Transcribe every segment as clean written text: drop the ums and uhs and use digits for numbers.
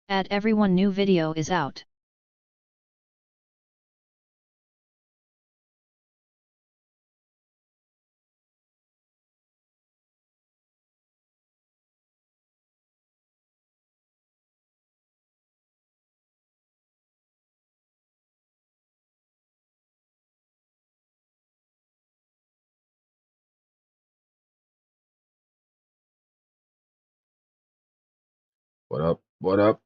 At everyone, new video is out. What up? What up?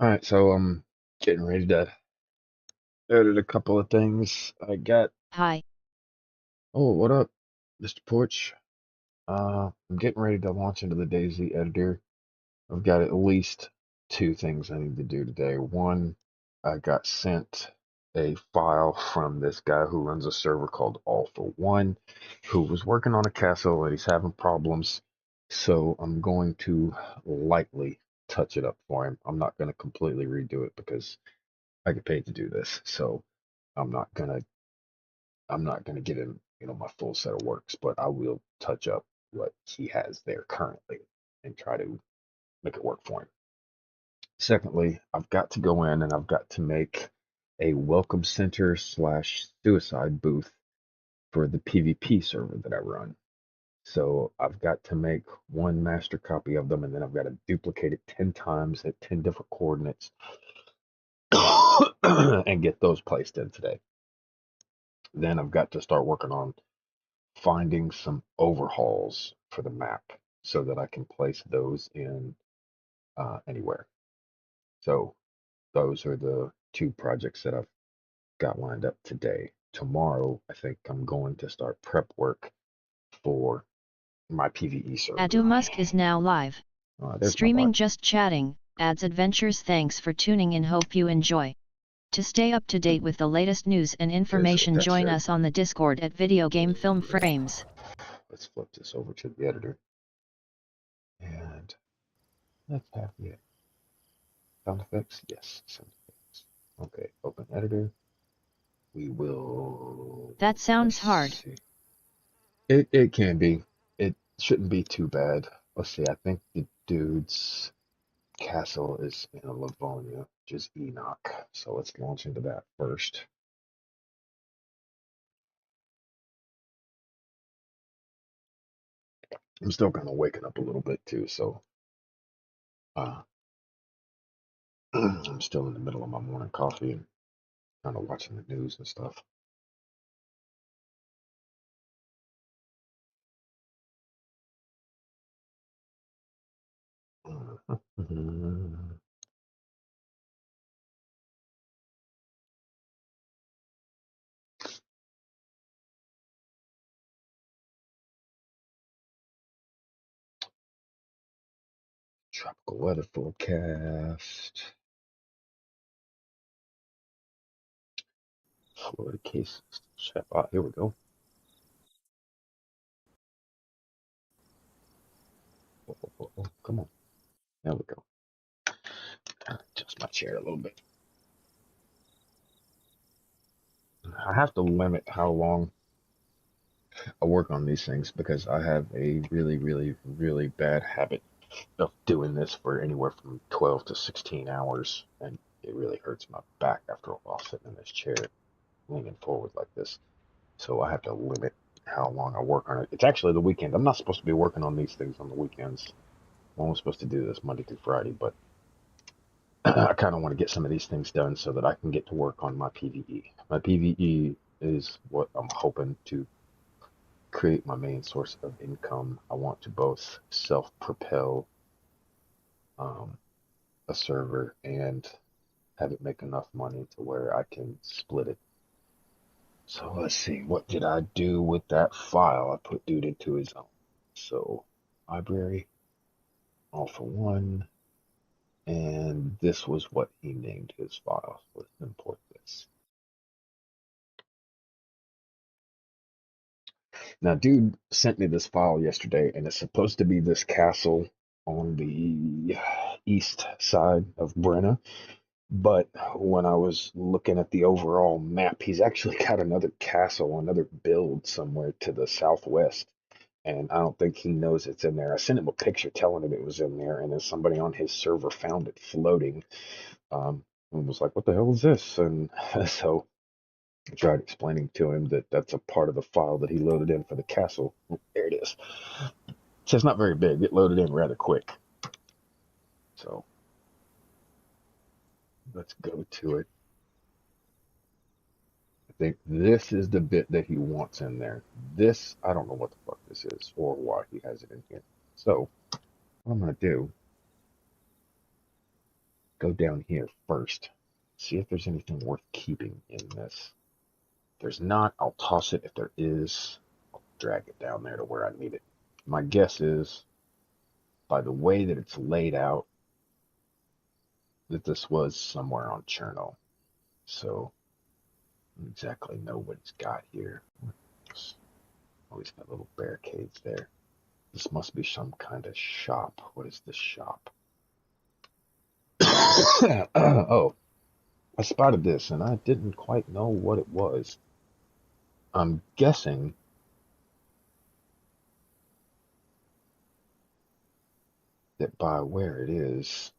All right, so I'm getting ready to edit a couple of things. I got, Hi. oh, what up, Mr. Porch? I'm getting ready to launch into the Daisy editor. I've got at least two things I need to do today. One, I got sent a file from this guy who runs a server called All for One, who was working on a castle and he's having problems. So I'm going to lightly touch it up for him. I'm not going to completely redo it because I get paid to do this. So I'm not gonna I'm not gonna get him, my full set of works, but I will touch up what he has there currently and try to make it work for him. Secondly, I've got to go in and I've got to make a welcome center slash suicide booth for the PvP server that I run. So I've got to make one master copy of them and then I've got to duplicate it 10 times at 10 different coordinates and get those placed in today. Then I've got to start working on finding some overhauls for the map so that I can place those in anywhere. So those are the two projects that I've got lined up today. Tomorrow, I think I'm going to start prep work for my PvE server. Adu Musk is now live. There's my Streaming bot. just chatting, adds adventures. Thanks for tuning in. Hope you enjoy. To stay up to date with the latest news and Okay, so with information, that join said, us on the Discord at Video Game Film Frames. let's flip this over to the editor and let's have the sound effects. Yes, sound effects. Okay, open editor. We will. That sounds Let's hard. see. It can be. It shouldn't be too bad. Let's see. I think the dude's castle is in Livonia, which is Enoch. So let's launch into that first. I'm still kind of waking up a little bit too, so uh, I'm still in the middle of my morning coffee and kind of watching the news and stuff. Tropical weather forecast. Florida cases. Here we go. Come on. There we go. Adjust my chair a little bit. I have to limit how long I work on these things because I have a really, really, really bad habit of doing this for anywhere from 12 to 16 hours, and it really hurts my back after a while sitting in this chair, leaning forward like this. So I have to limit how long I work on it. It's actually the weekend. I'm not supposed to be working on these things on the weekends. I'm only supposed to do this Monday through Friday, but I kind of want to get some of these things done so that I can get to work on my PvE. My PvE is what I'm hoping to create my main source of income. I want to both self-propel um, a server and have it make enough money to where I can split it. So let's see, what did I do with that file? I put dude into his own. So library, all for one, and this was what he named his file. Let's import this. Now, dude sent me this file yesterday, and it's supposed to be this castle on the east side of Brenna. But when I was looking at the overall map, he's actually got another castle, another build somewhere to the southwest. and I don't think he knows it's in there. I sent him a picture telling him it was in there, and then somebody on his server found it floating, and was like, "What the hell is this?" And so I tried explaining to him that that's a part of the file that he loaded in for the castle. There it is. So it's not very big. It loaded in rather quick. So let's go to it. I think this is the bit that he wants in there. This, I don't know what the fuck this is or why he has it in here. So what I'm going to do, go down here first, see if there's anything worth keeping in this. If there's not, I'll toss it. If there is, I'll drag it down there to where I need it. My guess is, by the way that it's laid out, that this was somewhere on Cherno. So I don't exactly know what he's got here. Oh, he's got little barricades there. This must be some kind of shop. What is this shop? Oh, I spotted this and I didn't quite know what it was. I'm guessing that by where it is,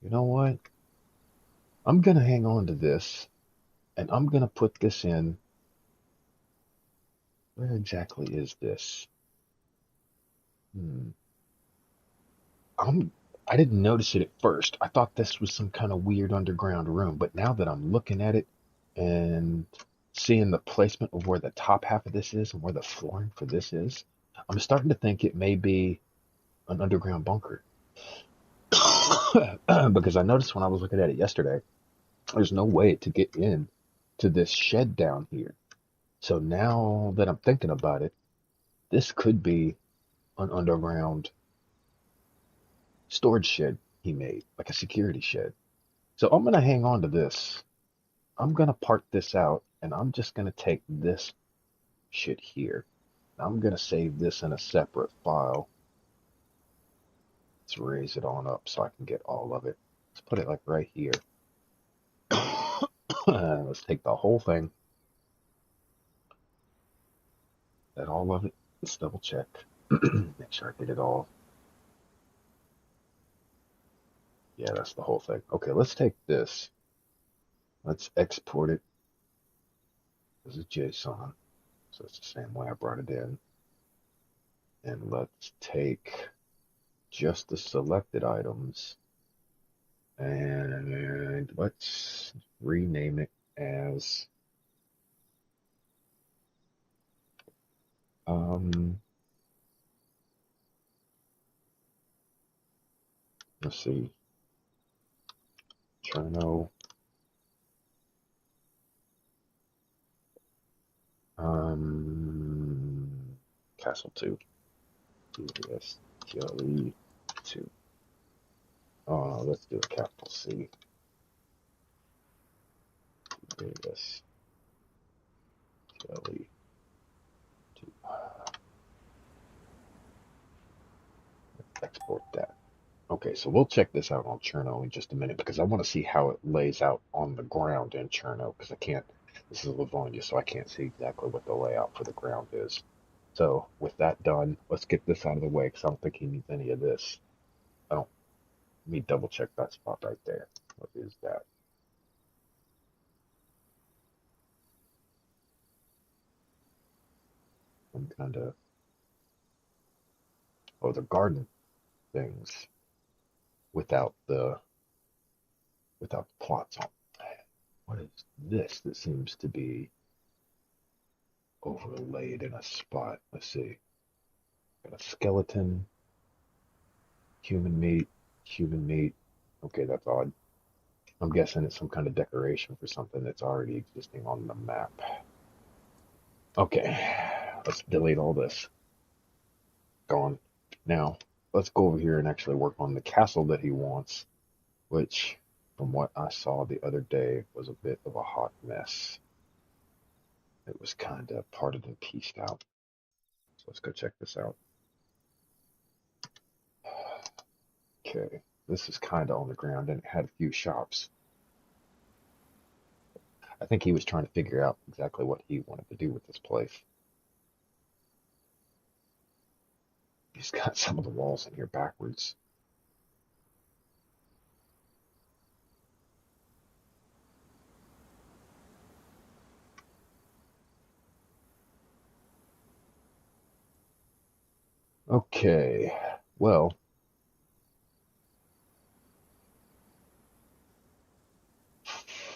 you know what? I'm gonna hang on to this and I'm gonna put this in. Where exactly is this? Hmm. I'm I didn't notice it at first. I thought this was some kind of weird underground room, but now that I'm looking at it and seeing the placement of where the top half of this is and where the flooring for this is, I'm starting to think it may be an underground bunker. Because I noticed when I was looking at it yesterday, there's no way to get in to this shed down here. So now that I'm thinking about it, this could be an underground storage shed he made, like a security shed. So I'm gonna hang on to this. I'm gonna park this out and I'm just gonna take this shit here. I'm gonna save this in a separate file. Let's raise it on up so I can get all of it. Let's put it like right here. Let's take the whole thing. That all of it. Let's double check. Make sure I get it all. Yeah, that's the whole thing. Okay, let's take this. Let's export it as a JSON. So it's the same way I brought it in. And let's take just the selected items and let's rename it as let's see, Cherno, Castle 2, yes, GLE 2. Oh no, let's do a capital C. Yes, GLE 2. Export that. Okay, so we'll check this out on Cherno in just a minute because I want to see how it lays out on the ground in Cherno because I can't, this is Livonia, so I can't see exactly what the layout for the ground is. So with that done, let's get this out of the way because I don't think he needs any of this. I don't, let me double check that spot right there. What is that? Some kind of, oh, the garden things without the, without the plots on. What is this that seems to be overlaid in a spot? Let's see. Got a skeleton, human meat, human meat. Okay, that's odd. I'm guessing it's some kind of decoration for something that's already existing on the map. Okay, let's delete all this. Gone. Now, let's go over here and actually work on the castle that he wants, which, from what I saw the other day, was a bit of a hot mess. It was kind of parted and pieced out. So let's go check this out. Okay, this is kind of on the ground and it had a few shops. I think he was trying to figure out exactly what he wanted to do with this place. He's got some of the walls in here backwards. Okay, well,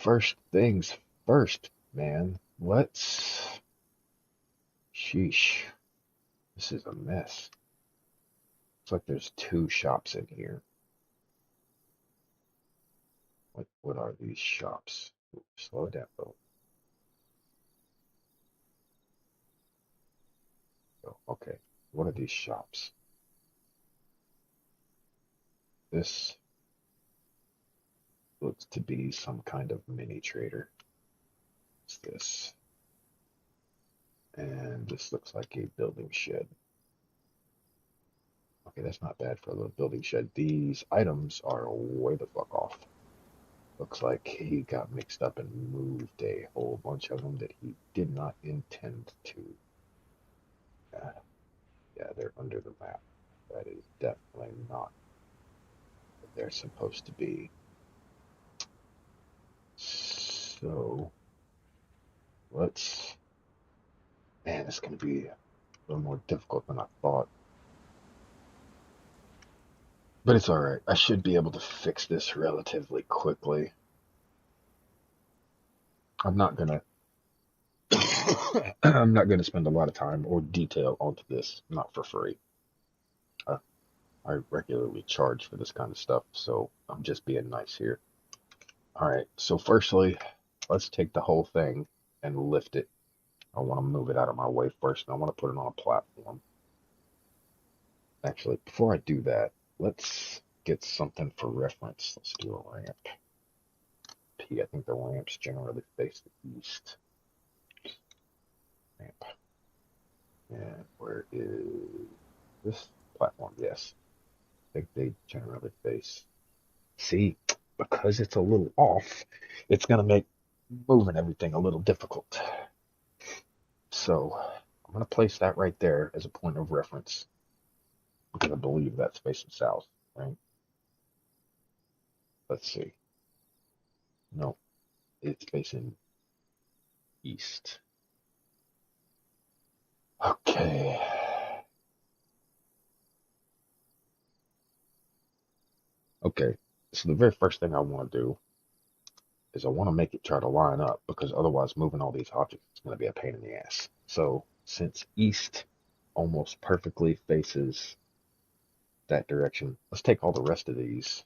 first things first, man. Let's. Sheesh, this is a mess. Looks like there's two shops in here. What are these shops? Ooh, slow it down, though. Oh, okay. What are these shops? This looks to be some kind of mini trader. What's this? And this looks like a building shed. Okay, that's not bad for a little building shed. These items are way the fuck off. Looks like he got mixed up and moved a whole bunch of them that he did not intend to. Yeah, they're under the map. That is definitely not what they're supposed to be. So, let's. Man, it's going to be a little more difficult than I thought. But it's alright. I should be able to fix this relatively quickly. I'm not gonna I'm not gonna spend a lot of time or detail onto this, not for free. Uh, I regularly charge for this kind of stuff, so I'm just being nice here. Alright, so firstly, let's take the whole thing and lift it. I want to move it out of my way first, and I want to put it on a platform. Actually, before I do that, let's get something for reference. Let's do a ramp. I think the ramps generally face the east. Ramp. And where is this platform? Yes. I think they generally face. See, because it's a little off, it's going to make moving everything a little difficult. So I'm going to place that right there as a point of reference because I believe that's facing south, right? Let's see. No, it's facing east. Okay. Okay. So the very first thing I want to do is I want to make it try to line up because otherwise moving all these objects is going to be a pain in the ass. So since east almost perfectly faces that direction, let's take all the rest of these,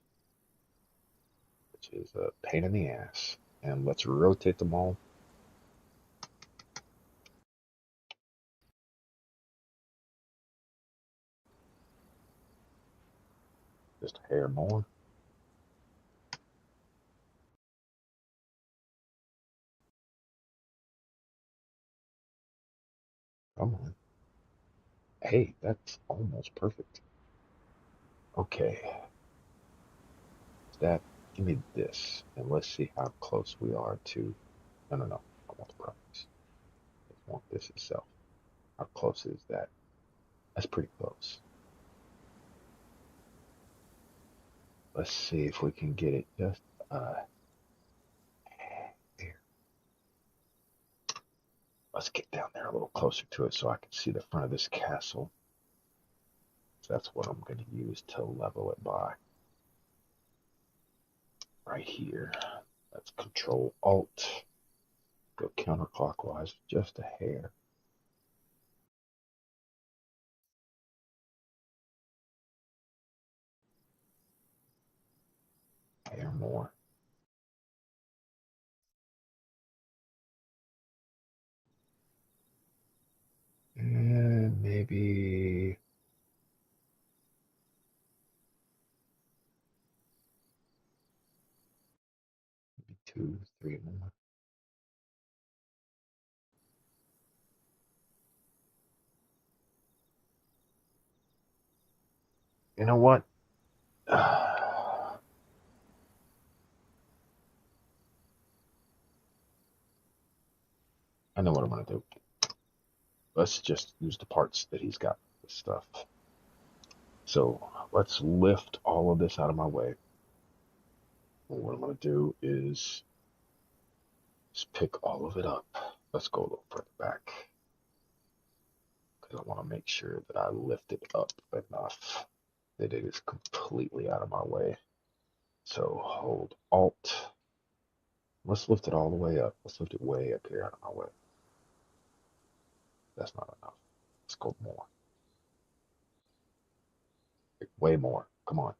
which is a pain in the ass, and let's rotate them all. Just a hair more. Come on. Hey, that's almost perfect. Okay. That, give me this, and let's see how close we are to. No, no, no. I want the properties. I want this itself. How close is that? That's pretty close. Let's see if we can get it just there. Let's get down there a little closer to it so I can see the front of this castle. So that's what I'm going to use to level it by. Right here. Let's Control Alt. Go counterclockwise just a hair. Hair more. And maybe 2, 3 more. You know what? I know what I'm going to do. Let's just use the parts that he's got this stuff. So let's lift all of this out of my way. And what I'm going to do is just pick all of it up. Let's go a little further back because I want to make sure that I lift it up enough that it is completely out of my way. So hold Alt. Let's lift it all the way up. Let's lift it way up here out of my way. That's not enough. Let's go more. Way more. Come on.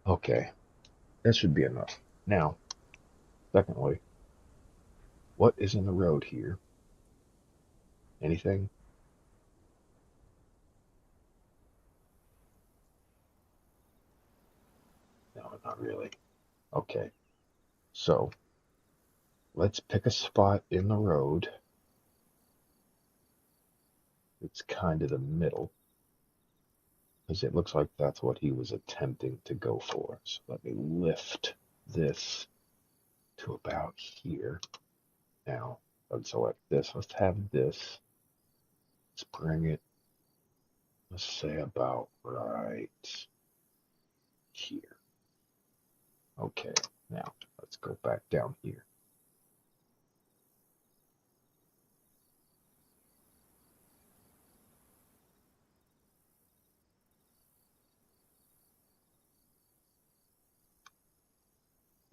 Okay, that should be enough. Now, secondly, what is in the road here? Anything? No, not really. Okay, so let's pick a spot in the road. It's kind of the middle because it looks like that's what he was attempting to go for. So let me lift this to about here. Now, let's select this. Let's have this. Let's bring it, let's say about right here. Okay, now let's go back down here.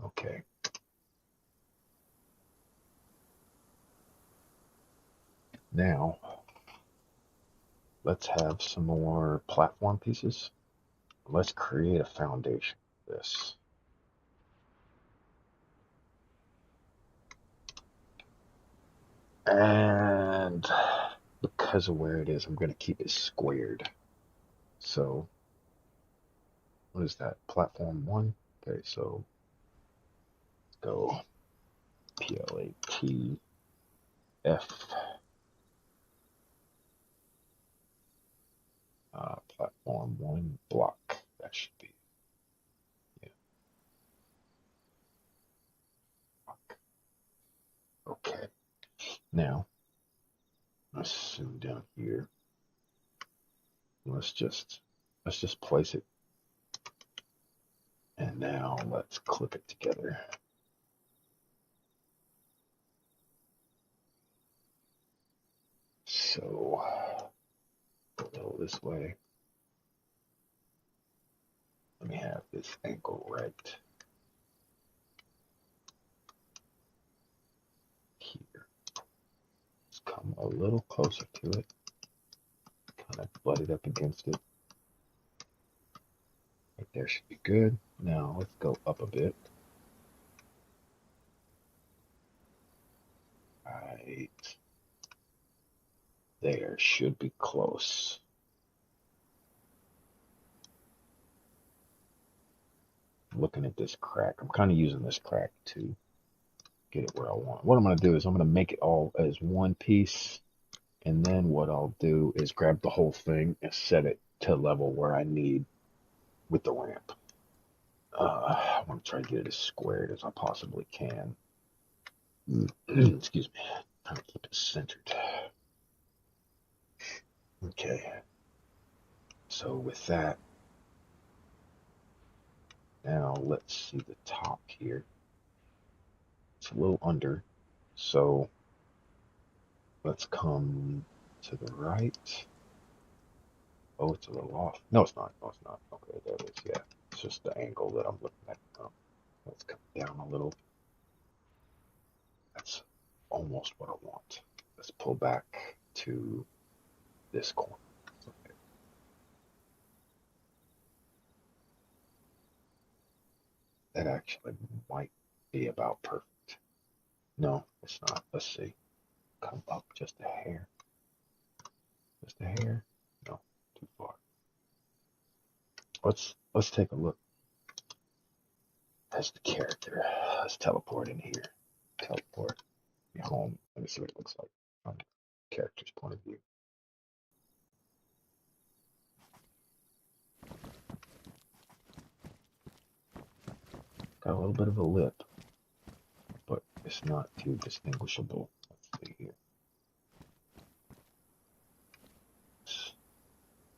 Okay. Now, let's have some more platform pieces. Let's create a foundation for this. And because of where it is, I'm going to keep it squared. So, what is that? Platform 1? Okay, so go PLATF. Platform 1 block. That should be, yeah, block. Okay. Now, let's zoom down here. Let's just place it. And now let's clip it together. So, a little this way. Let me have this angle right here. Let's come a little closer to it. Kind of butt it up against it. Right there should be good. Now let's go up a bit. Right there should be close. Looking at this crack, I'm kind of using this crack to get it where I want. What I'm going to do is I'm going to make it all as one piece, and then what I'll do is grab the whole thing and set it to level where I need with the ramp. I want to try to get it as squared as I possibly can. Excuse me. Trying to keep it centered. Okay. So with that, now let's see the top here. It's a little under. So let's come to the right. Oh, it's a little off. No, it's not. No, it's not. Okay, there it is. Yeah. It's just the angle that I'm looking at. Let's come down a little. That's almost what I want. Let's pull back to this corner. Okay. That actually might be about perfect. No, it's not. Let's see. Come up just a hair. Just a hair. No, too far. let's take a look as the character. Let's teleport in here. Teleport home. Let me see what it looks like from the character's point of view. Got a little bit of a lip, but it's not too distinguishable. Let's see here.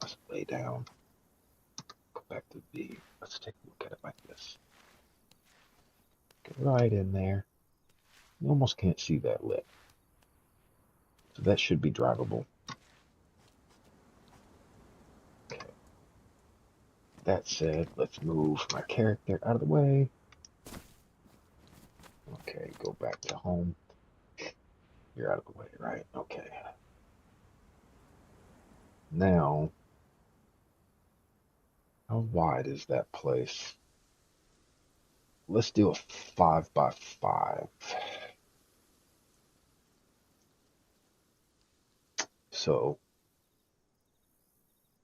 Let's lay down. Go back to V. Let's take a look at it like this. Get right in there. You almost can't see that lip. So that should be drivable. Okay. That said, let's move my character out of the way. Okay, go back to home. You're out of the way, right? Okay. Now, how wide is that place? Let's do a 5 by 5. So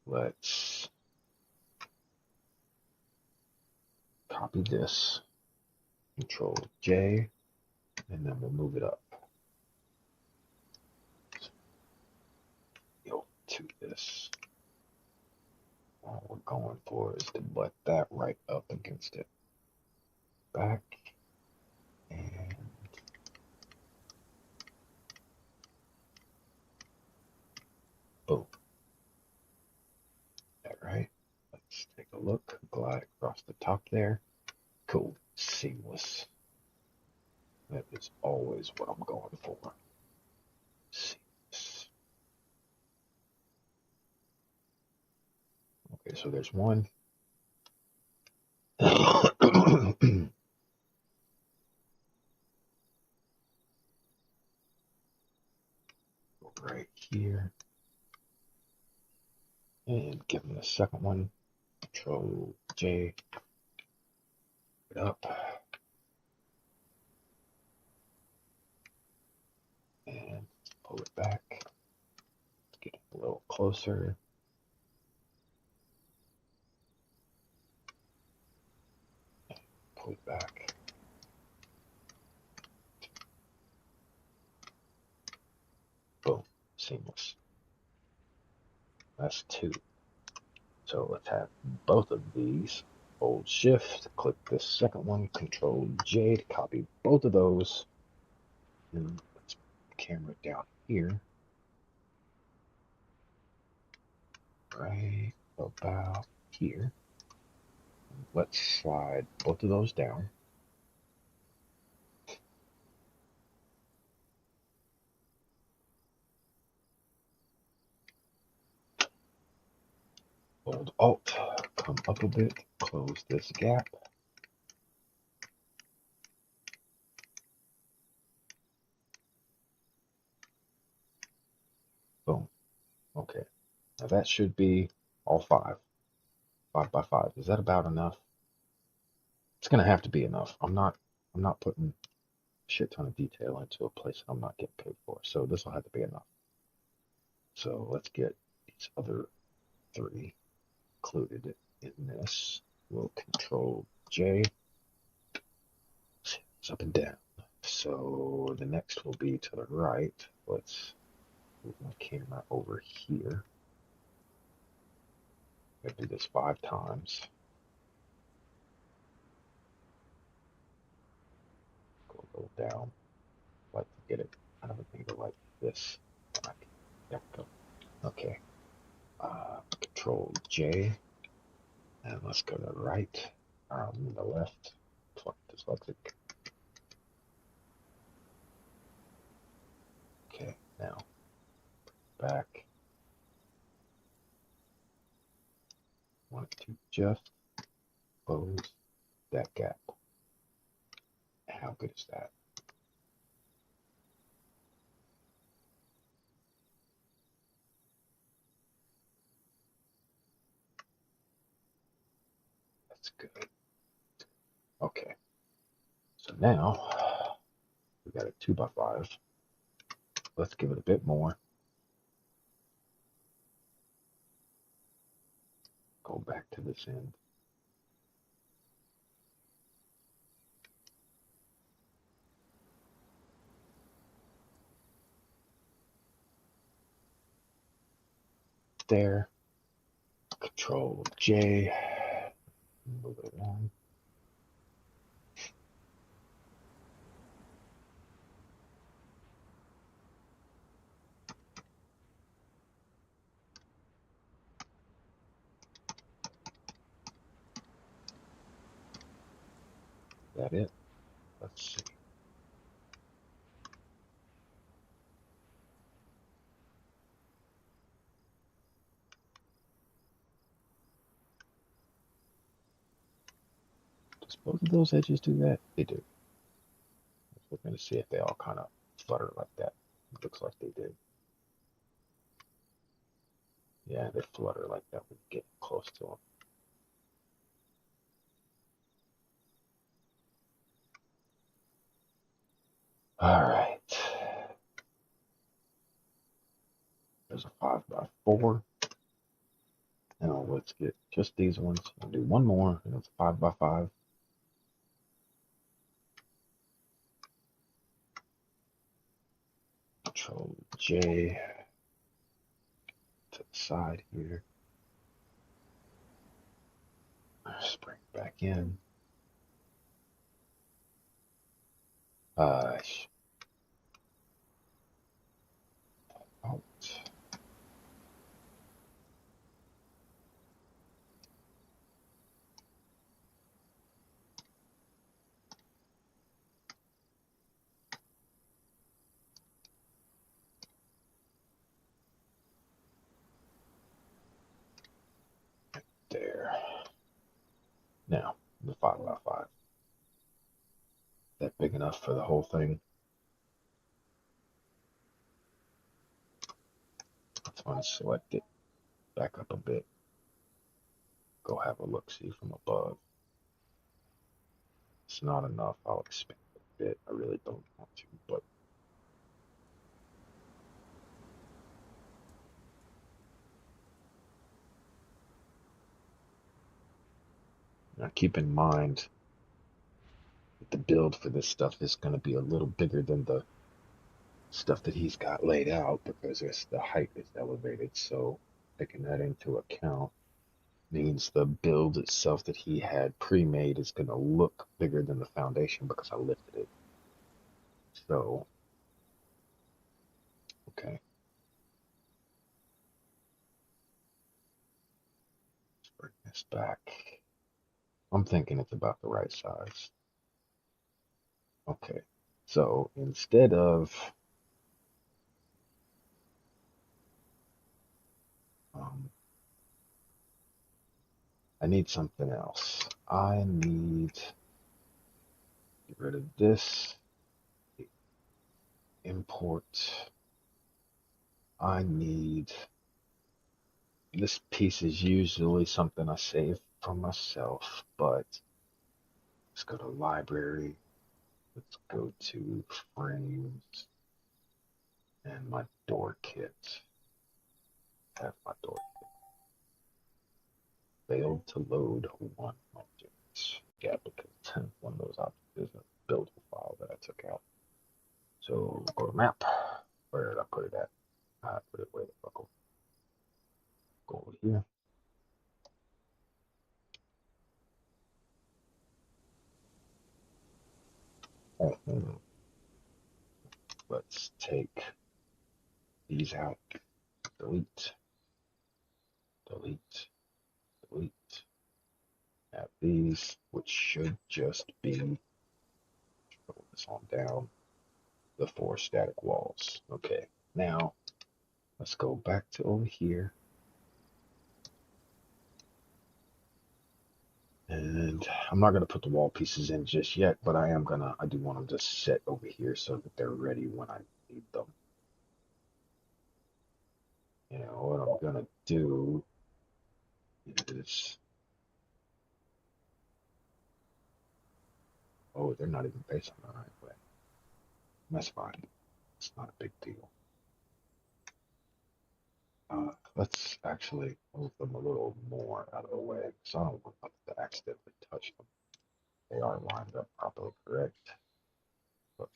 let's copy this, Control J, and then we'll move it up. Go to this. All we're going for is to butt that right up against it. Back and boom. That right? Let's take a look. Glide across the top there. Cool. Seamless. That is always what I'm going for. Seamless. Okay, so there's one. Right here. And give them the second one. Control J. It up. And pull it back. Get it a little closer. Pull it back. Boom. Seamless. That's two. So let's have both of these. Hold Shift, click this second one, Control J to copy both of those. And let's put the camera down here. Right about here. Let's slide both of those down. Hold Alt, come up a bit, close this gap. Boom. Okay. Now that should be all 5. 5 by 5. Is that about enough? It's gonna have to be enough. I'm not putting a shit ton of detail into a place I'm not getting paid for. So this will have to be enough. So let's get these other 3 included in this. We'll Control J. It's up and down. So the next will be to the right. Let's move my camera over here. I'm gonna do this 5 times. Go a little down. Like to get it kind of an angle like this. There we go. Okay. Control J. And let's go to the right. The left. Fuck, dyslexic. Okay, now back. Want to just close that gap. How good is that? That's good. Okay. So now we got a 2 by 5. Let's give it a bit more. Go back to this end. there. Control J. Move it along. Is that it? Let's see. Does both of those edges do that? They do. We're going to see if they all kind of flutter like that. It looks like they do. Yeah, they flutter like that when you get close to them. All right. There's a 5x4. Now let's get just these ones. I'll do one more, and it's 5x5. Control J to the side here. Just bring it back in. Out. There. Now, the 5x5. That big enough for the whole thing? Let's unselect it. Back up a bit. Go have a look-see from above. It's not enough. I'll expand it a bit. I really don't want to, but now keep in mind that the build for this stuff is going to be a little bigger than the stuff that he's got laid out because the height is elevated. So taking that into account means the build itself that he had pre-made is going to look bigger than the foundation because I lifted it. So, okay. Let's bring this back. I'm thinking it's about the right size. Okay. So instead of I need something else. I need get rid of this. Import. I need this piece is usually something I save for myself, but let's go to library. Let's go to frames and my door kit. Have my door kit. Failed to load one object. Yeah, because one of those objects is a build file that I took out. So go to map. Where did I put it at? I put it where the fuck over. Go over here. Let's take these out. Delete. Delete. Delete. Have these, which should just be, roll this on down, the 4 static walls. Okay, now let's go back to over here. And I'm not going to put the wall pieces in just yet, but I do want them to set over here so that they're ready when I need them. You know, what I'm going to do is, oh, they're not even facing the right way. That's fine. It's not a big deal. Let's actually move them a little more out of the way so I don't want to accidentally touch them. They are lined up properly, correct? But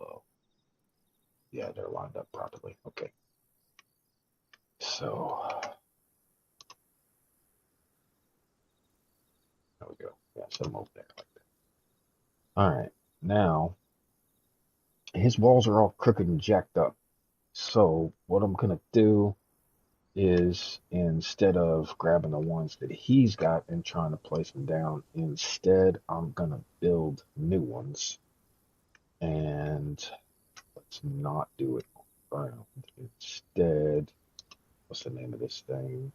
low. Yeah, they're lined up properly. Okay. So there we go. Yeah, set them over there like that. All right. Now his walls are all crooked and jacked up. So what I'm gonna do is instead of grabbing the ones that he's got and trying to place them down, instead I'm gonna build new ones. And let's not do it on ground. Instead, what's the name of this thing?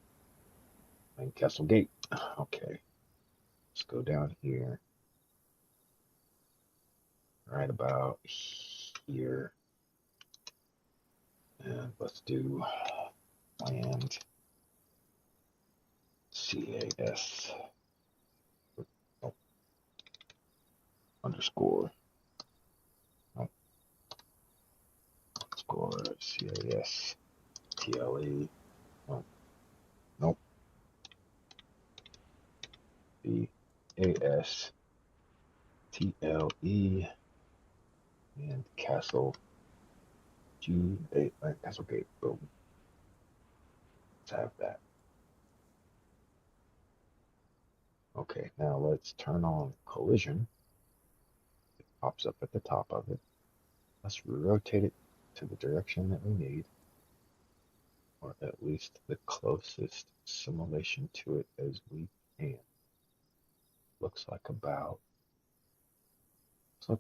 Castle Gate. Okay, let's go down here, right about here, and let's do land CAS oh, underscore oh, underscore CAS TLE. Oh, nope. BAS TLE and Castle G8 Castle Gate. Boom. Let's have that. Okay, now let's turn on collision. It pops up at the top of it. Let's rotate it to the direction that we need, or at least the closest simulation to it as we can. Looks like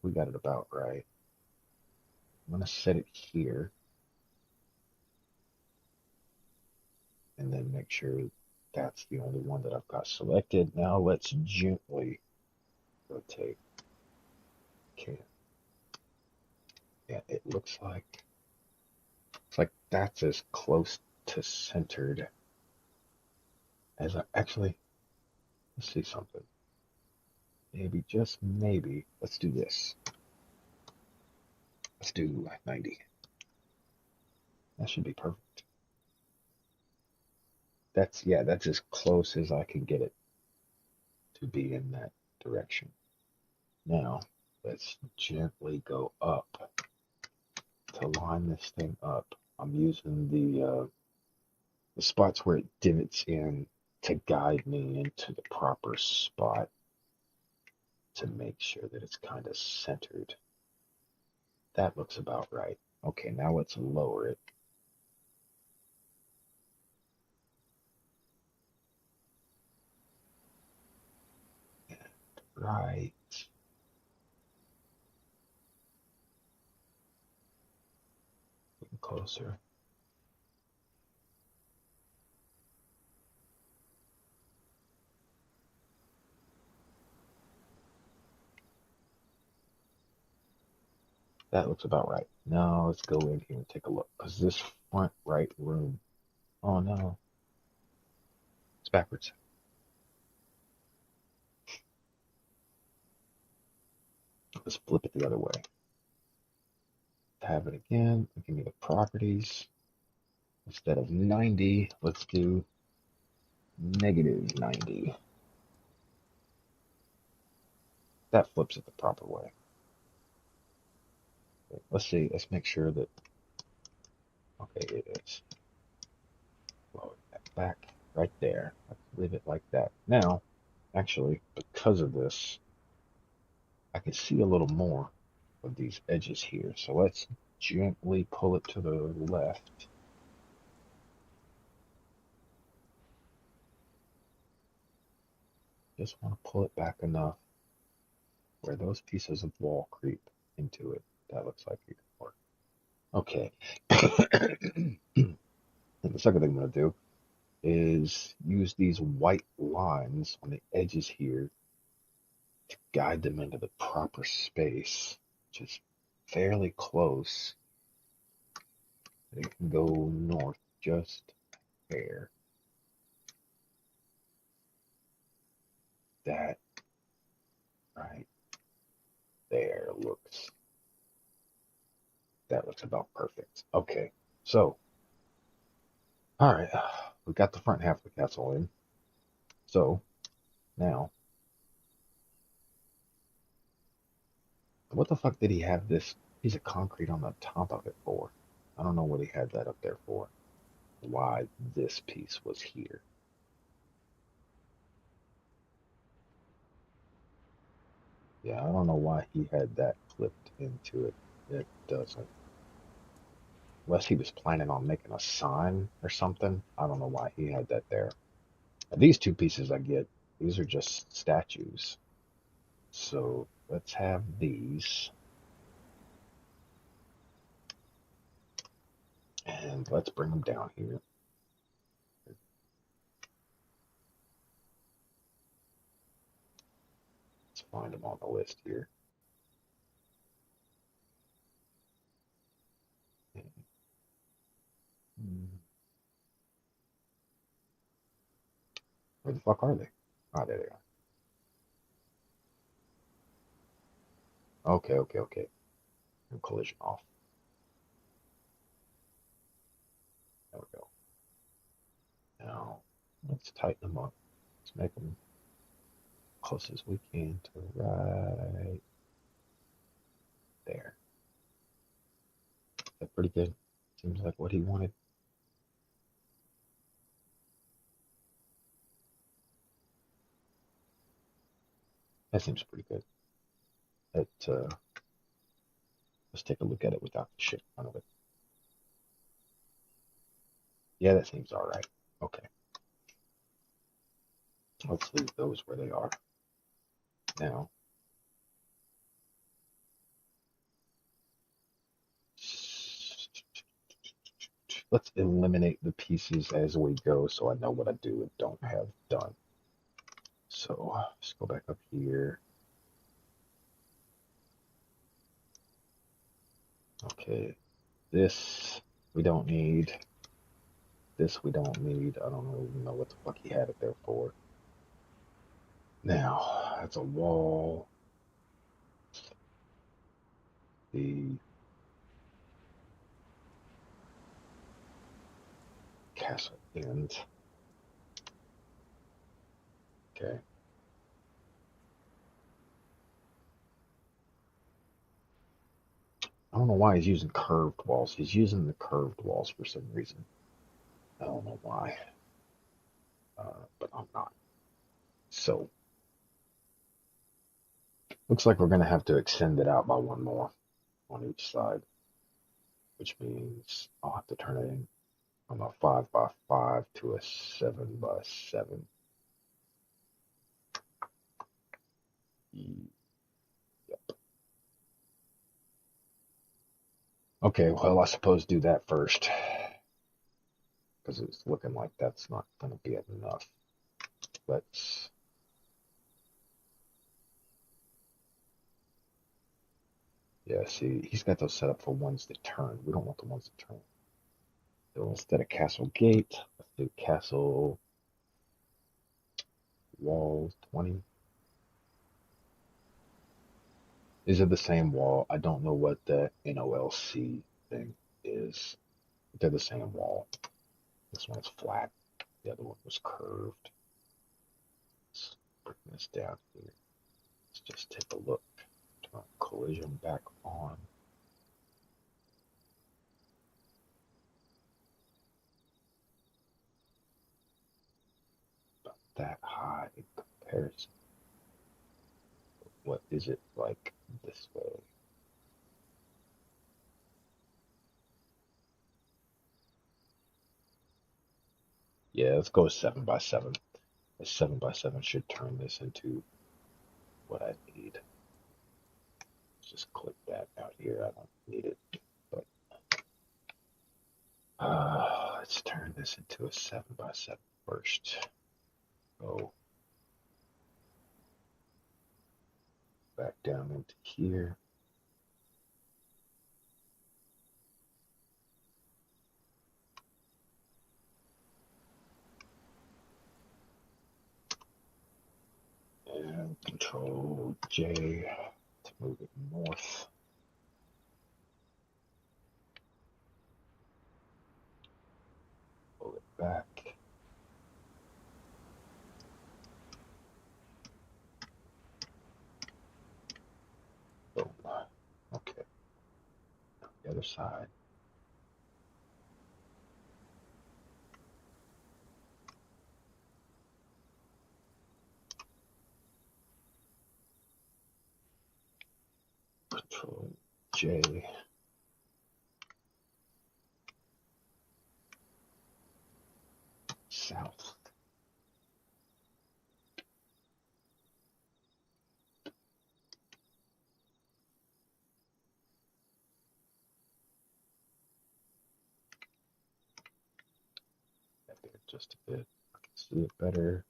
we got it about right. I'm gonna set it here and then make sure that's the only one that I've got selected. Now let's gently rotate. Okay. Yeah, it looks like that's as close to centered as I actually. Let's see something. Maybe, just maybe, let's do this. Let's do 90. That should be perfect. That's as close as I can get it to be in that direction. Now, let's gently go up to line this thing up. I'm using the spots where it divots in to guide me into the proper spot to make sure that it's kind of centered. That looks about right. Okay, now let's lower it. Right. Getting closer. That looks about right. Now let's go in here and take a look. Because this front right room, oh no, it's backwards. Let's flip it the other way. Tab it again. Give me the properties. Instead of 90, let's do -90. That flips it the proper way. Okay, let's see. Let's make sure that, okay, it is. Lower that back right there. Let's leave it like that. Now, actually, because of this, I can see a little more of these edges here. So let's gently pull it to the left. Just want to pull it back enough where those pieces of wall creep into it. That looks like it could work. Okay. And the second thing I'm going to do is use these white lines on the edges here to guide them into the proper space, which is fairly close. It can go north just there. That right there that looks about perfect. Okay, so all right, we got the front half of the castle in. So now, what the fuck did he have this piece of concrete on the top of it for? I don't know what he had that up there for. Why this piece was here. Yeah, I don't know why he had that clipped into it. It doesn't. Unless he was planning on making a sign or something. I don't know why he had that there. These two pieces I get, these are just statues. So let's have these. And let's bring them down here. Let's find them on the list here. Where the fuck are they? Oh, there they are. Okay, okay, okay. And collision off. There we go. Now, let's tighten them up. Let's make them close as we can to right there. Is that pretty good? Seems like what he wanted. That seems pretty good. Let's take a look at it without the shit in front of it. Yeah, that seems all right. Okay, let's leave those where they are. Now, let's eliminate the pieces as we go so I know what I do and don't have done. So let's go back up here. Okay, this we don't need. This we don't need. I don't even know what the fuck he had it there for. Now, that's a wall. The castle end. Okay. I don't know why he's using curved walls. He's using the curved walls for some reason. I don't know why. But I'm not. So, looks like we're going to have to extend it out by one more on each side, which means I'll have to turn it in from a 5 by 5 to a 7 by 7. Yep. Okay, well, I suppose do that first because it's looking like that's not going to be enough. Let's. Yeah, see, he's got those set up for ones that turn. We don't want the ones that turn. So instead of castle gate, let's do castle wall 20. These are the same wall. I don't know what the NOLC thing is. They're the same wall. This one's flat. The other one was curved. Let's bring this down here. Let's just take a look. Turn collision back on. About that high in comparison. What is it like this way? Yeah, let's go 7 by 7. A 7 by 7 should turn this into what I need. Let's just click that out here. I don't need it. But let's turn this into a 7 by 7 first. Go back down into here. And Control J to move it north. Pull it back. Boom. Okay. side. Control J. South. Back there just a bit. I can see it better.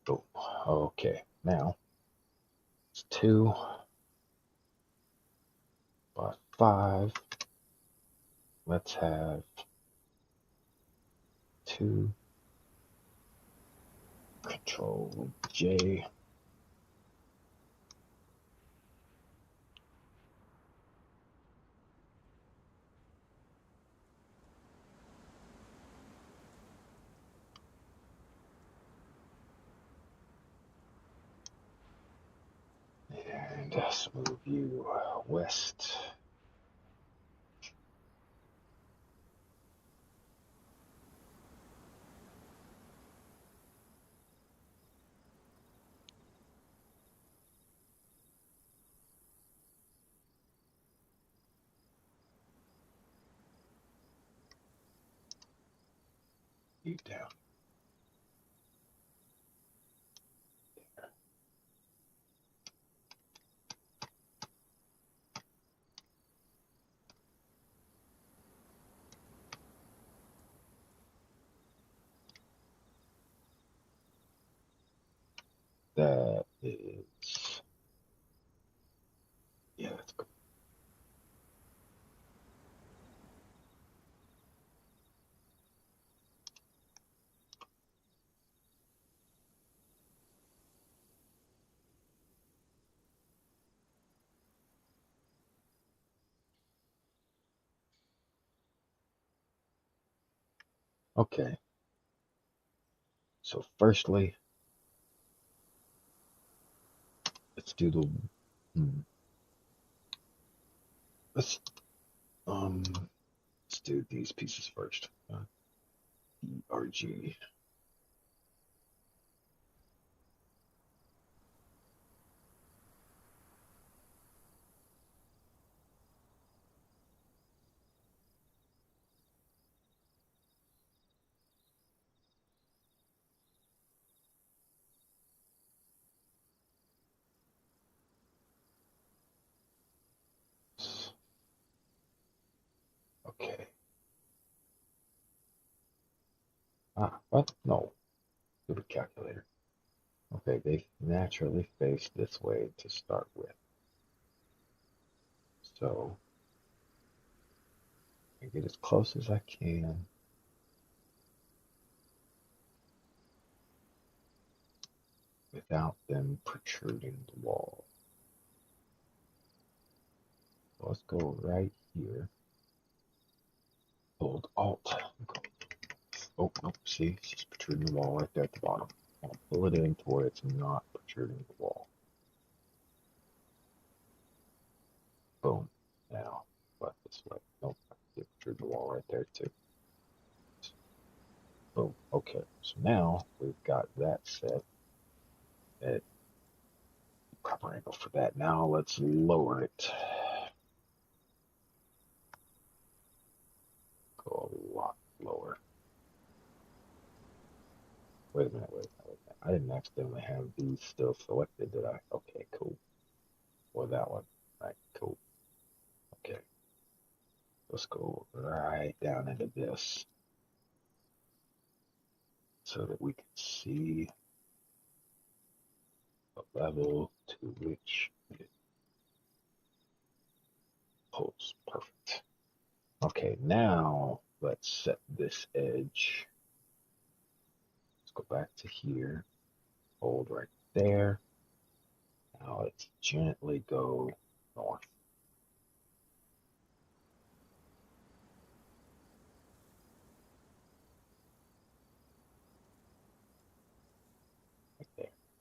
Oh, okay. Now it's 2 by 5. Let's have 2. Control J. And smooth you west. You down. That is, yeah, that's good. Okay, so firstly, let's do the, let's, let's do these pieces first. ERG. Okay. What? No. Do the calculator. Okay, they naturally face this way to start with. So I get as close as I can without them protruding the wall. So let's go right here. Hold Alt. Oh, no, see, it's just protruding the wall right there at the bottom. I'll pull it in to where it's not protruding the wall. Boom. Now, but this way. Nope, I can protrude the wall right there too. Boom. Okay, so now we've got that set at proper angle for that. Now let's lower it. Go a lot lower. Wait a minute, wait a minute. I didn't accidentally have these still selected, did I? Okay, cool. Or that one. Right, cool. Okay. Let's go right down into this so that we can see the level to which it pulls. Perfect. Okay, now let's set this edge. Let's go back to here. Hold right there. Now let's gently go north.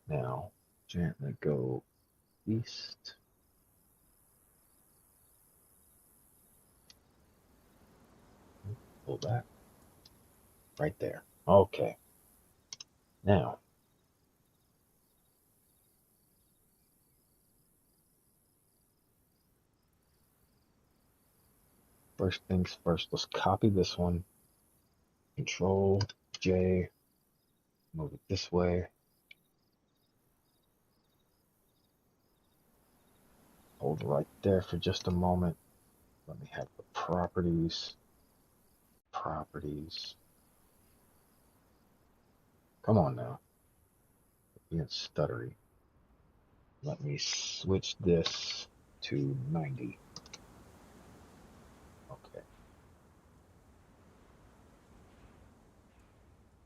Now, gently go east. Pull back. Right there. Okay. Now, first things first, let's copy this one. Control J, move it this way. Hold right there for just a moment. Let me have the properties. Properties. Come on now. Being stuttery. Let me switch this to 90. Okay.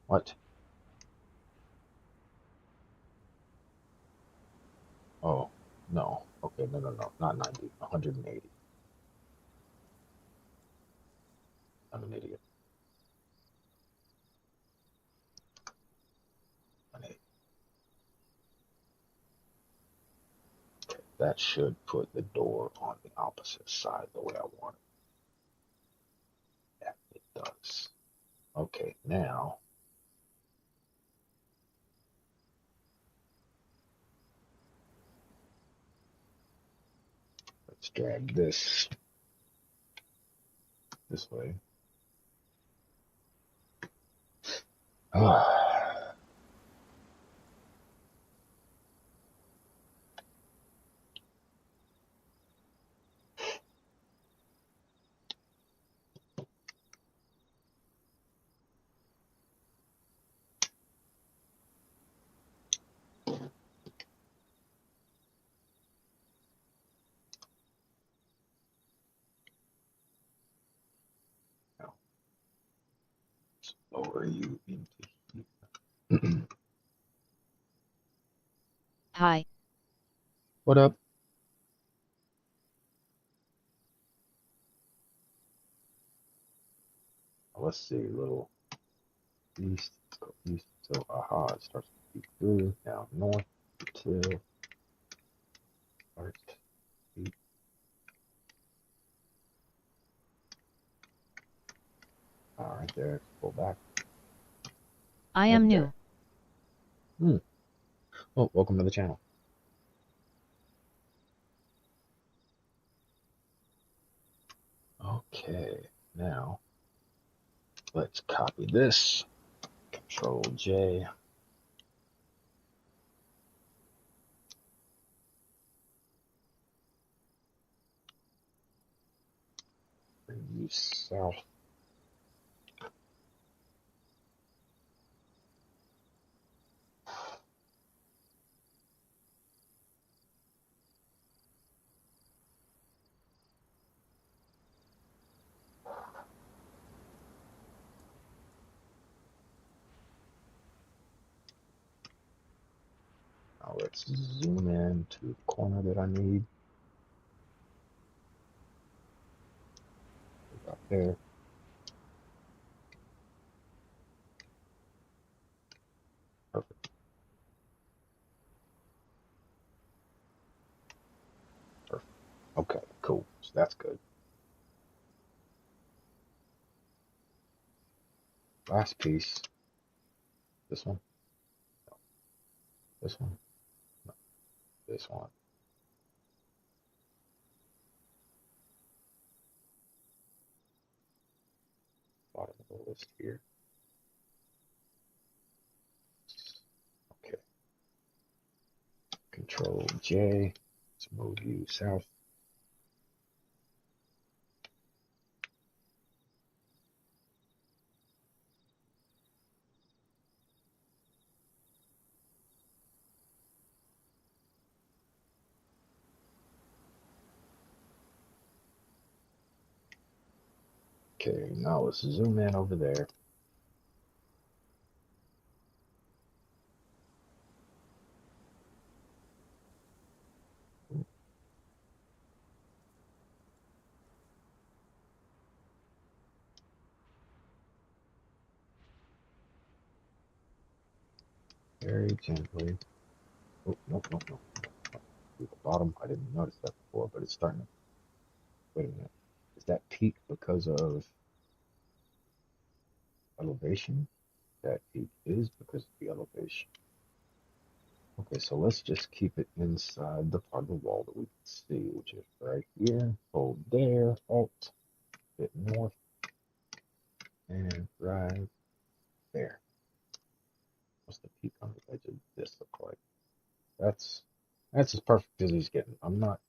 What? Oh, no. Okay, no. Not 90. 180. I'm an idiot. 180. Okay, that should put the door on the opposite side the way I want it. Yeah, it does. Okay, now let's drag this way. Ah, now lower you into here. Hi. What up? Let's see, little east. Let's go east. So, aha, it starts to be blue. Now north till start east. All right, there. Pull back. I Right am there. new. Oh, welcome to the channel. Okay, now let's copy this. Control J. Bring you south. Now let's zoom in to the corner that I need. About there. Perfect. Perfect. Okay, cool. So that's good. Last piece. This one. No. This one. No. This one. Bottom of the list here. Okay. Control J. Let's move you south. Okay, now let's zoom in over there. Very gently. Oh, no, no, no. The bottom, I didn't notice that before, but it's starting to. Wait a minute. Is that peak because of elevation? That peak is because of the elevation. Okay, so let's just keep it inside the part of the wall that we can see, which is right here. Hold there, Alt, hit north, and right there. What's the peak on the edge of this look like? That's that's as perfect as he's getting. I'm not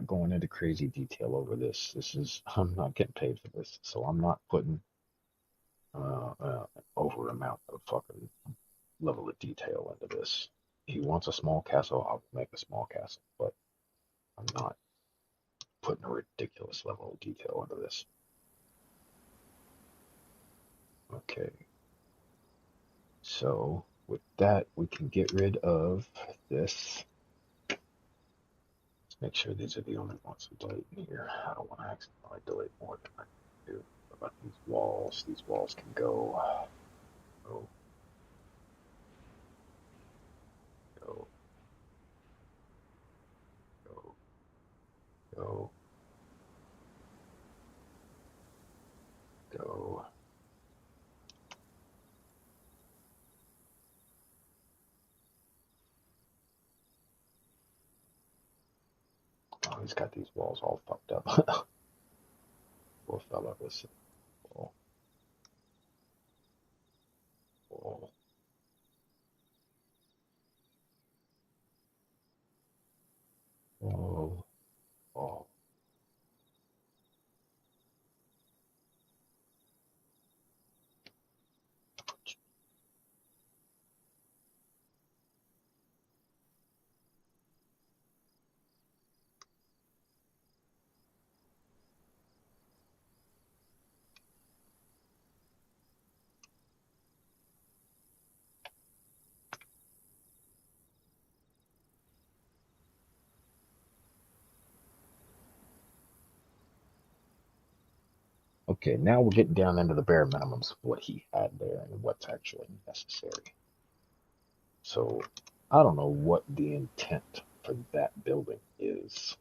going into crazy detail over this. I'm not getting paid for this, so I'm not putting an over amount of fucking level of detail into this. He wants a small castle, I'll make a small castle, but I'm not putting a ridiculous level of detail into this. Okay, so with that, we can get rid of this. Let's make sure these are the only ones we delete in here. I don't want to accidentally delete more than I can do. What about these walls? These walls can go, go, go, go, go, go. Oh, he's got these walls all fucked up. Poor fella, listen. Wall, wall, wall, wall. Okay, now we're getting down into the bare minimums of what he had there and what's actually necessary. So I don't know what the intent for that building is.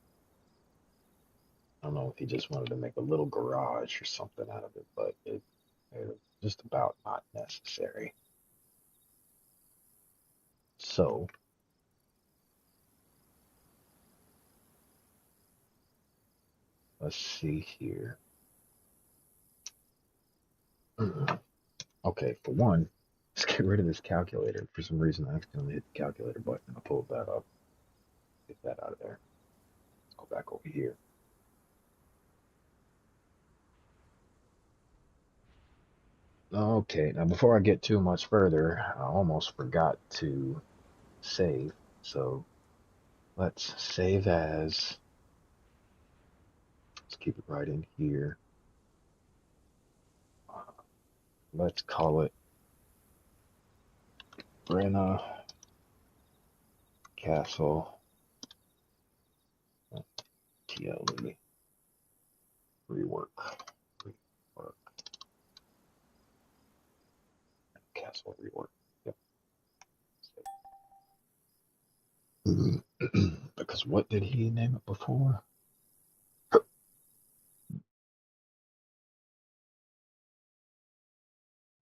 I don't know if he just wanted to make a little garage or something out of it, but it's just about not necessary. So let's see here. Okay, for one, let's get rid of this calculator. For some reason, I accidentally hit the calculator button. I pulled that up. Get that out of there. Let's go back over here. Okay, now before I get too much further, I almost forgot to save. So let's save as, let's keep it right in here. Let's call it Brenna Castle TLE rework. Rework. Castle rework. Yep. Because what did he name it before?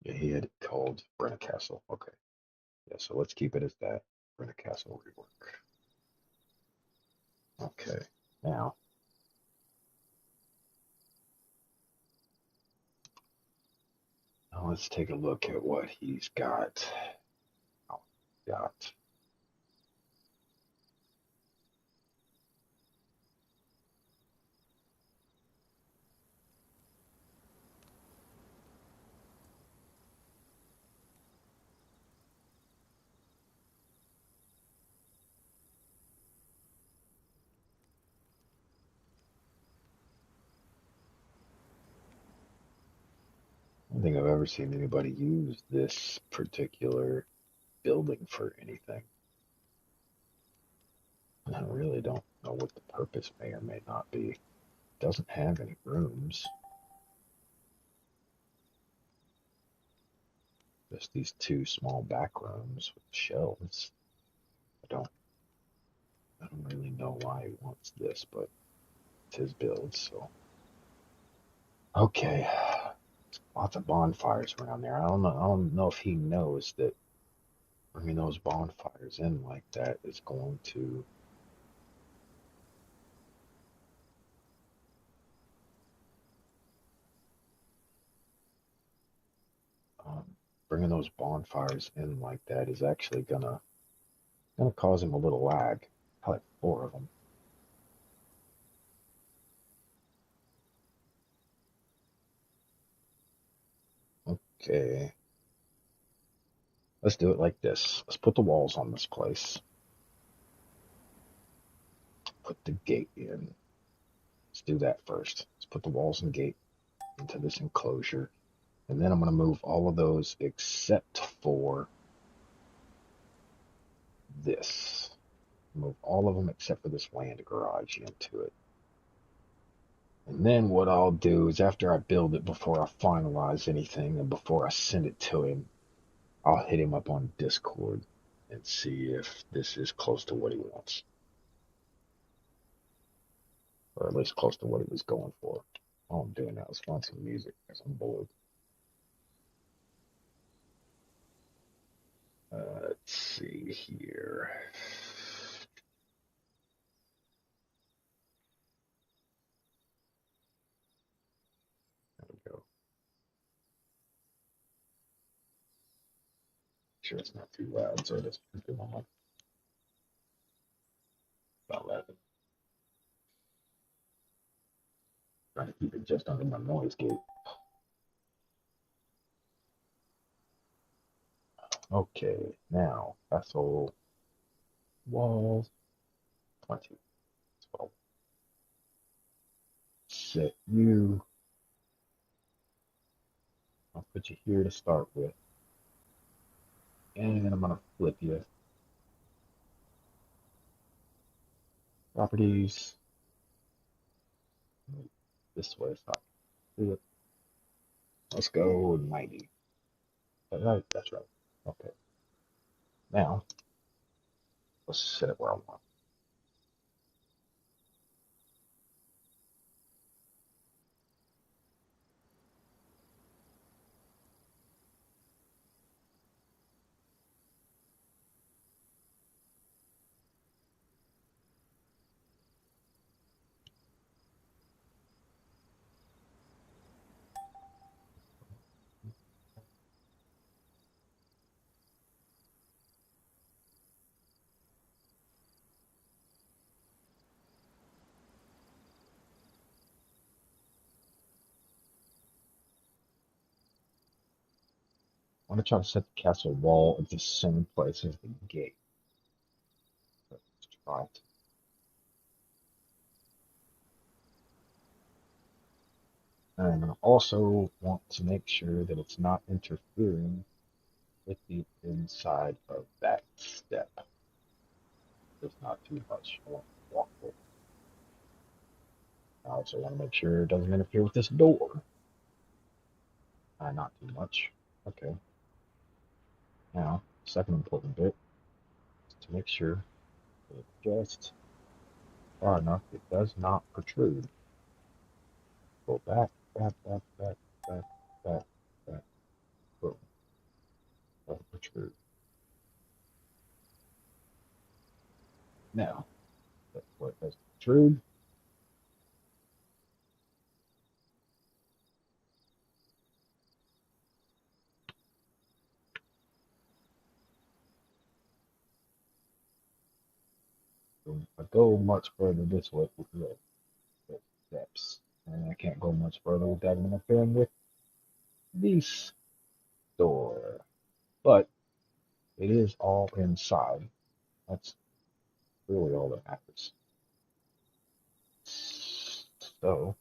Yeah, he had it called Brenna Castle. Okay. Yeah, so let's keep it as that. Brenna Castle rework. Okay. Now let's take a look at what he's got. Oh, got. I don't think I've ever seen anybody use this particular building for anything. I really don't know what the purpose may or may not be. It doesn't have any rooms. Just these two small back rooms with shelves. I don't I don't really know why he wants this, but it's his build, so okay. Lots of bonfires around there. I don't know if he knows that bringing those bonfires in like that is going to um, bringing those bonfires in like that is actually gonna cause him a little lag. Probably four of them. Okay, let's do it like this. Let's put the walls on this place. Put the gate in. Let's do that first. Let's put the walls and gate into this enclosure. And then I'm going to move all of those except for this. Move all of them except for this land garage into it. And then what I'll do is after I build it, before I finalize anything and before I send it to him, I'll hit him up on Discord and see if this is close to what he wants. Or at least close to what he was going for. All I'm doing now is find some music because I'm bored. Let's see here. There we go. Sure it's not too loud, so it doesn't confuse my mind. About 11. Trying to keep it just under my noise gate. Okay, now vessel walls 20. 12. Set you. I'll put you here to start with. And I'm gonna flip you. Properties. This way, stop. Flip. Let's go 90. Is that right? That's right. Okay. Now let's set it where I want. I'm gonna try to set the castle wall at the same place as the gate. Let's try it. And I also want to make sure that it's not interfering with the inside of that step. There's not too much. I want to walk with. I also want to make sure it doesn't interfere with this door. Not too much. Okay. Now, second important bit is to make sure that just far enough it does not protrude. Go back, back, back, back, back, back, back. Boom. Doesn't protrude. Now, that's where it doesn't protrude. So if I go much further this way with the steps, and I can't go much further without interfering with this door. But it is all inside. That's really all that matters. So,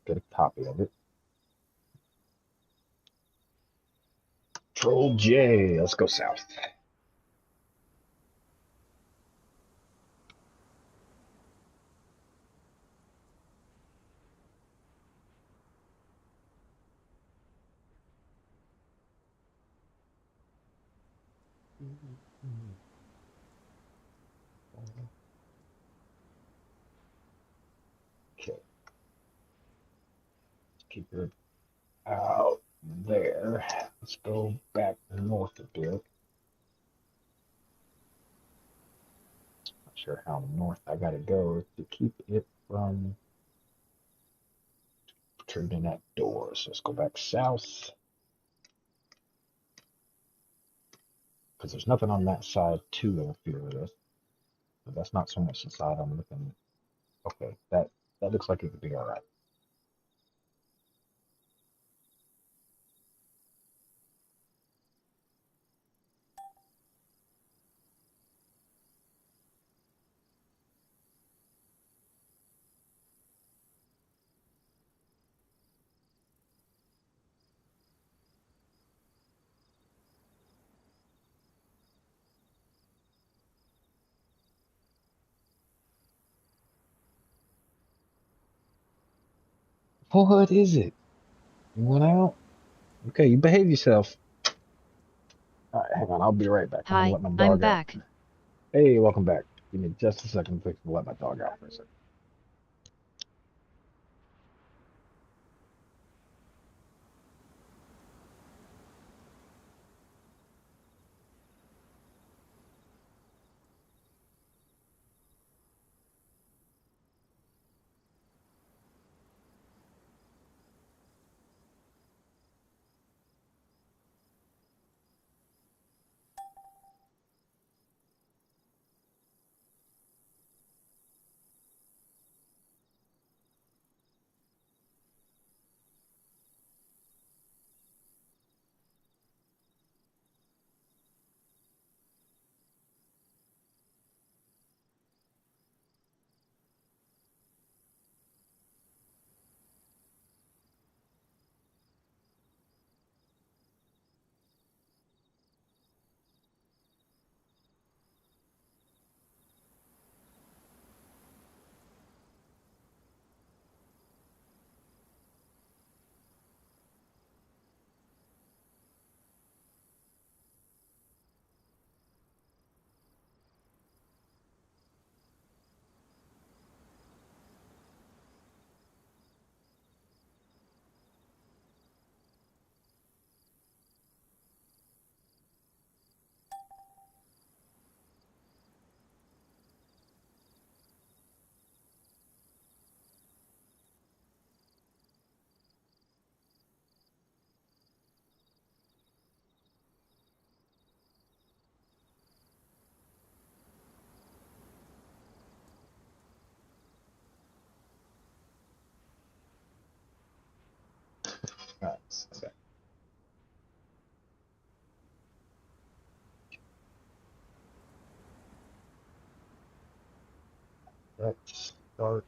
get a copy of it. Control J. Let's go south. Okay, let's keep it out there. Let's go back north a bit. Not sure how north I gotta go to keep it from turning that door. So let's go back south because there's nothing on that side to interfere with us. But that's not so much the side I'm looking. Okay, that looks like it could be all right. What is it? You went out? Okay, you behave yourself. All right, hang on. I'll be right back. I'm gonna Hi, let my I'm dog out. back. Hey, welcome back. Give me just a second to let my dog out for a second. All right, okay. Let's start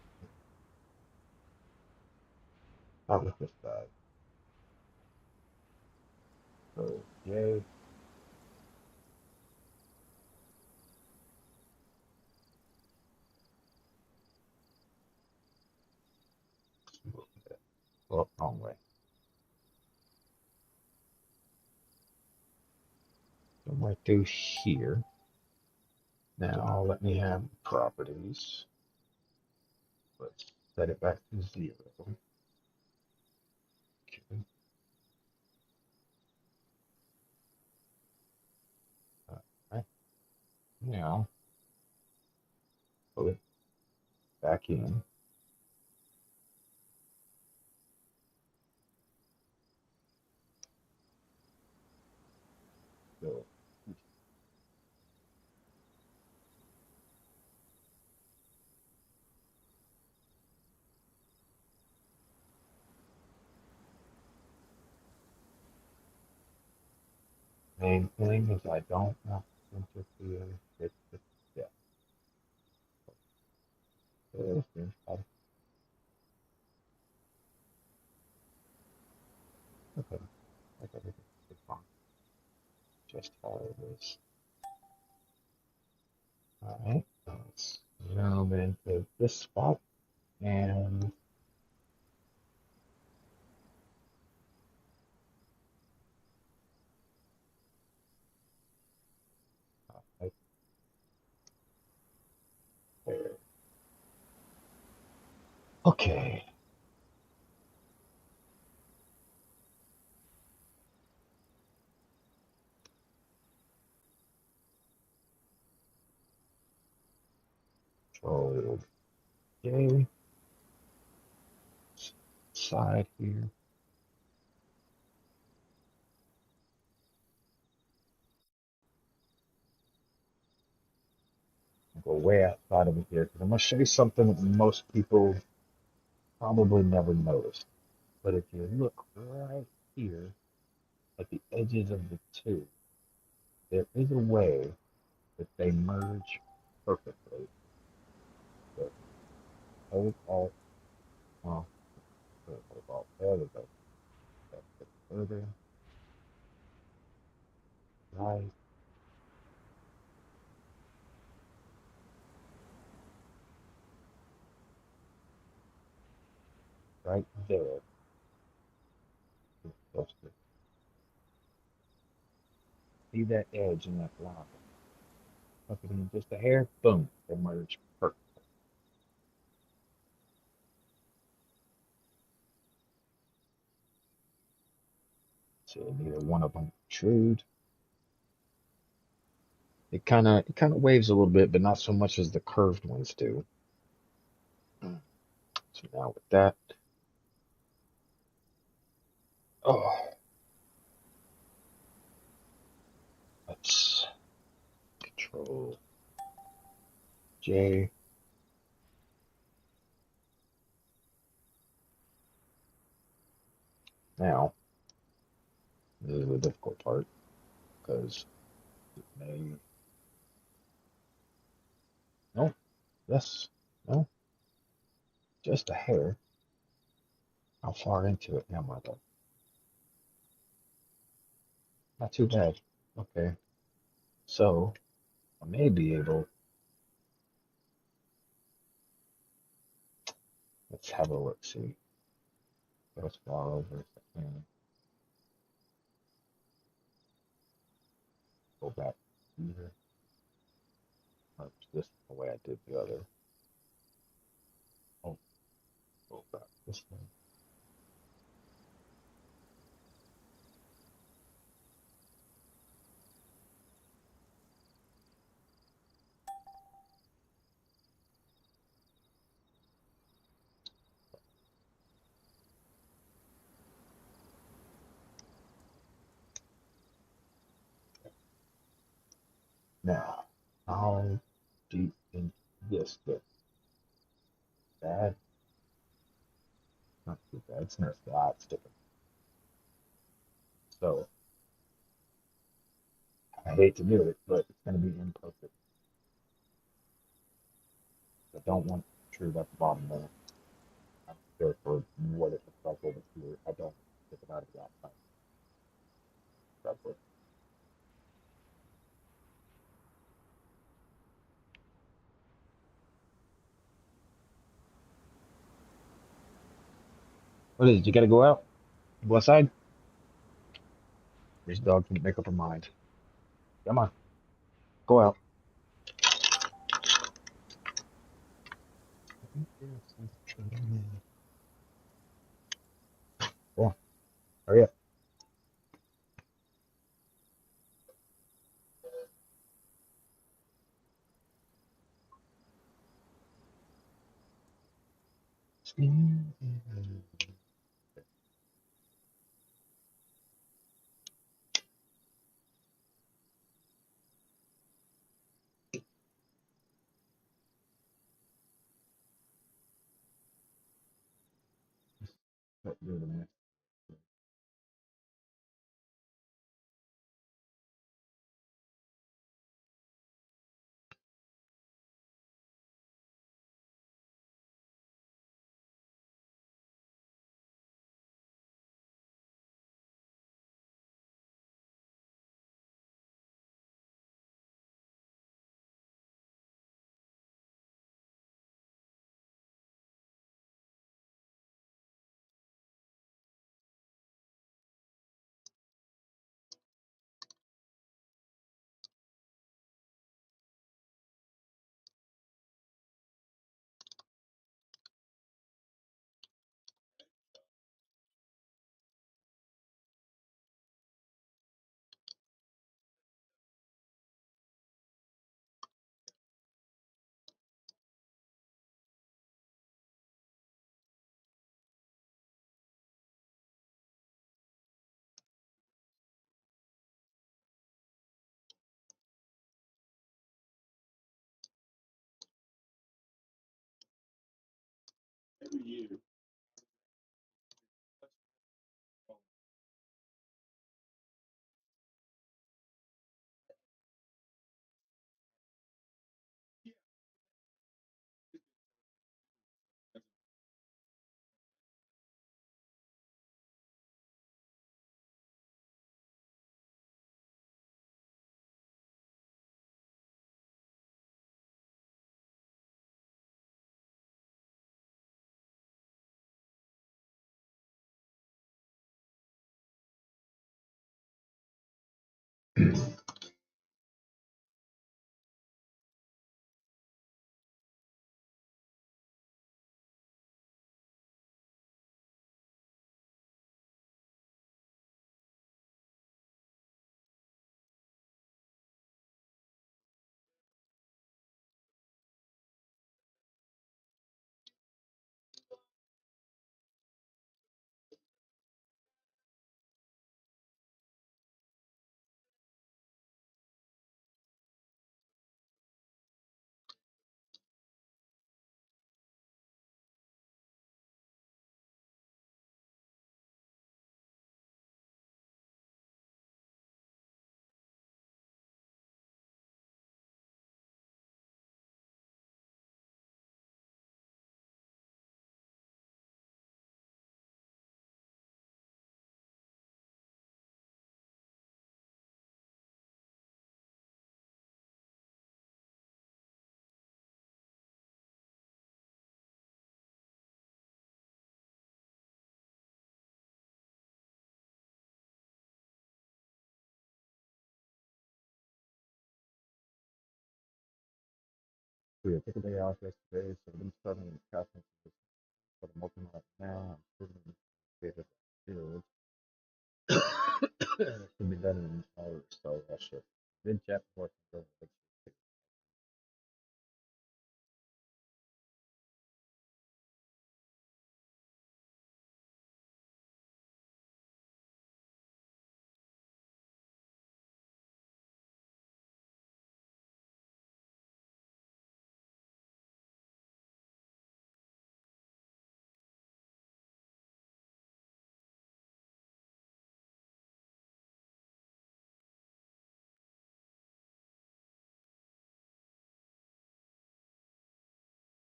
with this side. So, yay. Oh, wrong way. Somewhere through here. Now let me have properties. Let's set it back to 0. Okay. All right. Now pull it back in. So main thing is I don't want to interfere with the step. Okay, like everything is fine. Just follow this. All right, let's zoom into this spot and Okay. Control J. Side here. Go way outside of it here because I'm going to show you something that most people probably never noticed. But if you look right here at the edges of the two, there is a way that they merge perfectly. So hold alt, well, hold alt, there we go. That's a bit further, right, right there. You're supposed to see that edge in that line. Tuck it in just a hair, boom, they merge perfect. So neither one of them protrude. It kind of waves a little bit, but not so much as the curved ones do. So now with that, oh, let's control J. Now, this is the difficult part because it may, no, yes, no, just a hair. How far into it am I though? Not too bad. Okay, so I may be able, let's have a look, see. Go as far over as I can. Go back here. Merge this the way I did the other. Oh, go back this way. Now, how deep in this goes? Bad? Not too bad. It's not that sticking. So, I hate to do it, but it's going to be imperfect. I don't want to protrude at the bottom there. I'm scared for what it looks like over here. I don't think about it that time. Probably. What is it? You got to go out? Go outside? This dog can make up her mind. Come on, go out. Go on, hurry up. Yeah, took a day off yesterday, so I've been starting the casting but I'm working on it now. I'm sitting in the field. It can be done in an hour, so that shit. Then chat work and go.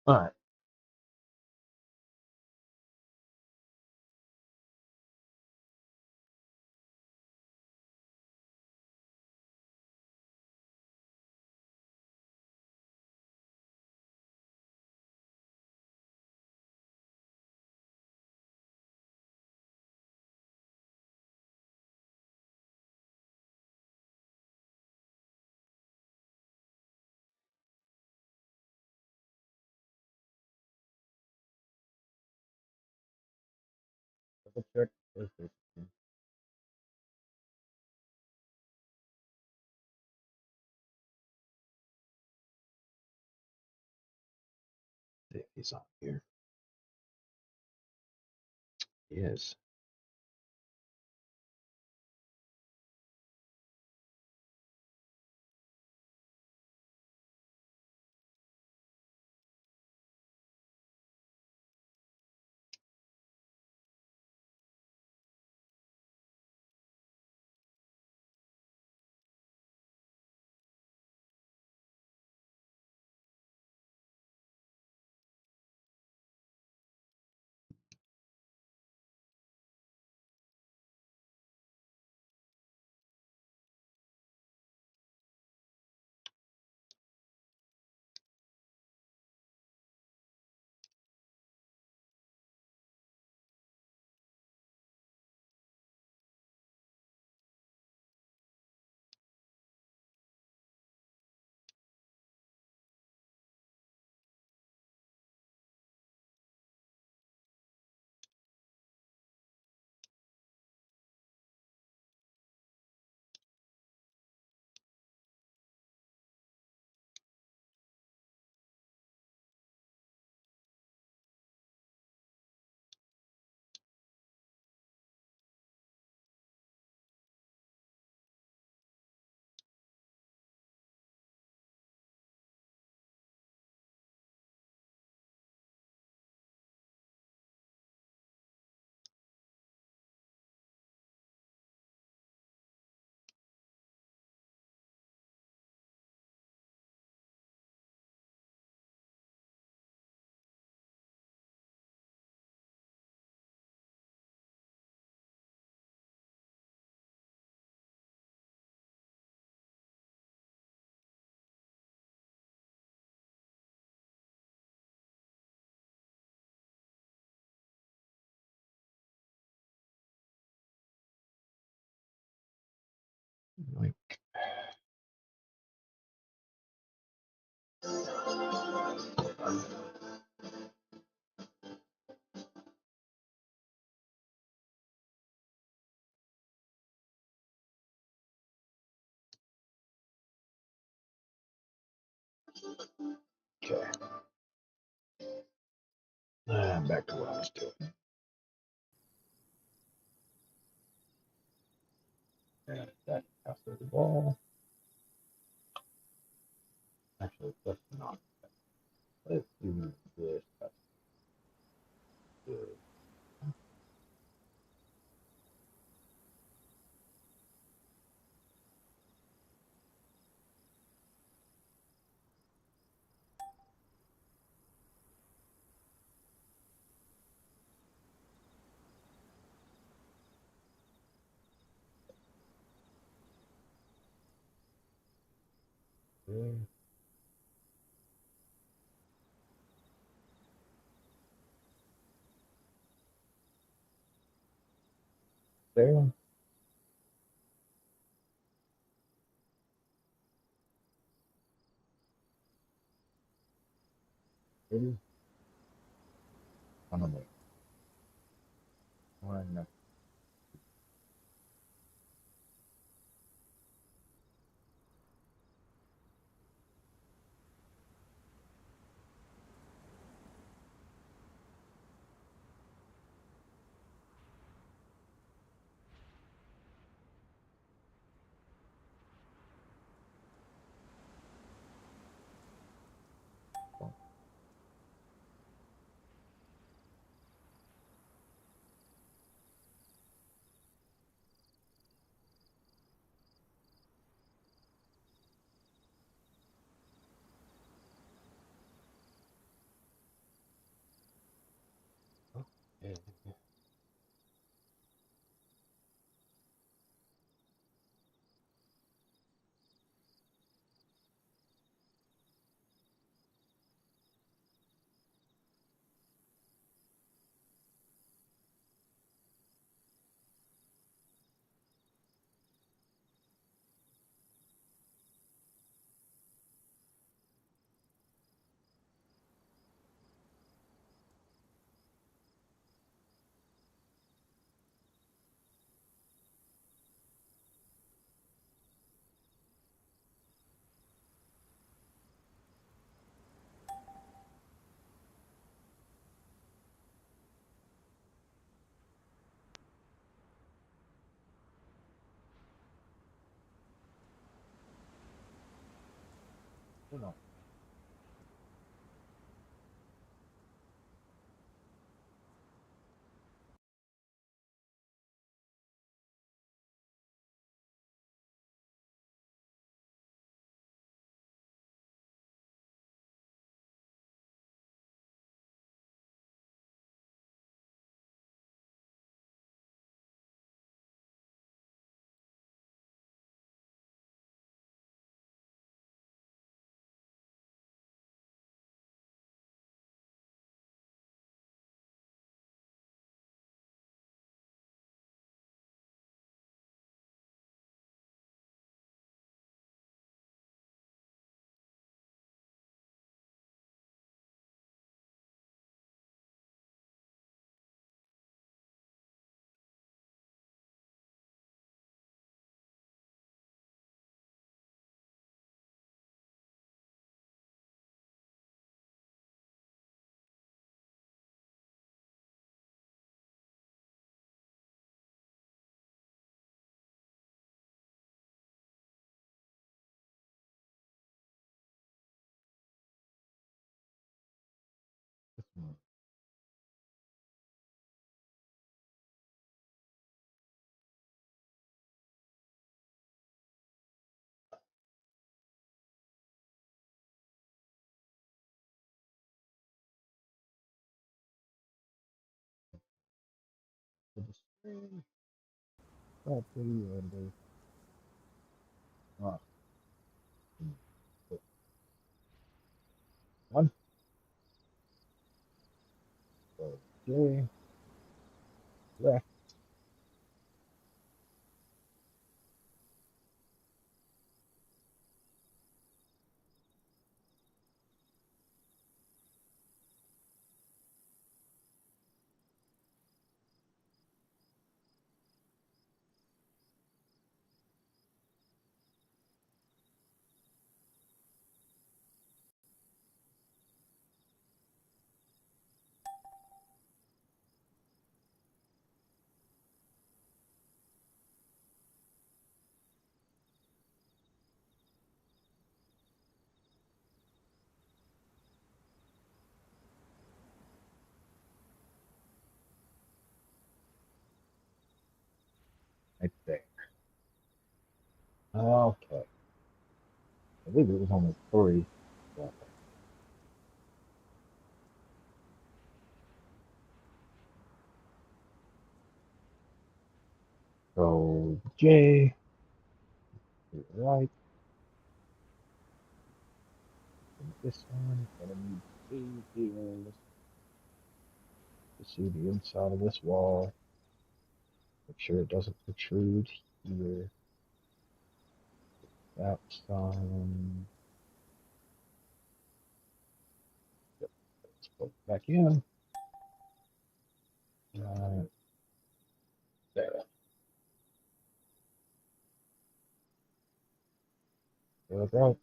All right. Double check. PlayStation. See if he's on here. He is. Okay. Back to what I was doing. And that after the ball. Actually, let's not. Let's do this. That's good. Good. There. It is. I don't know. One. Okay. Hold on. This one. To the screen. Stop video and do. Ah. One. Okay. Left. Okay. I believe it was only three. Yeah. So J, to the right, and this one, gonna need C here to see the inside of this wall. Make sure it doesn't protrude here. That's yep, let's put it back in. There. There we go.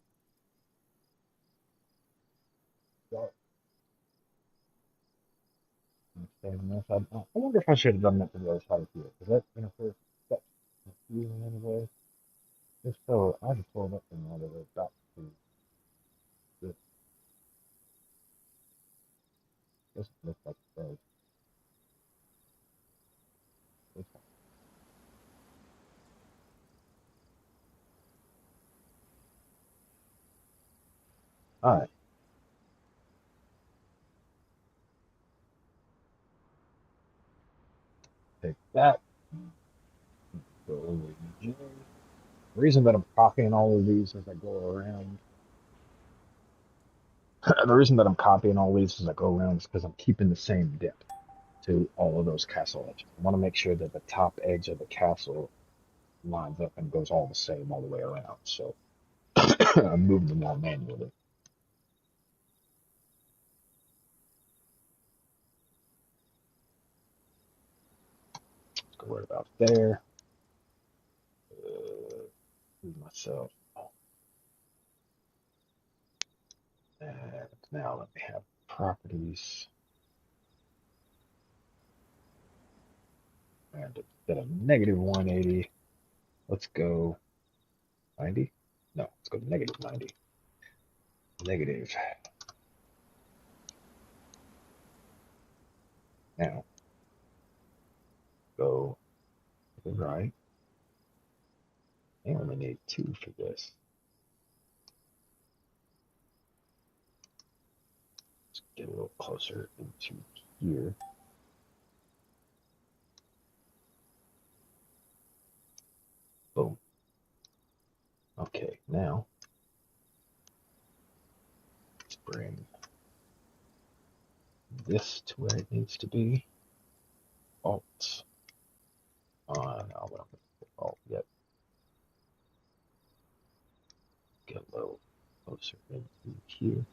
Standing on the side. I wonder if I should have done that to the other side here. Is that interfere? That's confusing anyway. If so, I just pulled up and out of the dot to this. Doesn't look like it does. This one. All right, take that. Go over to J. The reason that I'm copying all of these as I go around, the reason that I'm copying all these as I go around is because I'm keeping the same dip to all of those castle edges. I want to make sure that the top edge of the castle lines up and goes all the same all the way around. So I'm moving them all manually. Let's go right about there. Move myself. And now let me have properties. And instead of negative 180, let's go 90. No, let's go negative 90. Negative. Now go to the right. I only need two for this. Let's get a little closer into here. Boom. Okay, now let's bring this to where it needs to be. Alt on. Oh, well, alt yet. Get a little closer into here.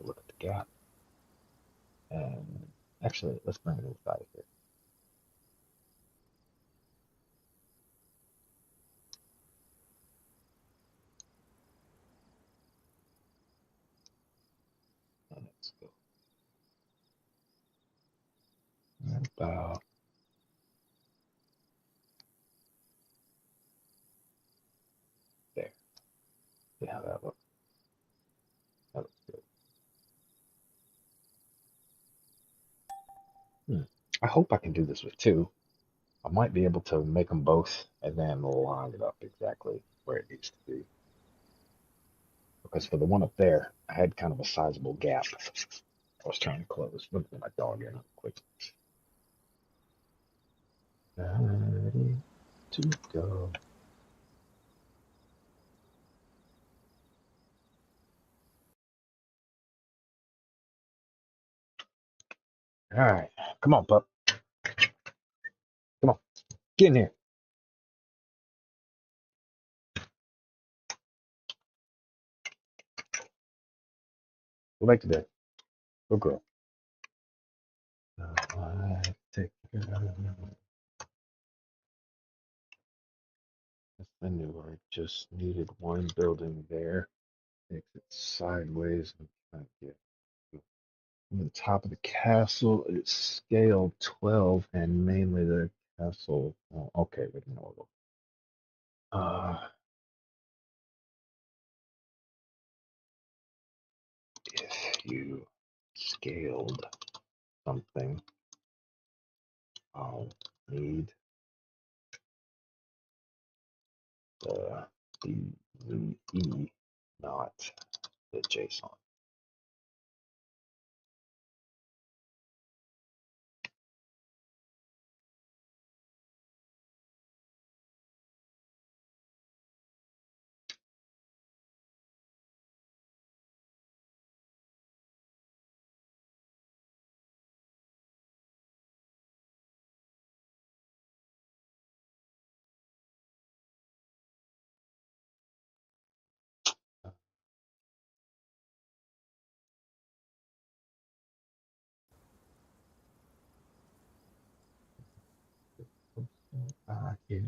Look at the gap. And actually, let's bring it inside of here. And let's go about there. See how that looks. That looks good. I hope I can do this with two. I might be able to make them both and then line it up exactly where it needs to be. Because for the one up there, I had kind of a sizable gap I was trying to close. Look at my dog here, quick. Ready to go. All right, come on, pup. Come on, get in here. Go back to bed. Go girl. I take care of that's the new. I just needed one building there. Takes it sideways and trying to get on the top of the castle. It's scale 12 and mainly the castle. Oh, okay, wait a minute. If you scaled something, I'll need the CVE, not the JSON. Yeah.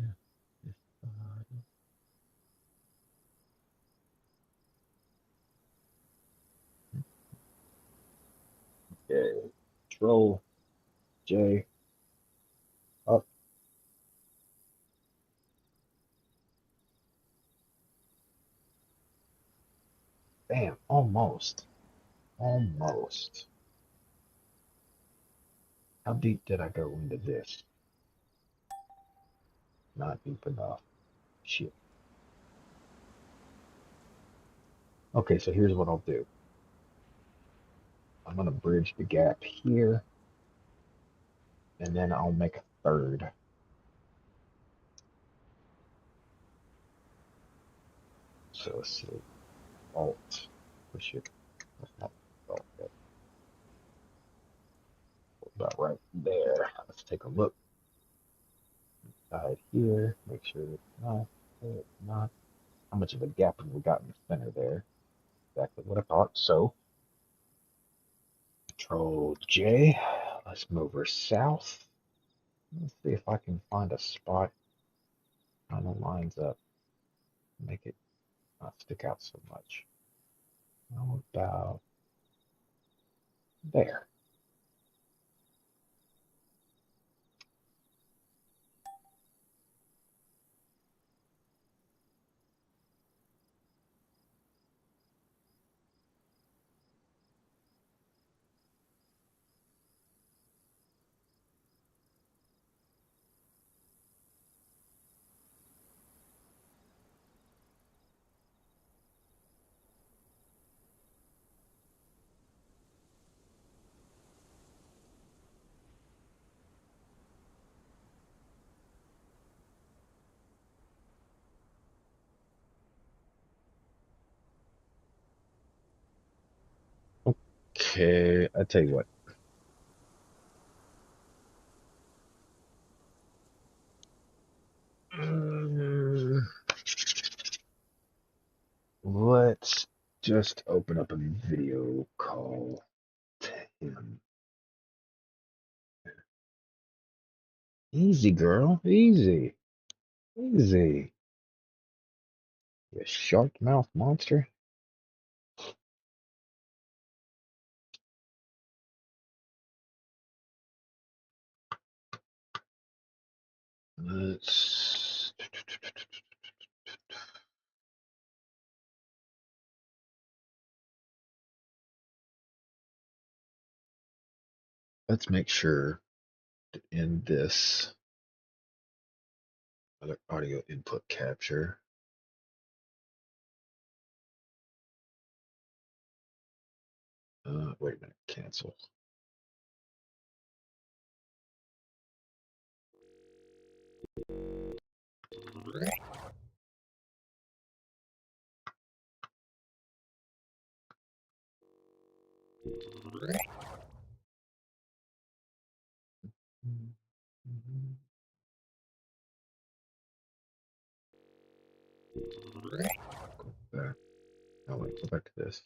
Okay. Control J up. Bam, almost. Almost. How deep did I go into this? Not deep enough. Shit. Okay, so here's what I'll do. I'm gonna bridge the gap here, and then I'll make a third. So let's see. Alt. Push it. That's not alt. That's about right there. Let's take a look. Side here. Make sure it's not. How much of a gap have we got in the center there? Exactly what I thought. So Control J. Let's move her south. Let's see if I can find a spot kind of lines up. Make it not stick out so much. How about there? Okay, I tell you what. Mm, Let's just open up a video call to him. Easy, girl. Easy. Easy. You shark mouth monster. Let's let's make sure to end this other audio input capture. Wait a minute. Cancel. Go back. Oh wait, go back to this.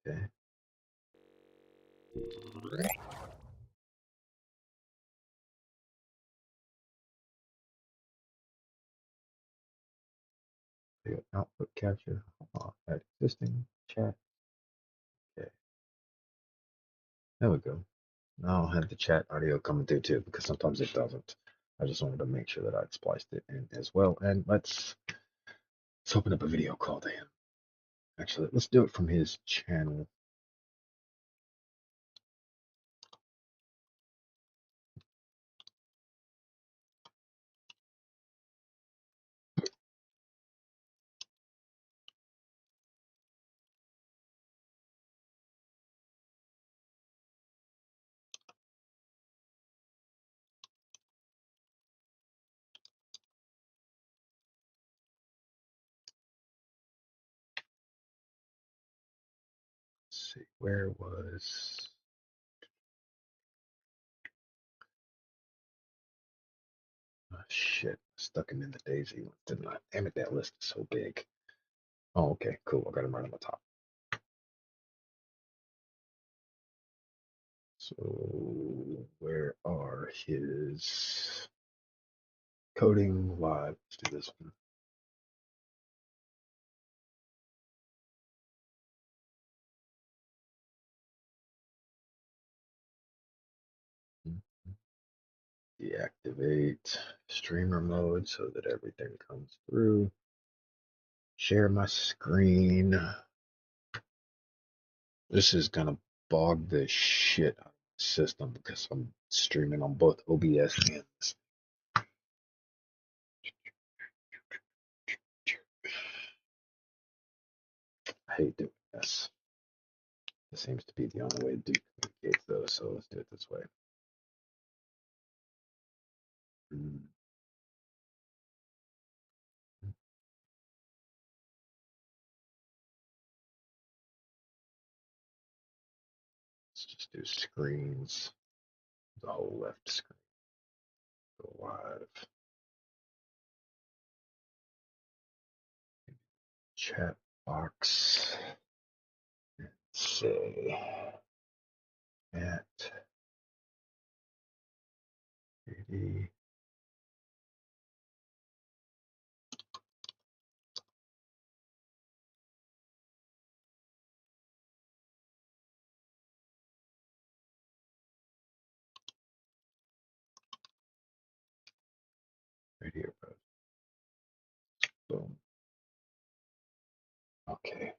Okay. Output capture. Add existing chat. Okay. There we go. Now I'll have the chat audio coming through too, because sometimes it doesn't. I just wanted to make sure that I'd spliced it in as well. And let's open up a video call to him. Actually, let's do it from his channel. see, where was... Oh, shit. Stuck him in the daisy, didn't I? Damn it, that list is so big. Oh, okay, cool. I got him right on the top. So, where are his coding live? Let's do this one. Deactivate streamer mode so that everything comes through. Share my screen. This is gonna bog the shit out of the system because I'm streaming on both OBS and this. I hate doing this. This seems to be the only way to do communicate though, so let's do it this way. Let's just do screens, the whole left screen. Go live. Chat box. Say at 80. Right here, bro. Boom. Okay.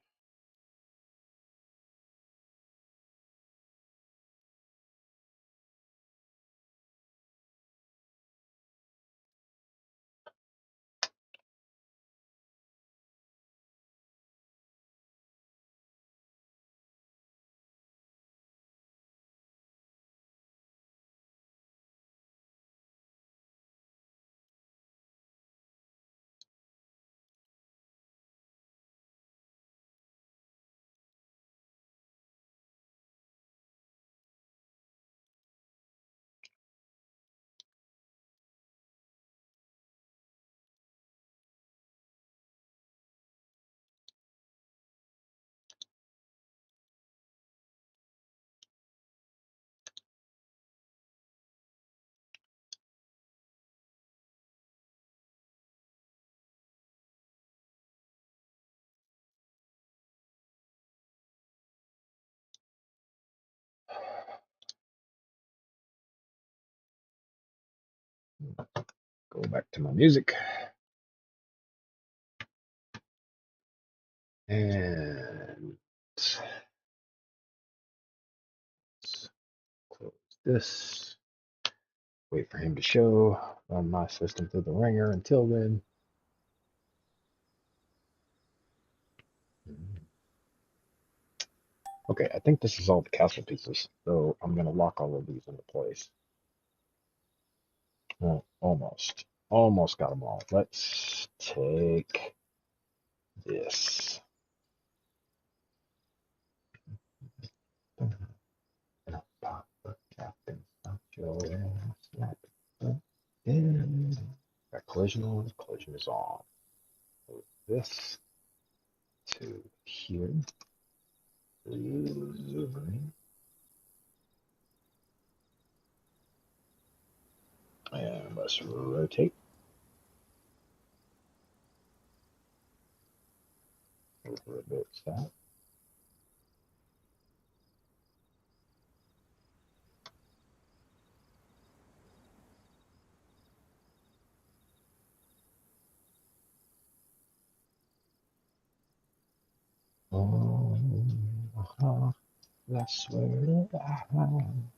Go back to my music. And let's close this. Wait for him to show. Run my system through the ringer until then. Okay, I think this is all the castle pieces. So I'm going to lock all of these into place. Well, almost. Almost got them all. Let's take this. Pop the captain. Got collision on. Collision is on. Move this to here. And let's rotate. Over a bit that. Oh, that's where I am.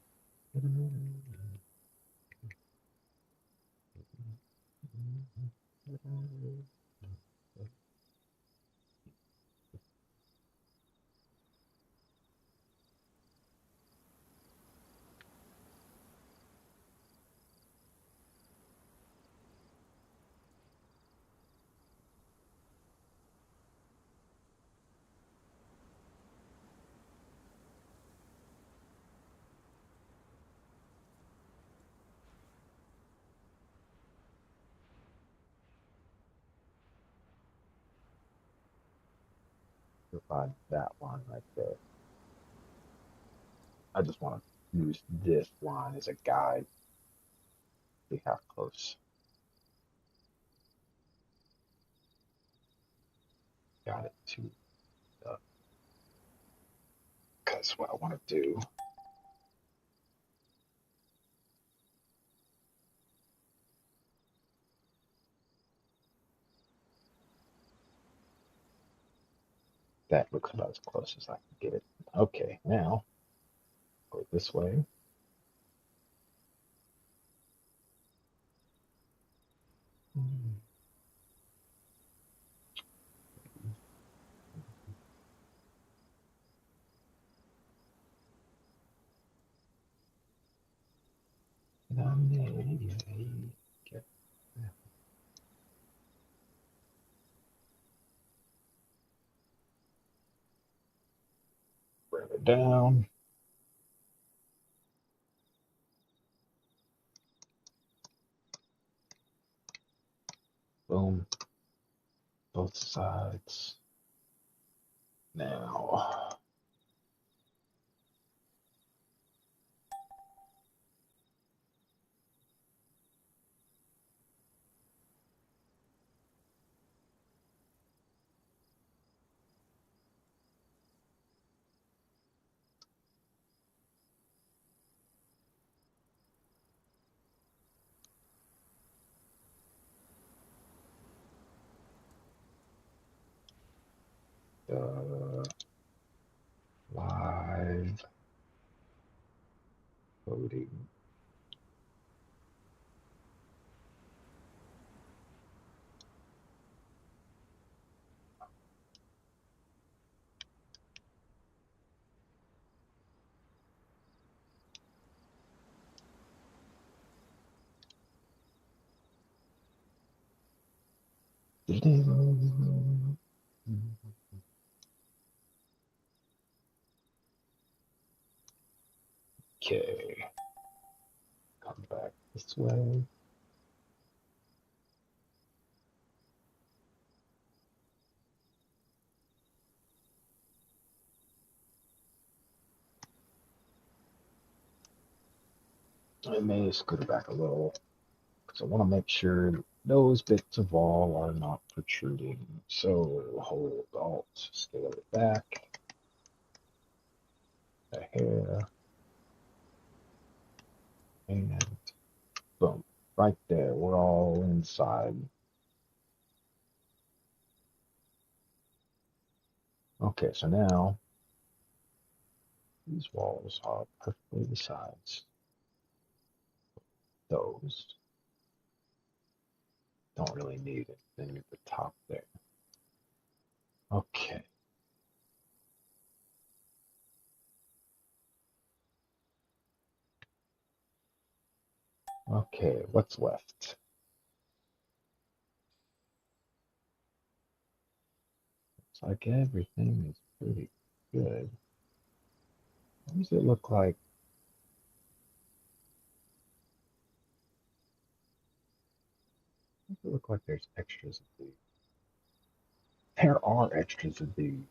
by that line right there. I just want to use this line as a guide. See how close. Got it to the, because what I want to do, that looks about as close as I can get it. Okay, now go this way. Get bring it down. Boom. Both sides. Now, the live coding. Okay, come back this way. I may scoot it back a little because I want to make sure those bits of wall are not protruding. So hold Alt, scale it back a hair, and boom, right there. We're all inside. Okay, so now these walls are perfectly the size. Those don't really need anything at the top there. Okay. Okay, what's left? It's like everything is pretty good. What does it look like? Does it look like there's extras of these? There are extras of these,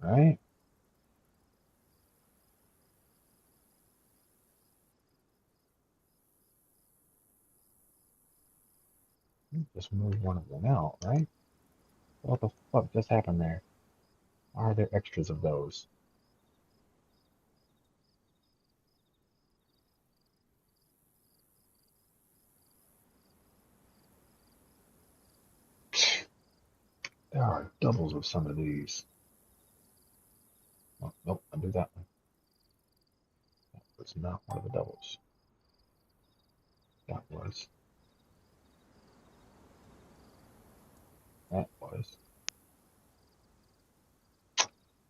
right? Just move one of them out, right? What the fuck just happened there? Are there extras of those? There are doubles of some of these. Oh, nope, undo that one. That was not one of the doubles. That was. That was.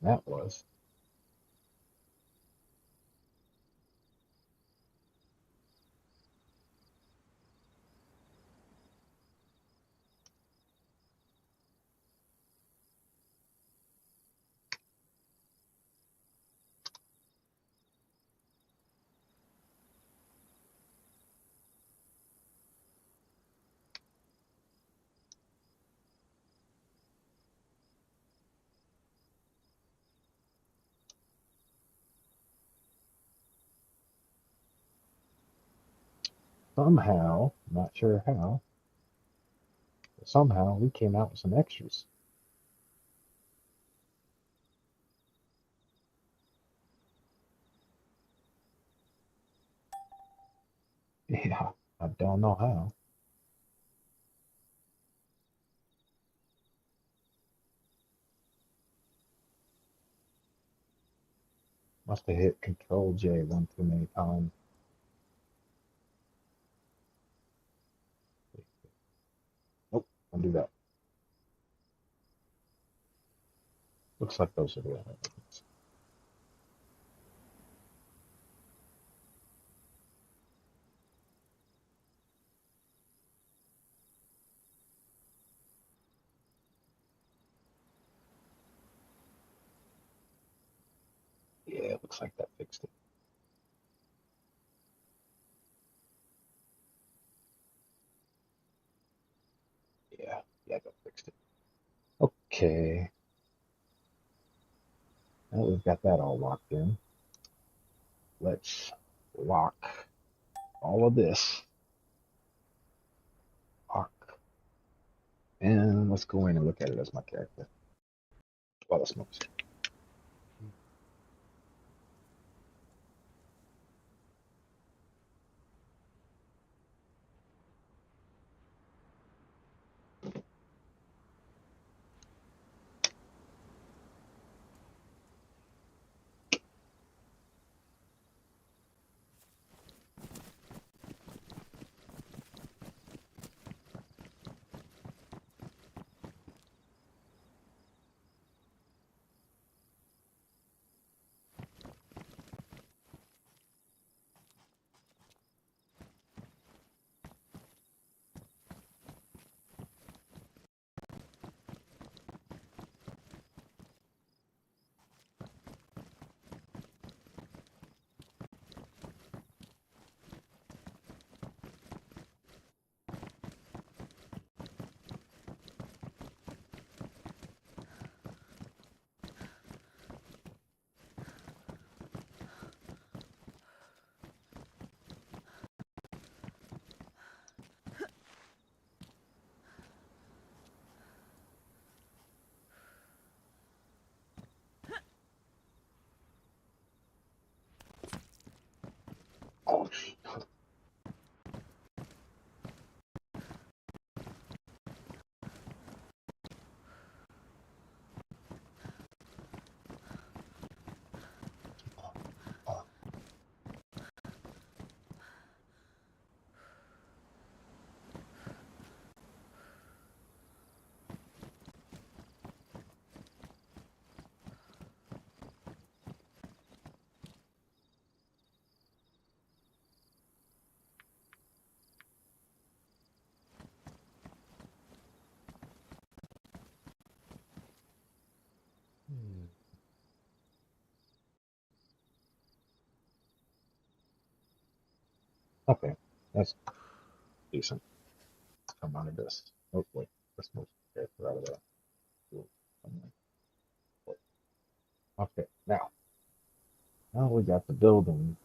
That was. somehow, not sure how, but somehow we came out with some extras. Yeah, I don't know how. Must have hit Control J one too many times. Nope, don't do that. Looks like those are the ones. Yeah, it looks like that fixed it. Yeah, that fixed it. Okay, now we've got that all locked in. Let's lock all of this. Lock. And let's go in and look at it as my character while it smokes. Oh, okay, that's decent. Come out of this. Oh, wait, let's move the character out of that. Okay, now we got the building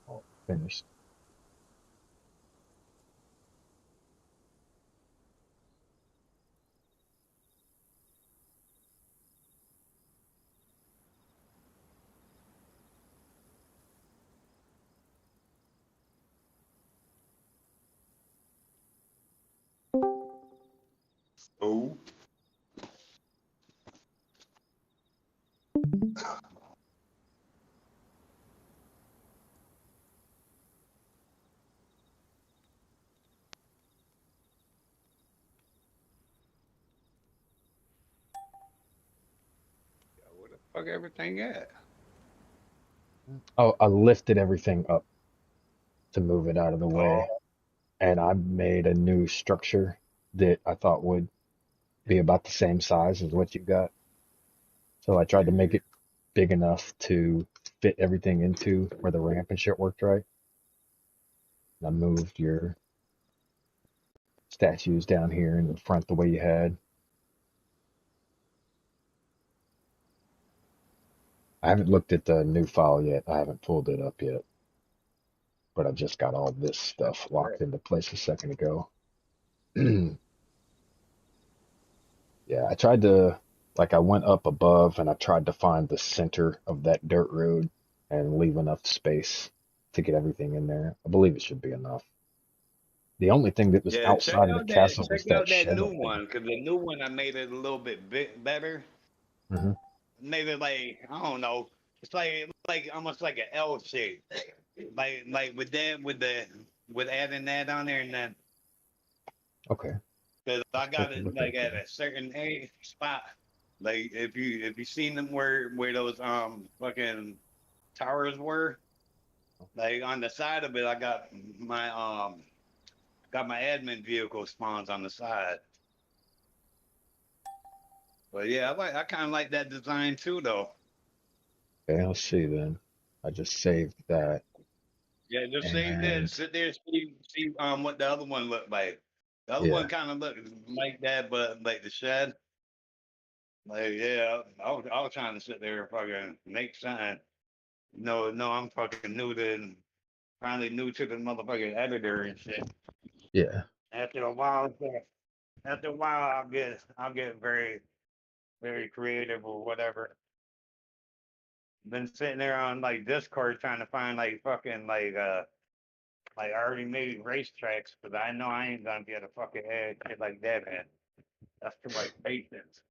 all finished. Oh, where the fuck everything at? Oh, I lifted everything up to move it out of the Oh, way, and I made a new structure that I thought would be about the same size as what you got. So I tried to make it big enough to fit everything into where the ramp and shit worked right. And I moved your statues down here in the front the way you had. I haven't looked at the new file yet. I haven't pulled it up yet. but I just got all this stuff locked into place a second ago. Yeah, I tried to, like, I went up above and I tried to find the center of that dirt road and leave enough space to get everything in there. I believe it should be enough. The only thing that was Yeah, outside of the castle check was that out that shed new up there. one, cause the new one I made it a little bit better. Hmm. Made it like I don't know. It's like almost like an L shape. Like with that with adding that on there and then Okay, because I let's got take a it look like at at that. a certain A spot. Like if you seen them where those fucking towers were, like on the side of it, I got my admin vehicle spawns on the side. But yeah, I kind of like that design too, though. Okay, let's see then. I just saved that, Yeah, just say that, and sit there, see what the other one looked like. The other yeah, one kind of looked like that, but like the shed. Like yeah, I was trying to sit there and fucking make something. No, I'm fucking new to finally new to the motherfucking editor and shit. yeah, After a while, I'll get very creative or whatever. Been sitting there on like Discord trying to find like fucking like already made racetracks, but I know I ain't gonna be able to fucking add shit like that, man. That's too much patience.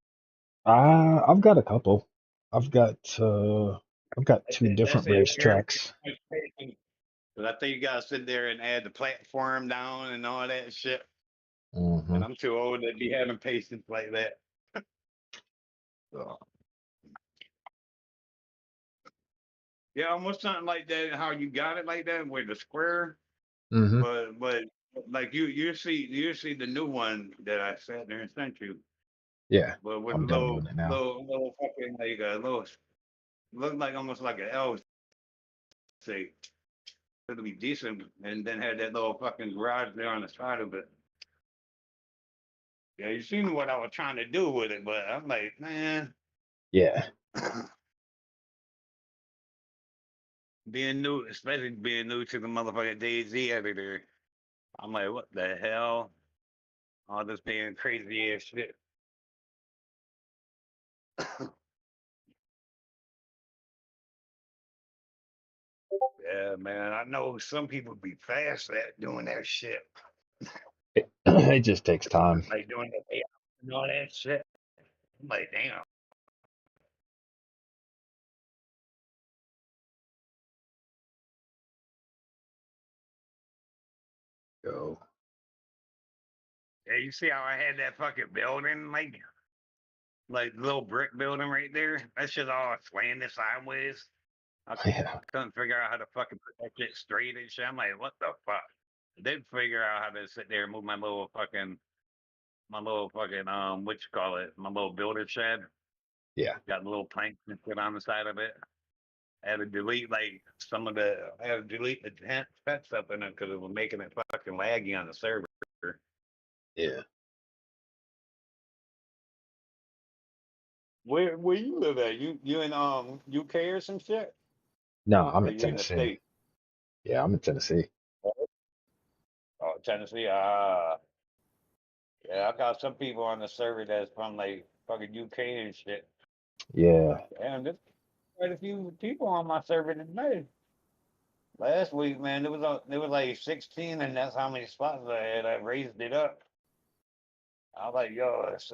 I've got a couple. I've got uh, I've got two That's different it. racetracks. Too much patience. But I think you gotta sit there and add the platform down and all that shit. Hmm. And I'm too old to be having patience like that. So, yeah, almost something like that. How you got it like that with the square, Hmm. but like you see the new one that I sat there and sent you, Yeah, but with a I'm downloading it now. little fucking like a little looked like almost like an L shape. It'll be decent, and then had that little fucking garage there on the side of it. Yeah, you seen what I was trying to do with it, but I'm like, man, Yeah, being new, especially being new to the motherfucking DayZ editor, I'm like, what the hell? All this being crazy ass shit. Yeah, man, I know some people be fast at doing that shit, it just takes time. like doing the AI and all that shit. I'm like, damn. Go. Yeah, you see how I had that fucking building, like little brick building right there? That shit all slanted sideways. I Yeah, couldn't figure out how to fucking put that shit straight and shit. I'm like, what the fuck? I did figure out how to sit there and move my little fucking what you call it, my little builder shed. yeah, Got the little planks and shit on the side of it. I had to delete like I had to delete the pet stuff in it because it was making it fucking laggy on the server. yeah. Where you live at? You in UK or some shit? No, I'm Or in you in the Tennessee. state? Yeah, I'm in Tennessee. Oh, Tennessee. Yeah, I got some people on the server that's from like fucking UK and shit. Yeah, And there's quite a few people on my server today. Last week, man, there was like 16, and that's how many spots I had. I raised it up. I was like, yo, it's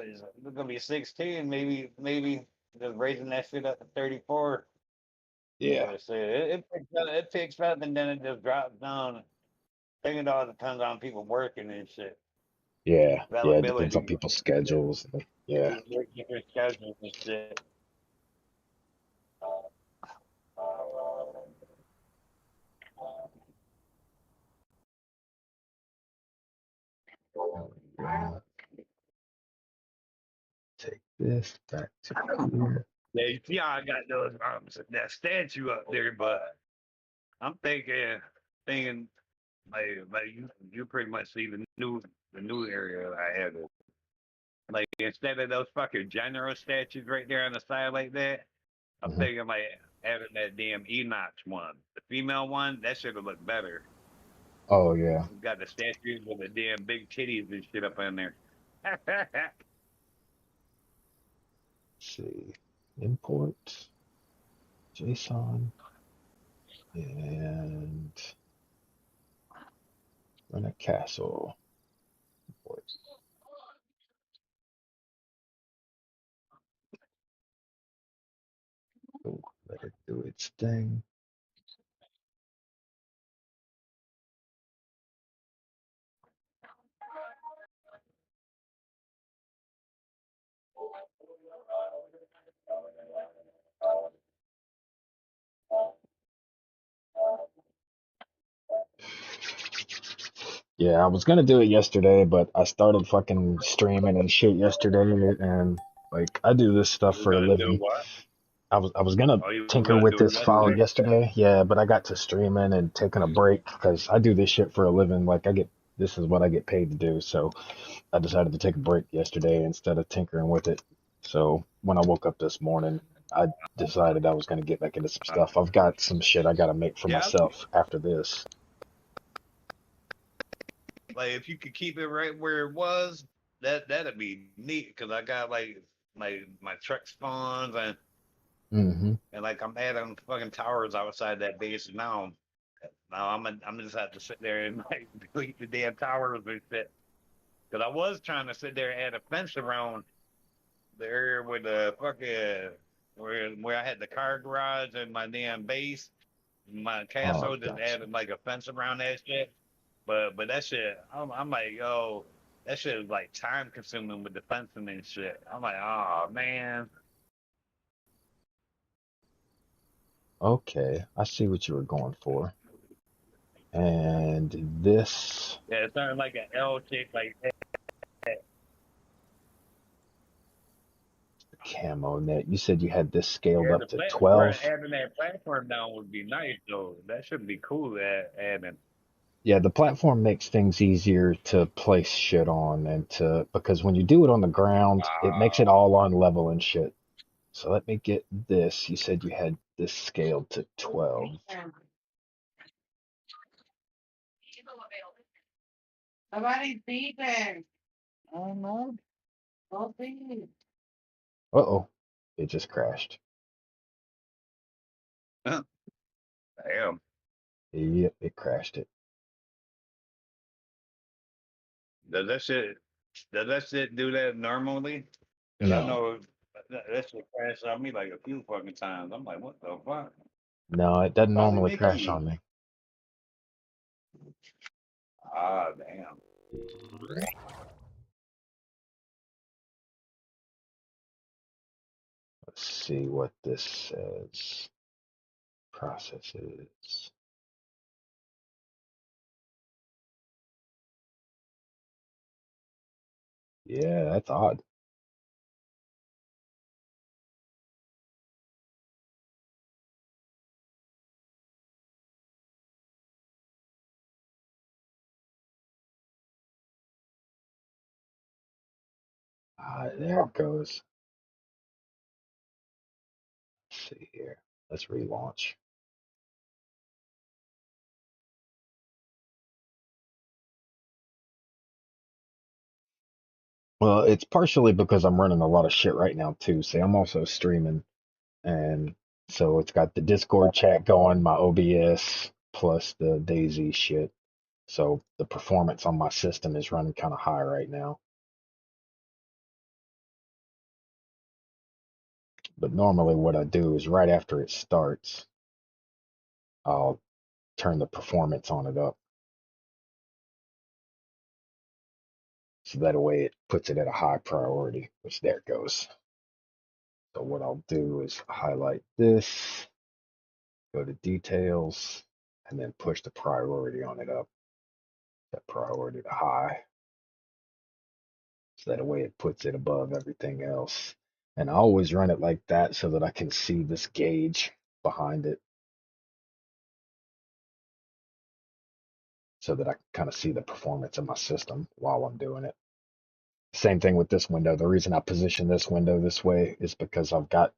gonna be 16, maybe just raising that shit up to 34. yeah, But I said it picks up and then it just drops down. I think it all depends on people working and shit, yeah, yeah. It depends on availability, people's schedules. Yeah. different schedules and shit. There we go. Take this back to here. Yeah, you see how I got those that statue up there, but I'm thinking like you pretty much see the new area that I had. Like instead of those fucking general statues right there on the side like that, I'm Hmm. thinking like having that damn Enoch one, the female one. That should have looked better. Oh yeah. We got the statues with the damn big titties and shit up in there. Let's see. Import JSON and run a castle. Import. Oh, let it do its thing. Yeah, I was gonna do it yesterday, but I started fucking streaming and shit yesterday, and like I do this stuff You were for a gonna do living. what? I was gonna Oh, you were tinker gonna with do it this file yesterday? yesterday, yeah, but I got to streaming and taking a break because I do this shit for a living. Like this is what I get paid to do, so I decided to take a break yesterday instead of tinkering with it. So when I woke up this morning, I decided I was gonna get back into some stuff. I've got some shit I gotta make for Yeah, myself after this. like if you could keep it right where it was, that'd be neat. Cause I got like my truck spawns Hmm. and like I'm adding fucking towers outside that base now. Now I'm just have to sit there and like delete the damn towers and shit. Cause I was trying to sit there and add a fence around the area where the fucking where I had the car garage and my damn base, my Oh, castle, just gotcha. added like a fence around that shit. But that shit, I'm like, yo, that shit is like time consuming with the fencing and shit. I'm like, oh man, Okay, I see what you were going for. And this yeah, it's starting like an L shape like that. camo net, you said you had this scaled Yeah, up the to plat 12. adding that platform down would be nice though. That should be cool. Adding. Yeah, the platform makes things easier to place shit on and to because when you do it on the ground, it makes it all on level and shit. So let me get this. You said you had this scaled to 12. Somebody's beeping. Oh no. Go beep. Uh-oh. It just crashed. Damn. Yep, it crashed it. Does that shit does that shit do that normally? Because I No. know that shit crashed on me like a few fucking times. I'm like, what the fuck? No, it doesn't Probably normally crash Mickey. on me. Ah, damn. Let's see what this says. Processes. Yeah, that's odd. There it goes. Let's see here. Let's relaunch. Well, it's partially because I'm running a lot of shit right now too. See, I'm also streaming, and so it's got the Discord chat going, my OBS plus the Daisy shit. So the performance on my system is running kind of high right now. But normally what I do is right after it starts, I'll turn the performance on it up. So that way it puts it at a high priority, which there it goes. So what I'll do is highlight this, go to details, and then push the priority on it up, that priority to high. So that way it puts it above everything else. And I always run it like that so that I can see this gauge behind it, so that I can kind of see the performance of my system while I'm doing it. Same thing with this window. The reason I position this window this way is because I've got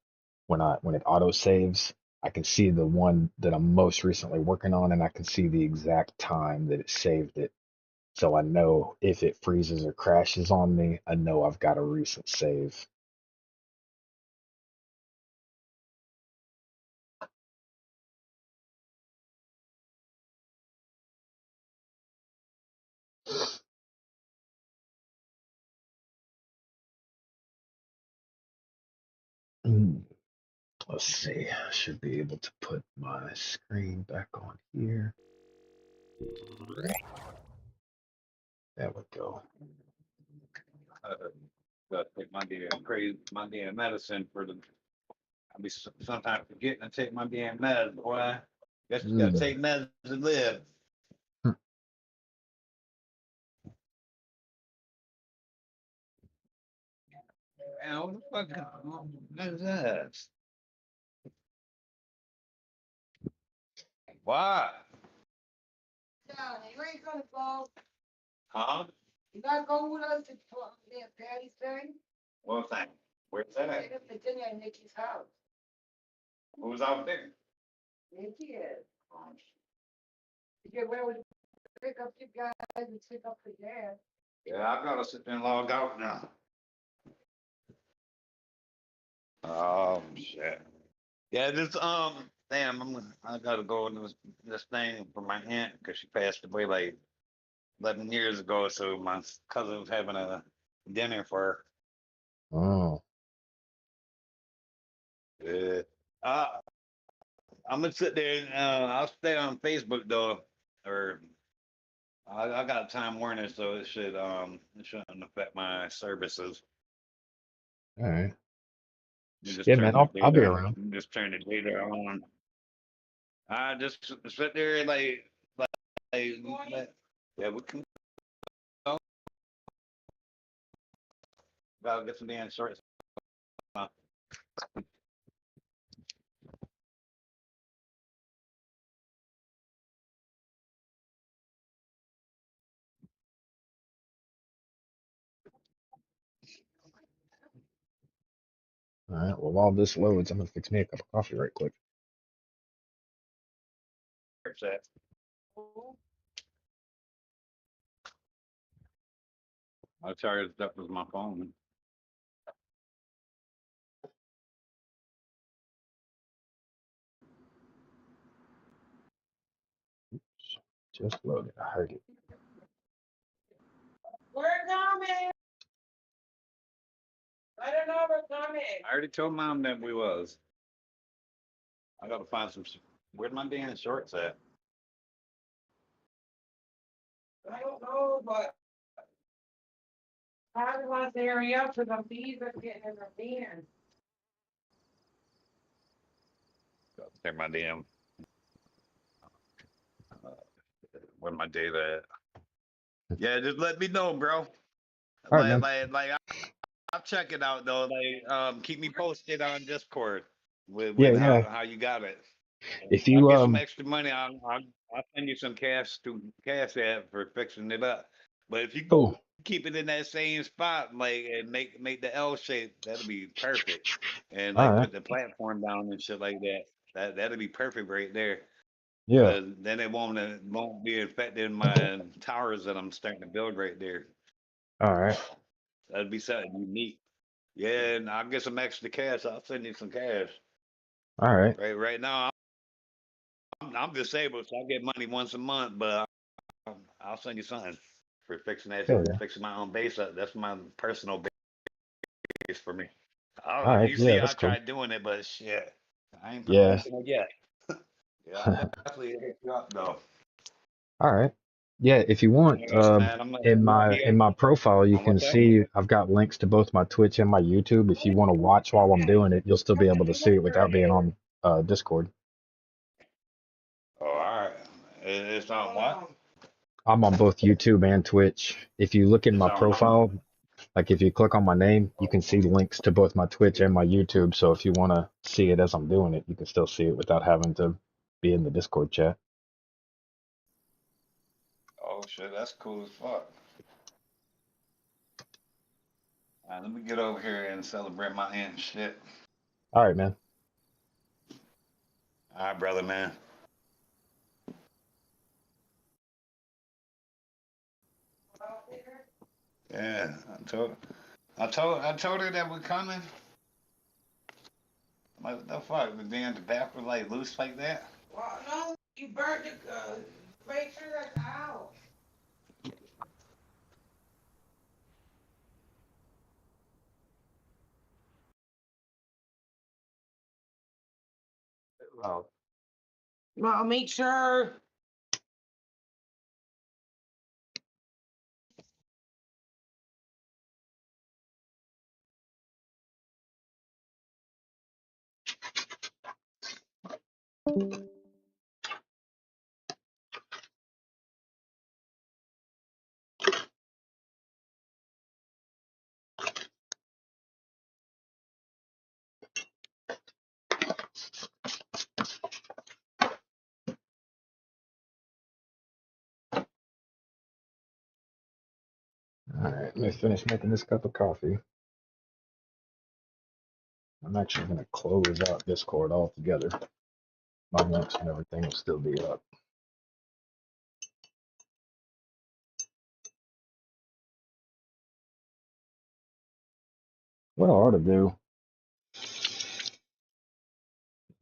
when it auto saves, I can see the one that I'm most recently working on, and I can see the exact time that it saved it. So I know if it freezes or crashes on me, I know I've got a recent save. Mm, Let's see. I should be able to put my screen back on here. There we go. Uh, Gotta take my damn medicine for the. I be sometimes forgetting to take my damn meds, boy. Guess you gotta Mm. take meds to live. Man, what the fuck is that? Why? Yeah, you ain't gonna go. Huh? You gotta go with us to their Patty's thing. What thing? Where's that at? It's in at Nikki's house. Who's out there? Nikki is. You get where we pick up you guys and pick up the dad. Yeah, I gotta sit there and log out now. Oh shit. Yeah, this damn, I gotta go on this thing for my aunt because she passed away like 11 years ago. So my cousin was having a dinner for Oh, her. Uh, I'm gonna sit there and I'll stay on Facebook though, or I got Time Warner, so it shouldn't affect my services. all right. You just Yeah, man, turn the I'll be data, around. you just turn the data on. I just sit there and like yeah, we can go. Gotta get some damn shorts. All right. Well, while this loads, I'm gonna fix me a cup of coffee right quick. I charged up with my phone. Just loaded. I heard it. We're coming. I don't know we're coming. I already told mom that we was. I gotta find some. Where'd my damn shorts at? I don't know, but I want to hurry up because the bees are getting in the van. Gotta my damn. Uh, where my data at? Yeah, just let me know, bro. All right, man. I'll check it out though. Keep me posted on Discord Yeah, with yeah. how you got it. If I'll you get some extra money. I'll send you some cash app for fixing it up. But if you cool. keep it in that same spot, like and make the L shape, that'll be perfect. And All like right. put the platform down and shit like that. That'll be perfect right there. Yeah. Cause then it won't be affecting my towers that I'm starting to build right there. All right. That'd be something unique. Yeah, and I'll get some extra cash. I'll send you some cash. All right. Right now, I'm disabled, so I get money once a month, but I'll send you something for Hell yeah. fixing my own base up. That's my personal base for me. I don't All know. right. You Yeah, see, I that's cool. tried doing it, but shit, I ain't Yeah. professional yet. Yeah, I definitely hit you up though. All right. Yeah, if you All want, right, man. I'm in gonna my be in my profile, you on can what's that? see I've got links to both my Twitch and my YouTube. If you want to watch while I'm doing it, you'll still be able to see it without being on Discord. Oh, all right. It's on what? I'm on both YouTube and Twitch. If you look in It's my on. profile, like if you click on my name, you can see links to both my Twitch and my YouTube. So if you want to see it as I'm doing it, you can still see it without having to be in the Discord chat. Oh shit, that's cool as fuck. All right, let me get over here and celebrate my aunt and shit. All right, man. All right, brother, man. Yeah, I told her that we're coming. What the fuck? The damn tobacco like loose like that? Well, no, you burnt the, make sure that's out. Oh. Well, make sure. Alright, let me finish making this cup of coffee. I'm actually going to close out Discord altogether. My links and everything will still be up. What I ought to do,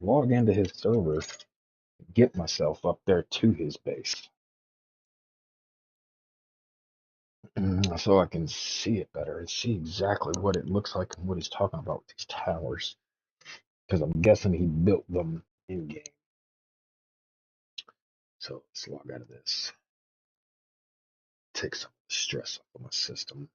log into his server, get myself up there to his base. So I can see it better and see exactly what it looks like and what he's talking about with these towers. Because I'm guessing he built them in game. So let's log out of this. Take some stress off of my system.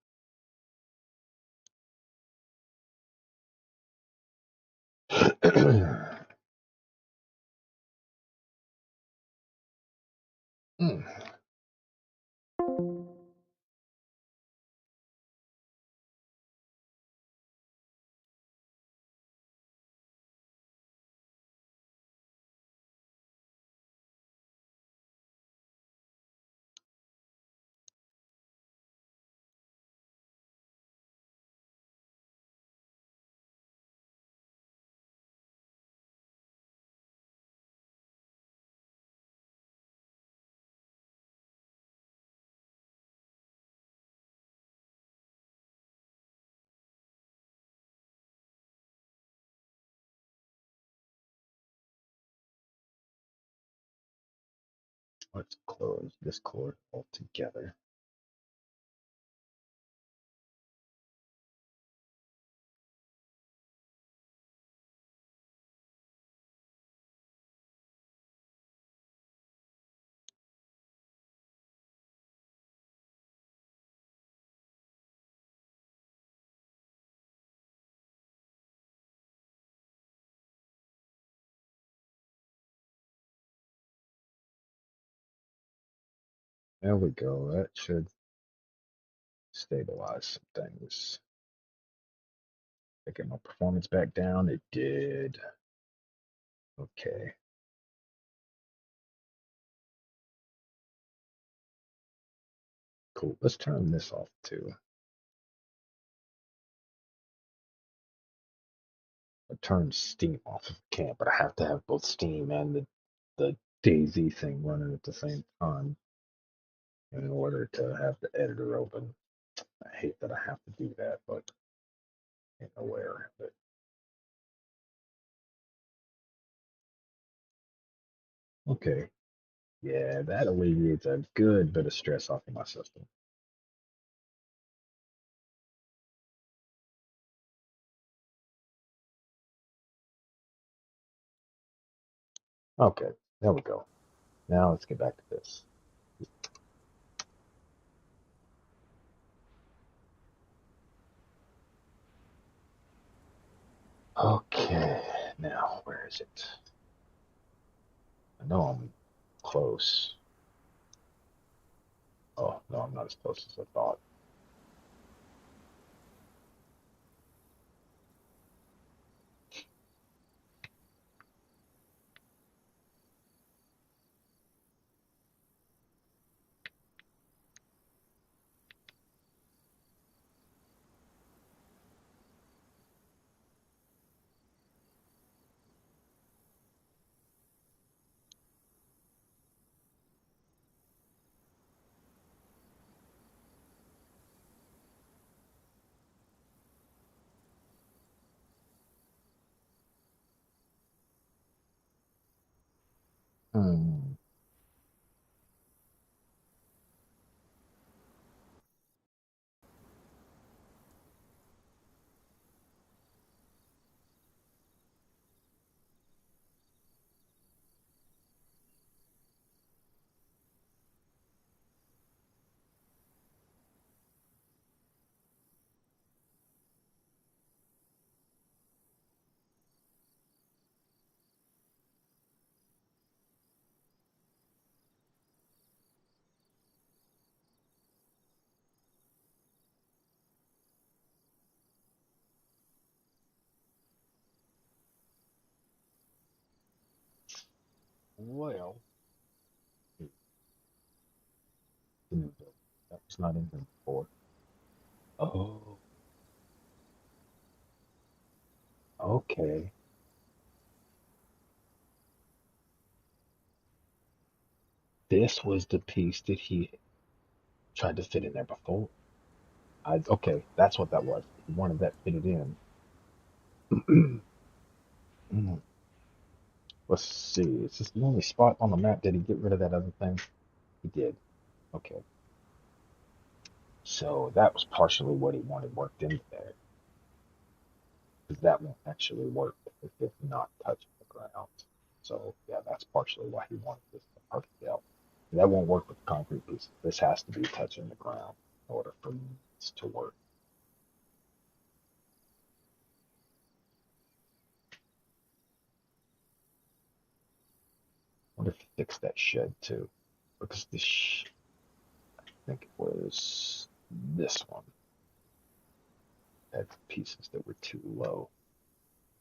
Let's close Discord altogether. There we go. That should stabilize some things. Get my performance back down. It did. Okay. Cool. Let's turn this off too. I turned Steam off if I can, but I have to have both Steam and the DayZ thing running at the same time in order to have the editor open. I hate that I have to do that, but I'm aware of it. Okay. Yeah, that alleviates a good bit of stress off of my system. Okay, there we go. Now let's get back to this. Okay, now where is it? I know I'm close. Oh, no, I'm not as close as I thought. Well, the new build. That was not in here before. Oh, okay. This was the piece that he tried to fit in there before. Okay, that's what that was. He wanted that fitted in. Mm, let's see. Is this the only spot on the map? Did he get rid of that other thing? He did. Okay. So that was partially what he wanted worked into there. Because that won't actually work if it's not touching the ground. So yeah, that's partially why he wanted this perfect depth. That won't work with the concrete piece. This has to be touching the ground in order for this to work. I wonder if he fixed that shed too. Because I think it was this one had pieces that were too low.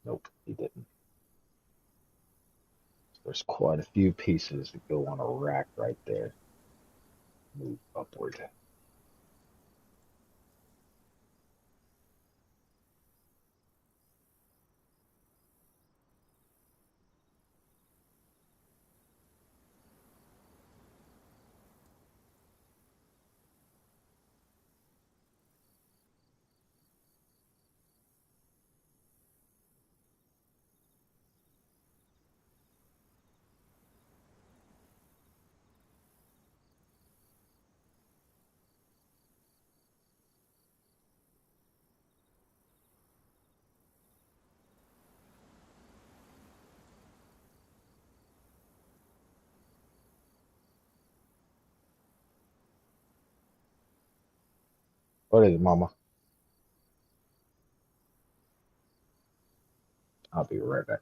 Nope, he didn't. There's quite a few pieces that go on a rack right there. Move upward. What is it, Mama? I'll be right back.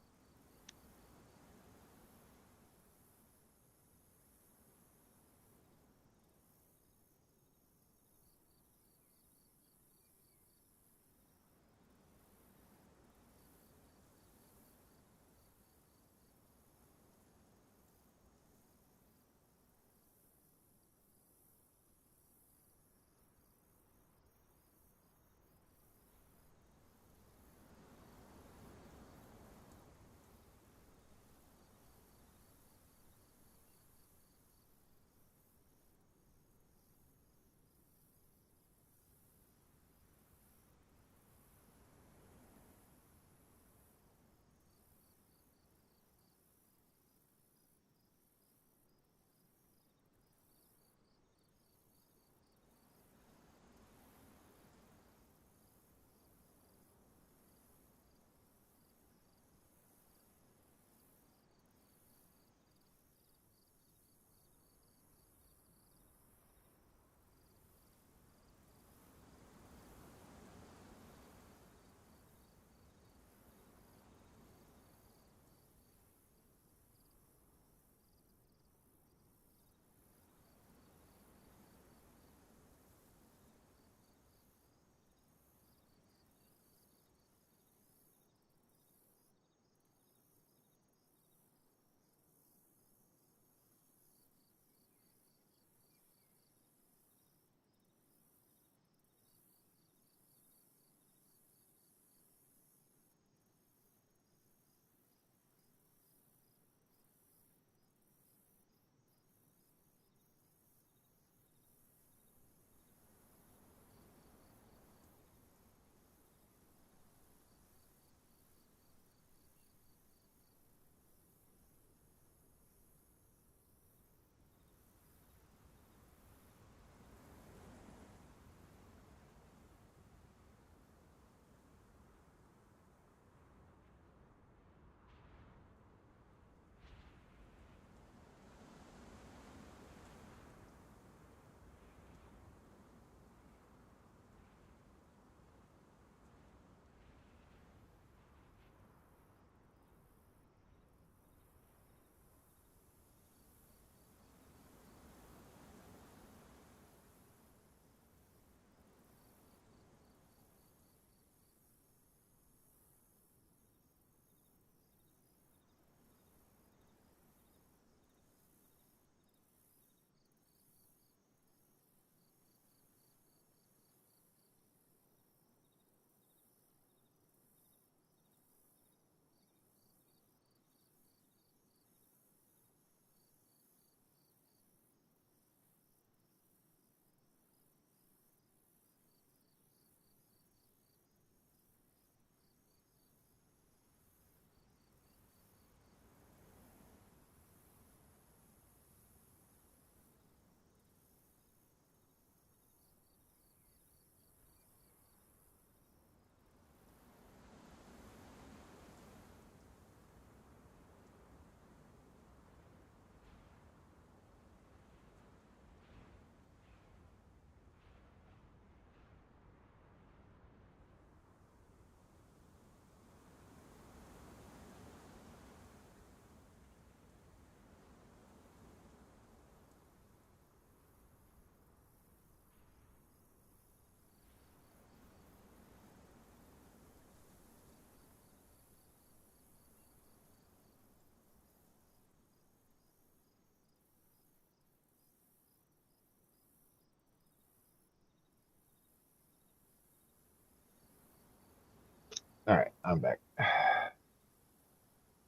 All right, I'm back.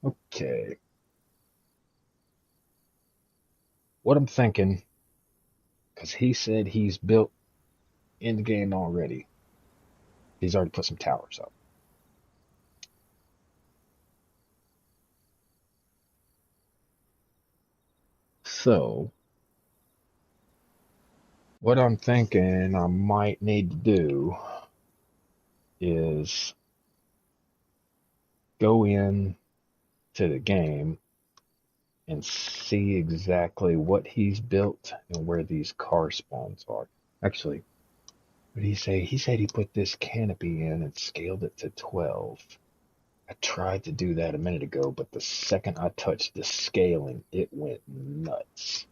Okay. What I'm thinking, because he said he's built in the game already. He's already put some towers up. So, what I'm thinking I might need to do is go in to the game and see exactly what he's built and where these car spawns are. Actually, what did he say? He said he put this canopy in and scaled it to 12. I tried to do that a minute ago, but the second I touched the scaling, it went nuts.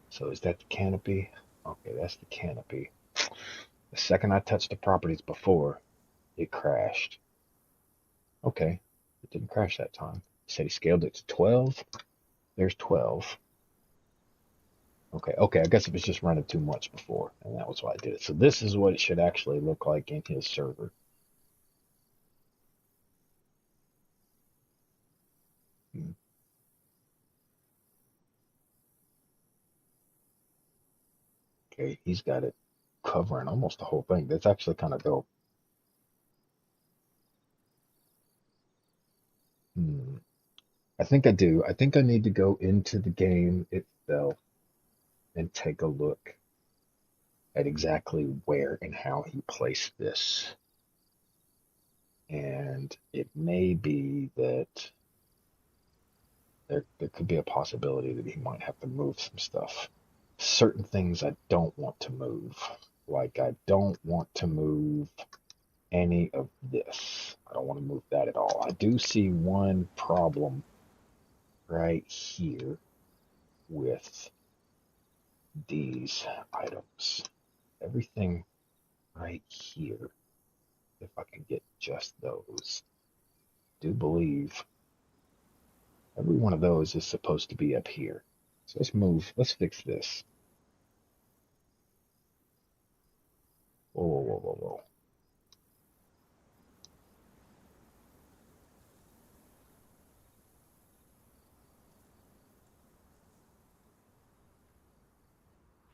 So is that the canopy? Okay, that's the canopy. The second I touched the properties before, it crashed. Okay, it didn't crash that time. He said he scaled it to 12. There's 12. Okay, I guess it was just running too much before, and that was why I did it. So this is what it should actually look like in his server. Okay, he's got it covering almost the whole thing. That's actually kind of dope. I think I do. I think I need to go into the game itself and take a look at exactly where and how he placed this. And it may be that there could be a possibility that he might have to move some stuff. Certain things I don't want to move. Like I don't want to move any of this. I don't want to move that at all. I do see one problem right here with these items. Everything right here, if I can get just those. I do believe every one of those is supposed to be up here. So let's fix this. Whoa, whoa, whoa, whoa, whoa.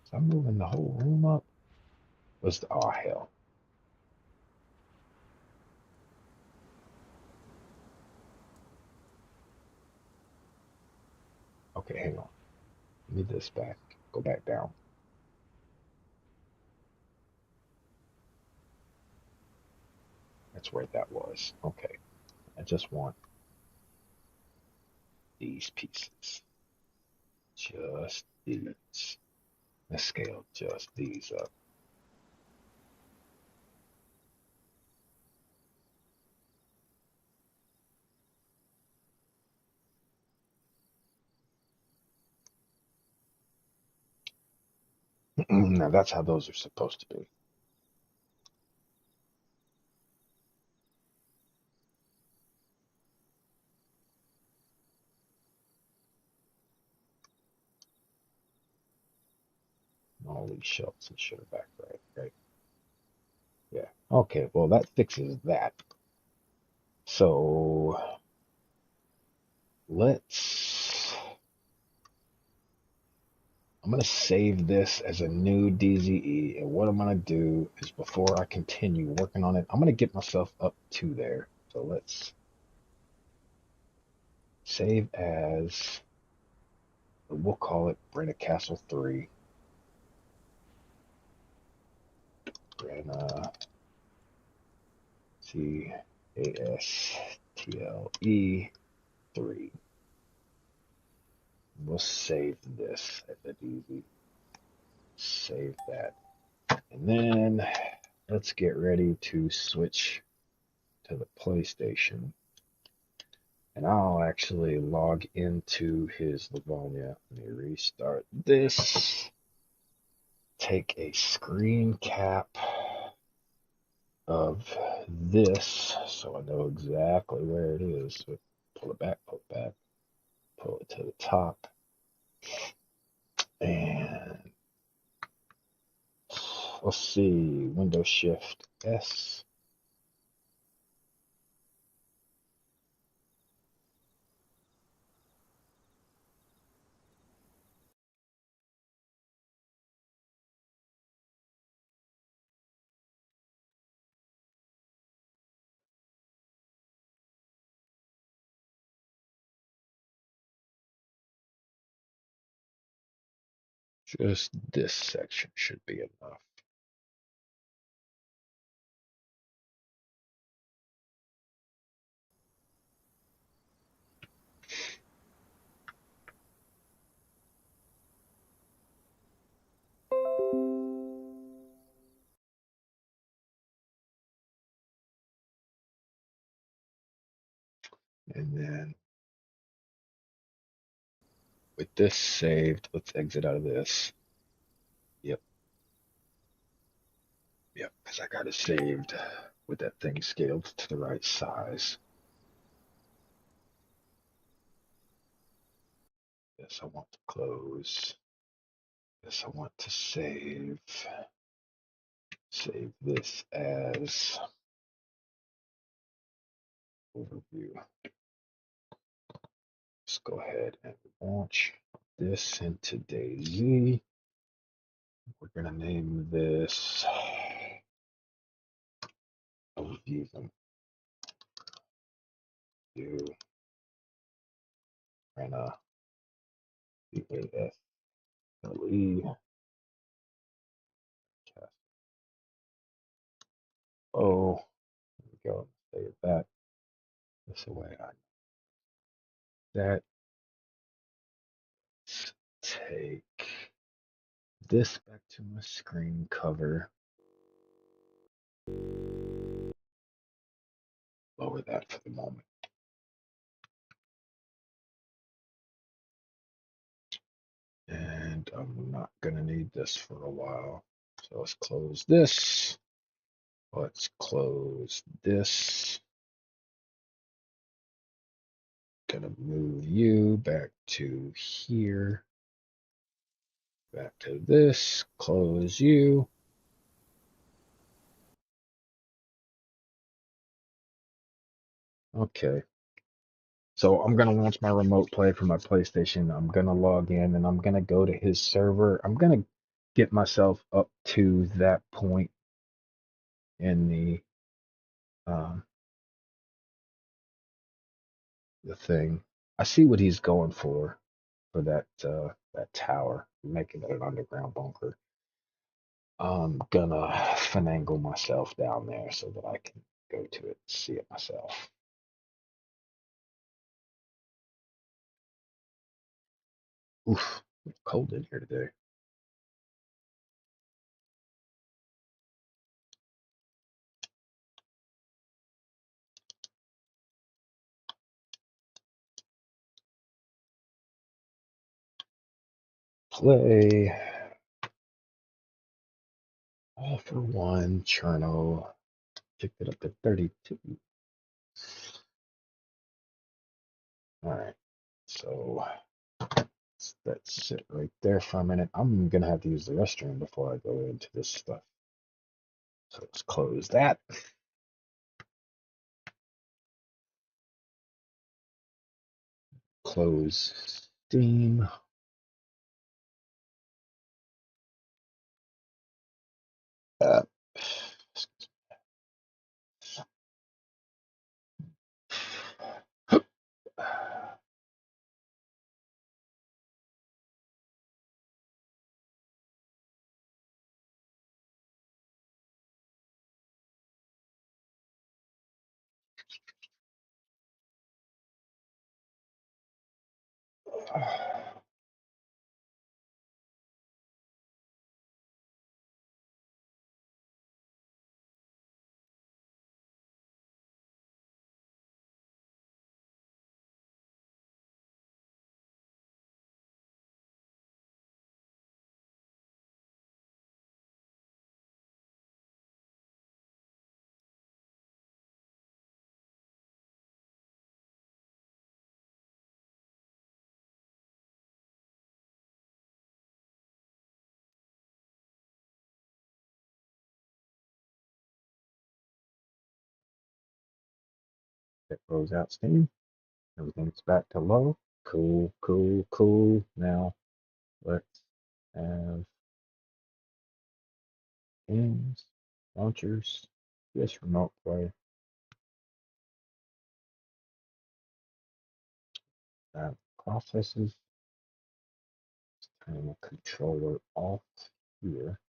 So I'm moving the whole room up. Oh hell. Okay, hang on. Need this back. Go back down. That's where that was. Okay. I just want these pieces. Just these. Let's scale just these up. Now that's how those are supposed to be. All these shelves and shit are back right? Yeah. Okay, well that fixes that. So I'm gonna save this as a new DZE, and what I'm gonna do is before I continue working on it, I'm gonna get myself up to there. So let's save as, we'll call it Brenna Castle 3. Brenna CASTLE 3. We'll save this as a DZ. Save that. And then let's get ready to switch to the PlayStation. And I'll actually log into his Livonia. Let me restart this. Take a screen cap of this so I know exactly where it is. So pull it back, pull it to the top. And let's see, Windows Shift S. Just this section should be enough. And then with this saved, let's exit out of this. Yep. Yep, because I got it saved with that thing scaled to the right size. This I want to close. This I want to save. Save this as overview. Let's go ahead and launch this into DayZ. We're going to name this overview. Do Rena BASLE cast. Oh, there we go. Save that. This away. That. Let's take this back to my screen cover. Lower that for the moment. And I'm not going to need this for a while. So let's close this. Let's close this. Gonna move you back to here. Back to this. Close you. Okay. So I'm gonna launch my remote play from my PlayStation. I'm gonna log in and I'm gonna go to his server. I'm gonna get myself up to that point in the thing. I see what he's going for that tower, making it an underground bunker. I'm gonna finagle myself down there so that I can go to it and see it myself. Oof, it's cold in here today. Play. All for one. Cherno. Picked it up to 32. Alright. So let's sit right there for a minute. I'm gonna have to use the restroom before I go into this stuff. So let's close that. Close Steam. Uh, It goes out Steam. Everything's back to low. Cool, cool, cool. Now let's have games, launchers, yes, remote play, processes, turn the controller off here.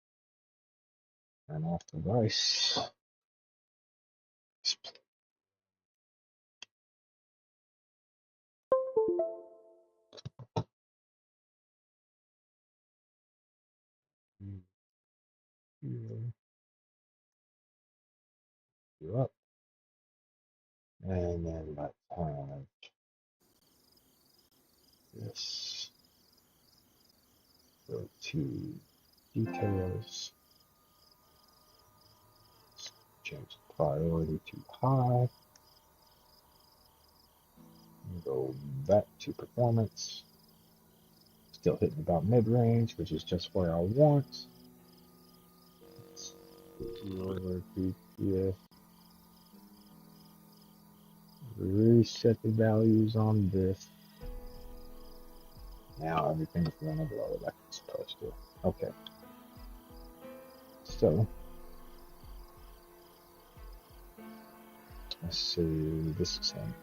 Turn off the device. Here, you up. And then let's have this. Go to details. Change the priority to high. And go back to performance. Still hitting about mid-range, which is just where I want. Let's go over to here. Reset the values on this. Now everything's running low like it's supposed to. Okay. So let's see, this is him.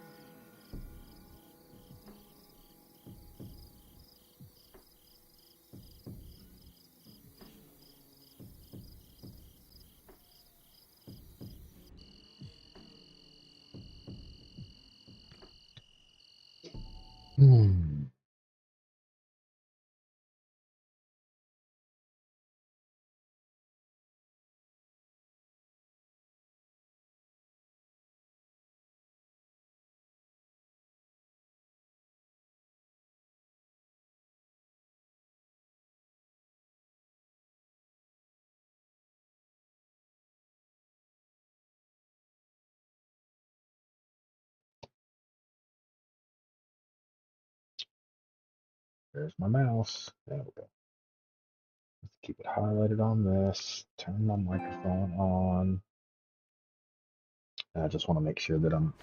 There's my mouse. There we go. Let's keep it highlighted on this. Turn my microphone on. And I just want to make sure that I'm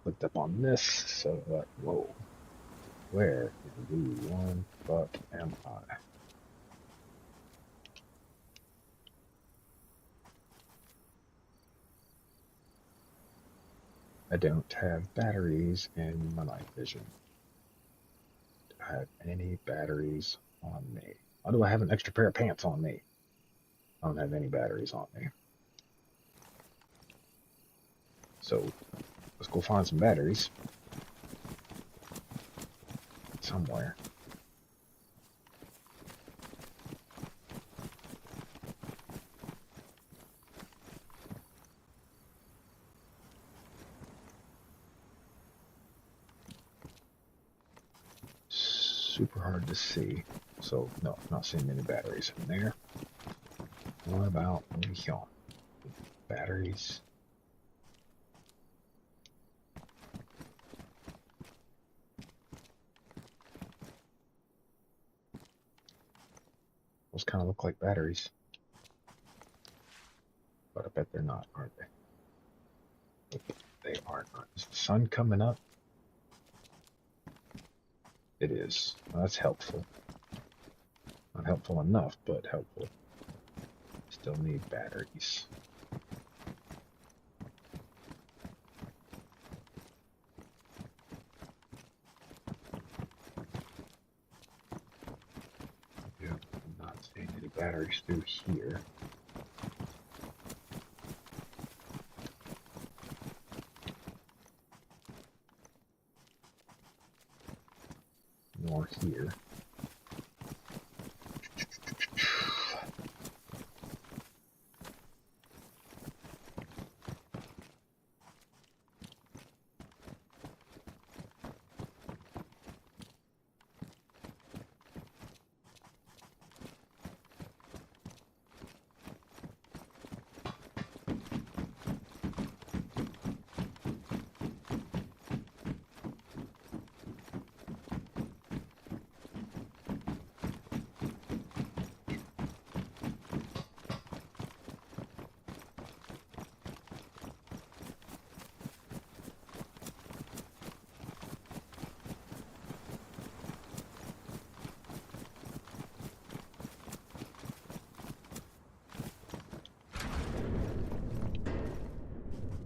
hooked up on this. So, whoa. Where in the one fuck am I? I don't have batteries in my night vision. Do I have any batteries on me? Why do I have an extra pair of pants on me? I don't have any batteries on me. So let's go find some batteries somewhere. Super hard to see. So no, not seeing any batteries in there. What about over here? Batteries. Those kind of look like batteries. But I bet they're not, aren't they? They are not. Is the sun coming up? It is. Well, that's helpful. Not helpful enough, but helpful. Still need batteries. Yeah, I'm not seeing any batteries through here. Nor here.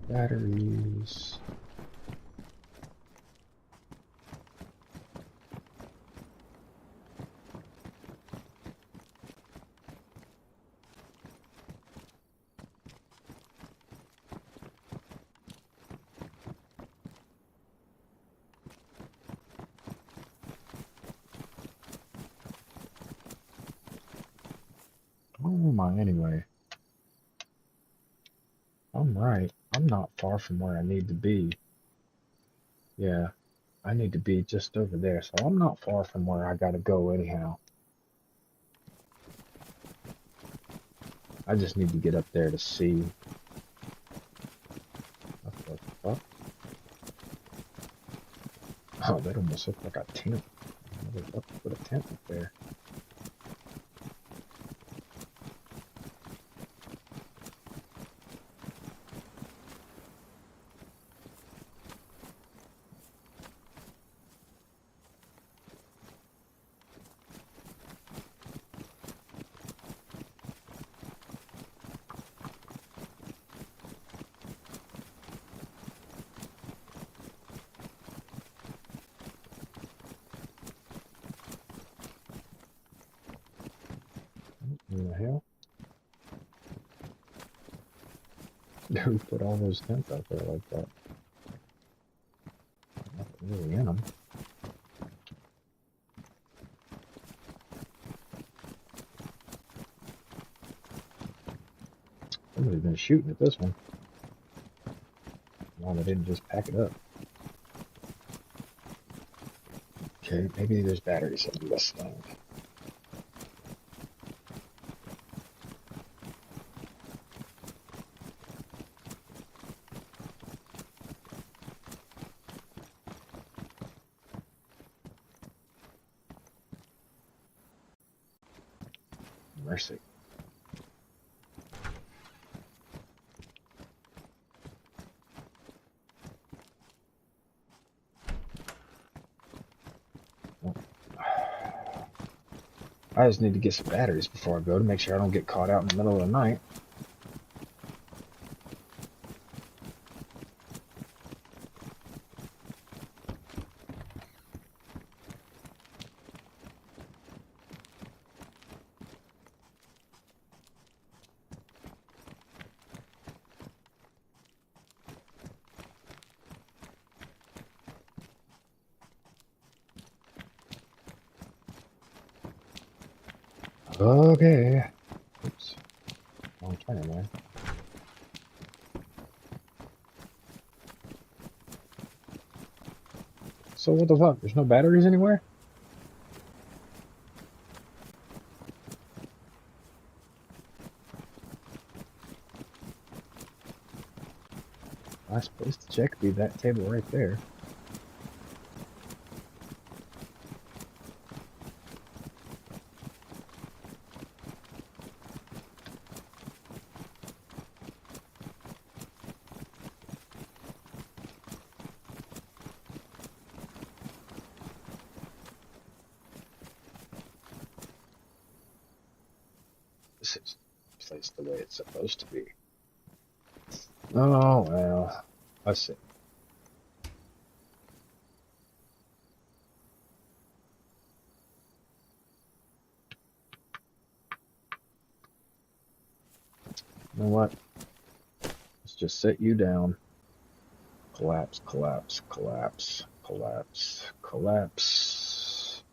Batteries. am I anyway? I'm right. I'm not far from where I need to be. Yeah, I need to be just over there, so I'm not far from where I gotta go anyhow. I just need to get up there to see. What the fuck? Oh, that almost looked like a tent. Motherfucker put a tent up there. What in the hell? Who put all those tents out there like that? Nothing really in them. Somebody's been shooting at this one. Why they didn't just pack it up. Okay, maybe there's batteries in this thing. Mercy. I just need to get some batteries before I go to make sure I don't get caught out in the middle of the night. Okay. Oops. Wrong turn, man. So what the fuck? There's no batteries anywhere? Last place to check would be that table right there. This is placed the way it's supposed to be. Oh, well. Let's see. You know what? Let's just set you down. Collapse, collapse, collapse, collapse, collapse.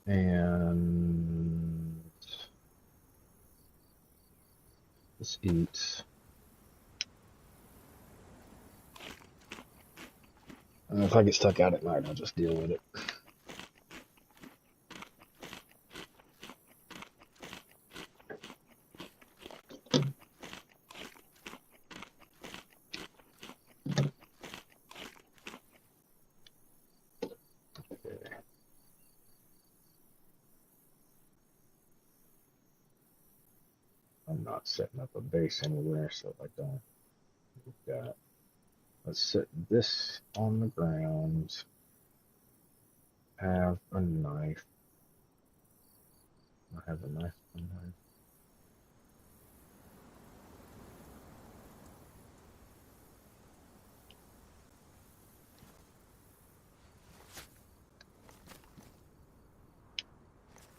And let's eat. And if I get stuck out at night, I'll just deal with it. Okay. I'm not setting up a base anywhere, so I don't do that. Let's set this on the ground. Have a knife. I have a knife. A knife.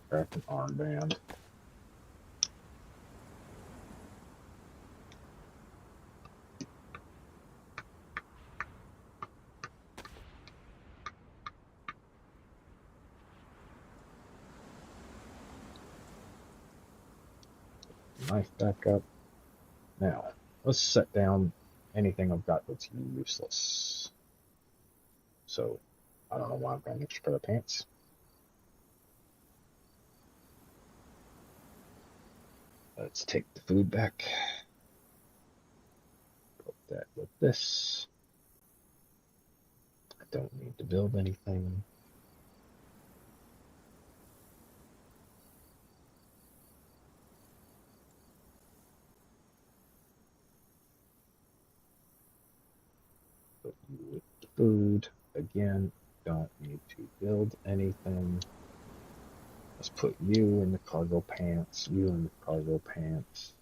Craft an armband. knife back up. Now, let's set down anything I've got that's useless. So, I don't know why I've got an extra pair of pants. Let's take the food back. Put that with this. I don't need to build anything. Put you with the food. Again, don't need to build anything. Let's put you in the cargo pants, you in the cargo pants.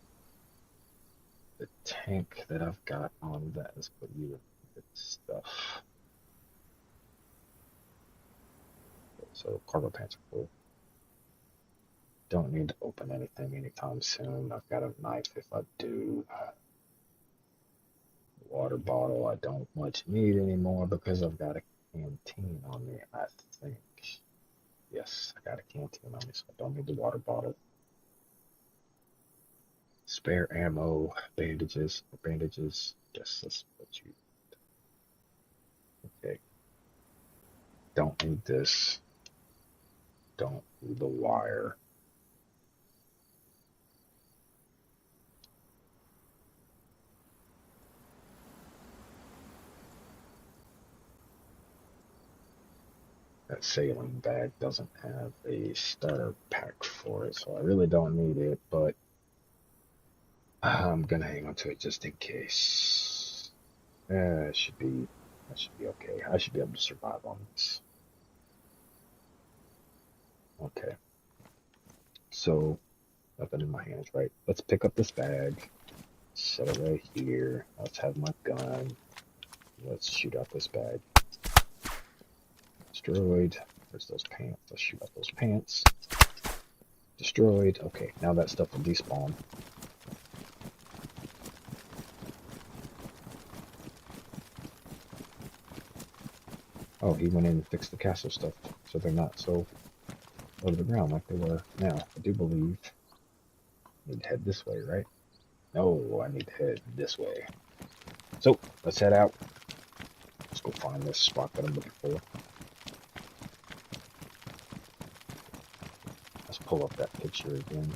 The tank that I've got on that, let's put you in the stuff. So cargo pants are full. Don't need to open anything anytime soon. I've got a knife if I do. Water bottle I don't much need anymore because I've got a canteen on me, I think. Yes, I got a canteen on me, so I don't need the water bottle. Spare ammo, bandages. Yes, let's put you. Okay. Don't need this. Don't need the wire. That sailing bag doesn't have a starter pack for it, so I really don't need it, but I'm gonna hang on to it just in case. That should be okay. I should be able to survive on this. Okay. So nothing in my hands, right? Let's pick up this bag. Set it right here. Let's have my gun. Let's shoot out this bag. Destroyed. Where's those pants? Let's shoot out those pants. Destroyed. Okay, now that stuff will despawn. Oh, he went in and fixed the castle stuff, so they're not so low to the ground like they were. Now, I do believe I need to head this way, right? No, I need to head this way. So, let's head out. Let's go find this spot that I'm looking for. Let's pull up that picture again.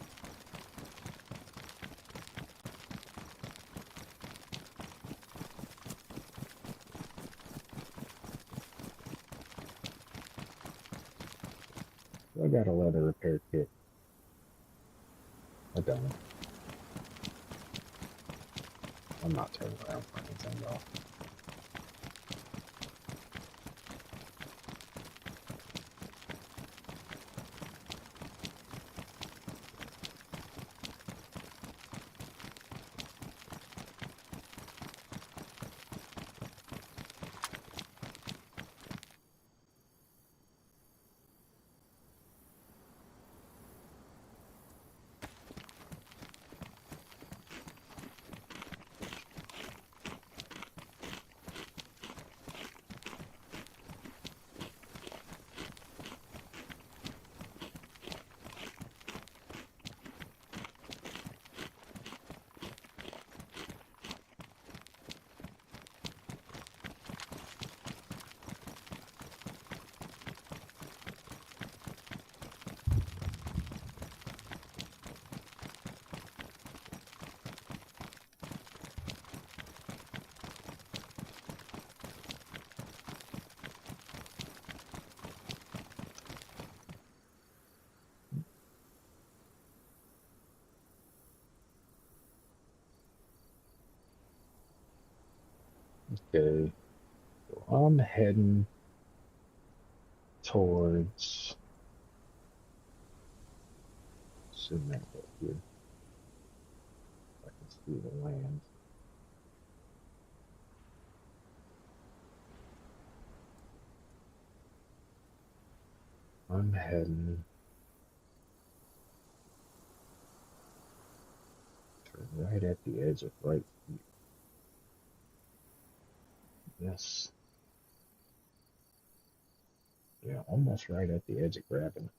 I got a leather repair kit. I don't. I'm not turning around for anything though. Okay, so I'm heading towards cement right here. I can see the land. I'm heading right at the edge of right here. Yes. Yeah, almost right at the edge of grabbing.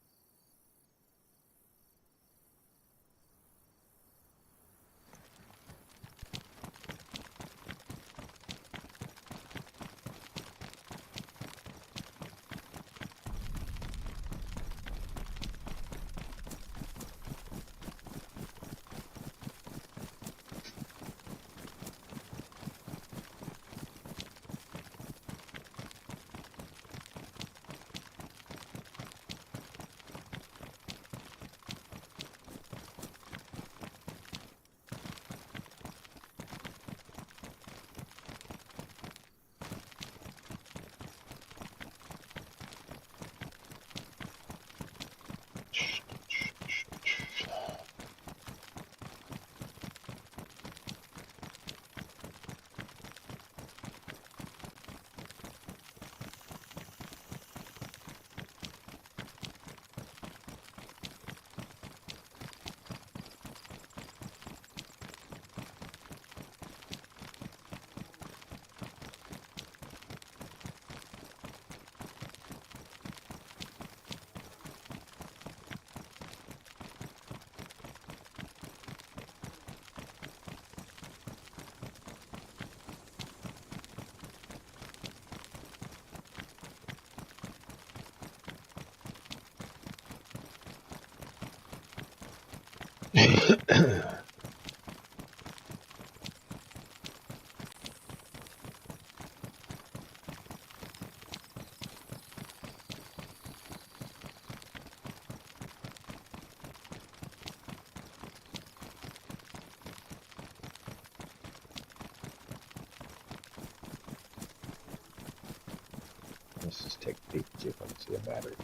Let's just take a peek and see if I can see a battery.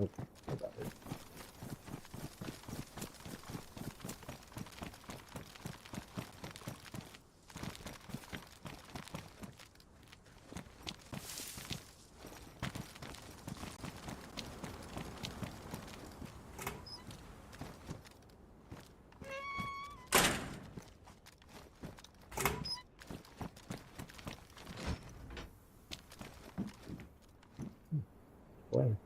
Oh, no battery. Boy.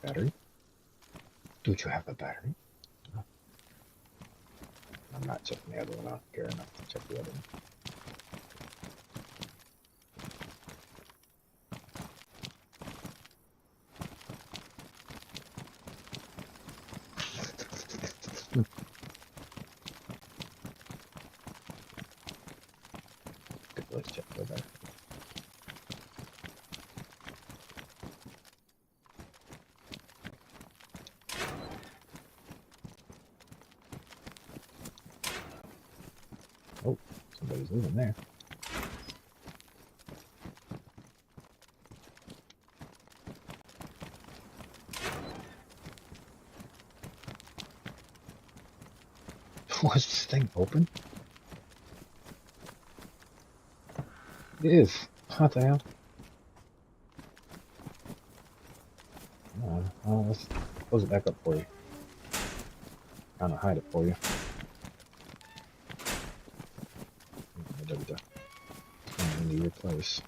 Battery? Do you have a battery? No. I'm not checking the other one. I don't care enough to check the other one. Good, let's check the battery. Oh, somebody's living there. Was this thing open? It is. What the hell? Let's close it back up for you. Trying to hide it for you. There we go. Into your place.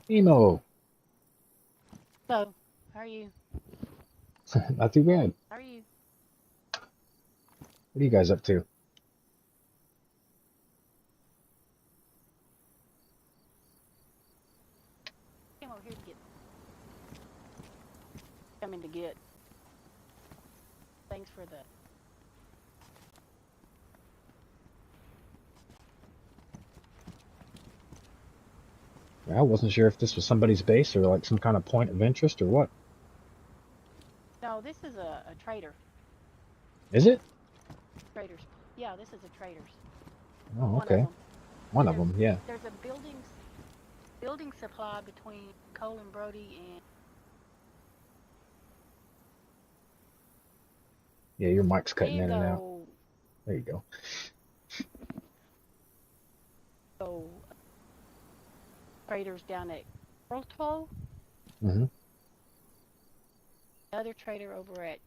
Emo! So, how are you? Not too bad. How are you? What are you guys up to? here to get coming to get things for the. I wasn't sure if this was somebody's base or like some kind of point of interest or what. No, this is a trader. Is it? Traders. Yeah, this is a traders. Oh, One of okay. them. One And of them, yeah. there's a building supply between Cole and Brody and. Yeah, your mic's cutting Then in and out. go There you go. go traders down at Pearltoe. Mm-hmm. Another trader over at.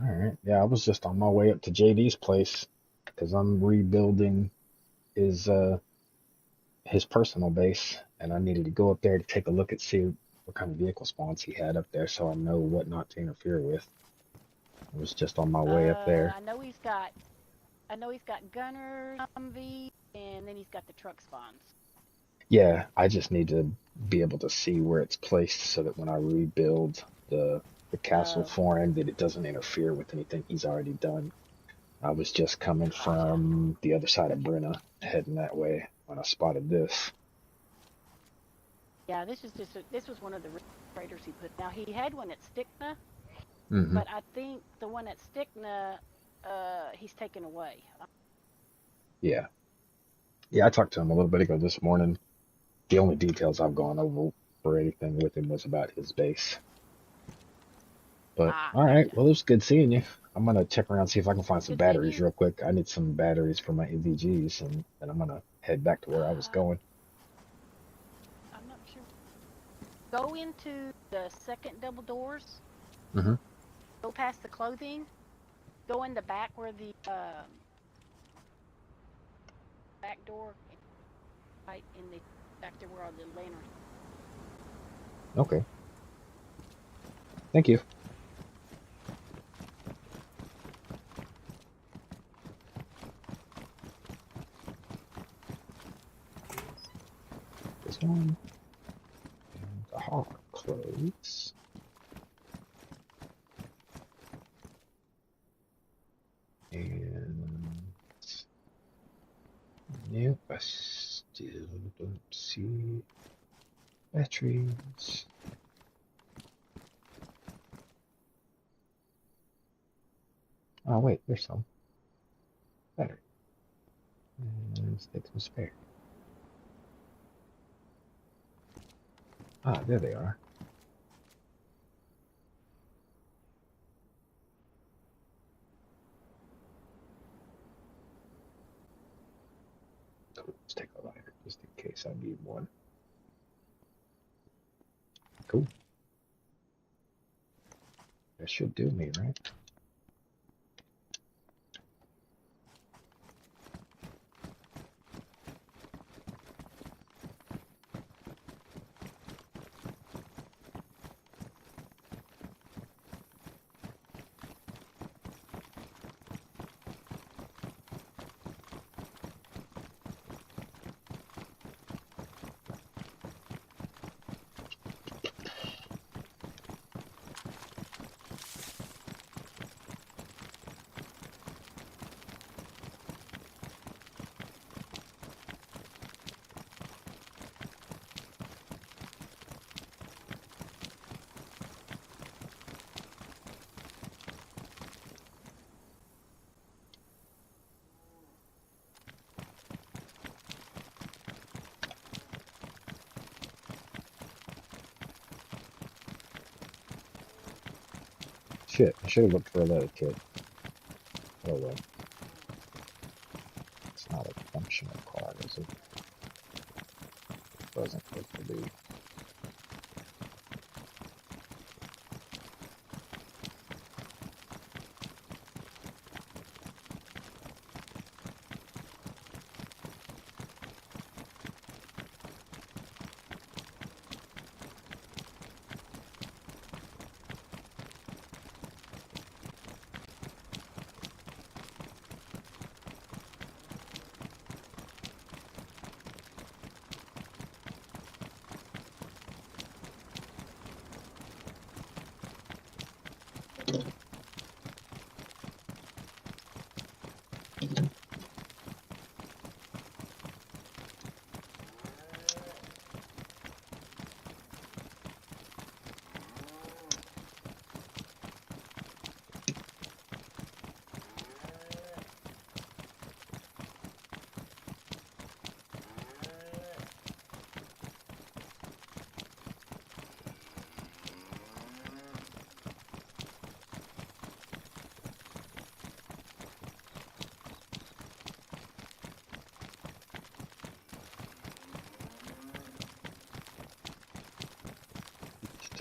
All right. Yeah, I was just on my way up to JD's place because I'm rebuilding his personal base, and I needed to go up there to take a look at see what kind of vehicle spawns he had up there, so I know what not to interfere with. I was just on my way up there. I know he's got gunners, Humvee, and then he's got the truck spawns. Yeah, I just need to be able to see where it's placed so that when I rebuild the castle for him, that it doesn't interfere with anything he's already done. I was just coming from the other side of Brenna, heading that way when I spotted this. Yeah, this was one of the traders he put. Now he had one at Stickna, Mm-hmm. but I think the one at Stickna, he's taken away. Yeah. Yeah, I talked to him a little bit ago this morning. The only details I've gone over for anything with him was about his base. But all right, Gotcha. well, it was good seeing you. I'm gonna check around see if I can find some Good seeing batteries you. real quick. I need some batteries for my MVGs, and then I'm gonna head back to where I was going. I'm not sure. Go into the second double doors. Mm-hmm. Go past the clothing. Go in the back where the back door, right in the back there where all the lanterns. Okay. Thank you. This one. And the hard clothes. And yep, I still don't see batteries. Oh wait, there's some battery. And let's take some spare. Ah, there they are. Cool. Let's take a lighter just in case I need one. Cool. That should do me, right? Shit, I should have looked for a leather kit. Oh well. It's not a functional car, is it? Doesn't look to be.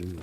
do.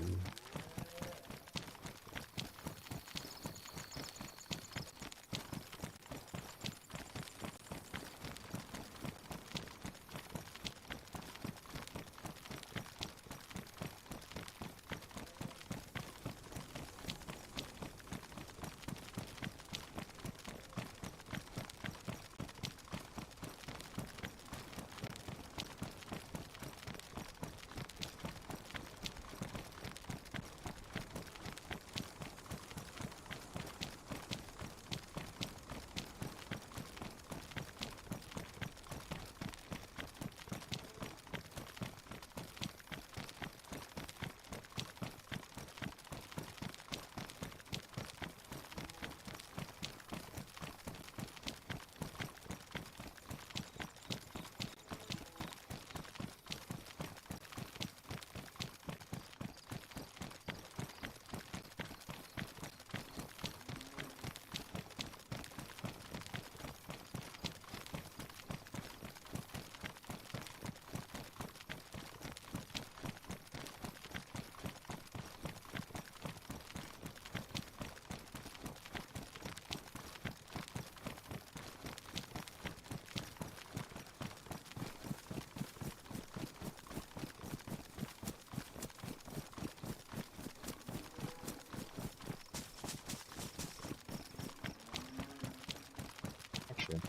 Actually,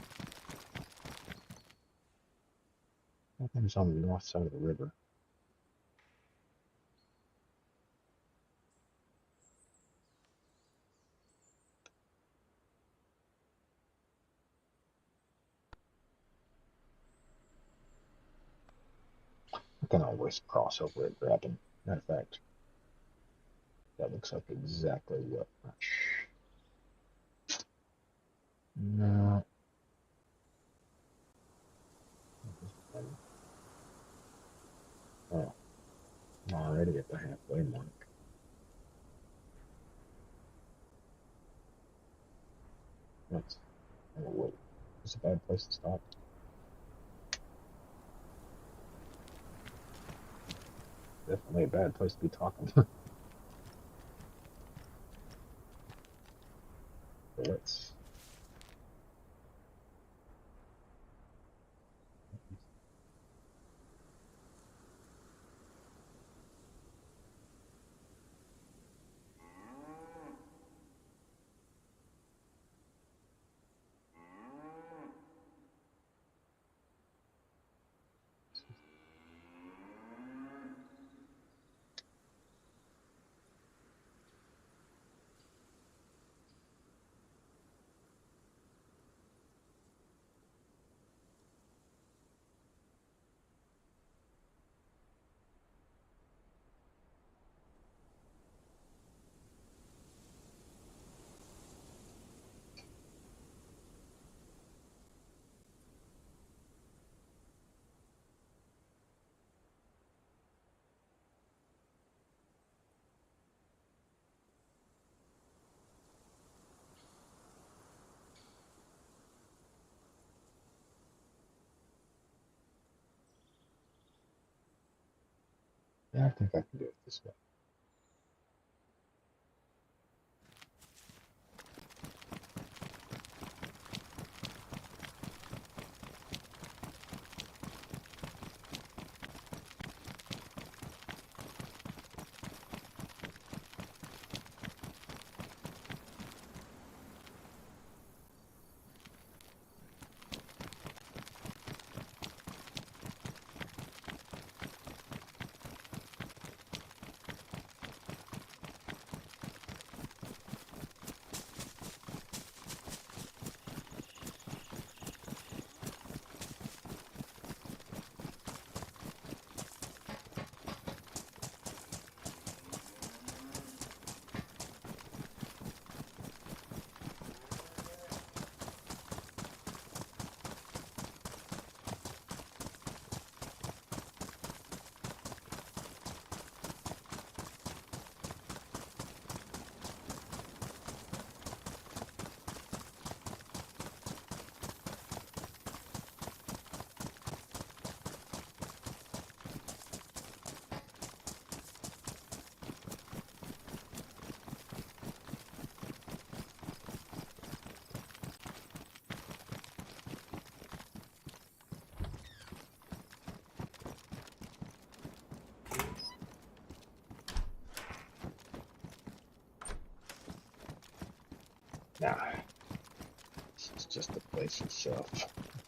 I think it's on the north side of the river. I can always cross over it, grabbing. Matter of fact, that looks like exactly what. No. Oh, I'm already at the halfway mark. That's, oh wait, it's a bad place to stop. Definitely a bad place to be talking. So let's. Yeah, I think I can do it this way. just the place itself.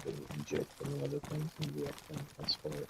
The inject any other things in the thing. That's for it.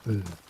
Ah.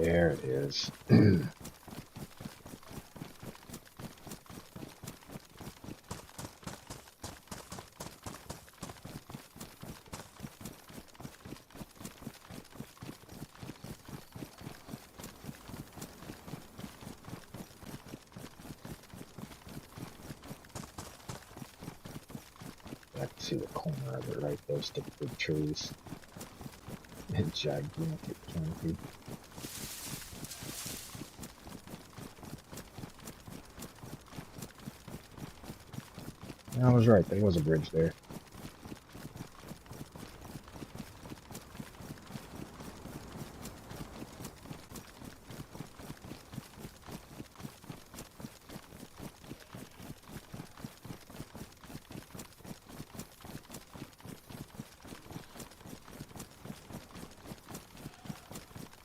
There it is. I can see the corner of it right there, stick big trees. A gigantic canopy. I was right, there was a bridge there.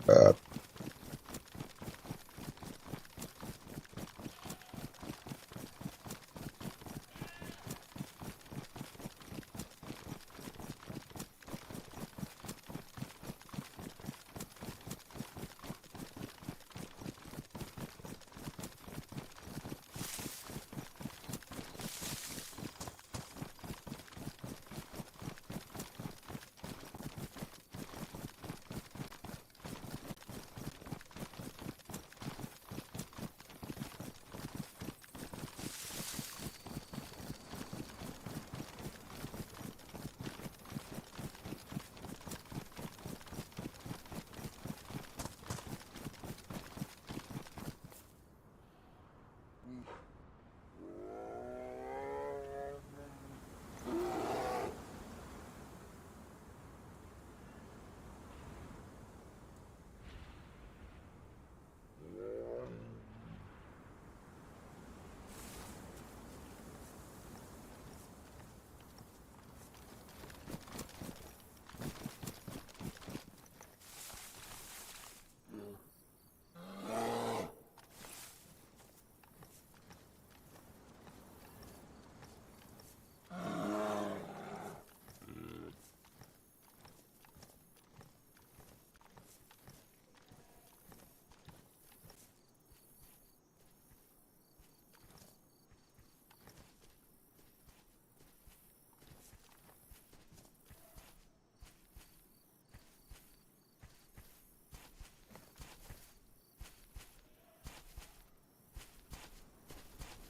Uh,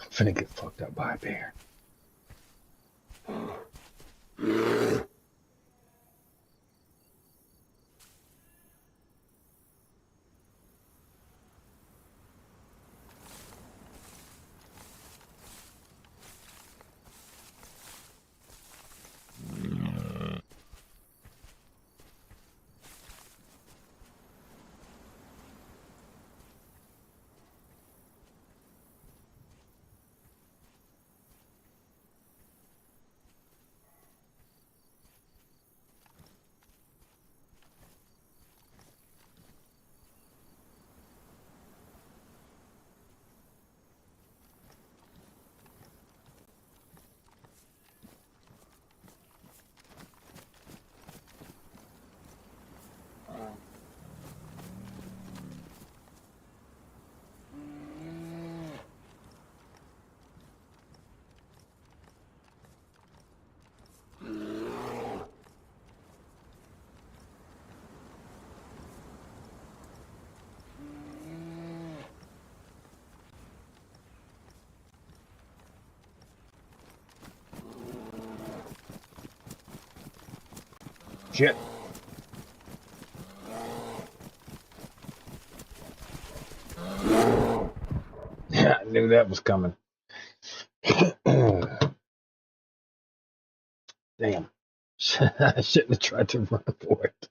I'm finna get fucked up by a bear. Shit. Yeah, I knew that was coming. Damn. I shouldn't have tried to run for it.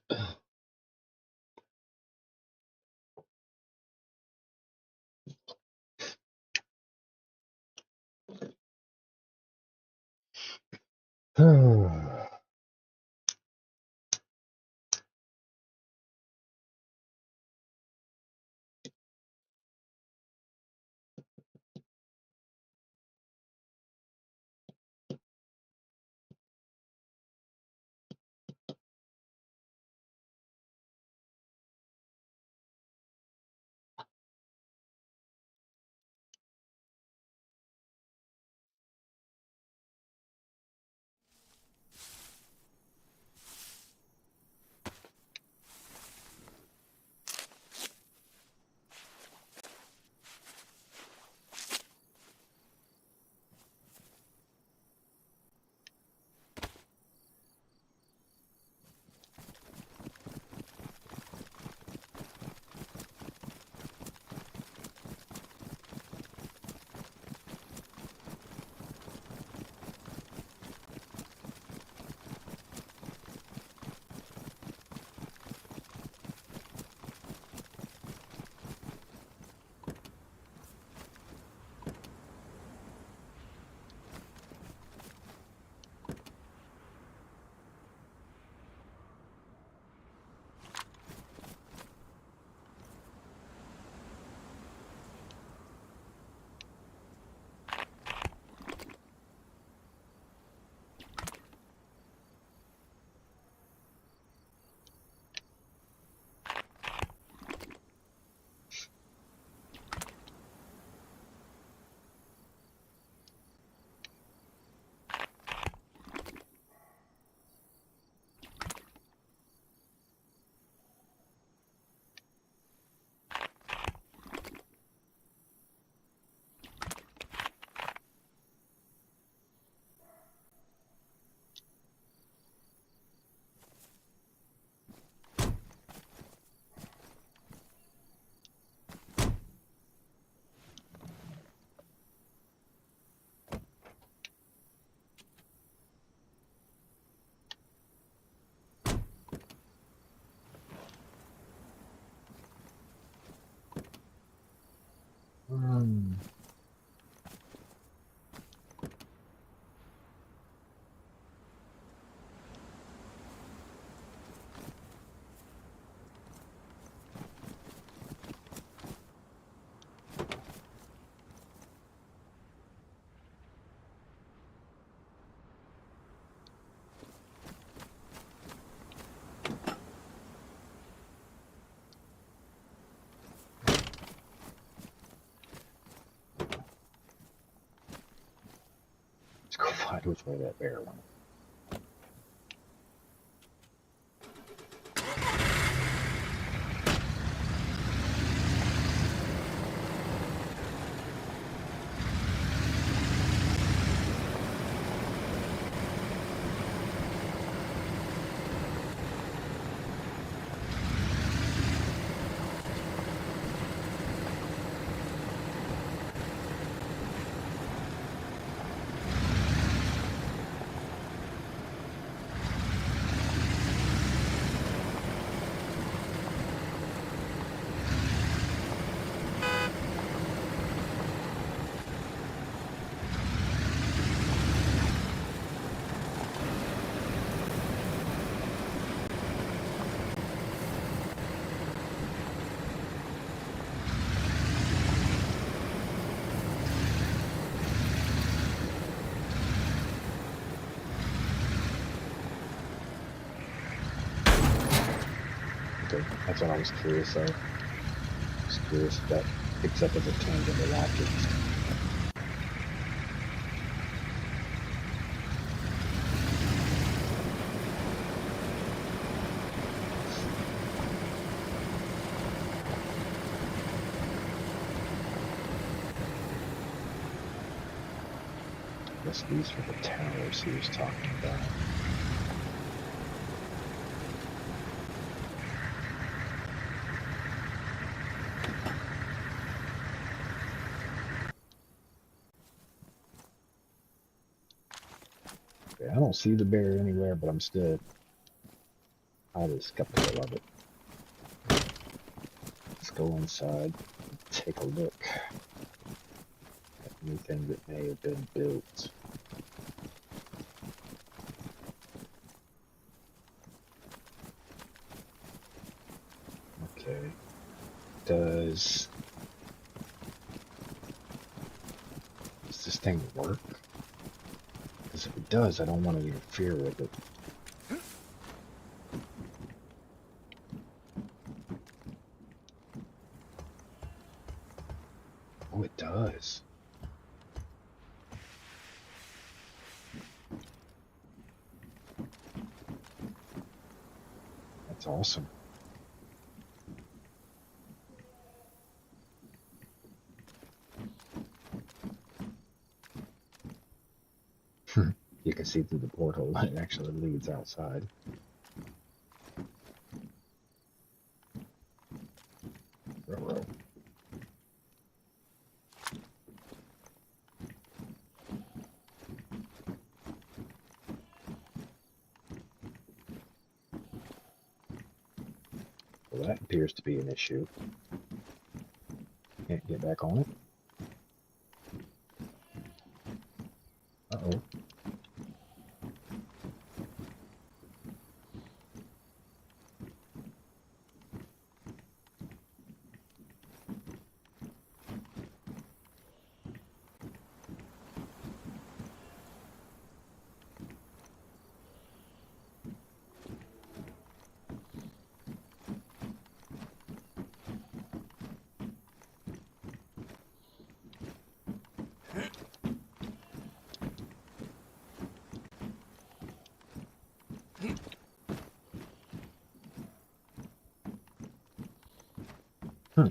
Let's go find which way that bear went. Okay, that's what I was curious of. I was curious if that picks up as a tangible object. I guess these were the towers he was talking about. Okay, I don't see the bear anywhere, but I'm still highly skeptical of it. Let's go inside and take a look at anything that may have been built. Okay. Does this thing work? Because if it does, I don't want to interfere with it. Oh, it does. That's awesome. You can see through the porthole, it actually leads outside. Ruh-roh. Well, that appears to be an issue. Can't get back on it. Uh-oh. Hmm.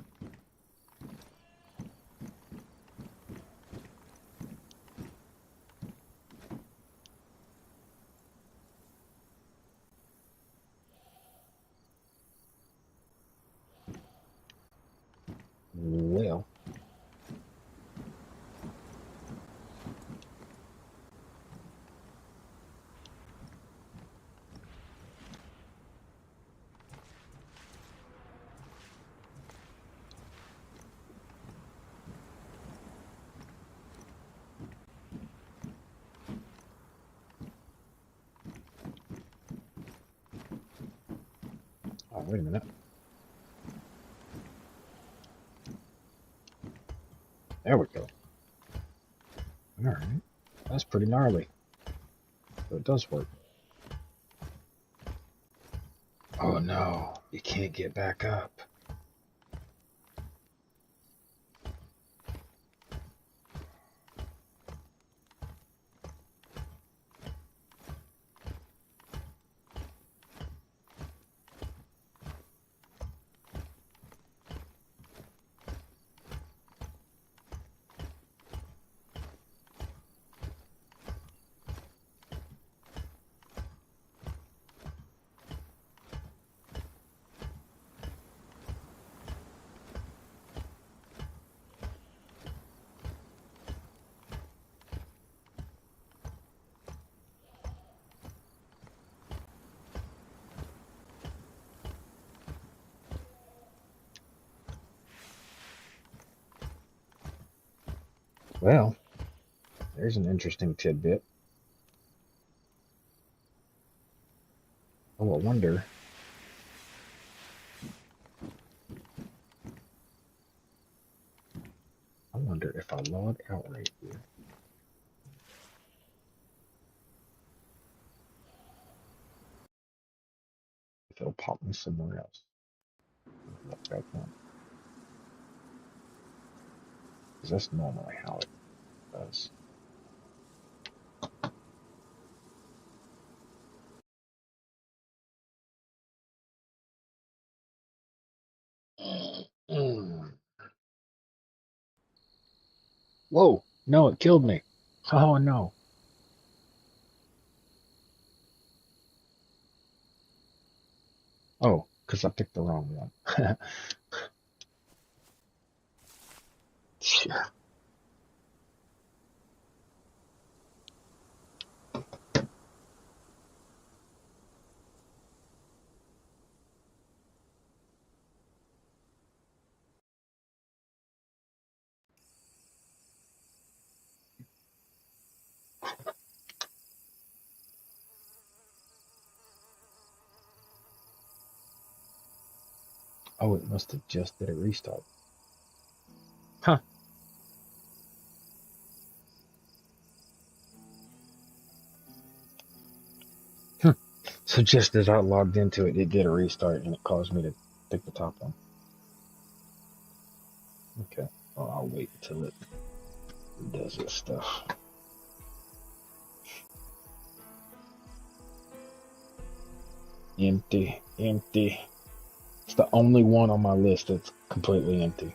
Well, wait a minute. There we go. Alright. That's pretty gnarly. But it does work. Oh no, you can't get back up. Well, there's an interesting tidbit. Oh, I wonder. I wonder if I log out right here, if it'll pop me somewhere else. Log back on. Because that's normally how it does. Mm. Whoa, no, it killed me. Oh no. Oh, because I picked the wrong one. Sure. Oh, it must have just did a restart. Huh. So just as I logged into it, it did a restart and it caused me to pick the top one. Okay. Well, I'll wait until it does its stuff. Empty, empty. It's the only one on my list that's completely empty.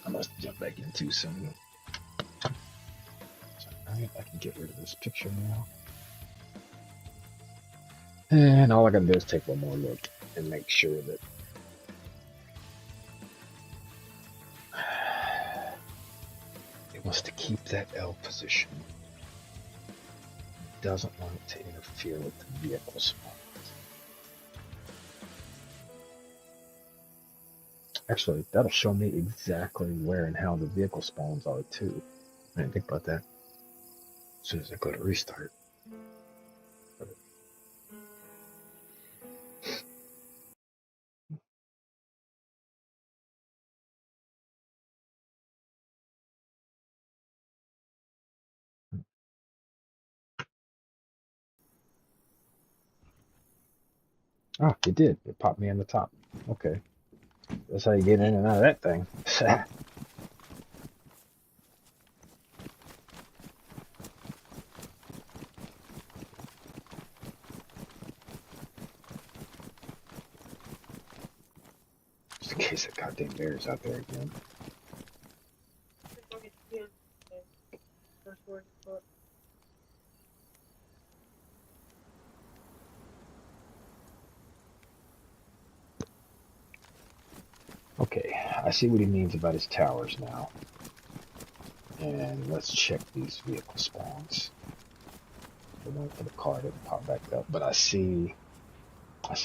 I must jump back in too soon. Alright, I can get rid of this picture now. And all I gotta do is take one more look and make sure that it wants to keep that L position. It doesn't want it to interfere with the vehicle spawns. Actually, that'll show me exactly where and how the vehicle spawns are too. I didn't think about that. As soon as I go to restart. Ah, it did. It popped me on the top. Okay. That's how you get in and out of that thing. Just in case the goddamn bear's out there again. Okay, I see what he means about his towers now. And let's check these vehicle spawns. The one for the car didn't pop back up, but I see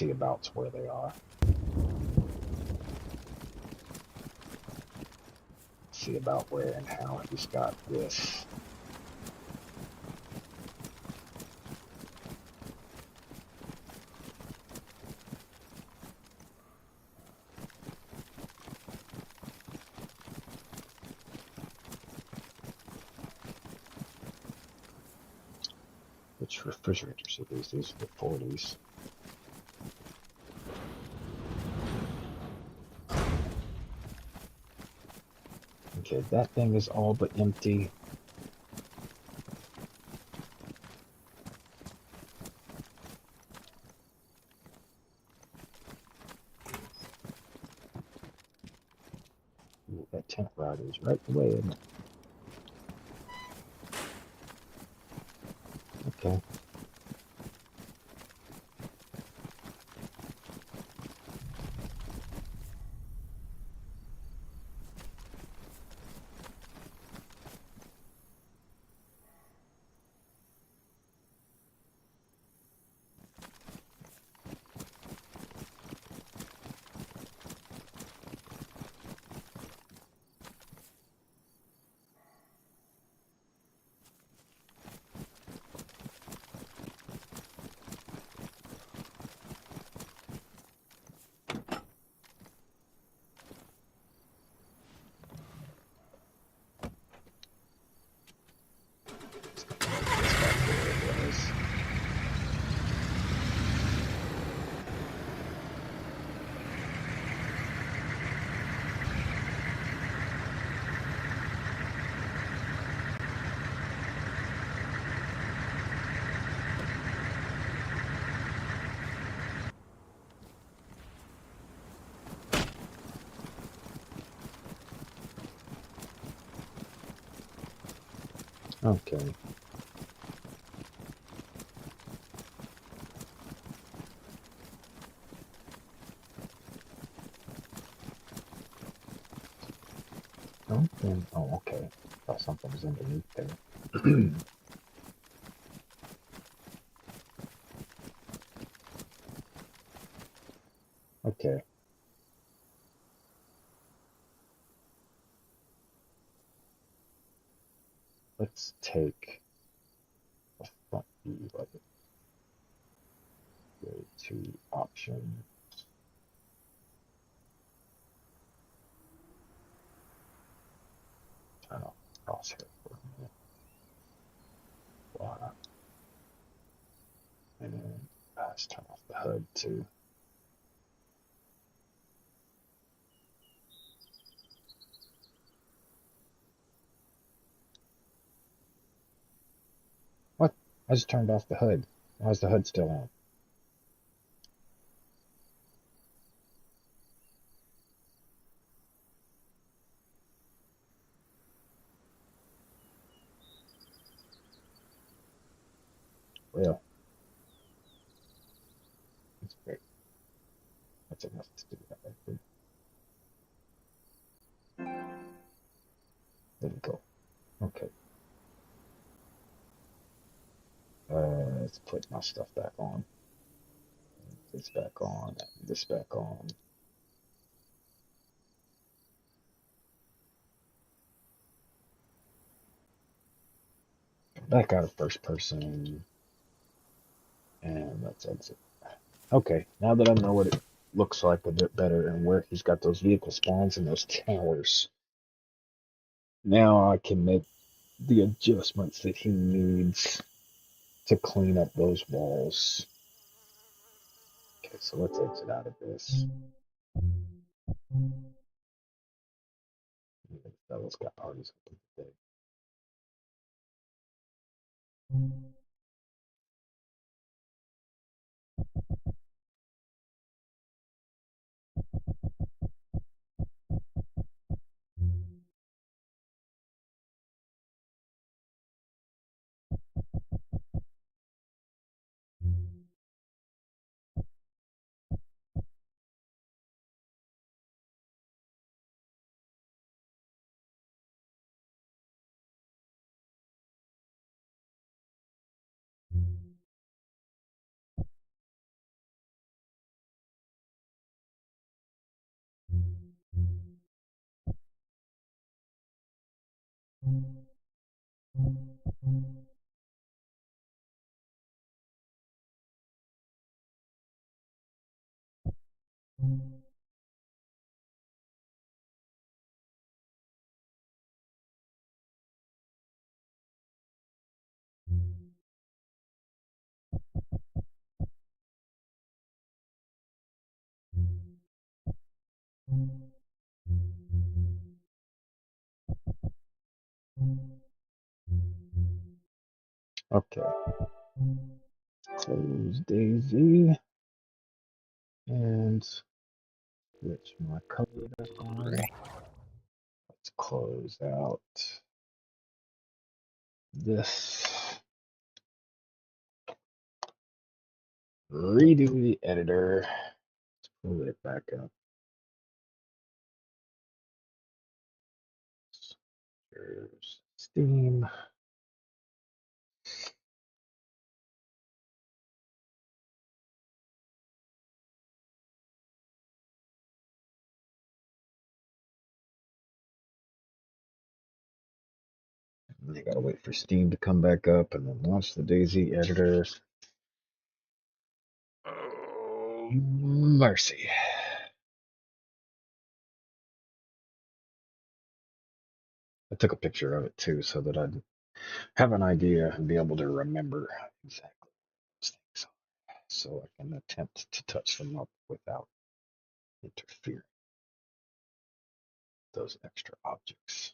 about where they are. See about where and how he's got this. Which refrigerators are these? These are the 40s. Okay, that thing is all but empty. Ooh, that tent rod is right away, isn't it? Okay. Okay. Something. Oh, okay. Thought something was underneath there. Okay. Let's take a front view of it. Go to options. Turn off the crosshair for a minute. Wow. And then let's turn off the HUD too. What? I just turned off the HUD. Why is the HUD still on? Well, that's great. That's enough to do that right there. There we go. Okay. Let's put my stuff back on. This back on. This back on. Back out of first person. And let's exit. Okay, now that I know what it looks like a bit better and where he's got those vehicle spawns and those towers, now I can make the adjustments that he needs to clean up those walls. Okay, so let's exit out of this. That was got parties open today. Okay. Close Daisy and switch my color back on. Let's close out this. Redo the editor. Let's pull it back up. There's Steam. You gotta wait for Steam to come back up and then launch the Daisy editor. Oh, mercy. I took a picture of it too so that I'd have an idea and be able to remember exactly those things are, so I can attempt to touch them up without interfering with those extra objects.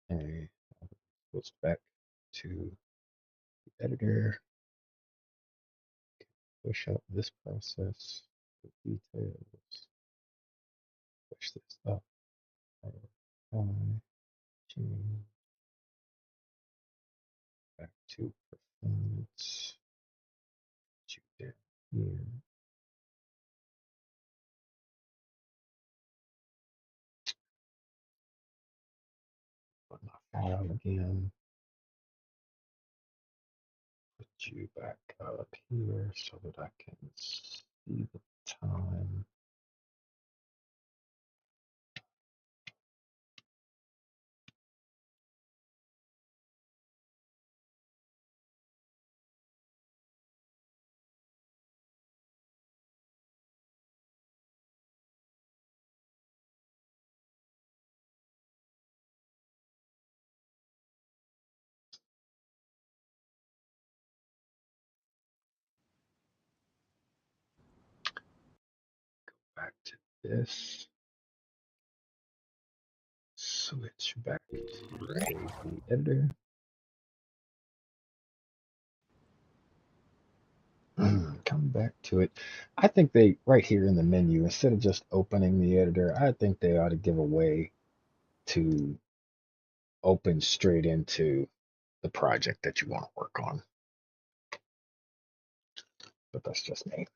Okay, goes back to the editor. Push up this process, the details, push this up, change back to performance, shoot down here, but not file again. Put you back up here so that I can see the time. Back to this. Switch back to the editor. Come back to it. I think they, right here in the menu, instead of just opening the editor, I think they ought to give a way to open straight into the project that you want to work on. But that's just me.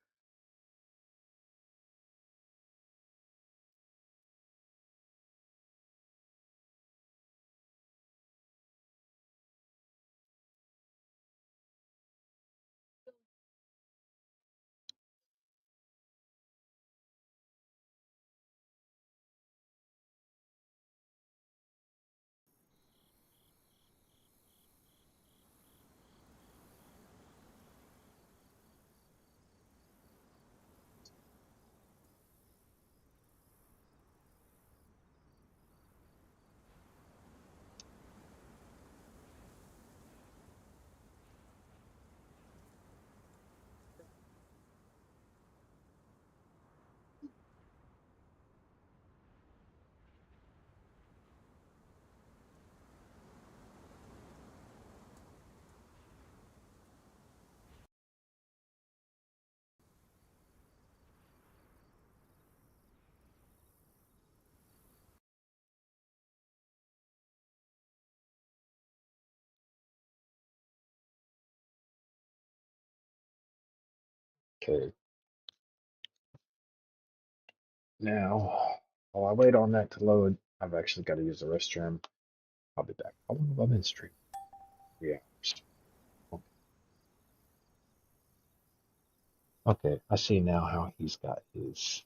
Okay, now while I wait on that to load, I've actually got to use the restroom. I'll be back. How long have I been streaming? 3 hours. Okay, I see now how he's got his.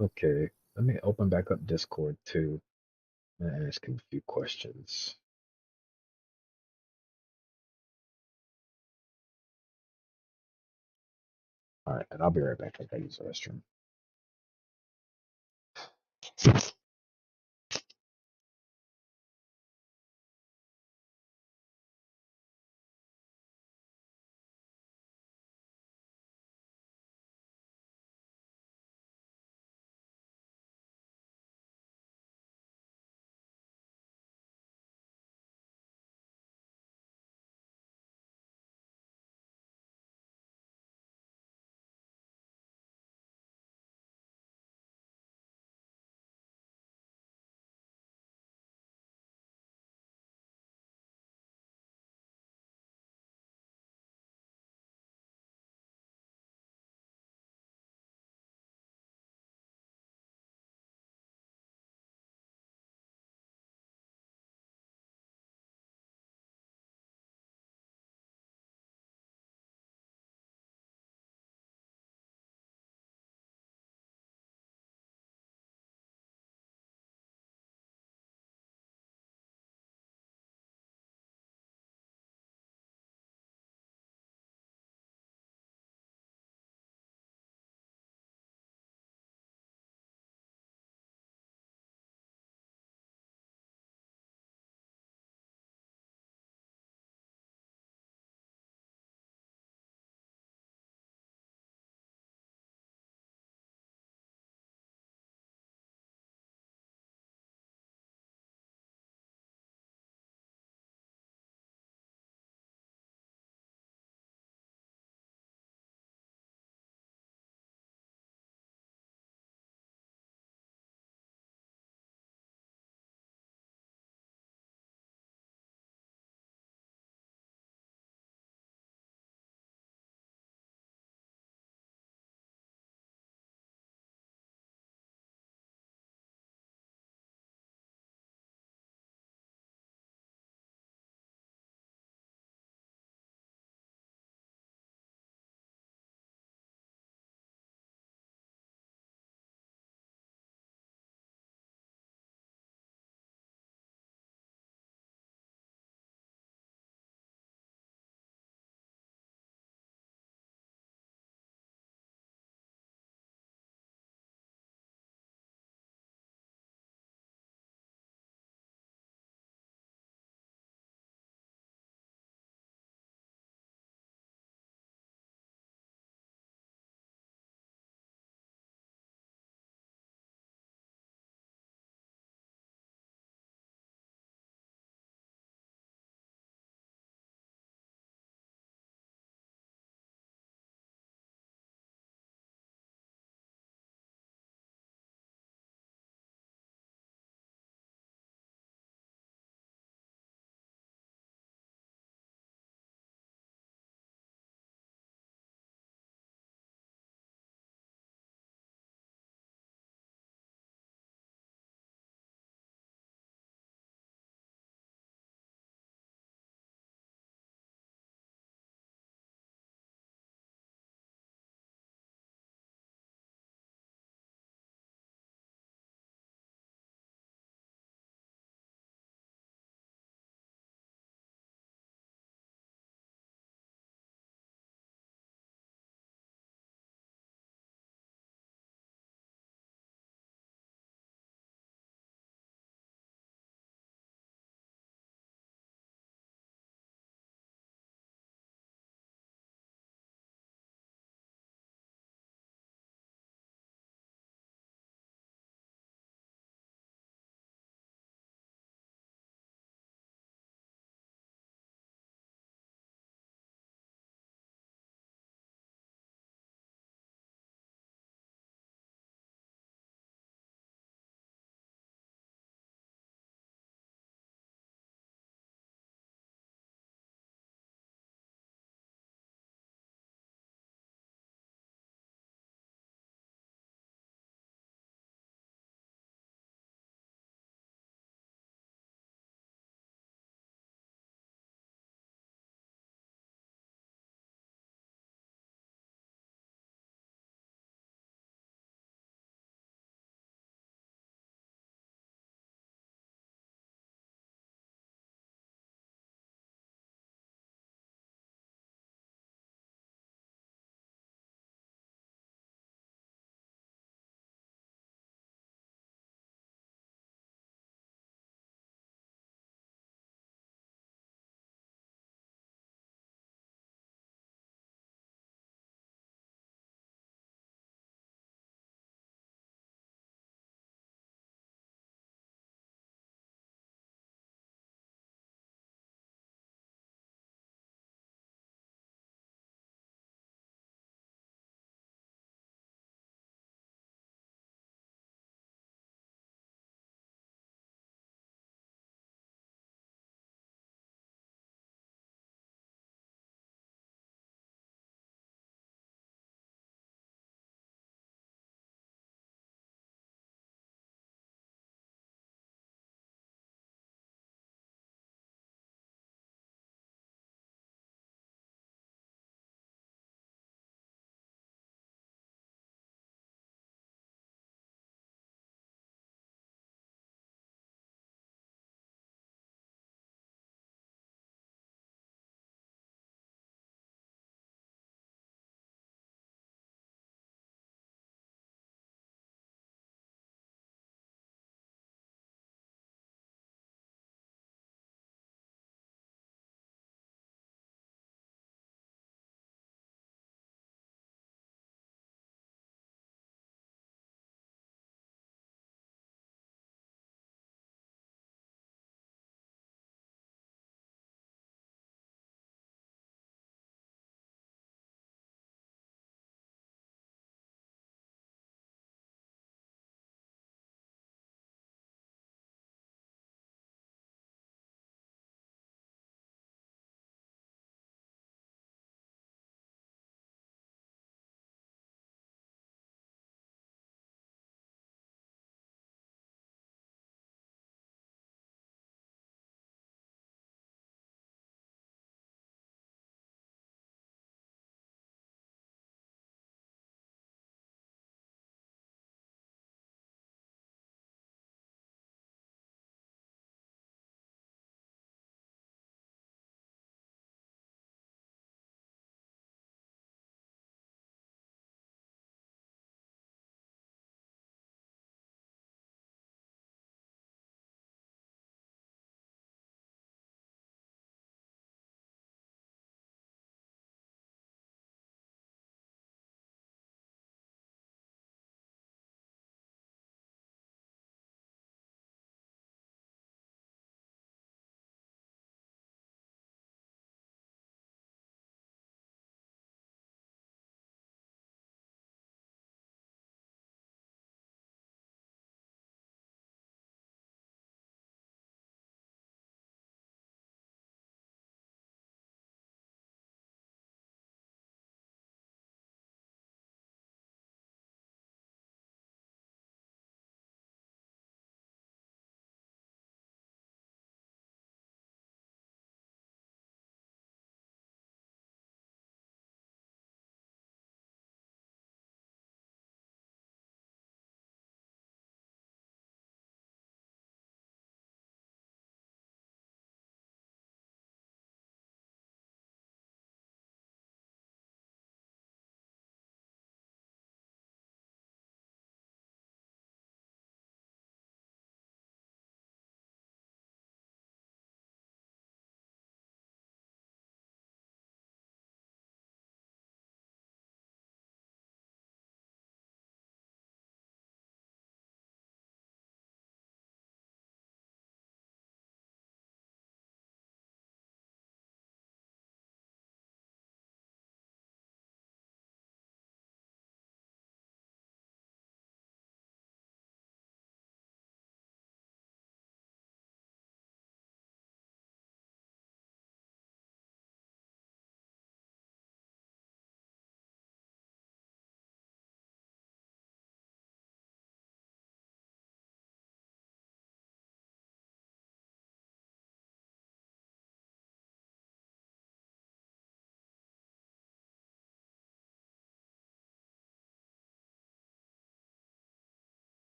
Okay, let me open back up Discord too and ask him a few questions. All right, and I'll be right back. I gotta use the restroom.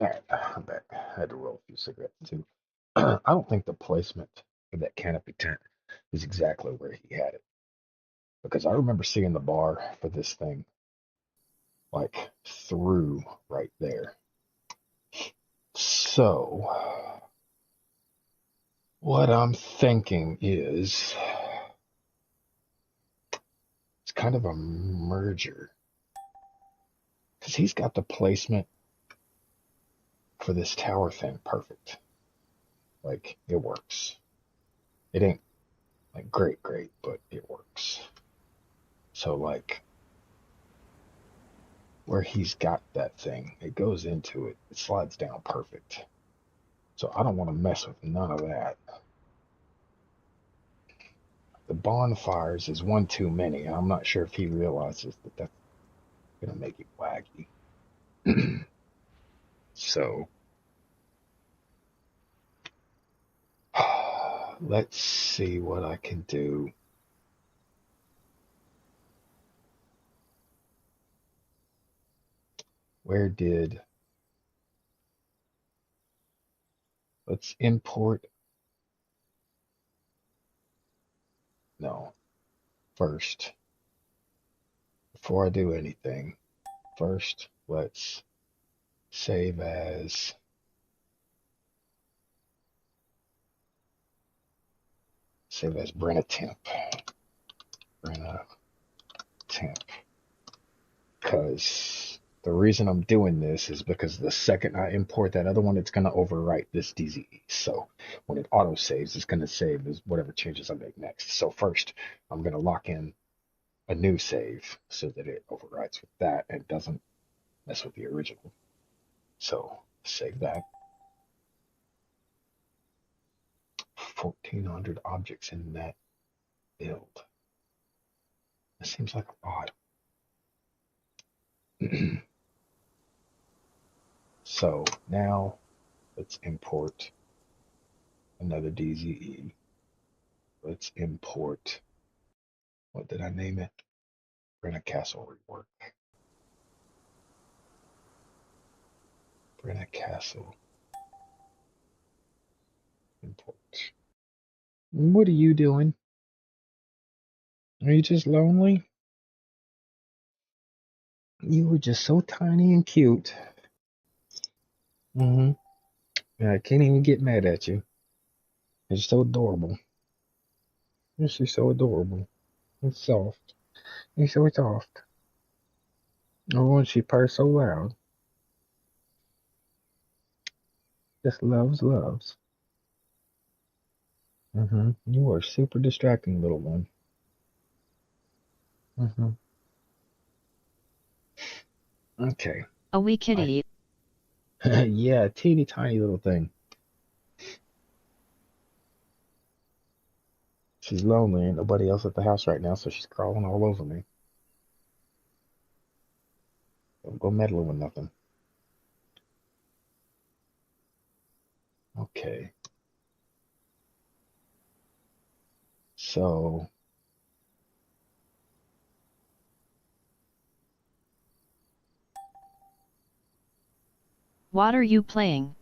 All right, I'm back. I had to roll a few cigarettes too. I don't think the placement of that canopy tent is exactly where he had it because I remember seeing the bar for this thing like through right there. So what I'm thinking is it's kind of a merger because he's got the placement for this tower thing perfect. Like it works. It ain't like great, but it works. So like where he's got that thing, it goes into it, it slides down perfect. So I don't want to mess with none of that. The bonfires is one too many, and I'm not sure if he realizes that that's gonna make it waggy. So let's see what I can do. Where did let's import no first before I do anything. First, let's save as Brenna Temp. Brenna Temp. Because the reason I'm doing this is because the second I import that other one, it's going to overwrite this DZE. So when it auto saves, it's going to save as whatever changes I make next. So first, I'm going to lock in a new save so that it overwrites with that and doesn't mess with the original. So save that. 1,400 objects in that build. That seems like a lot. So now let's import another DZE. Let's import, what did I name it? Brenna Castle rework. Brenna Castle import. What are you doing? Are you just lonely? You were just so tiny and cute. Mm-hmm. I can't even get mad at you. You're so adorable. You're just so adorable. It's soft. You're so soft. Oh, and she purrs so loud. Just loves. Mm-hmm. You are super distracting, little one. Mm-hmm. Okay. A wee kitty. Yeah, teeny tiny little thing. She's lonely. Ain't nobody else at the house right now, so she's crawling all over me. Don't go meddling with nothing. Okay. So, What are you playing?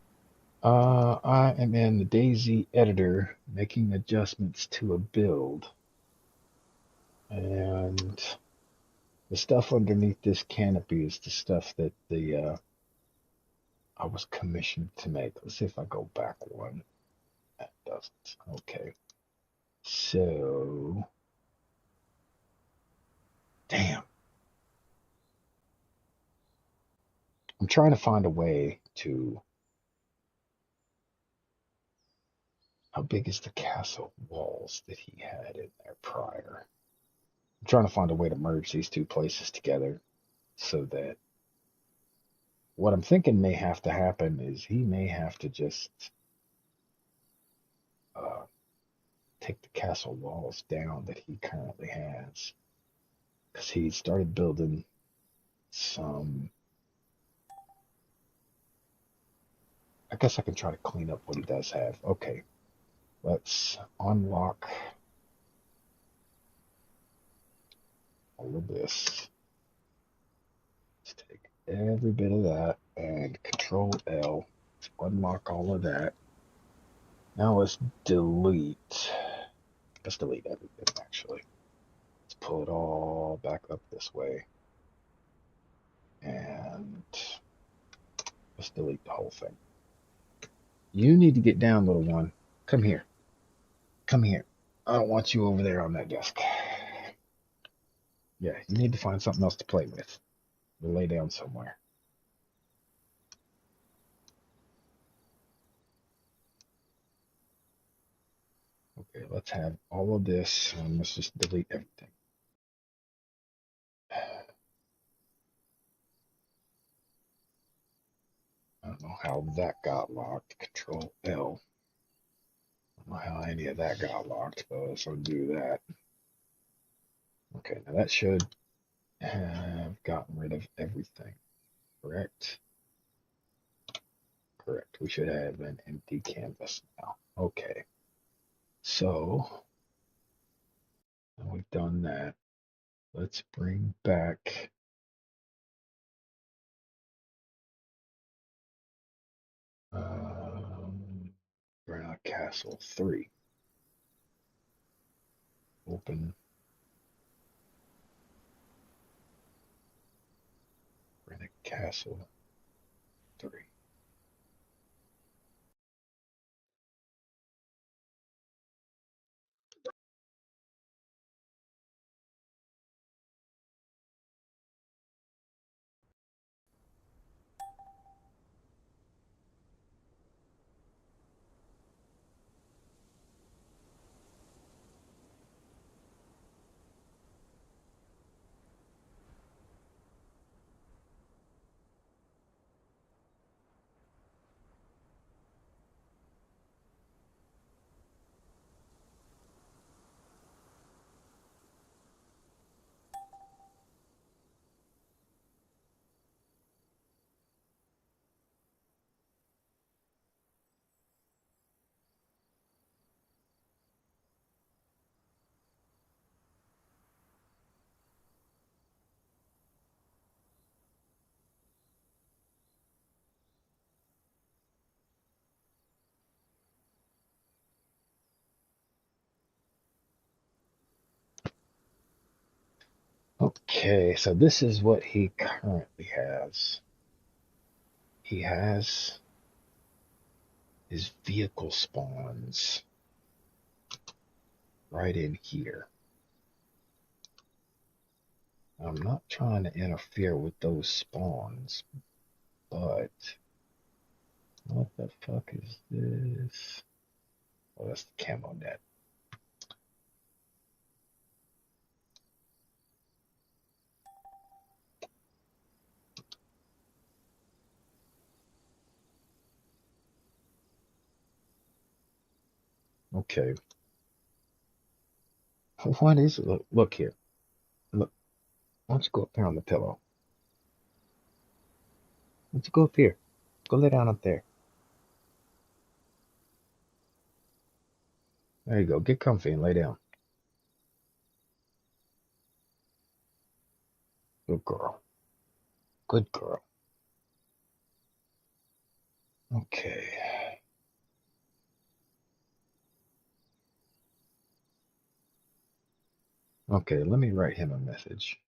I am in the Daisy editor making adjustments to a build. And the stuff underneath this canopy is the stuff that I was commissioned to make. Let's see if I go back one. That doesn't. Okay. So, damn. I'm trying to find a way to. How big is the castle walls that he had in there prior? I'm trying to find a way to merge these two places together so that what I'm thinking may have to happen is he may have to just uh, take the castle walls down that he currently has. Because he started building some. I guess I can try to clean up what he does have. Okay, let's unlock all of this. Let's take every bit of that and Control L to unlock all of that. Now let's delete. Let's delete everything actually. Let's pull it all back up this way. And let's delete the whole thing. You need to get down, little one. Come here. Come here. I don't want you over there on that desk. Yeah, you need to find something else to play with. We'll lay down somewhere. Okay, let's have all of this, and let's just delete everything. I don't know how that got locked. Control L. I don't know how any of that got locked, but let's undo that. Okay, now that should have gotten rid of everything, correct? Correct. We should have an empty canvas now. Okay, so now we've done that. Let's bring back Granite Castle 3. Open Granite Castle 3. Okay, so this is what he currently has. He has his vehicle spawns right in here. I'm not trying to interfere with those spawns, but what the fuck is this? Oh, that's the camo net. Okay. What is it? Look here. Look. Why don't you go up there on the pillow? Why don't you go up here? Go lay down up there. There you go. Get comfy and lay down. Good girl. Good girl. Okay. Okay, let me write him a message.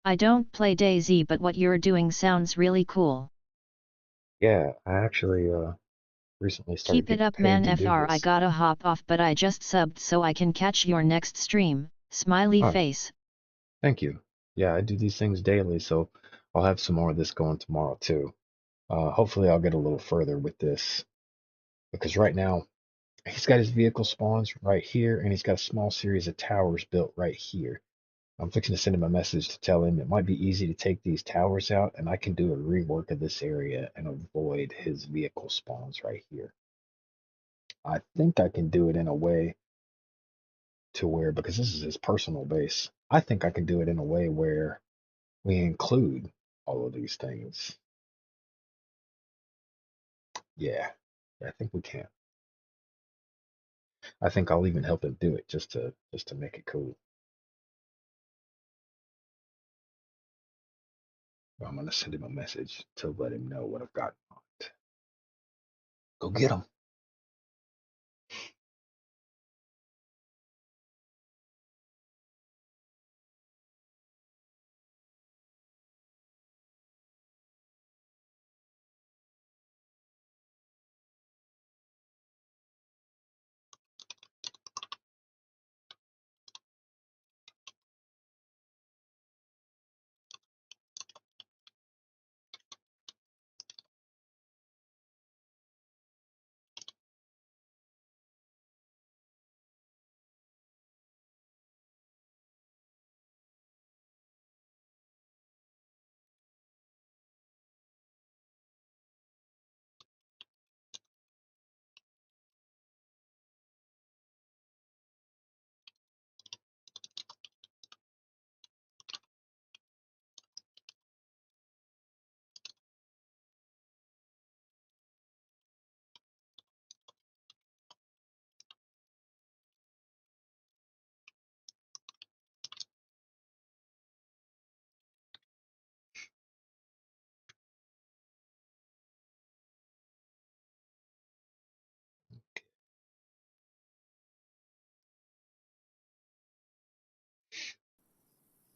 I don't play DayZ, but what you're doing sounds really cool. Yeah, I actually recently started Keep it getting up, paid man. to do FR, I this. gotta hop off, but I just subbed so I can catch your next stream. Smiley Oh, face. thank you. Yeah, I do these things daily, so I'll have some more of this going tomorrow too. Hopefully I'll get a little further with this because right now he's got his vehicle spawns right here and he's got a small series of towers built right here. I'm fixing to send him a message to tell him it might be easy to take these towers out and I can do a rework of this area and avoid his vehicle spawns right here. I think I can do it in a way to where, because this is his personal base, I think I can do it in a way where we include all of these things. Yeah, I think we can. I think I'll even help him do it just to make it cool. I'm gonna send him a message to let him know what I've got on it. Go get him.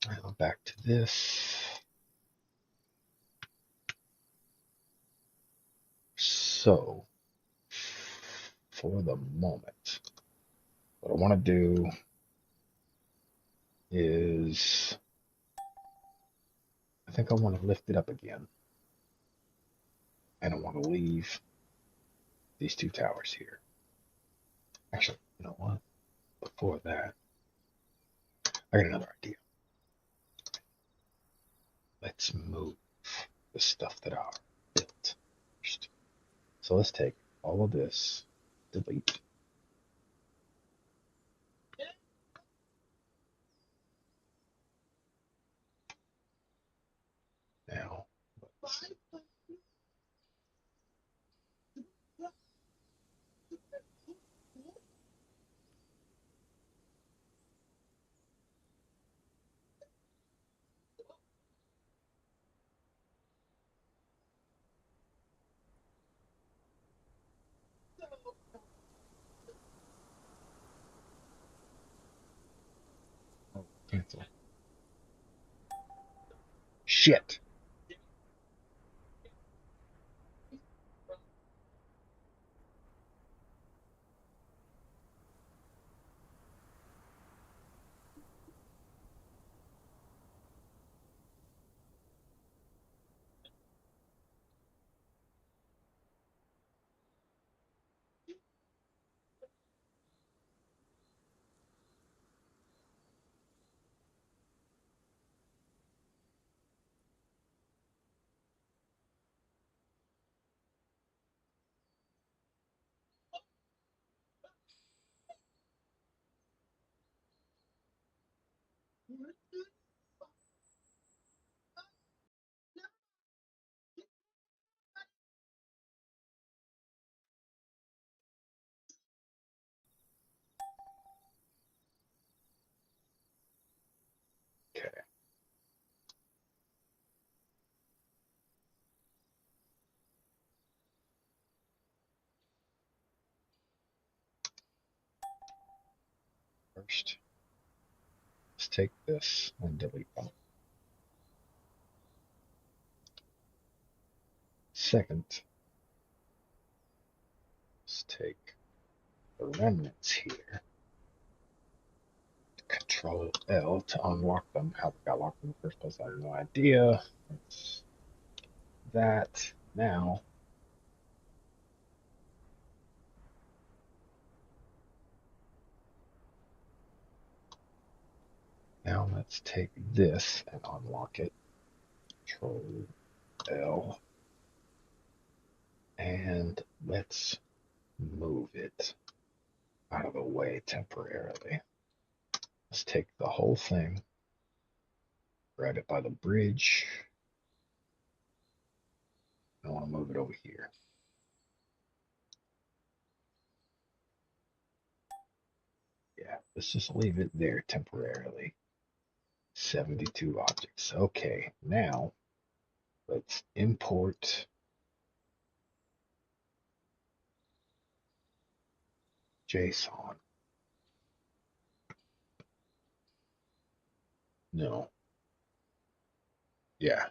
Now back to this. So, for the moment, what I want to do is, I think I want to lift it up again, and I want to leave these two towers here. Actually, you know what? Before that, I got another idea. Let's move the stuff that are built first. So let's take all of this, delete. Now, let's, oh, cancel. Shit. Okay. First, let's take this and delete them. second, let's take the remnants here. Control L to unlock them. How they got locked in the first place, I have no idea. It's that. Now, let's take this and unlock it. Control L. And let's move it out of the way temporarily. Let's take the whole thing, grab it by the bridge. I want to move it over here. Yeah, let's just leave it there temporarily. 72 objects. Okay, now let's import JSON. No. Yeah.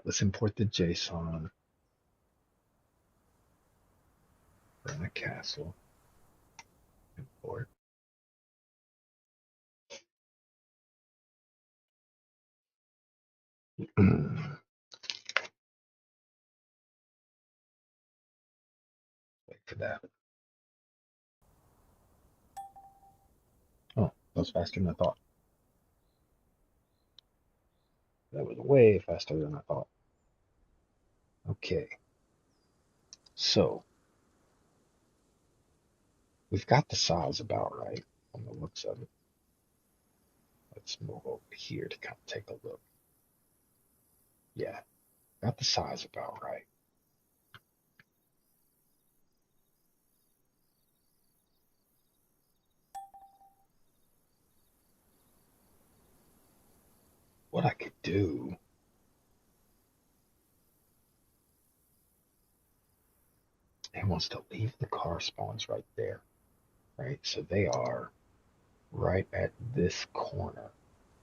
Let's import the JSON. Run a castle. Import. Wait for that. Oh, that was faster than I thought. That was way faster than I thought. Okay. So, we've got the size about right on the looks of it. Let's move over here to kind of take a look. Yeah, got the size about right. What I could do, it wants to leave the car spawns right there, right? So they are right at this corner.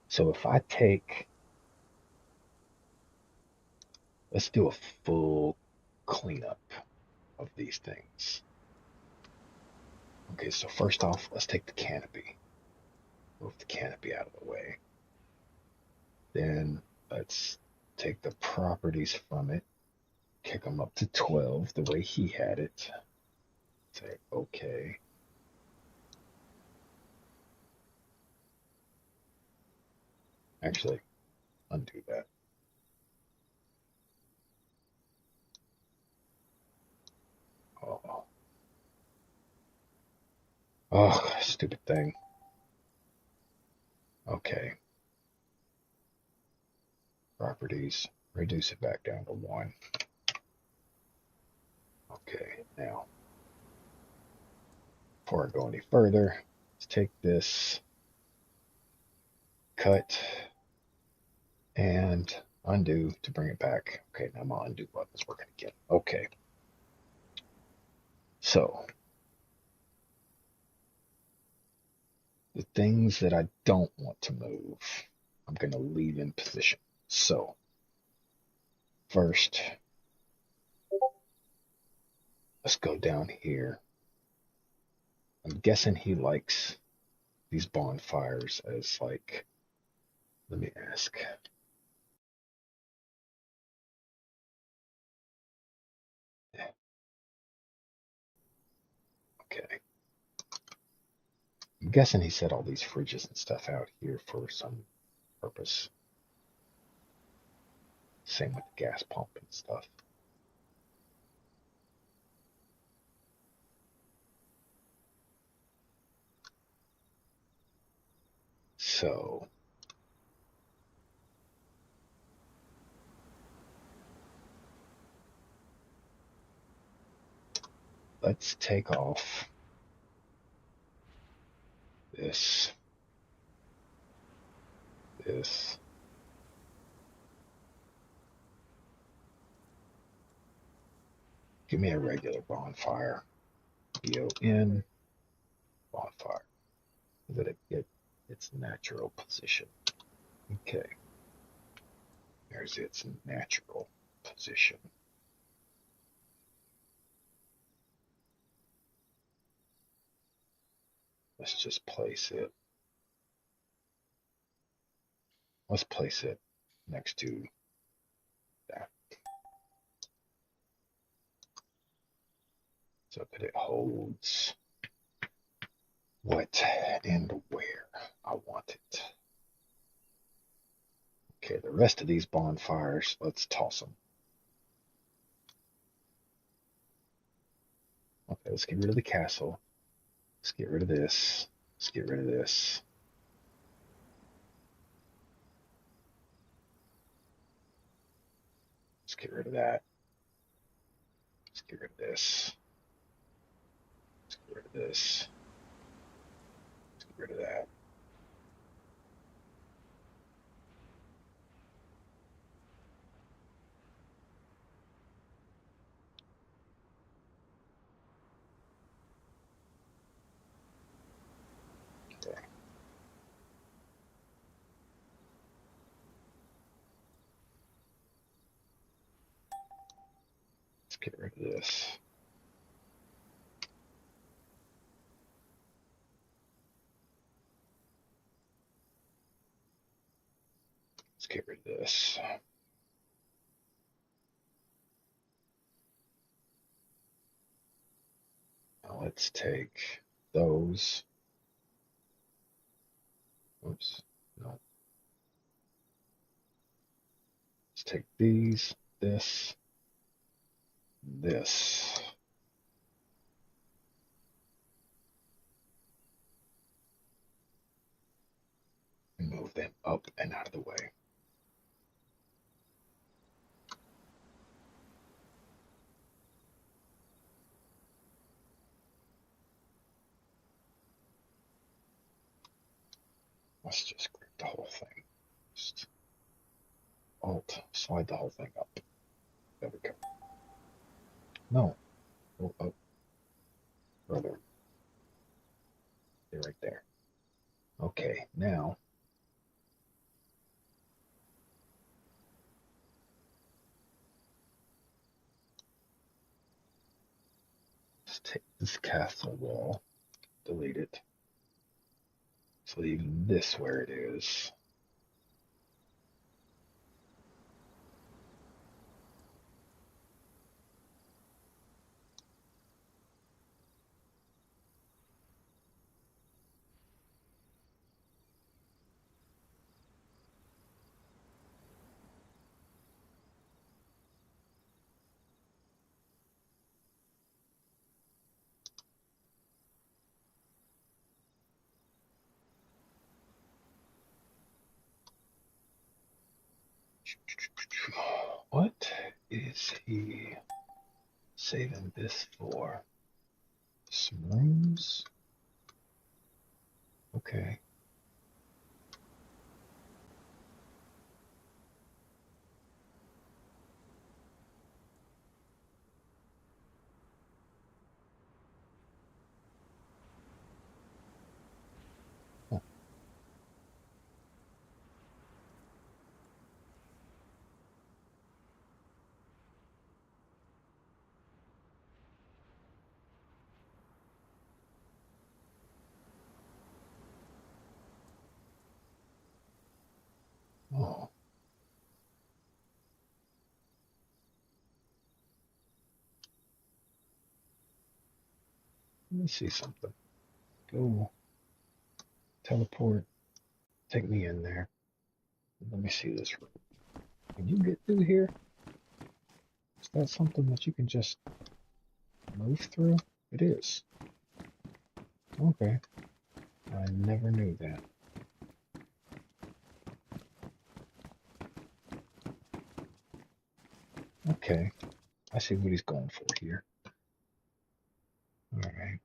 So if I take, let's do a full cleanup of these things. Okay, so first off, let's take the canopy. Move the canopy out of the way. Then let's take the properties from it, kick them up to 12 the way he had it. Say, okay. Actually, undo that. Oh, stupid thing. Okay. Properties, reduce it back down to 1. Okay, now, before I go any further, let's take this, cut, and undo to bring it back. Okay, now my undo button is working again. Okay. So, the things that I don't want to move, I'm going to leave in position. So, first, let's go down here. I'm guessing he likes these bonfires as like, let me ask. Okay. I'm guessing he set all these fridges and stuff out here for some purpose. Same with the gas pump and stuff. So, let's take off this, this, give me a regular bonfire, BON, bonfire, so that it get its natural position. Okay, there's its natural position. Let's just place it. Let's place it next to that so that it holds what and where I want it. Okay, the rest of these bonfires, let's toss them. Okay, let's get rid of the castle. Let's get rid of this. Let's get rid of this. Let's get rid of that. Let's get rid of this. Let's get rid of this. Let's get rid of that. Okay. Let's get rid of this. Let's get rid of this. Now let's take those. Oops. No. Let's take these, this, this. And move them up and out of the way. Let's just grab the whole thing. Just Alt, slide the whole thing up. There we go. No. Go up. Further. Stay right there. Okay, now let's take this castle wall, delete it. So leave this where it is. What is he saving this for? Some rooms? Okay. Huh. Oh, let me see something. Go teleport. Take me in there. Let me see this room. Can you get through here? Is that something that you can just move through? It is. Okay. I never knew that. Okay. I see what he's going for here. Alright.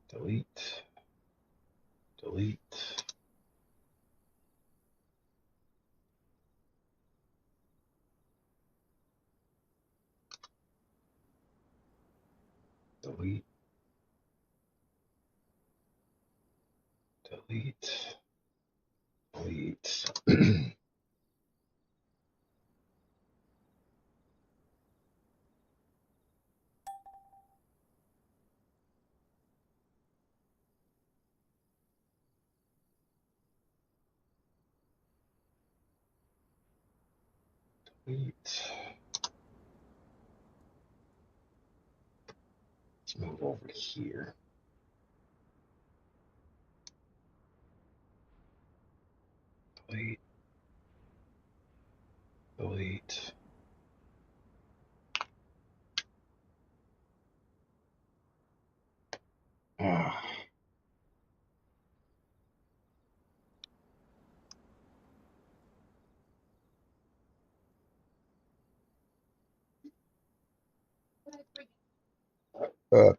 Delete. Delete. Delete. Delete. Delete. Delete. Let's move over here. Delete. Delete. Ah. Uh,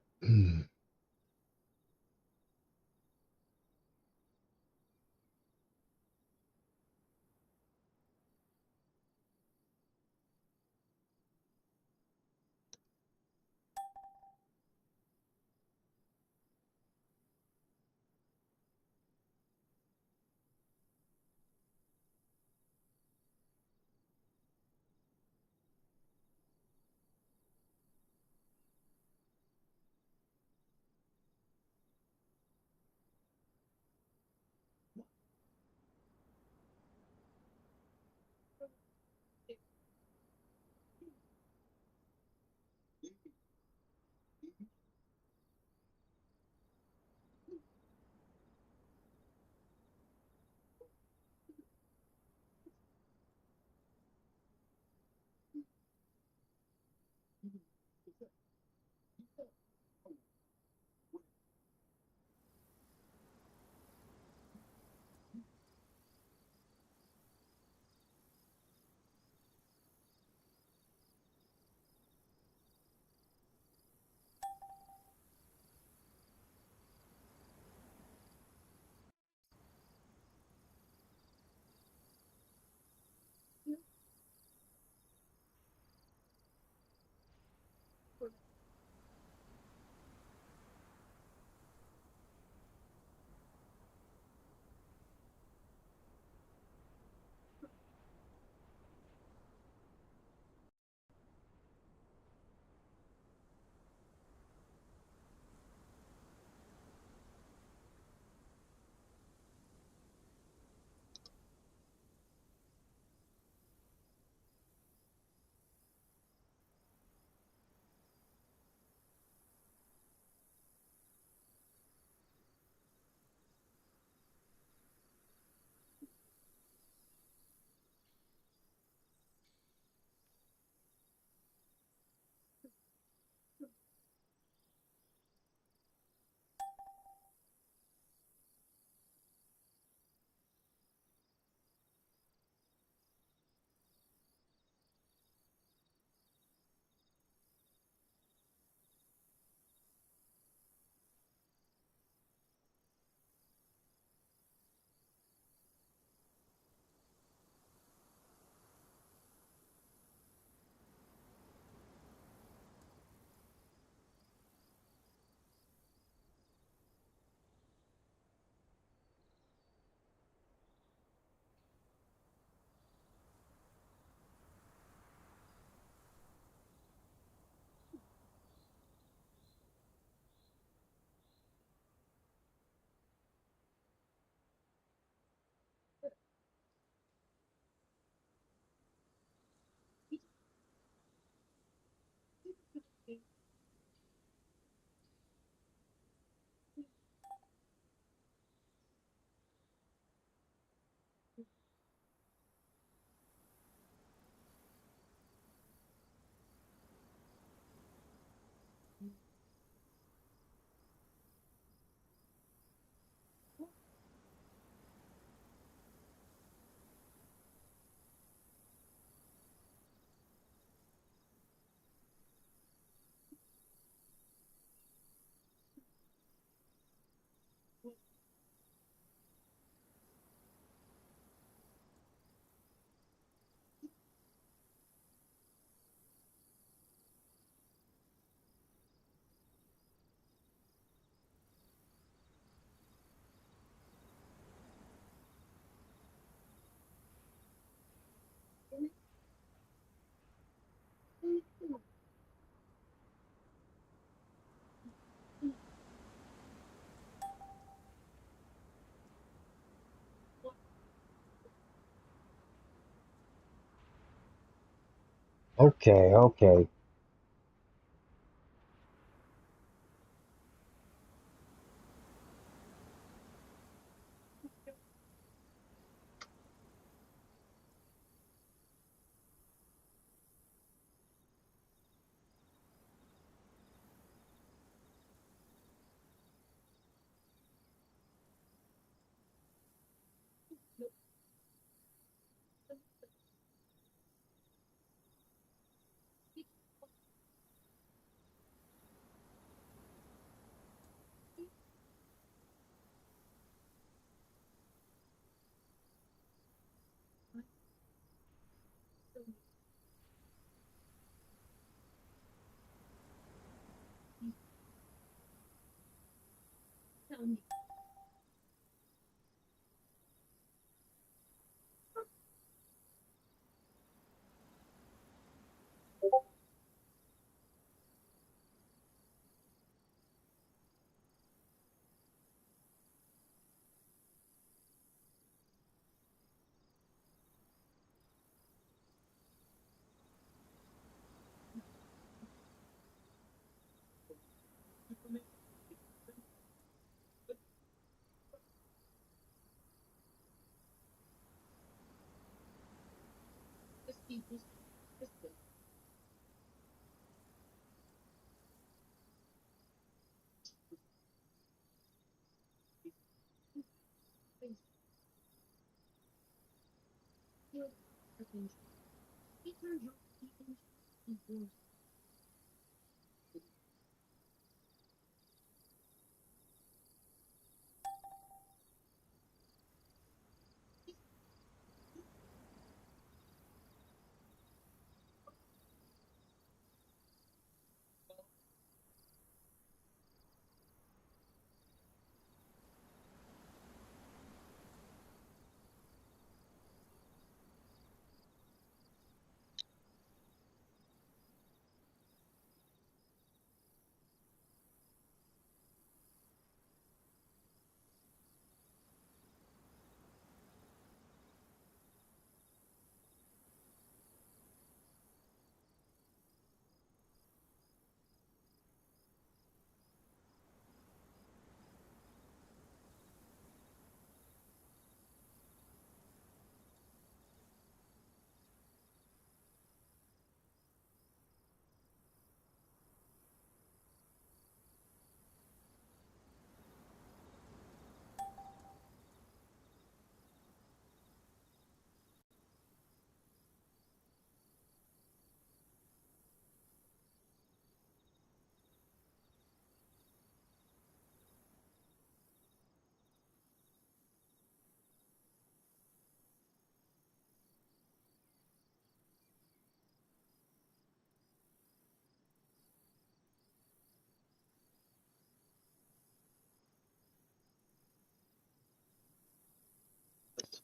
Okay, okay.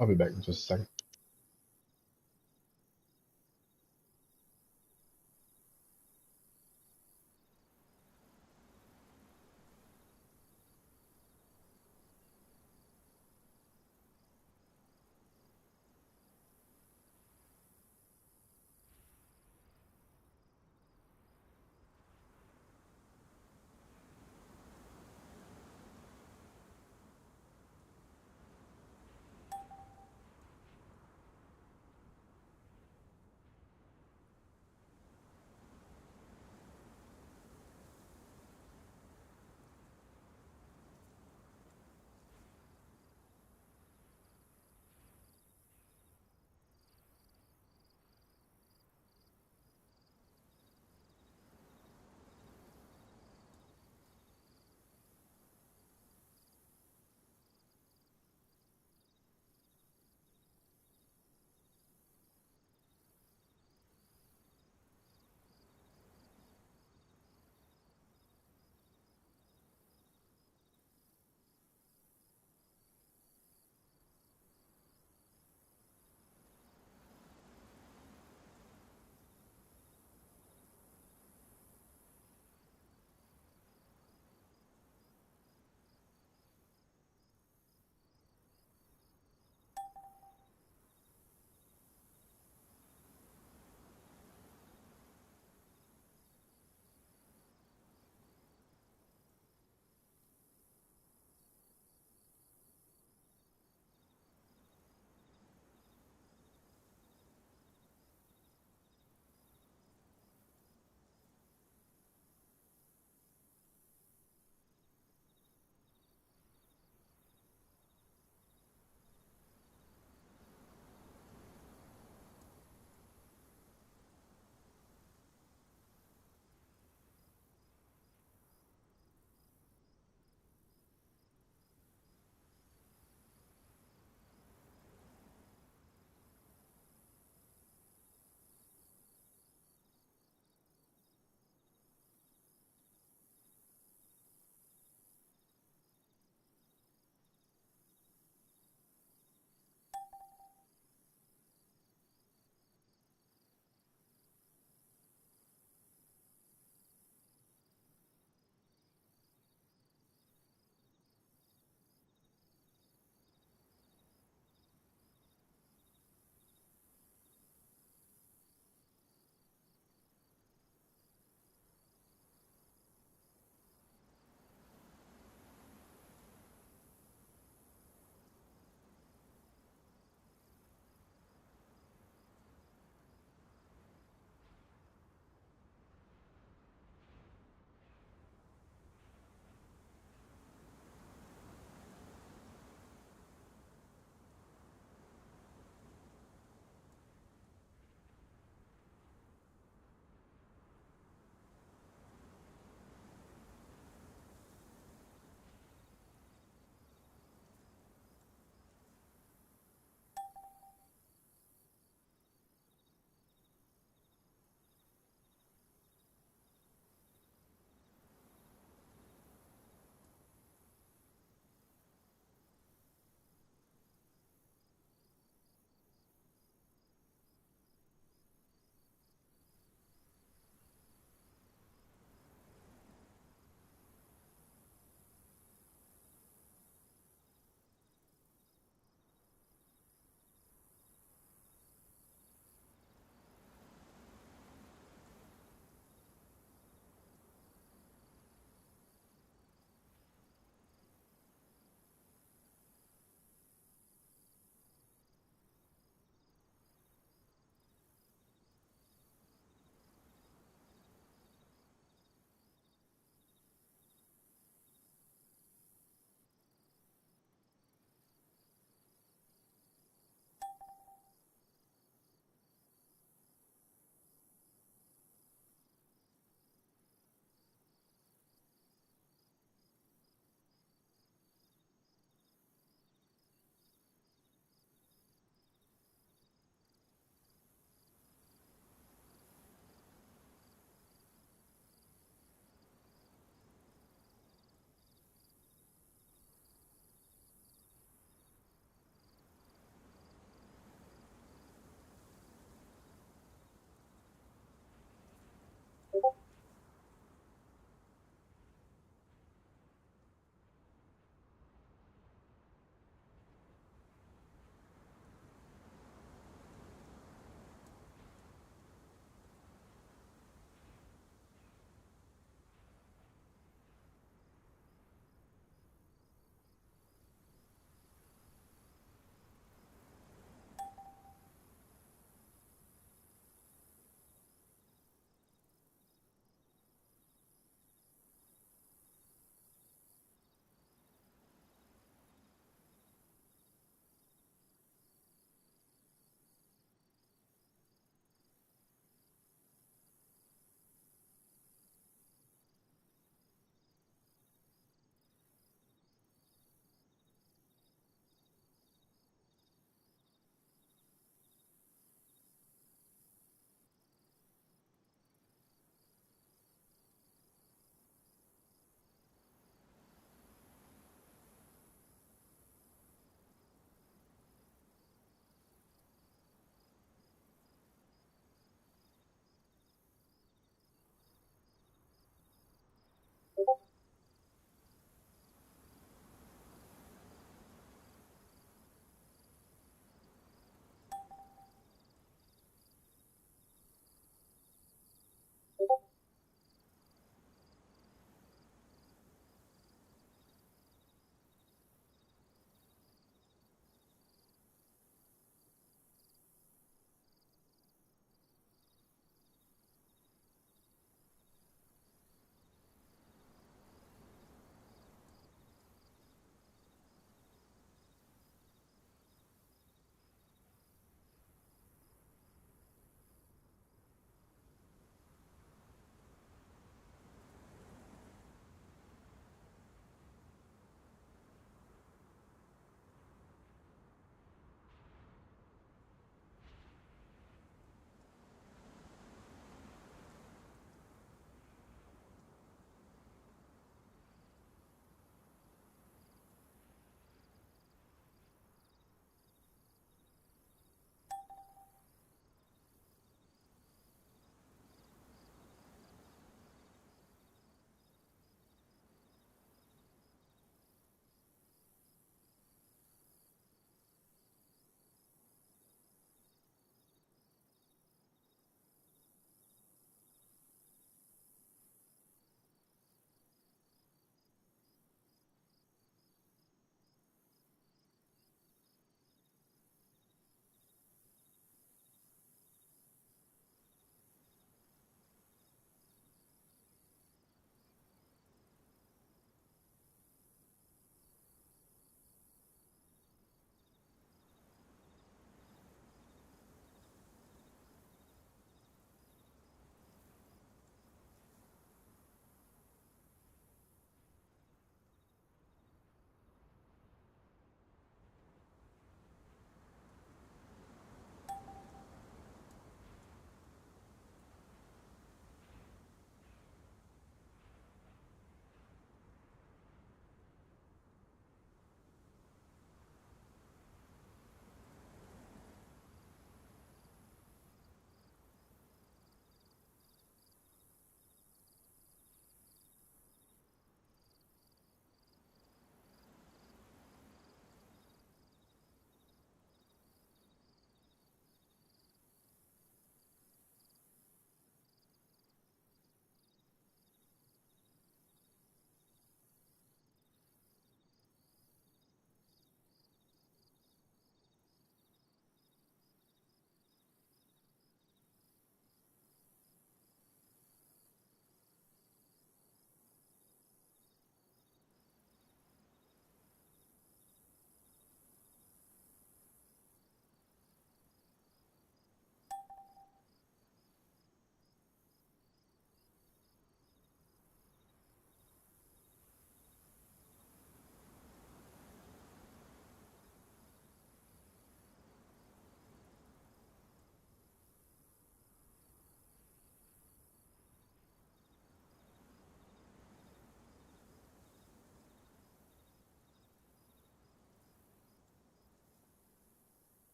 I'll be back in just a second.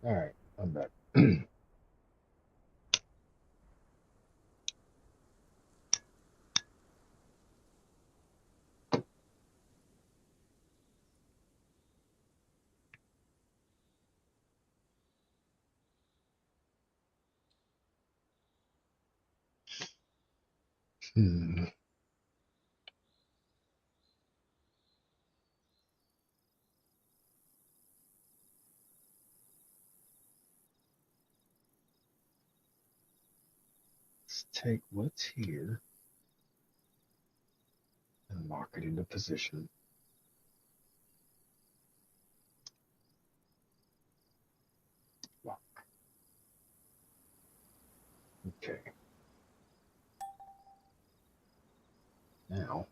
All right, I'm back. Hmm. Let's take what's here and lock it into position. Lock. Okay. Now,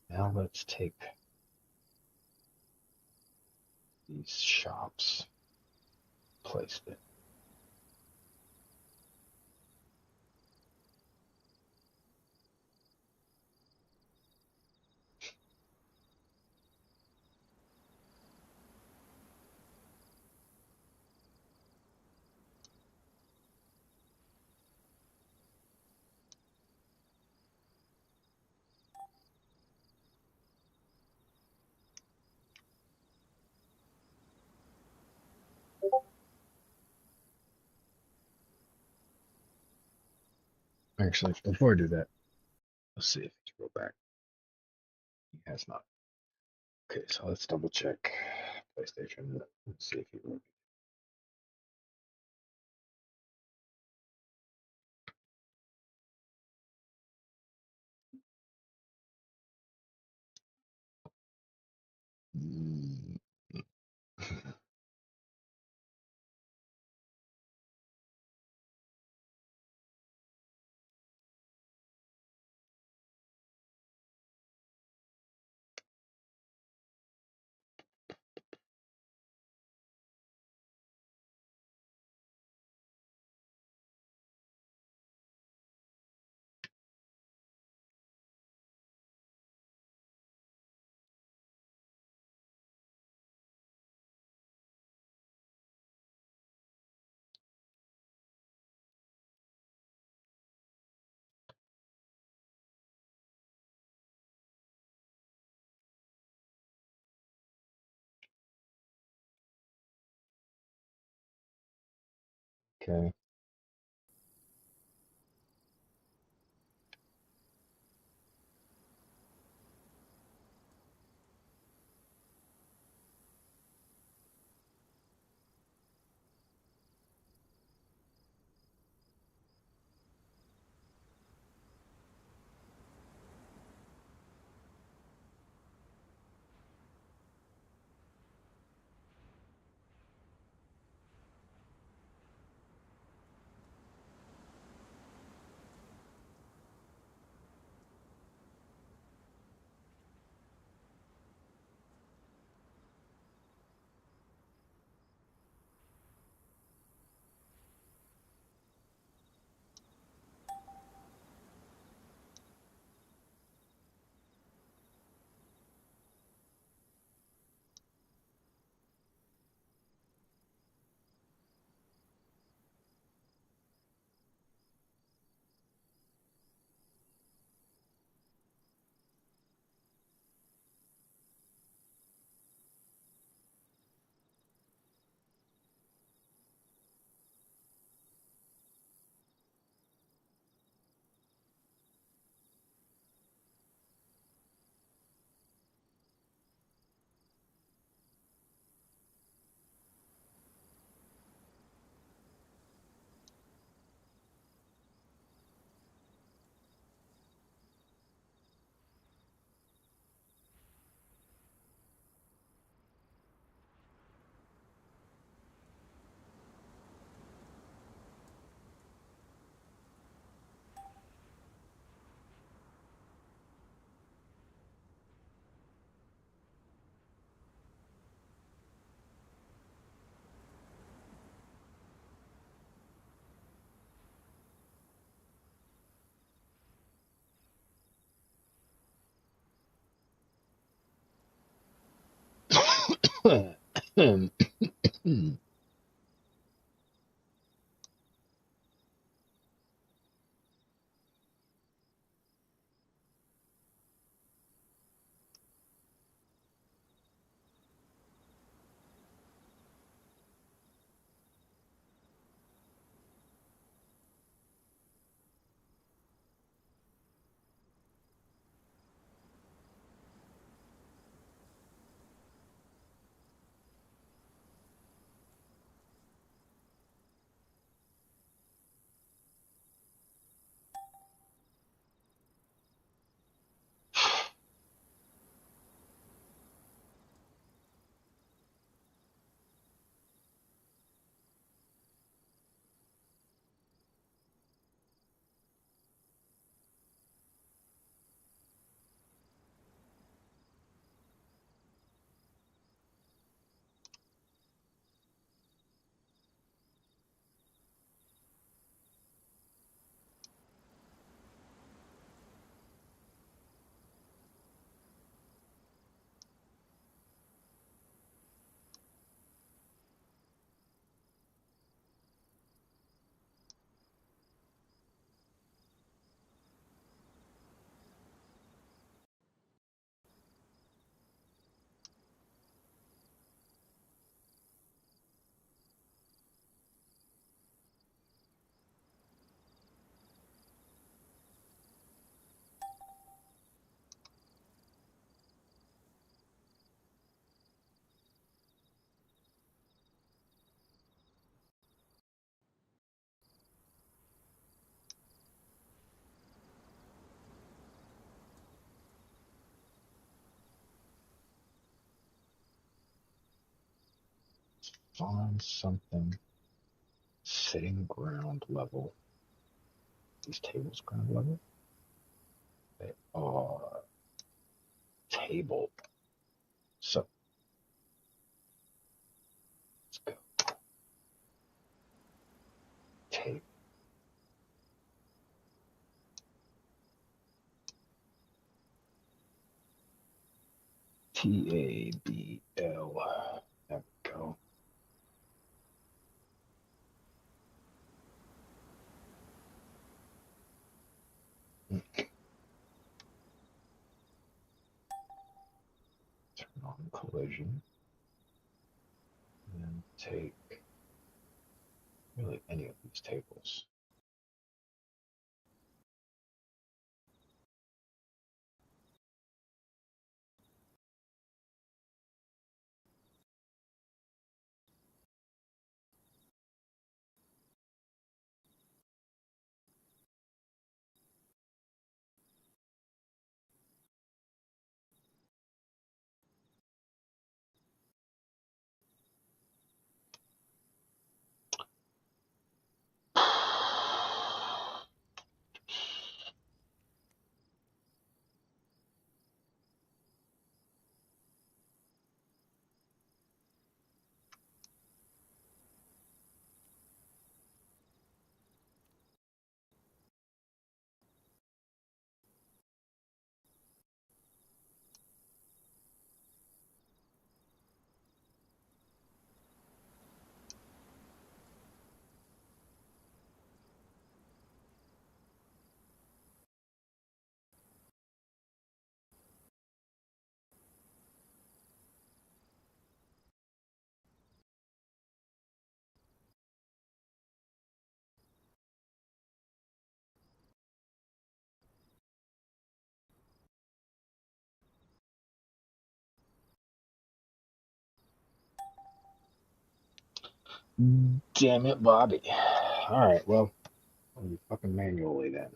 now let's take these shops, place it. Actually, before I do that, let's see if it can go back. He has not. Okay, so let's double check PlayStation. Let's see if he wrote it. Okay. Find something sitting ground level. These tables ground level? They are table. So let's go. Table. TABL. There we go. Turn on collision. And then take really any of these tables. Damn it, Bobby. Alright, well, I'll do fucking manually then.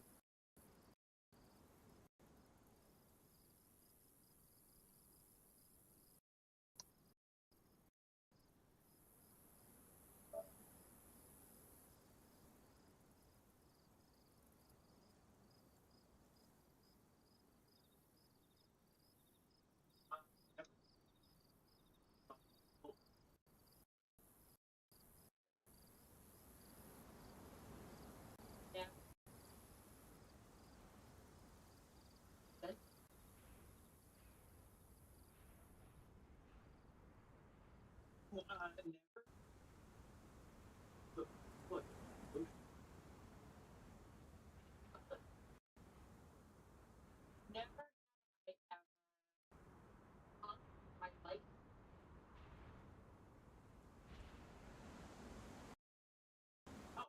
Never have I ever hung my life. Oh,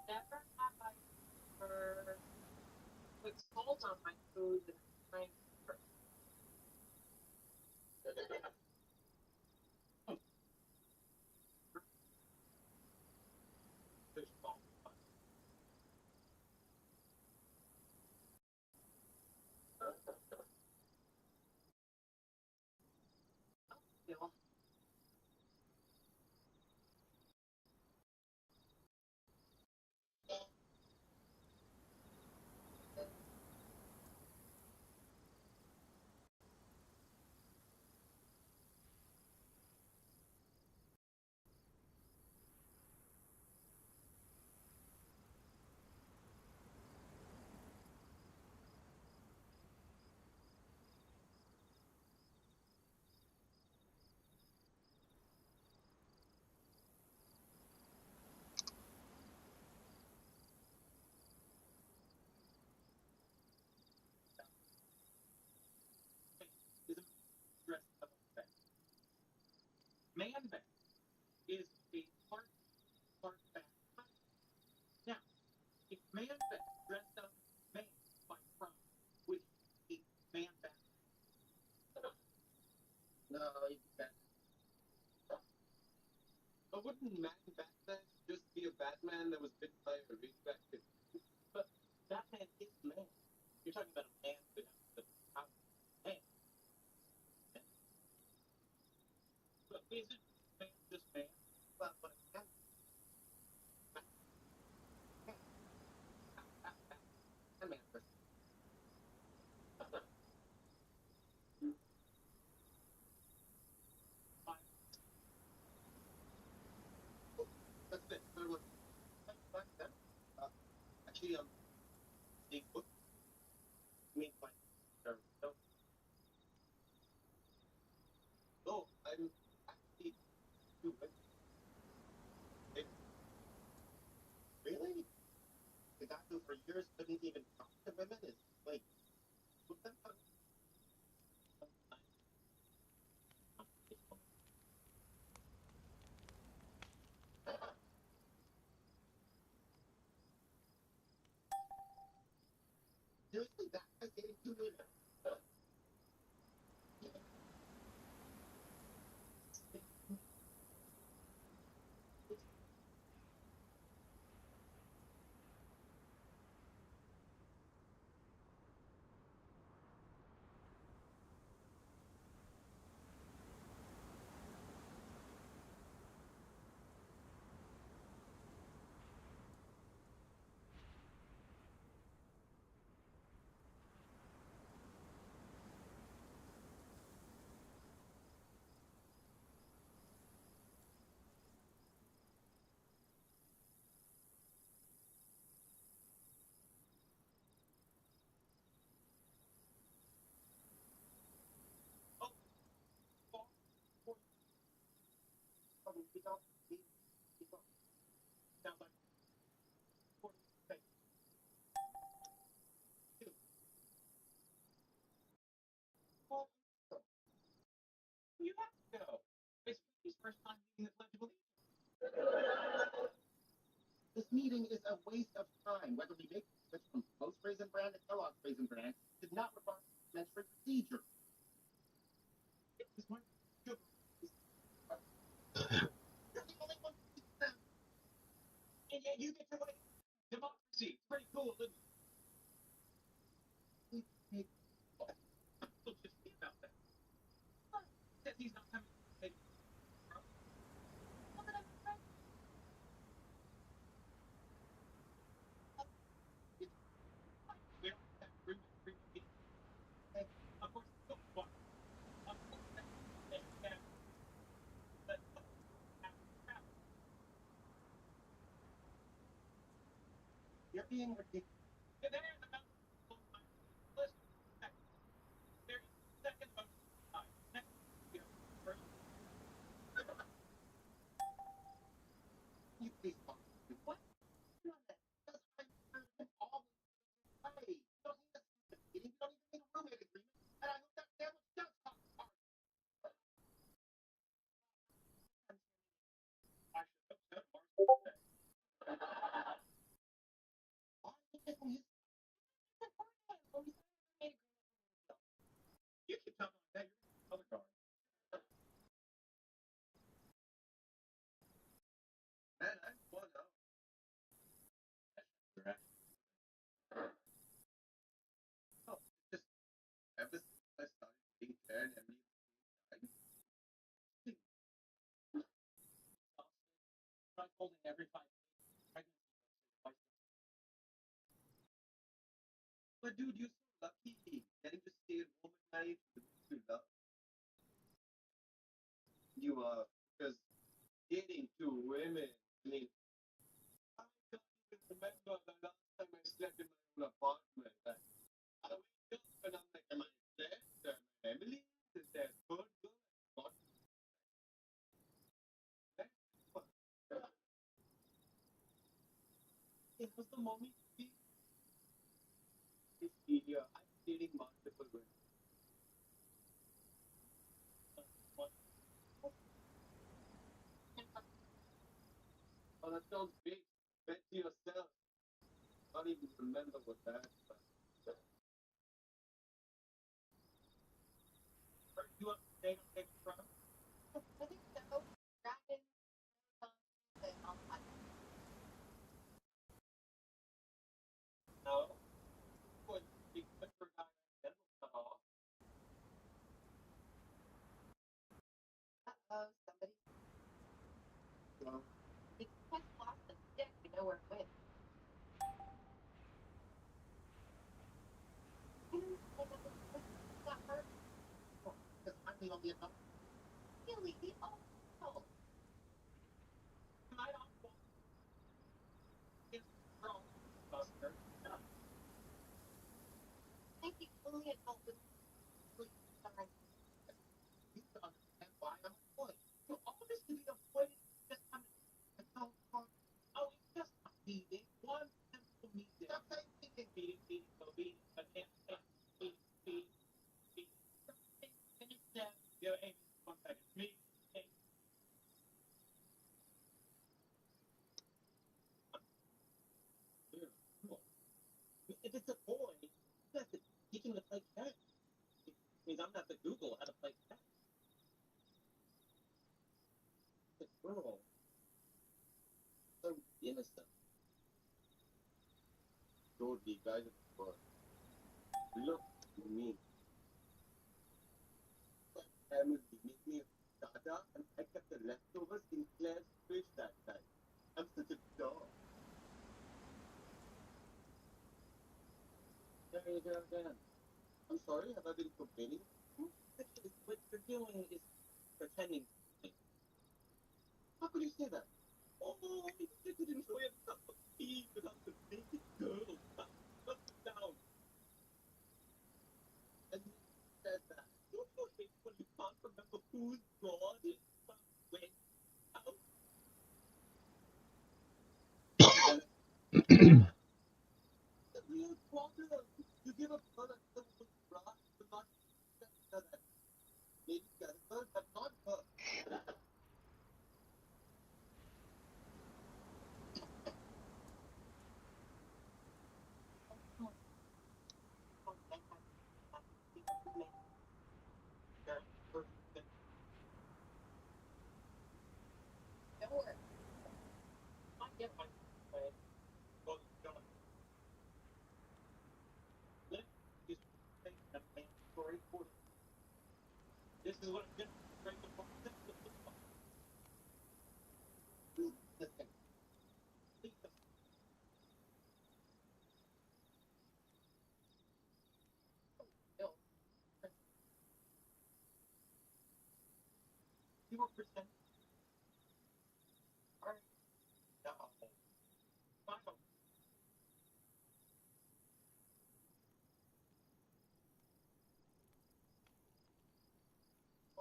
never have I ever put salt on my food and I'm trying to. Feel.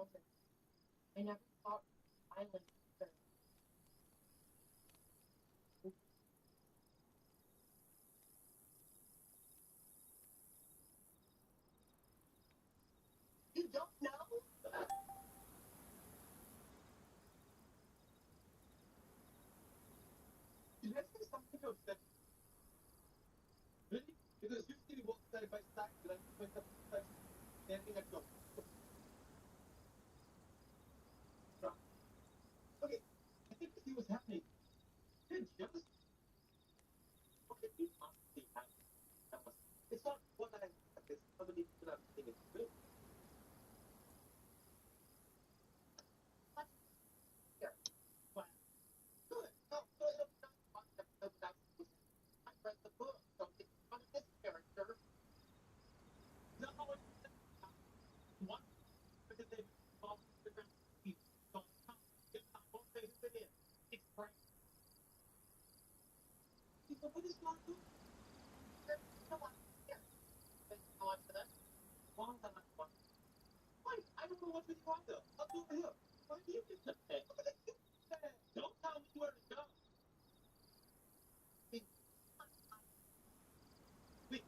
Okay. I never thought island. You don't know? Did I say something to upset you? Really? Because usually we walk side by side, and I just went up to standing at your front. Okay, I think I see what's happening. You're jealous. What could you possibly have? Jealous. It's not what I have, it's how many people I'm seeing it with. What? Here. What? Good. No, no, no, no, no, without I read the book, so it's one of this character. No, it's not. One because they've been involved in the ground. So I won't say who it is. It's Frank. So what is going on? No one here. But you want to that? Long time I want. Why? I don't know what's with you either. I'll go over here. Why do you get the pet? Don't tell me where to go. Wait, wait.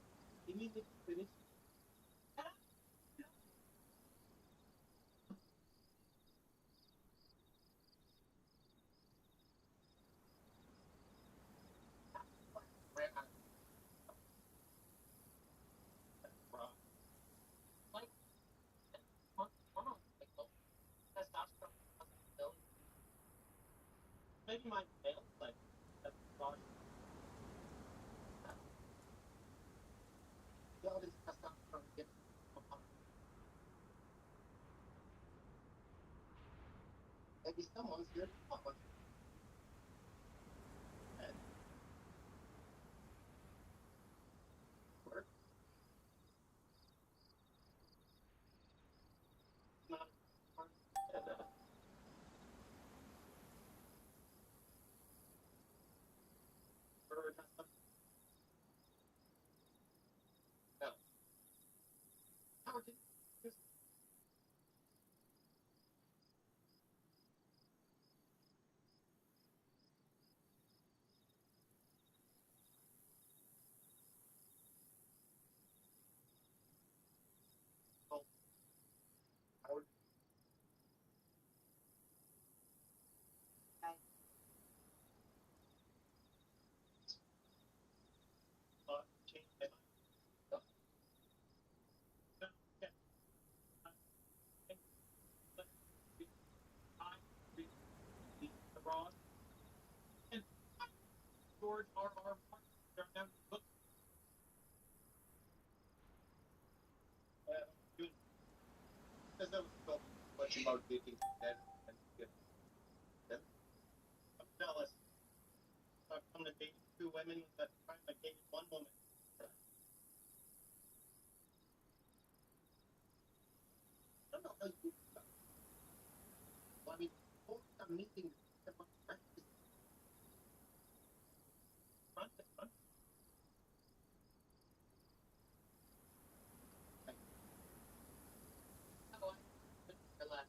You mean to finish? Where I'm from. Like, hormones, like, testosterone, responsibility. Maybe my male like that's wrong. All this testosterone given. Maybe someone's here to help us. And work. Not and, bird has some. No. Howard didn't. Just, oh, Howard. I changed my mind. No, no, yeah. I think that I read the wrong. And George R. Martin turned down the book. Doing because that was so much about dating men and you know, I'm jealous. I've come to date two women that time I dated one woman. I don't know how you well, I mean, I'm meeting everyone breakfast front to front. Like, oh, I couldn't relax.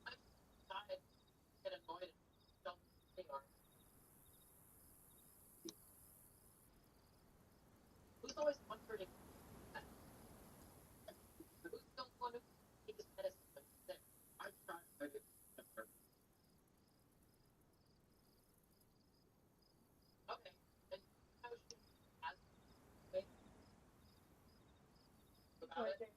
I decided to get annoyed and don't they are. Who's always comforting that? Who's the one who takes his medicine when he's sick? I tried, but it didn't work. Okay, and how she has think about it.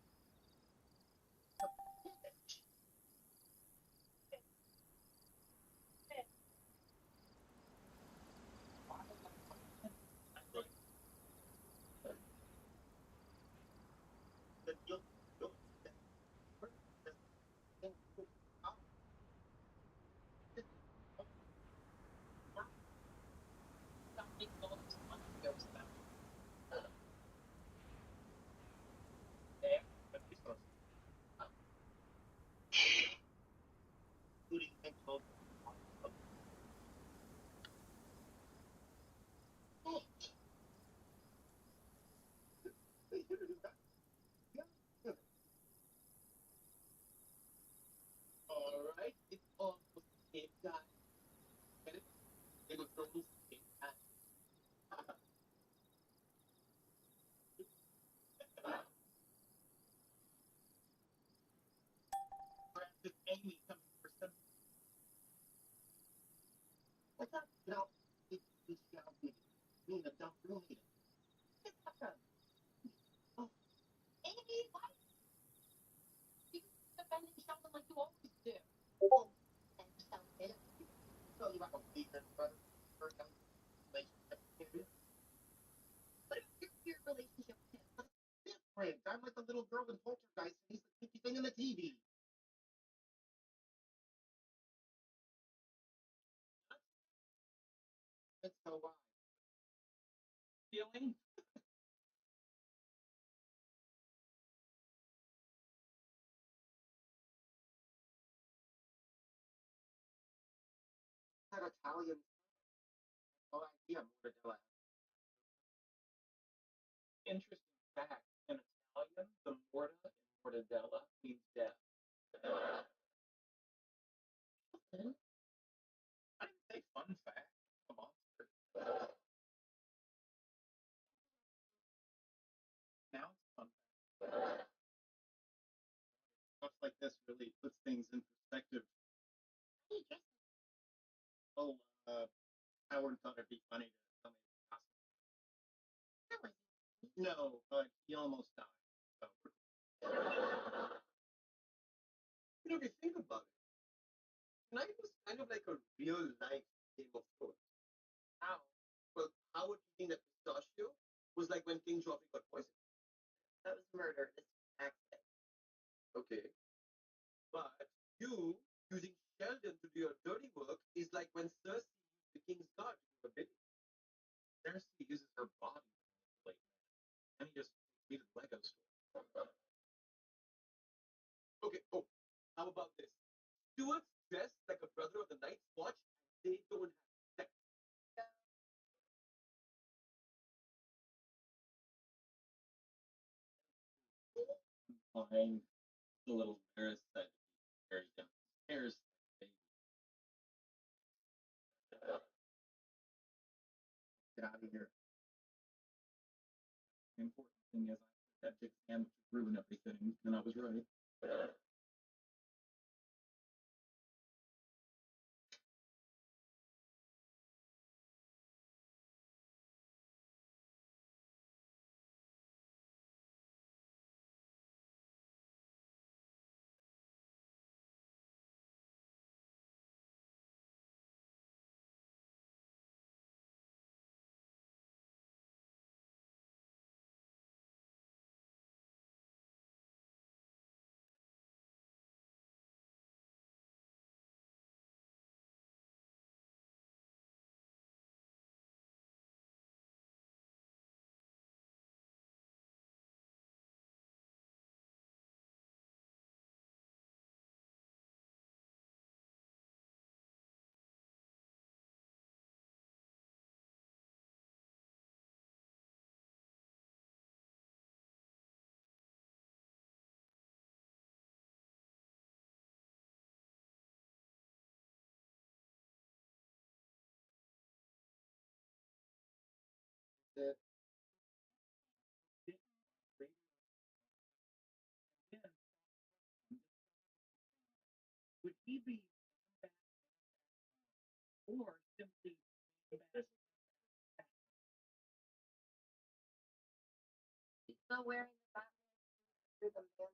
little girl in Poltergeist, and he's the creepy thing in the TV. That's so why. Feeling? That Italian. Oh, idea, mortadella. Interesting fact. In Italian, the morta in mortadella means death. I didn't say fun fact. A monster. Now it's a fun fact. Stuff like this really puts things in perspective. Oh, Howard thought it'd be funny to tell me the costume. No, but he almost died. So. You know, if you think about it, tonight was kind of like a real life Game of Thrones. How? Well, Howard eating that pistachio was like when King Joffrey got poisoned. That was murder. It's accident. Okay. But you using Sheldon to do your dirty work is like when Cersei used the king's guard to do her bidding. Cersei uses her body to manipulate man, and he just made a Lego store. Okay, oh, how about this? Stuart's dressed like a brother of the Night's Watch, and they don't have sex. I'm fine. A little embarrassed that he carried downstairs. Get out of here. The important thing is I that big sandwich ruined everything, and I was right. That would he be or simply he's still wearing the Batman suit under the man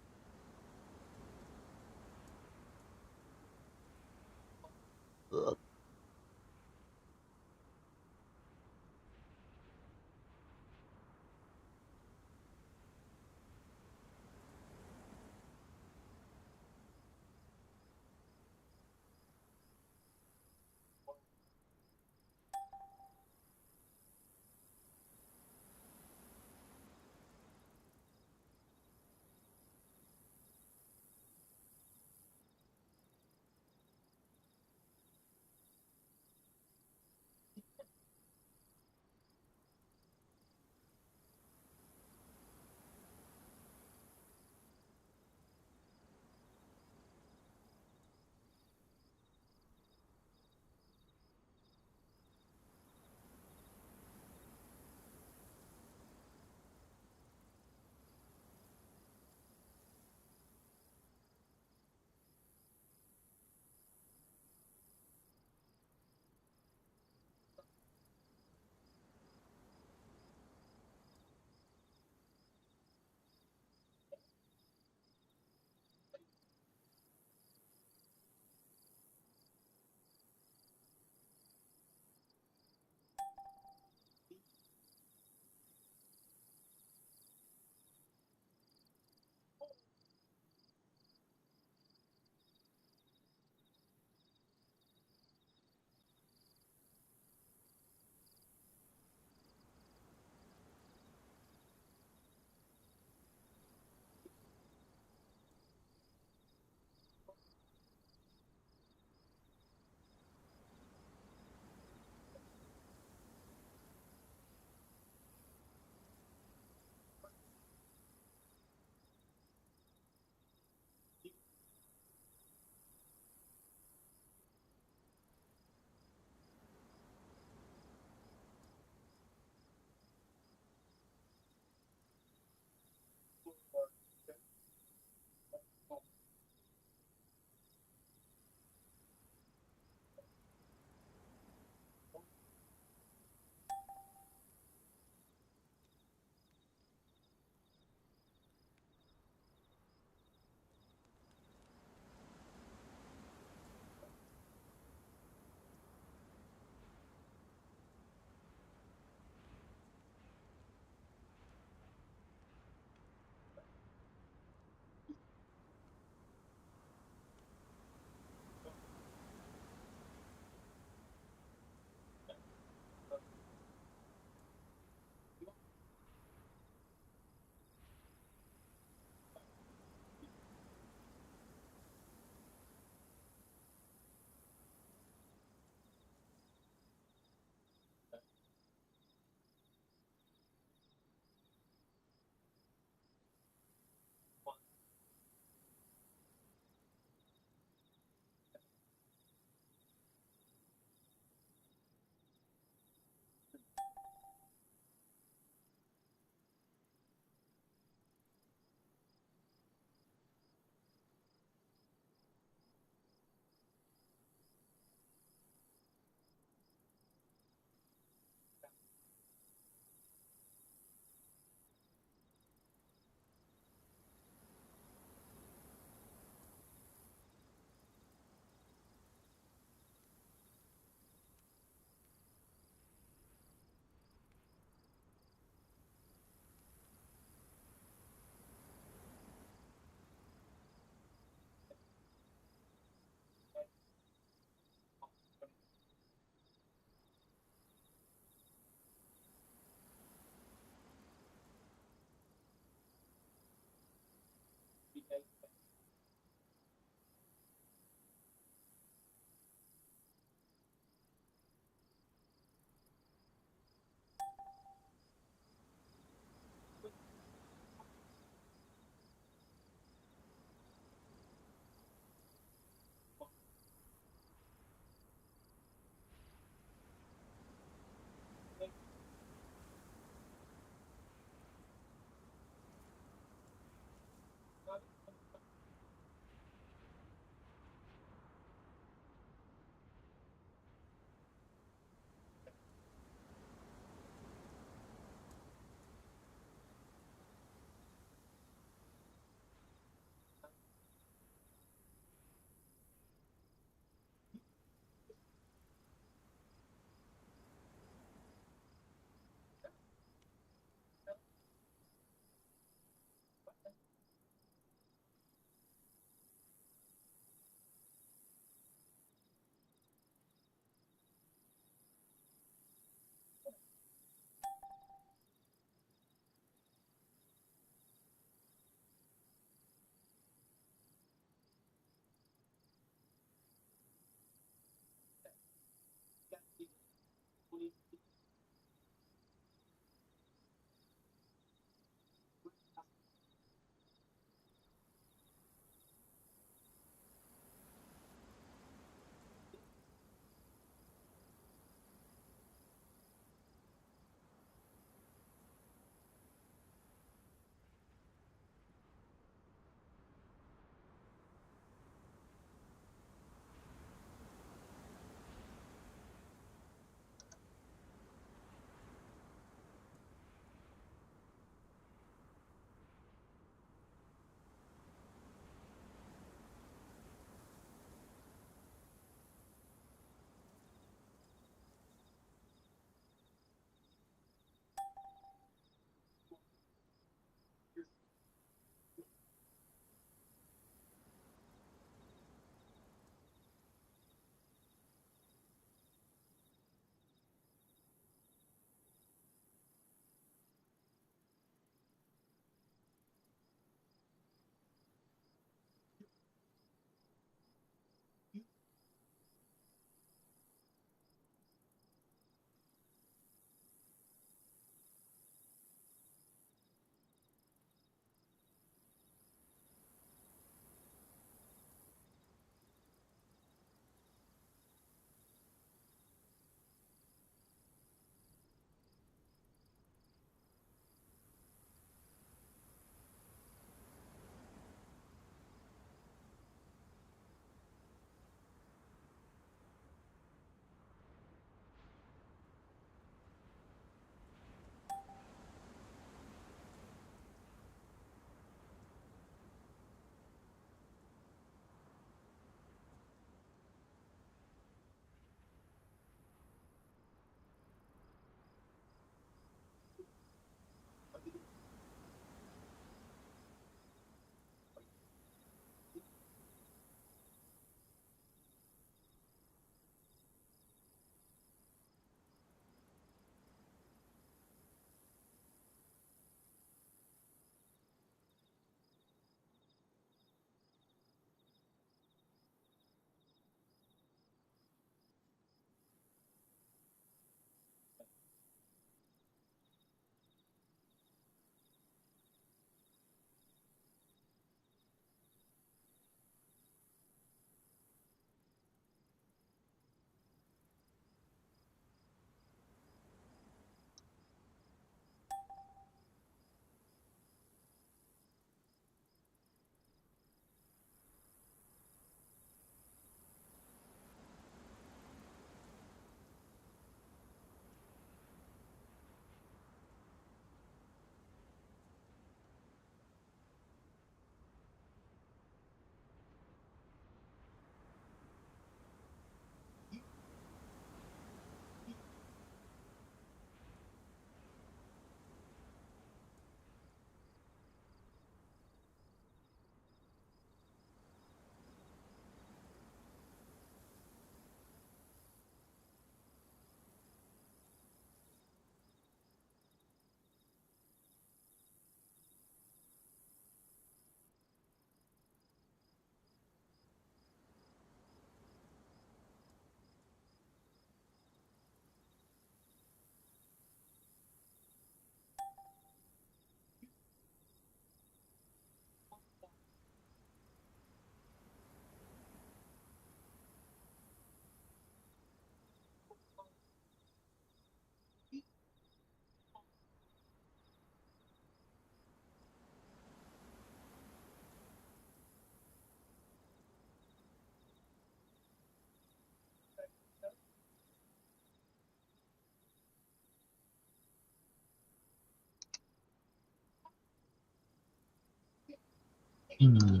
Hmm.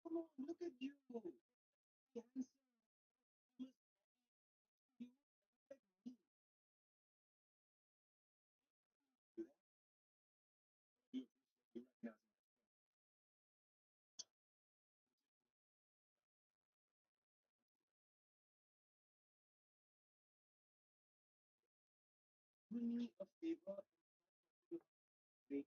Come on, look at you. Handsome. Do me a favor. Wait.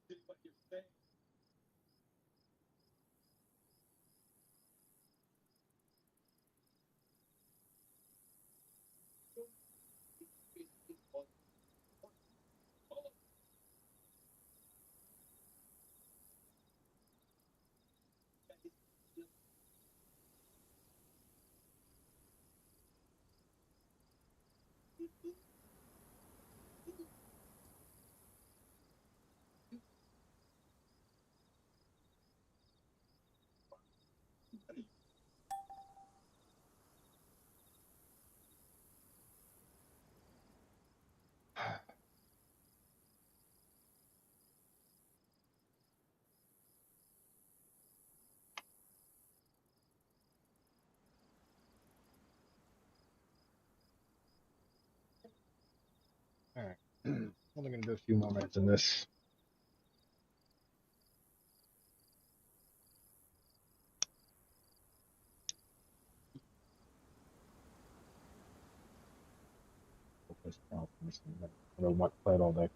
See what you're saying. All right. Only gonna do a few more minutes in this. I don't want to play it all day.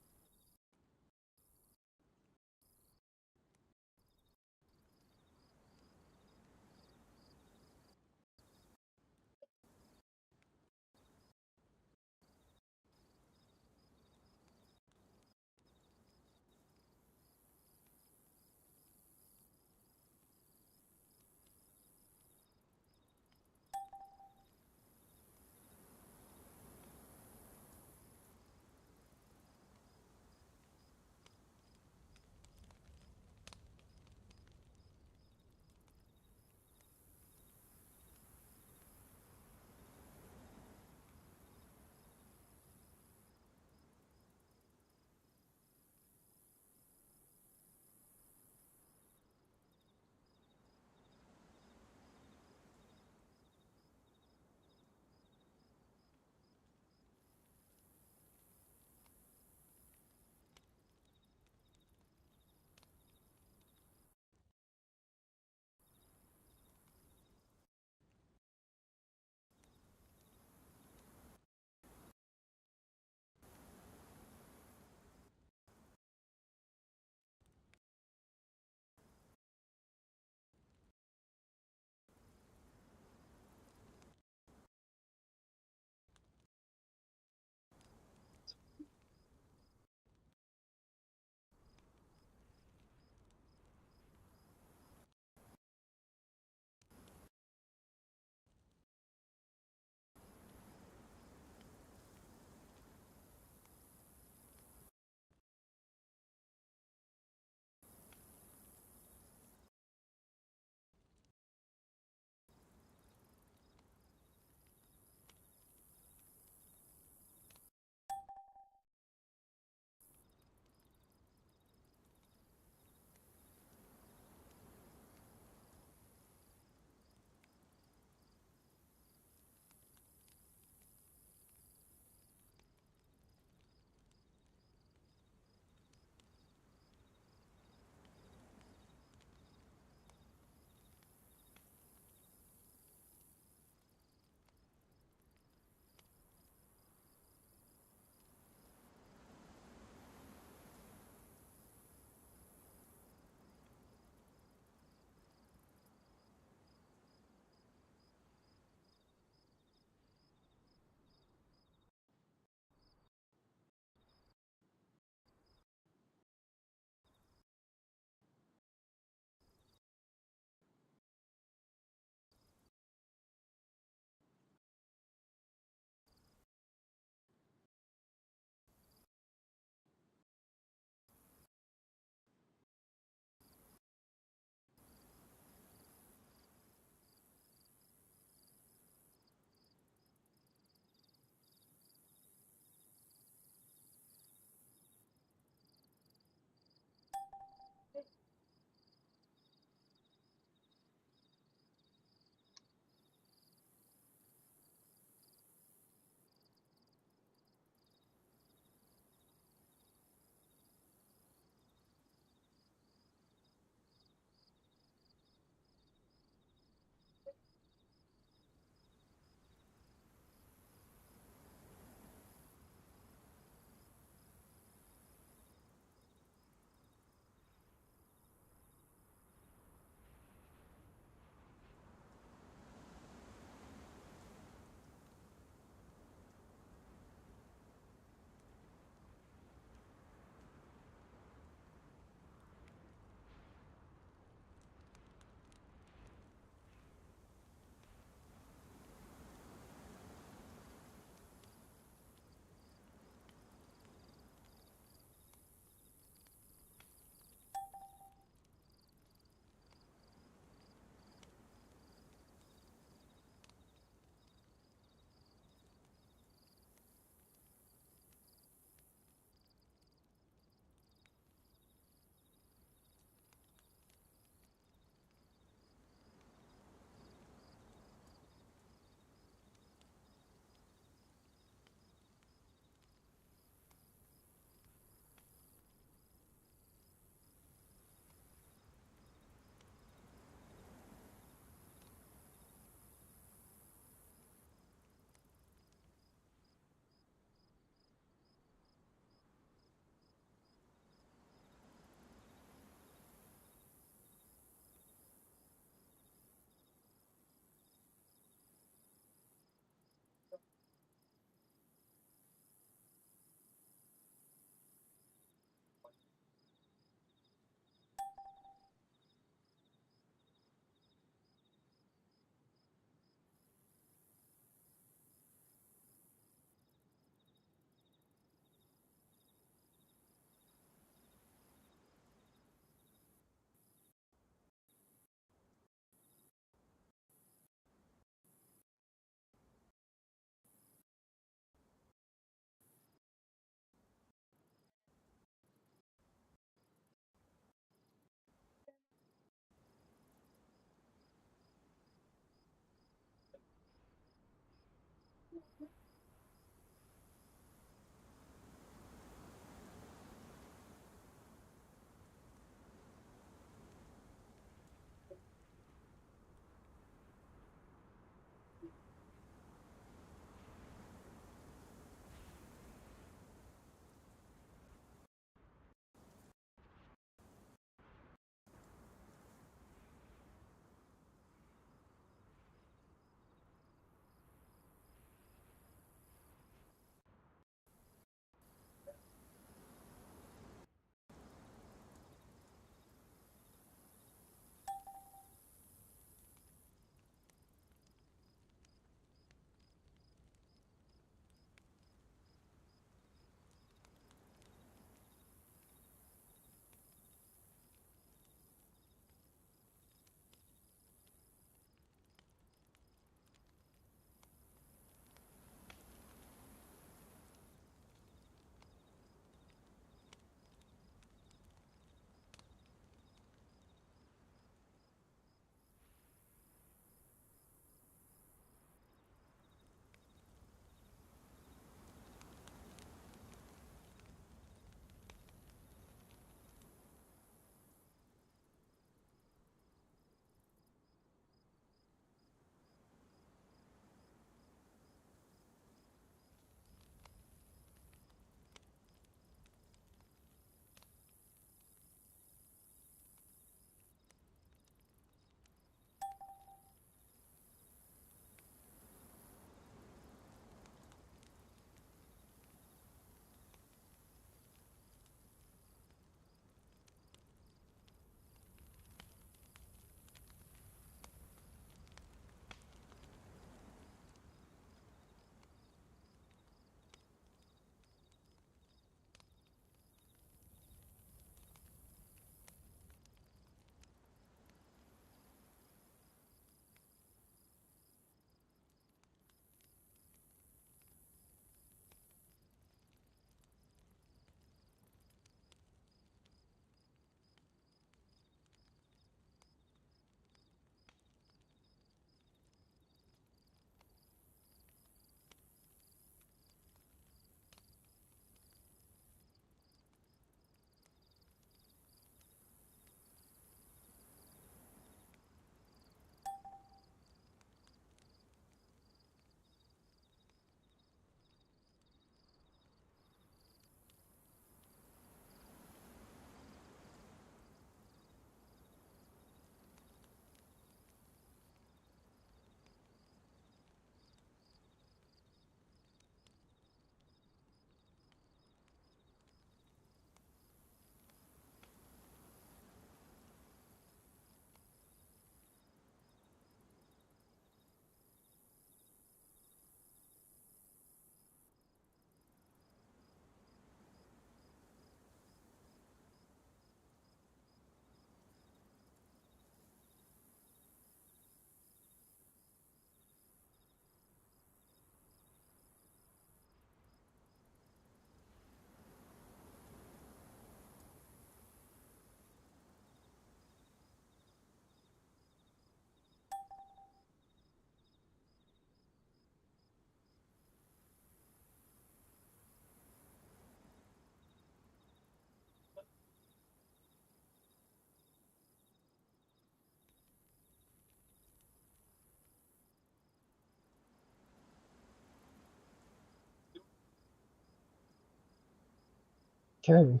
Okay.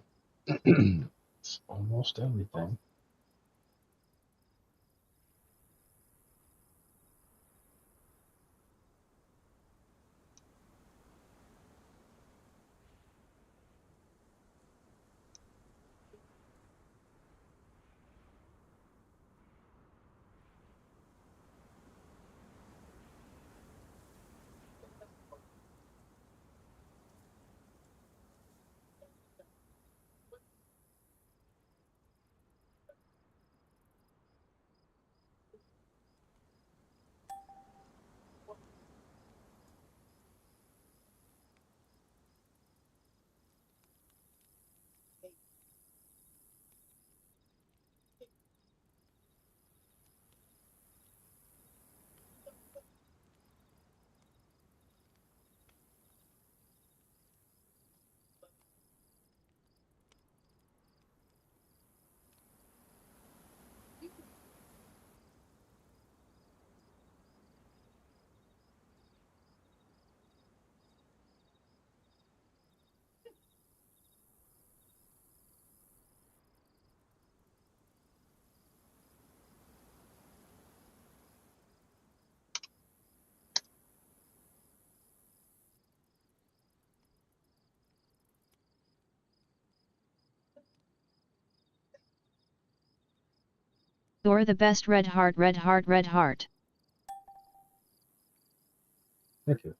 It's almost everything. You're the best, red heart, red heart, red heart. Thank you.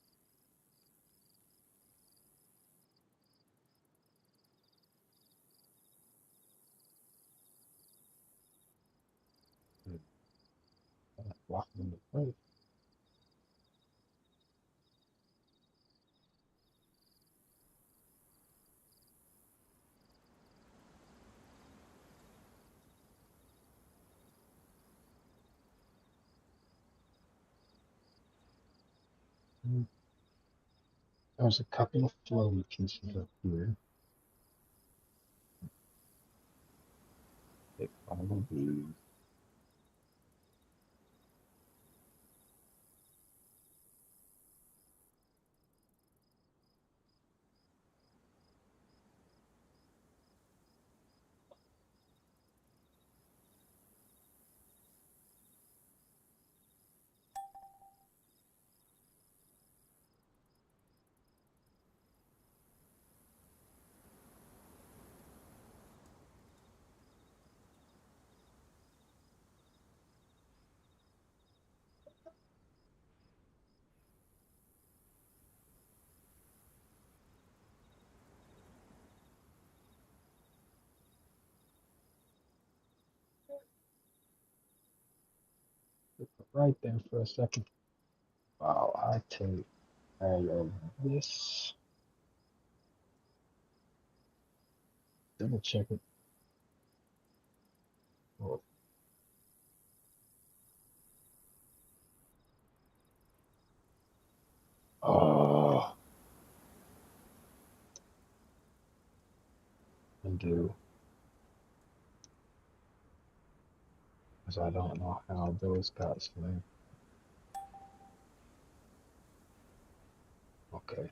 Walking in the place. There's a couple of flowy pieces up here. Take all of these. Right there for a second. Wow, I take all of this. Double check it. Oh, oh, undo. Because I don't know how those got slammed. Okay.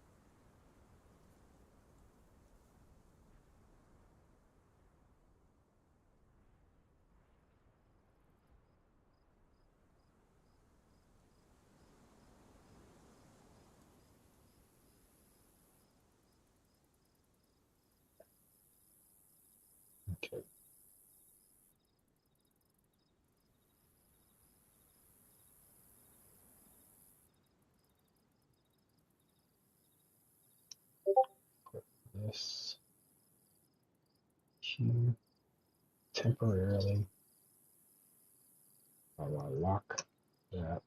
Okay. Put this here temporarily while I lock that.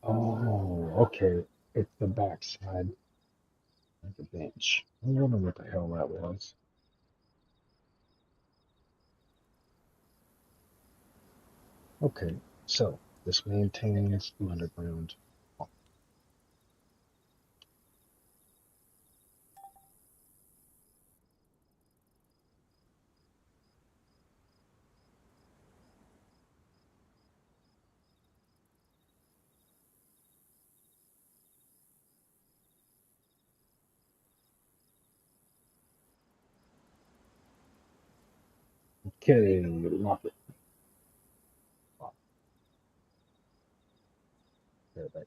Oh, okay. It's the backside of the bench. I wonder what the hell that was. Okay, so this maintains the underground. Okay, lock it. Lock it. There, there.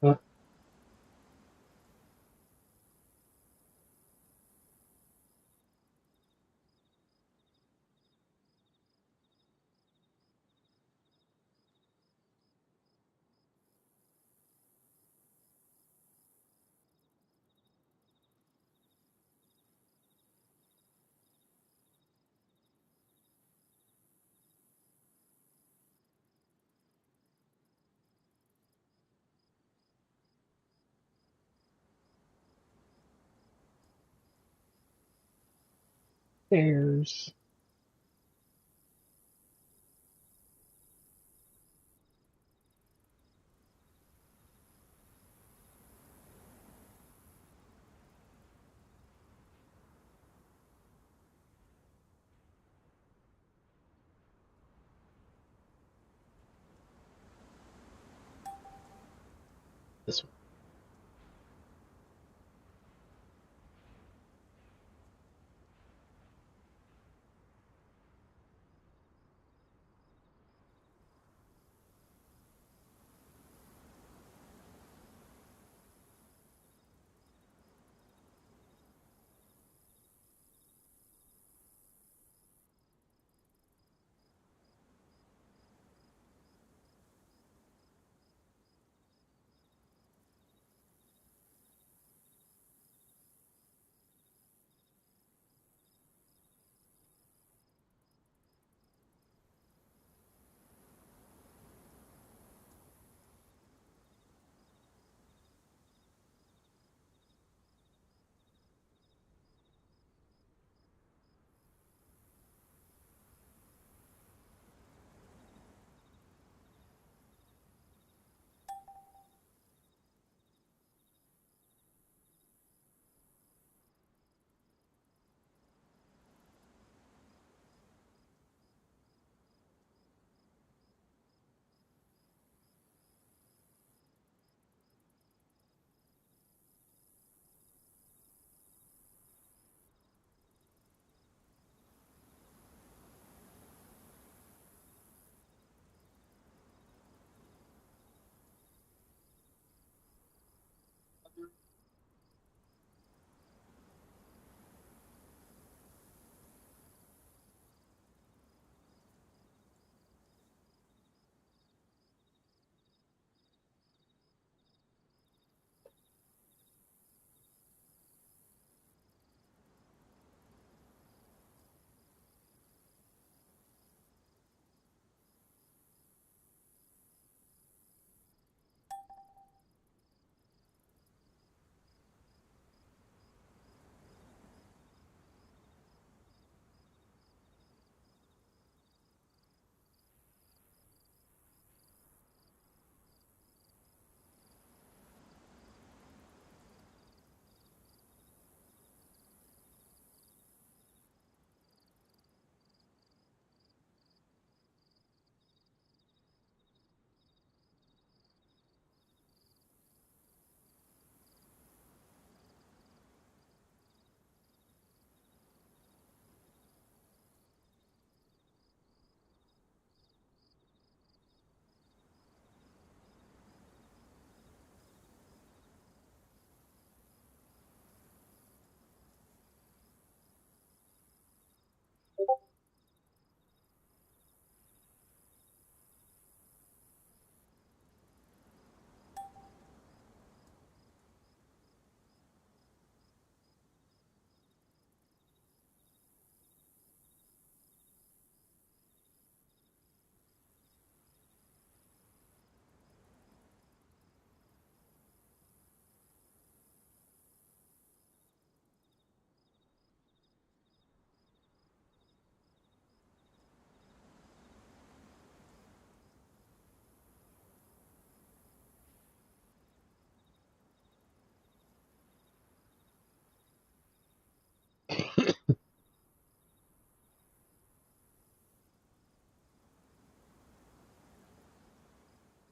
Huh? Stairs. This one.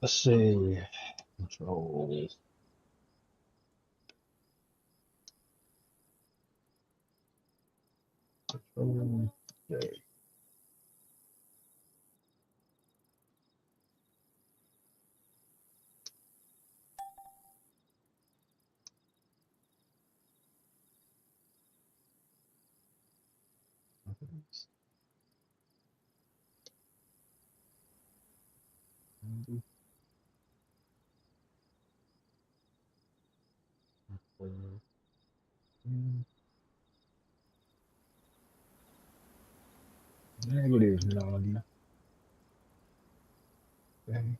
Let's see. Control. Okay. Negative 90. Okay.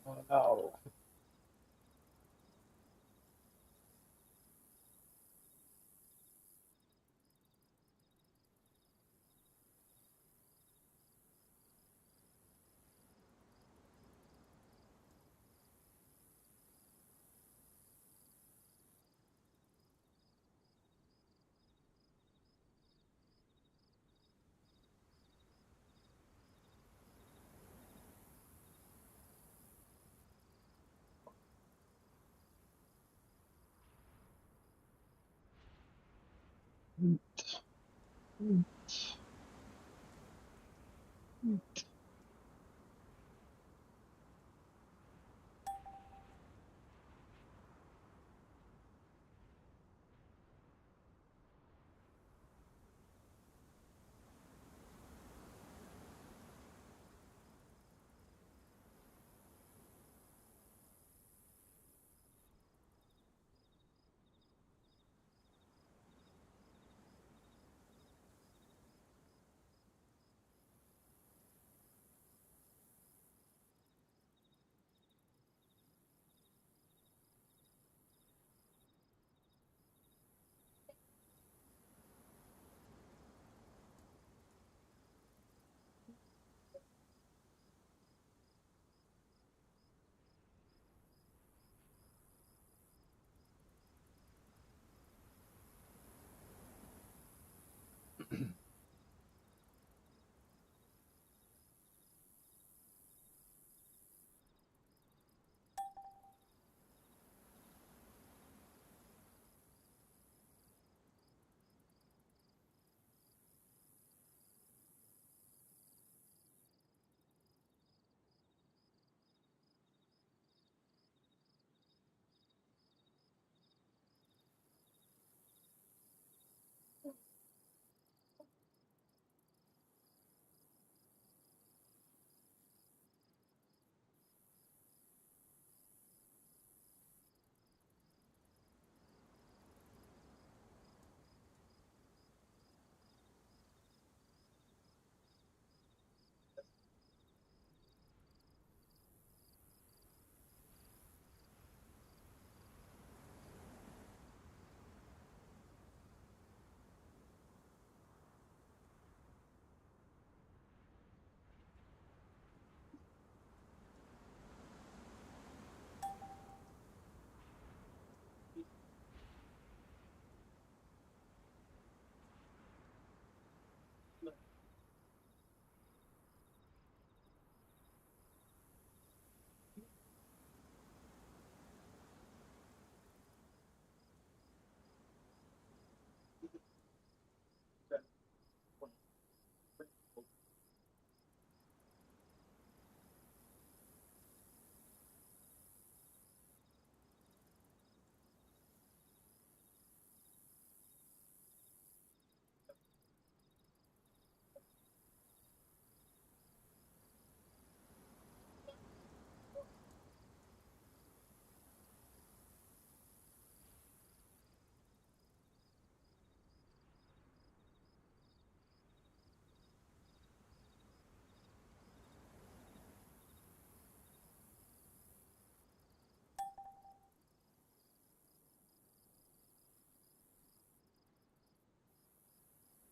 Oh no.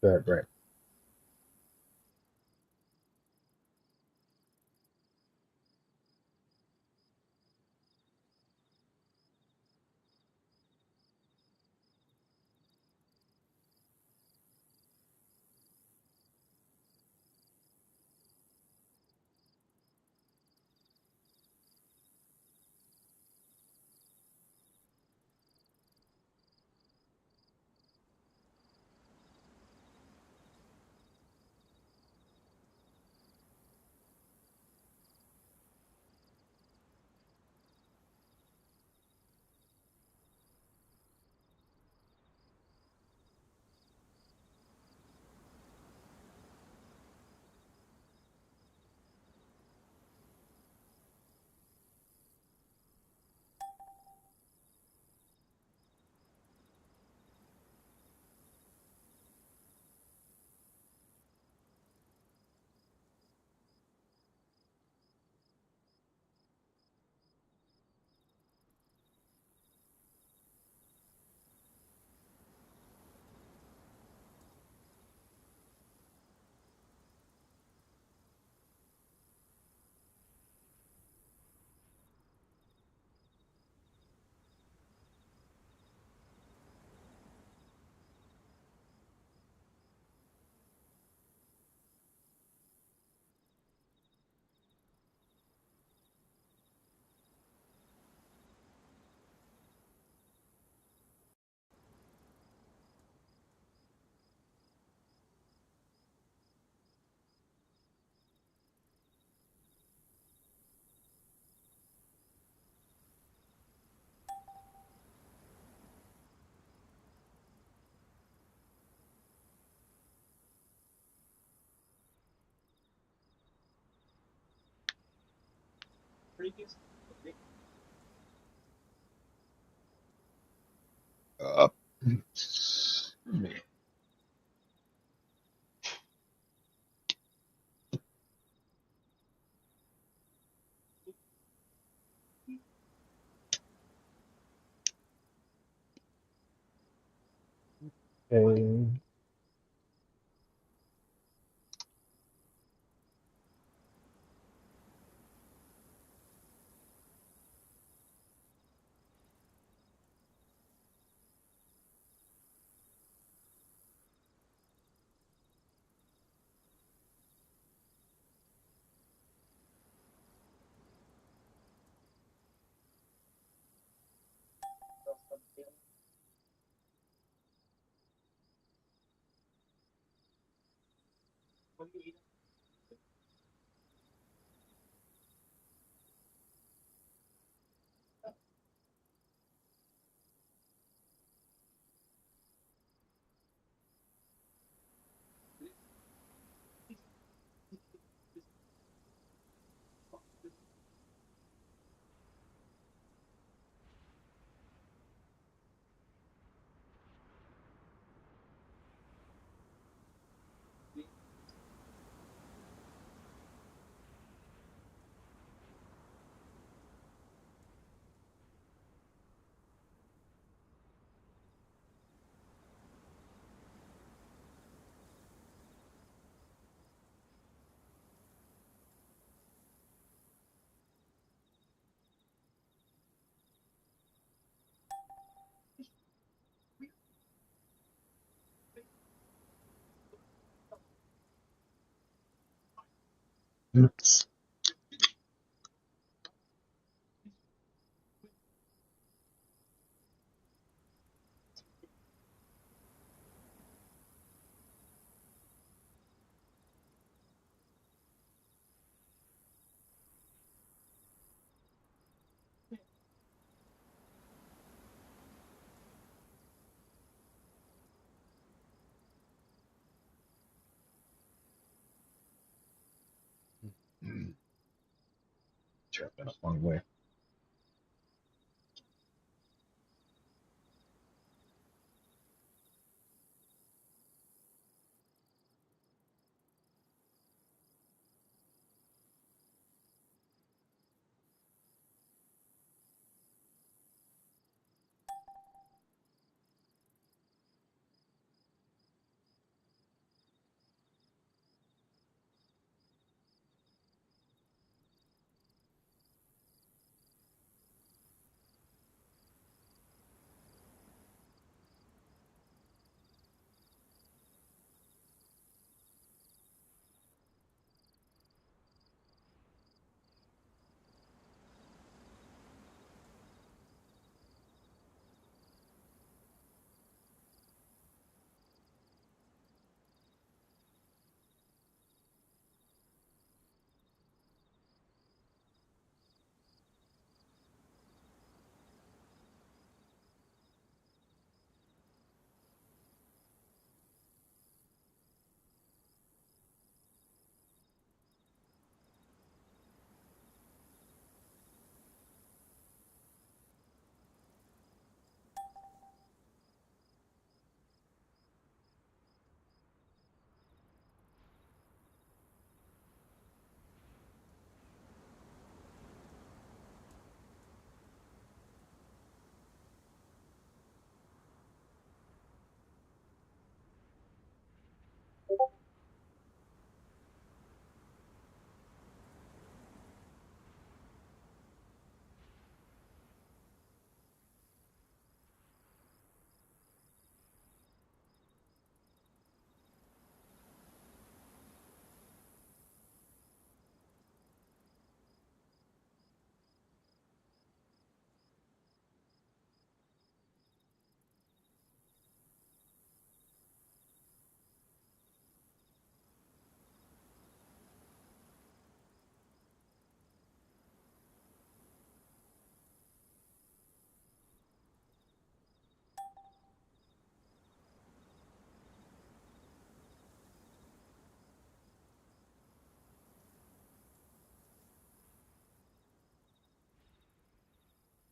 Right. Uh, okay. Oops. Trapped in a fun way.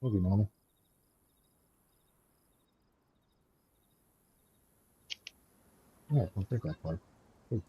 It'll be normal. Yeah, don't take that far. Hey,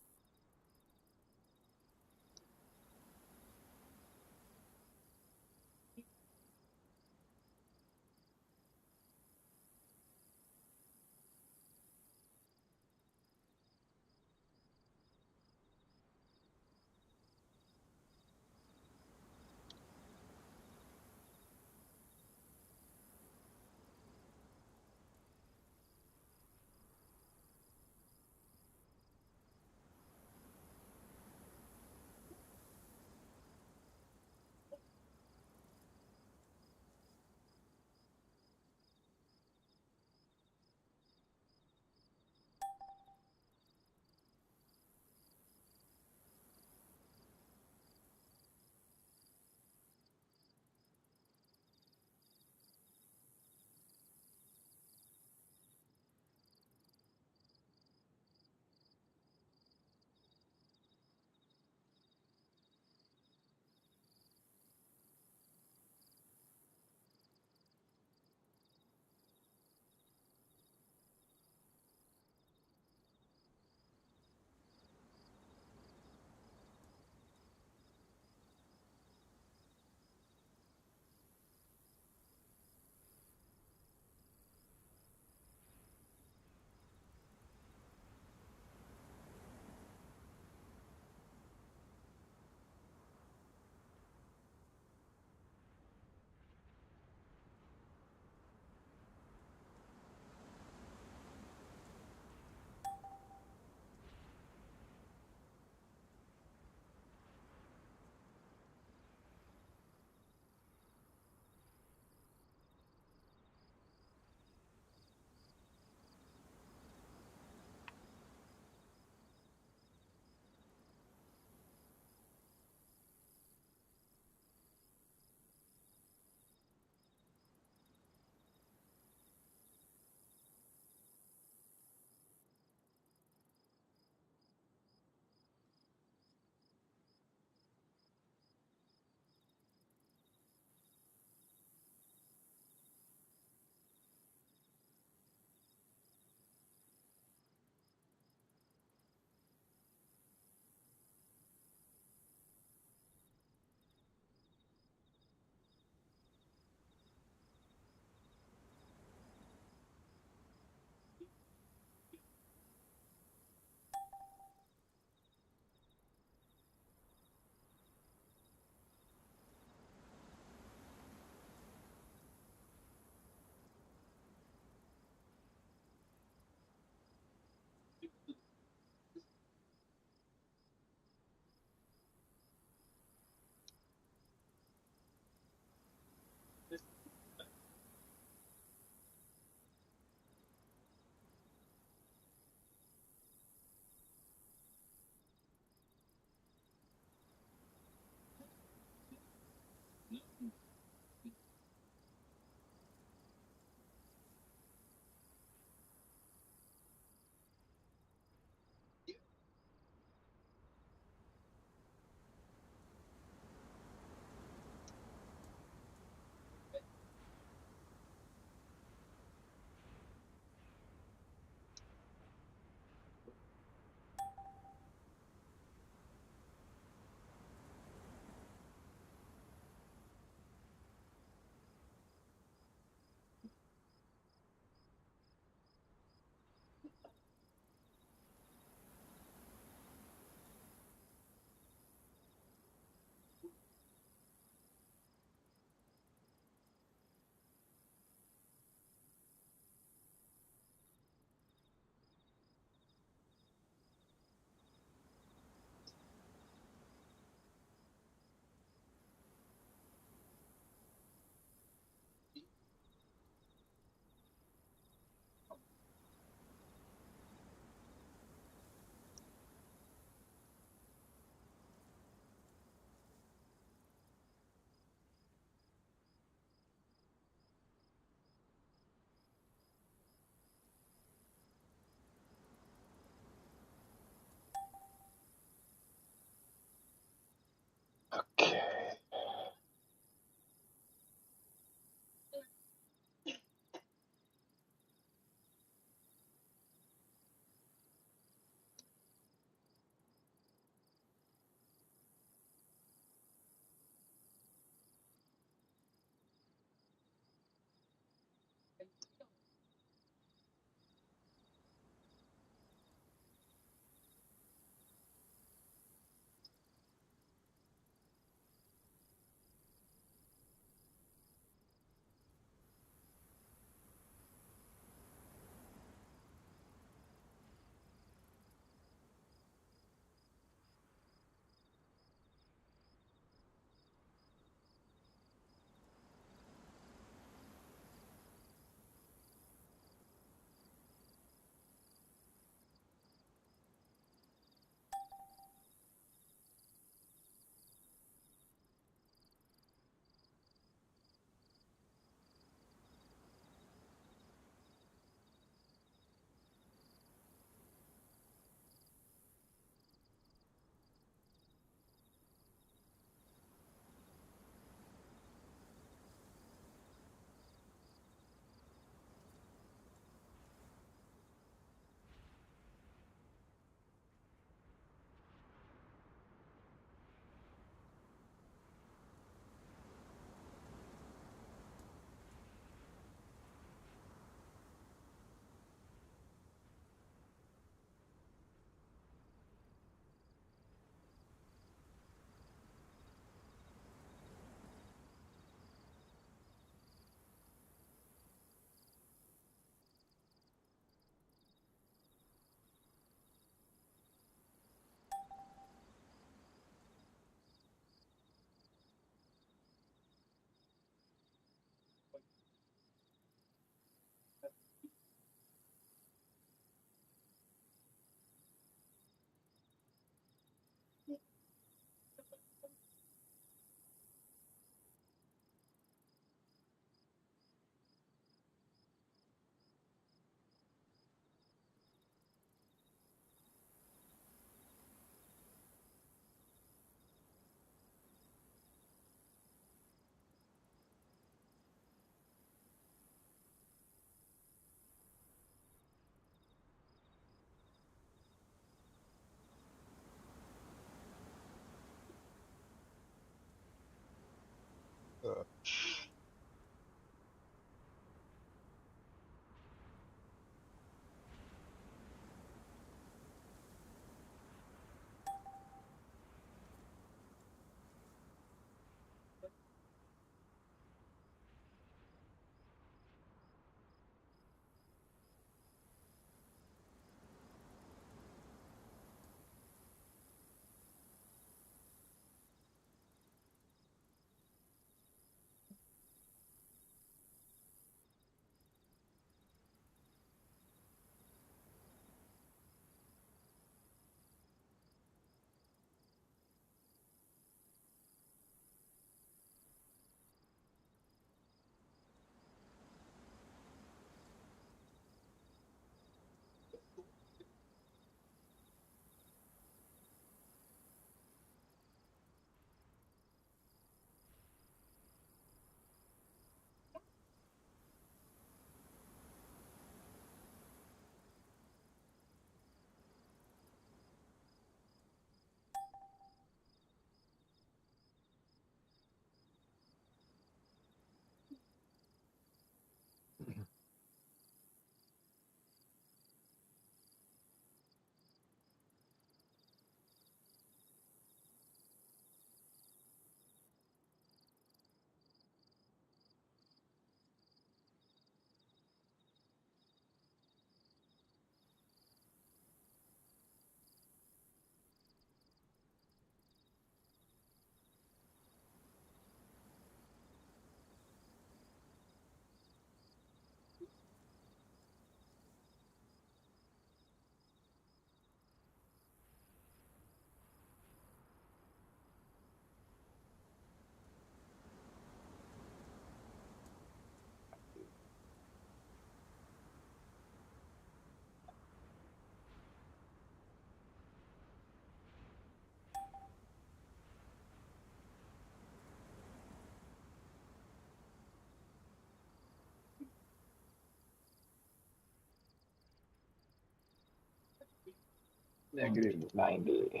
-90.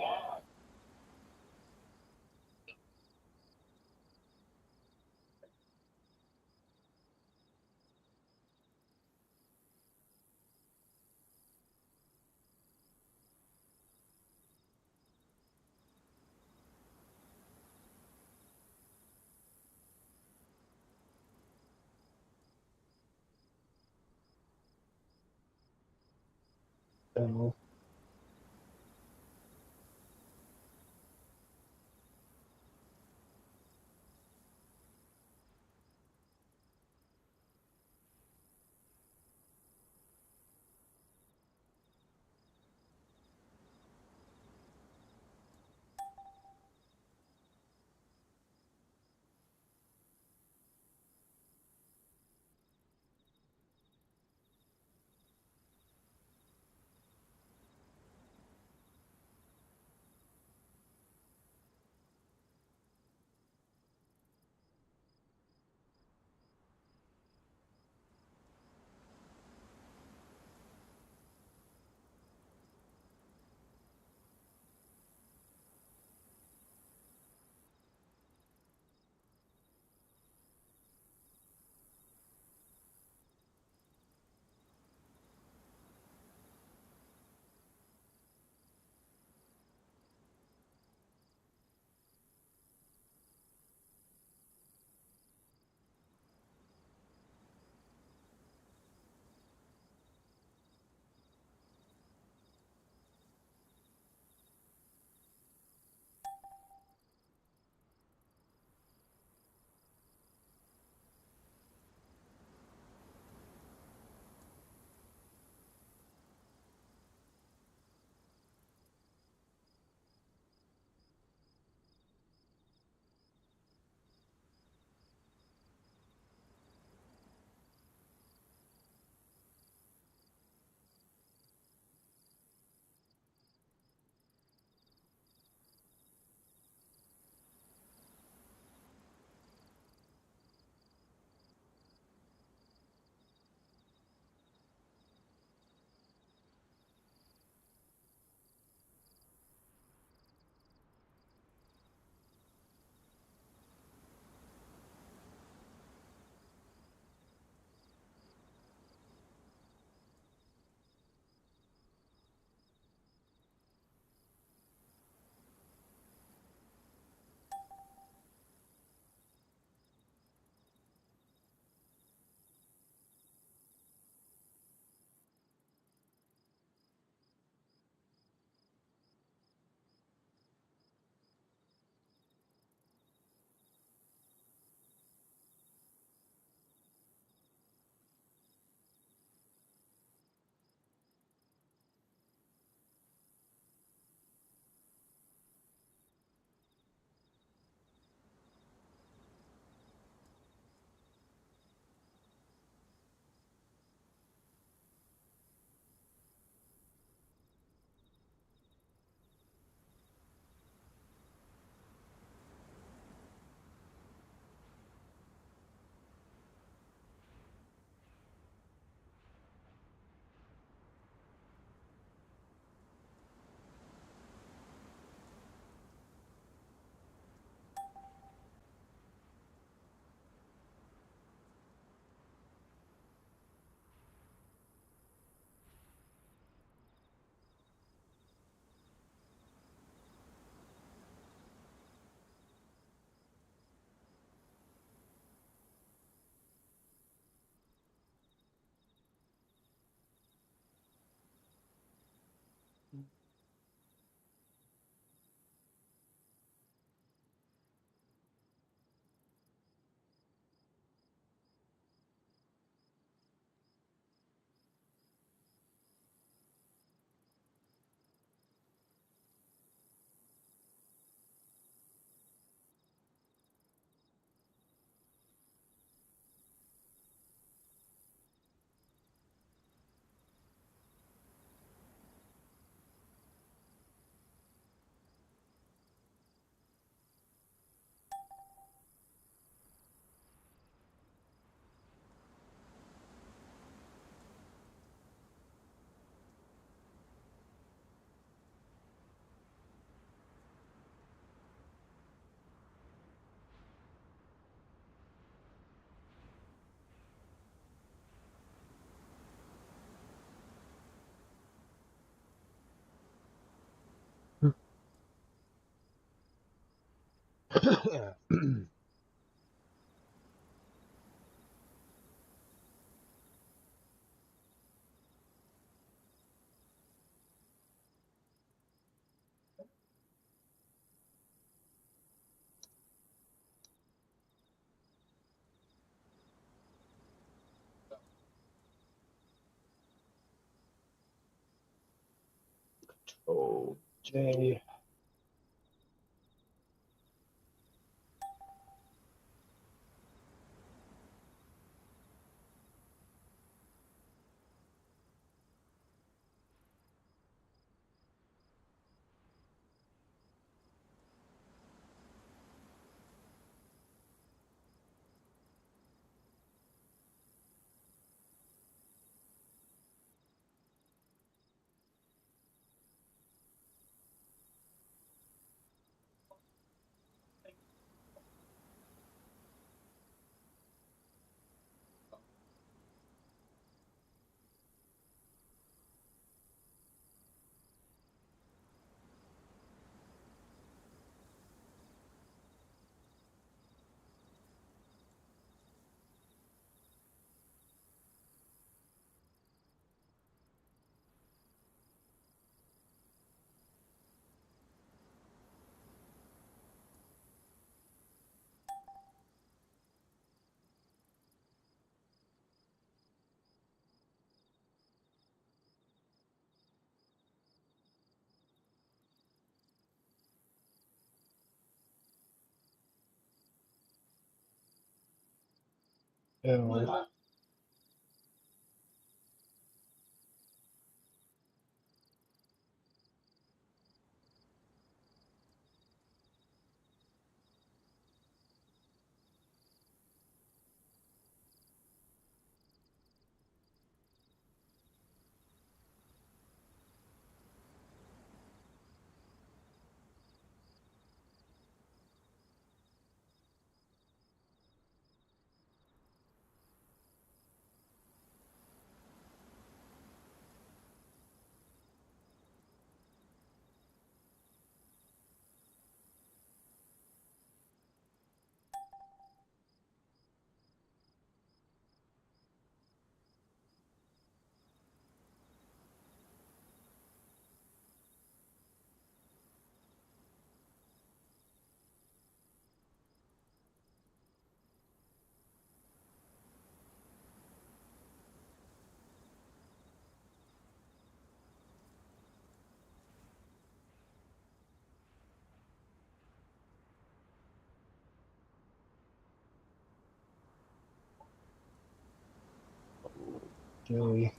Oh. Oh, J. L. J.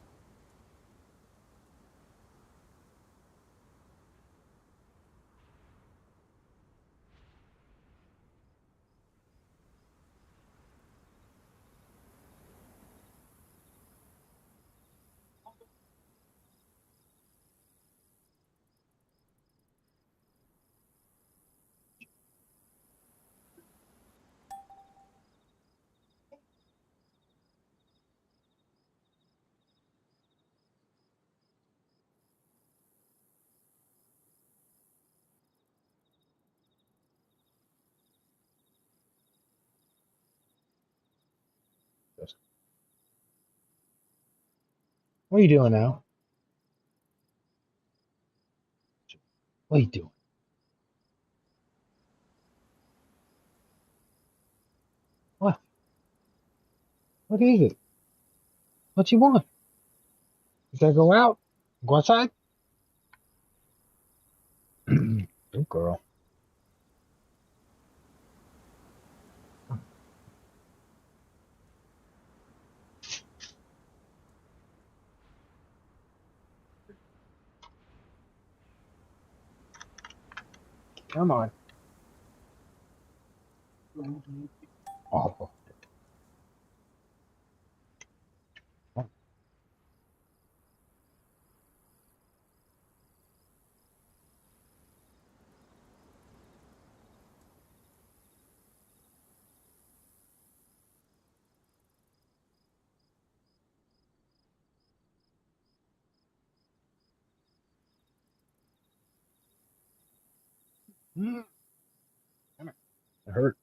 What are you doing now? What are you doing? What? What is it? What you want? You gotta go out? Go outside? Good girl. Come on. Oh. Mm. Come here. hurt.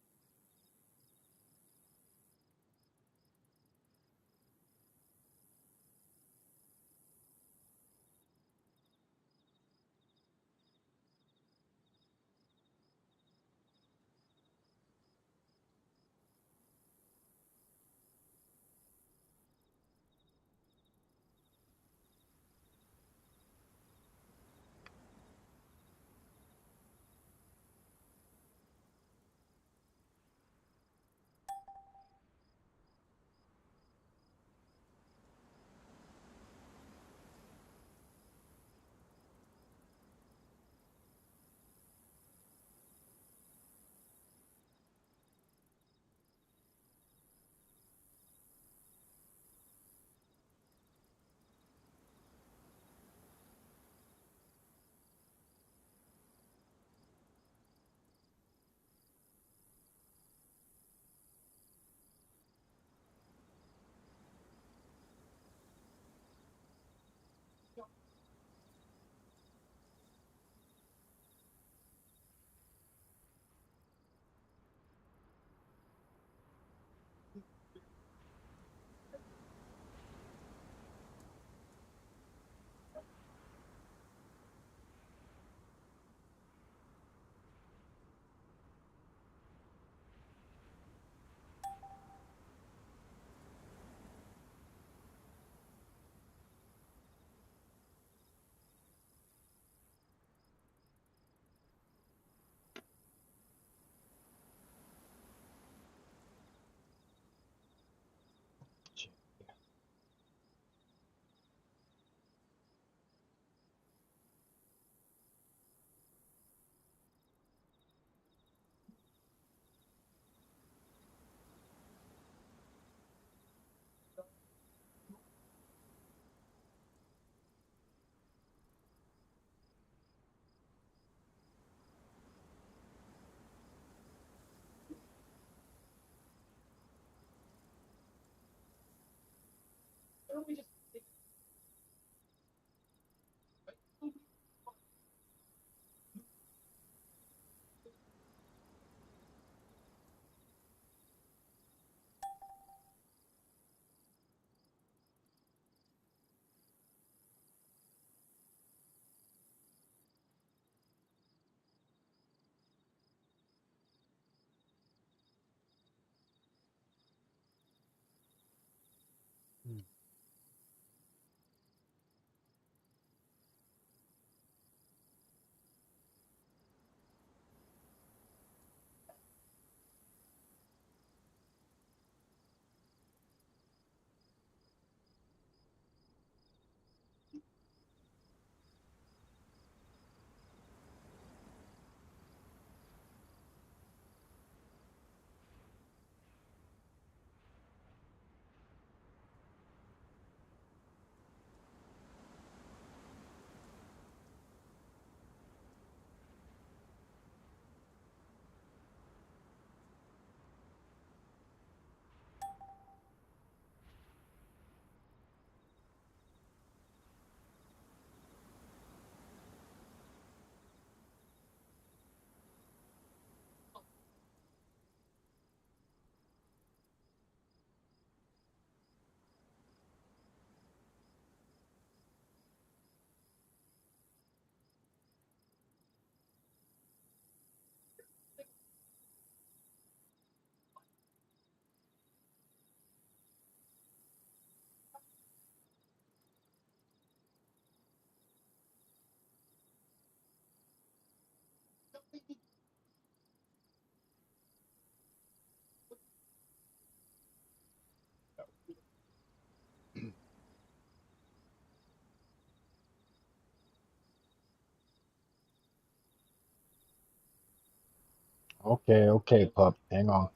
Okay, okay, pup. Hang on.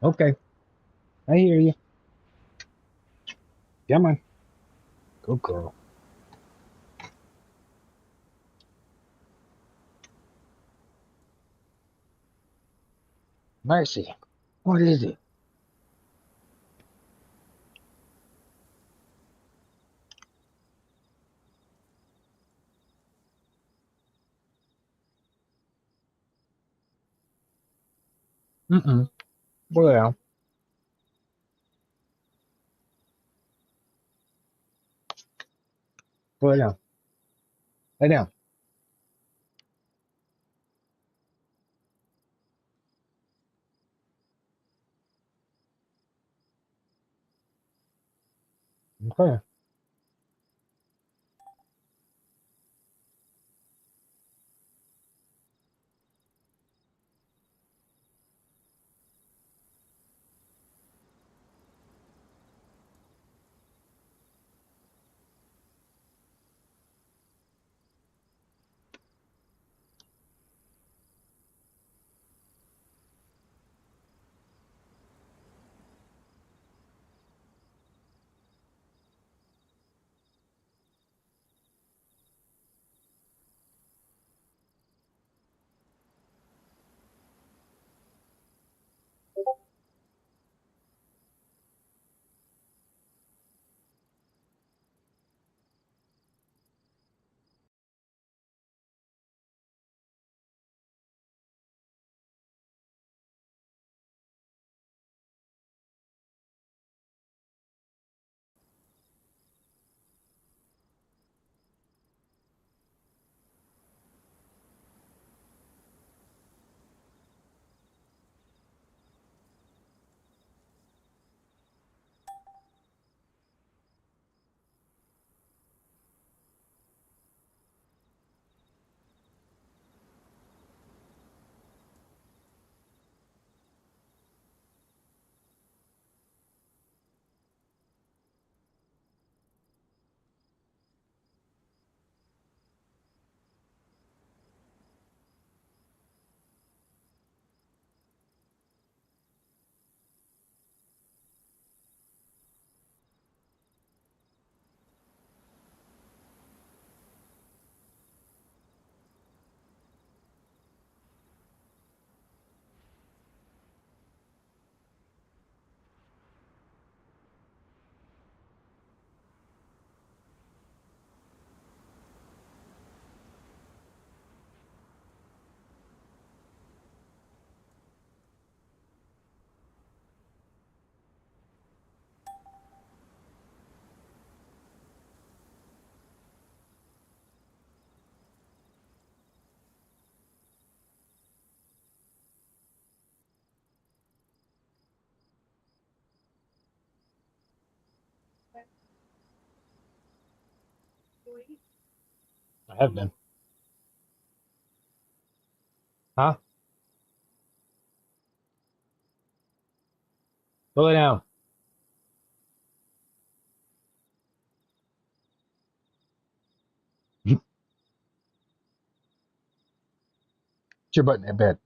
Okay, I hear you. Come on. Good girl. Mercy. What is it? Mm-mm. Lay down. Lay down. Lay down. Okay. I have been. Huh? Go lay down. Put your butt in that bed.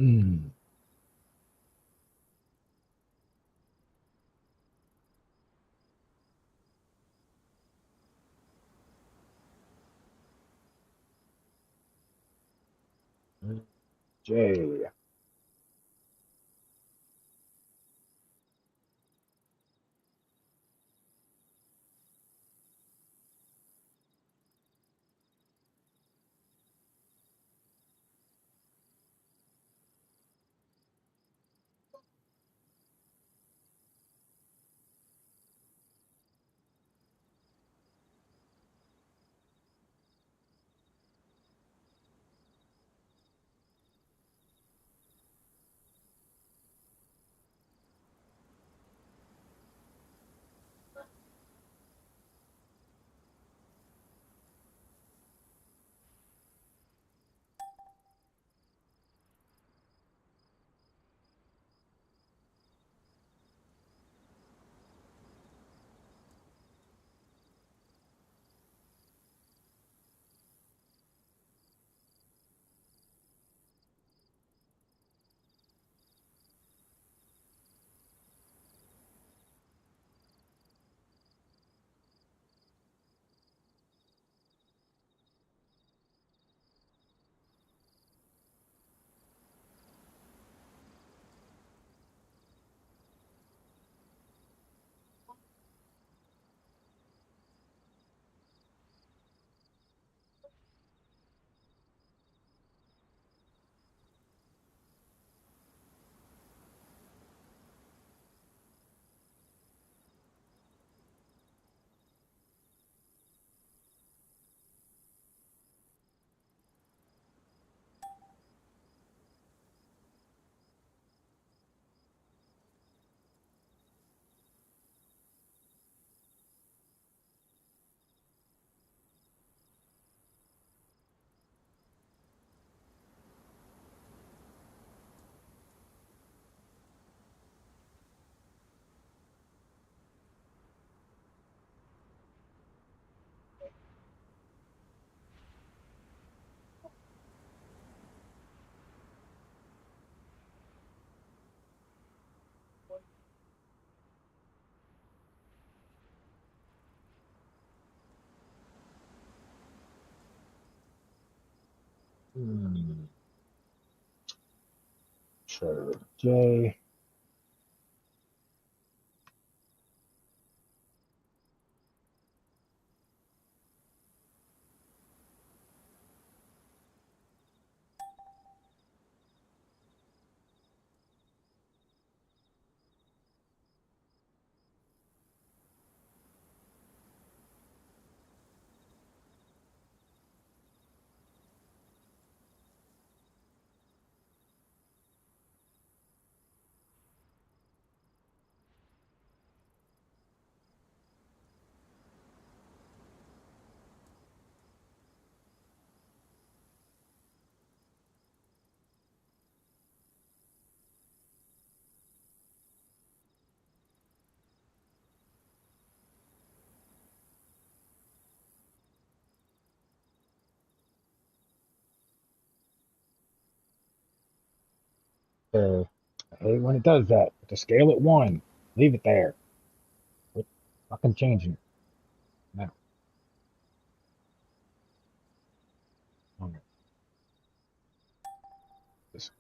Mm. J. Mm. Charlotte J. I hate when it does that. To scale at 1. Leave it there. Quit fucking changing it. Now. Okay. This-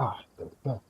Ah, there we go.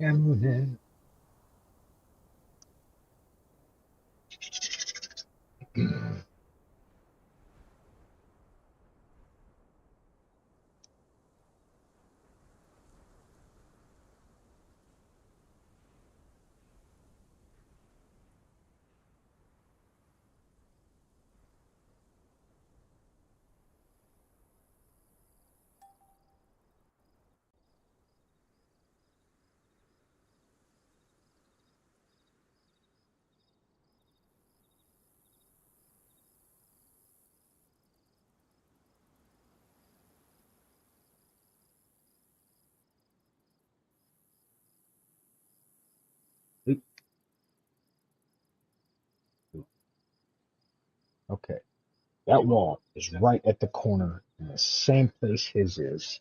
And okay, that wall is right at the corner in the same place his is.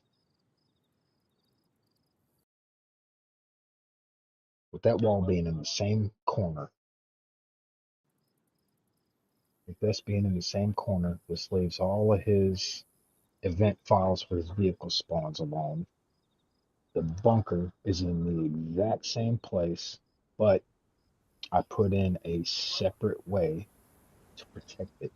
With that wall being in the same corner, with this being in the same corner, this leaves all of his event files for his vehicle spawns alone. The bunker is in the exact same place, but I put in a separate way to protect it.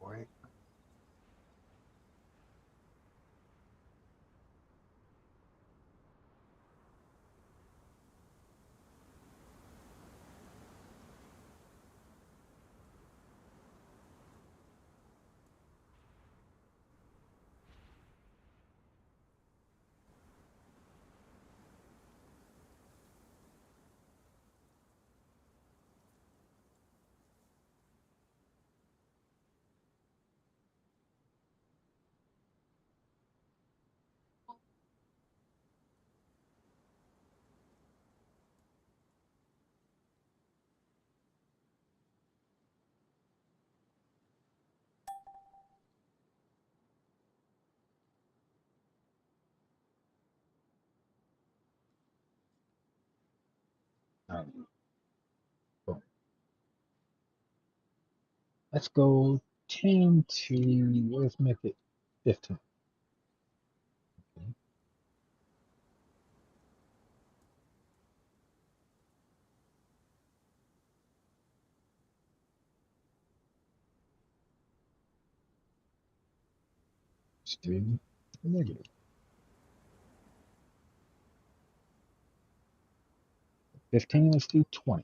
Boy. Boom. Let's go 10 to, let's make it 15. Okay. Let's do negative. 15, let's do 20.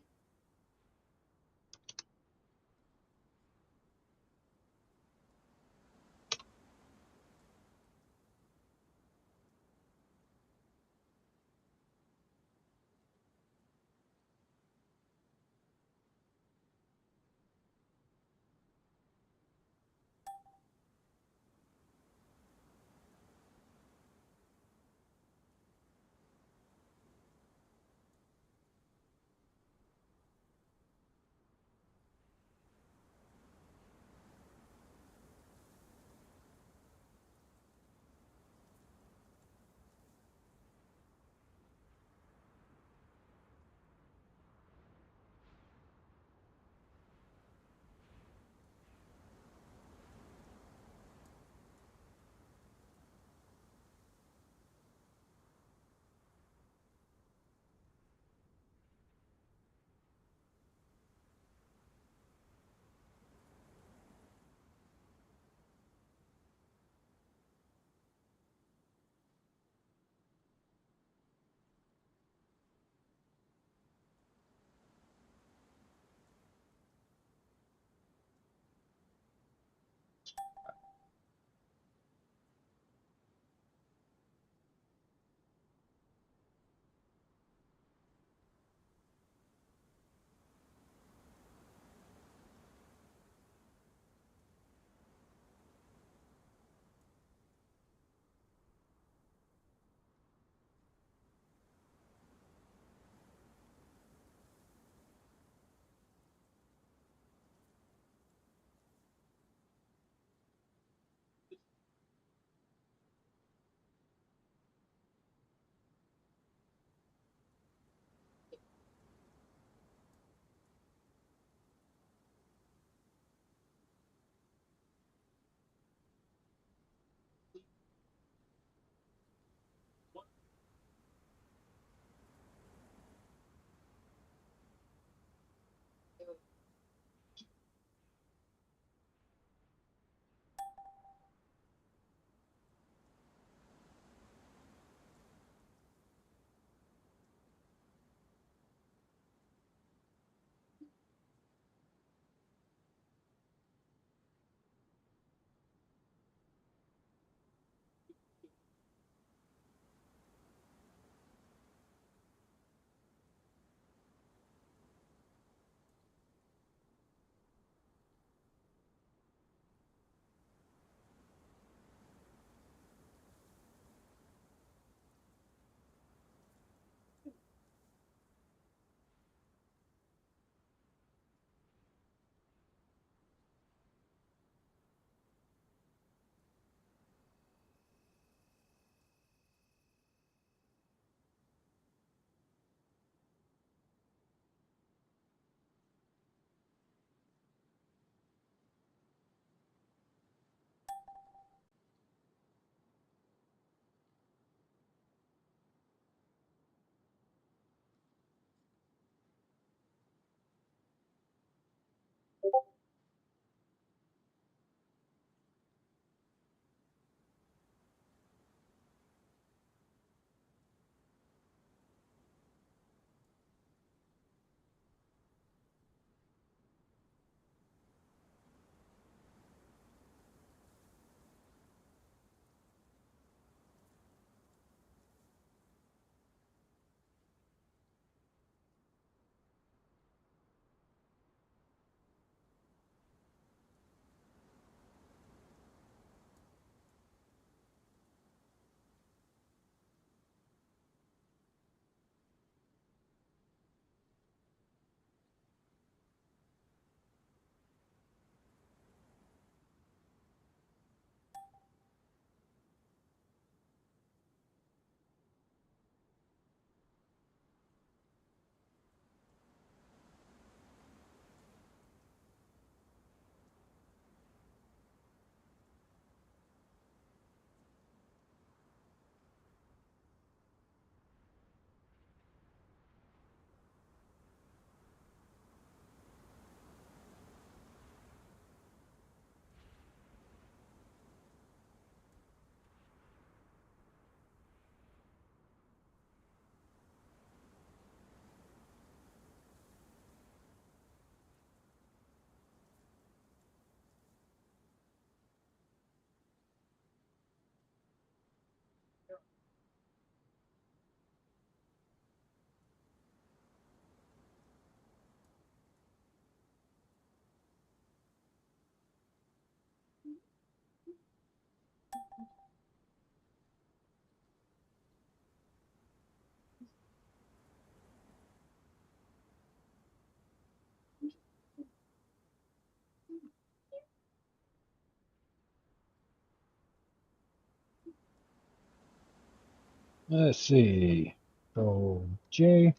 Let's see. So J.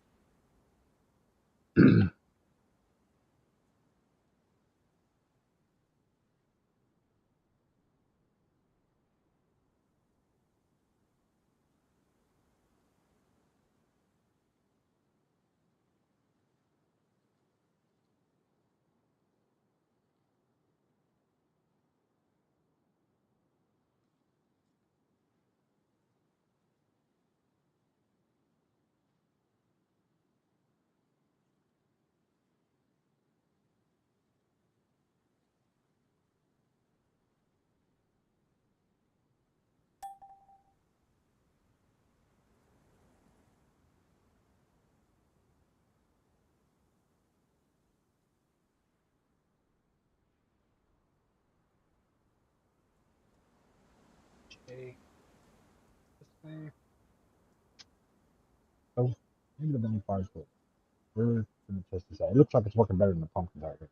J. This way. Oh, maybe the bonfire's full. We're gonna test this out. It looks like it's working better than the pumpkin target.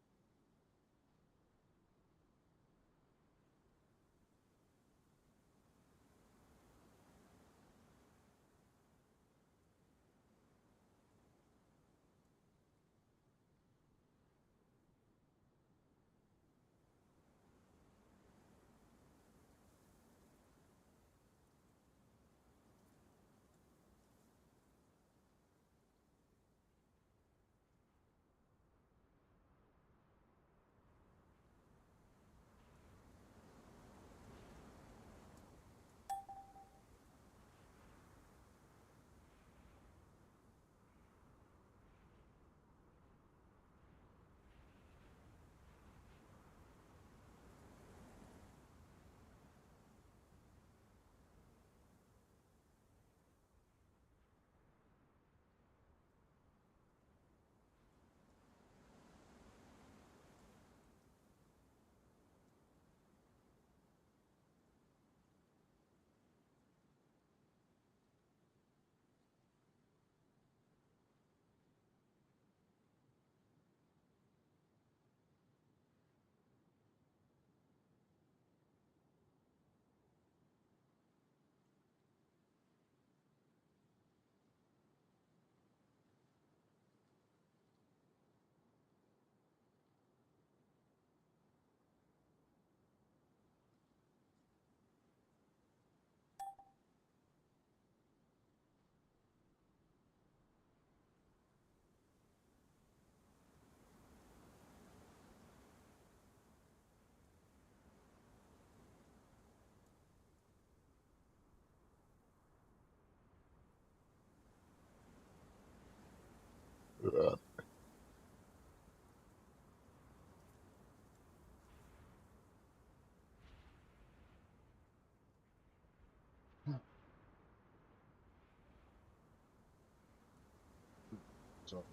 So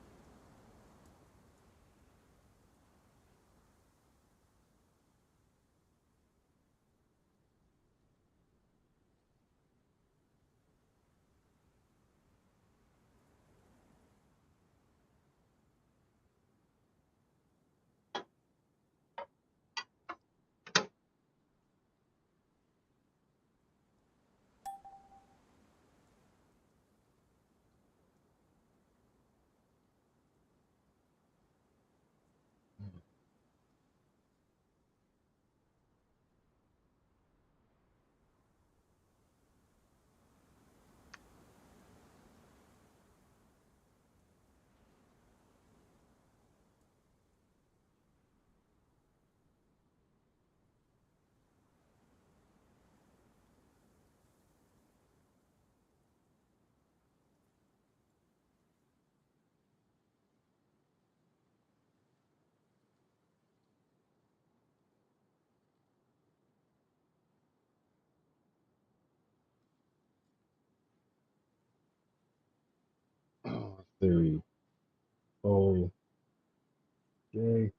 theory. So J.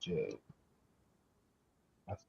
J. That's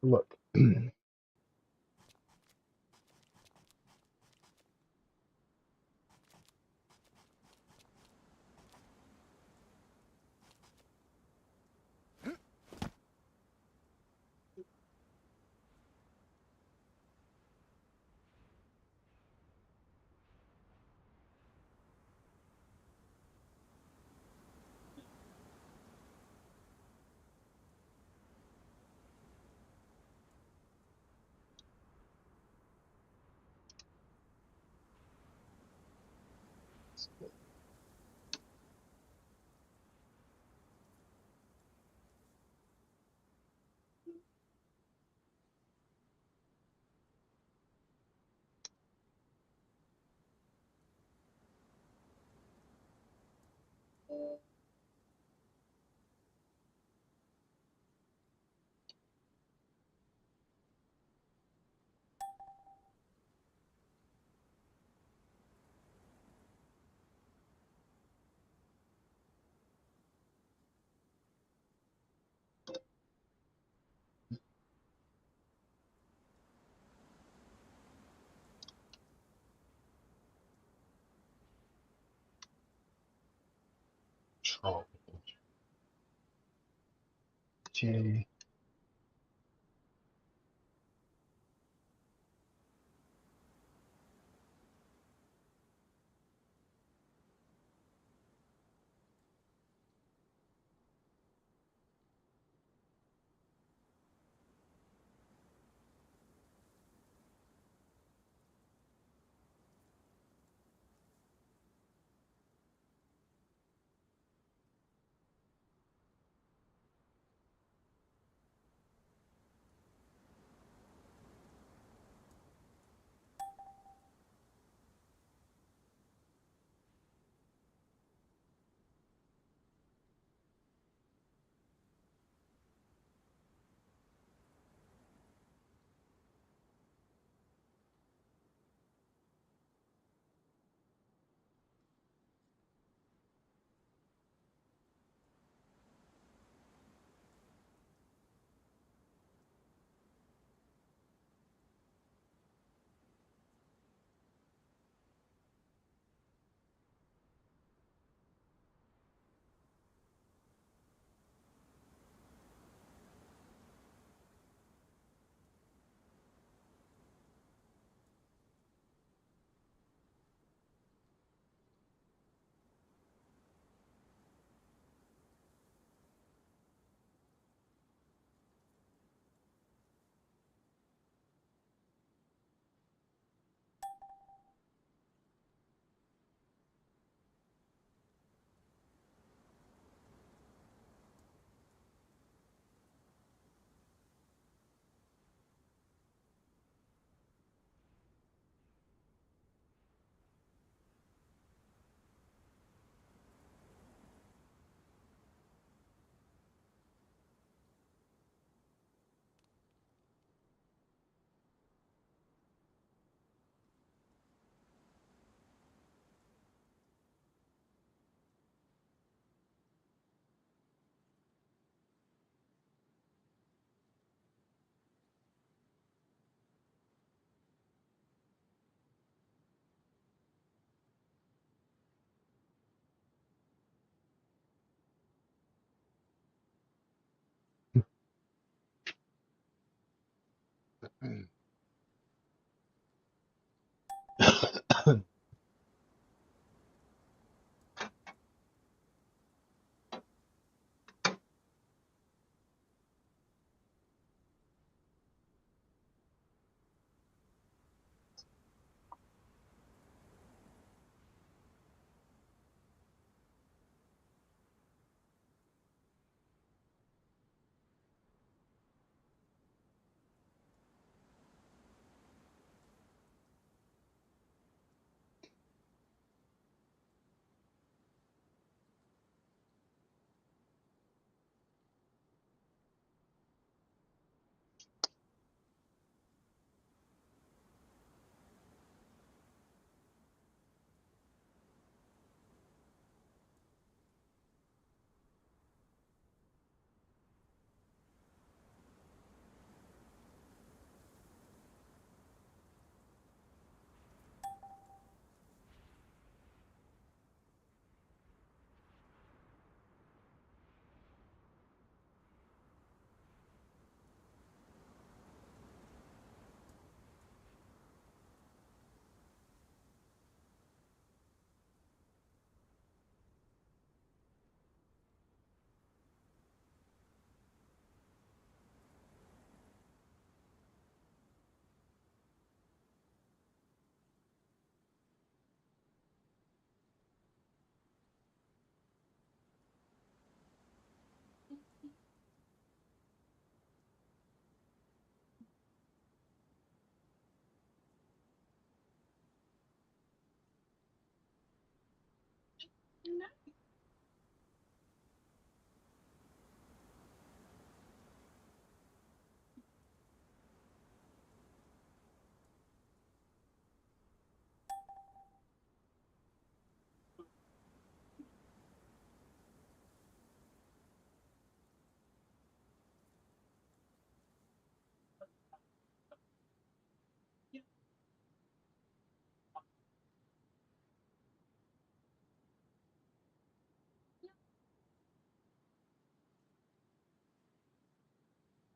look. Control J.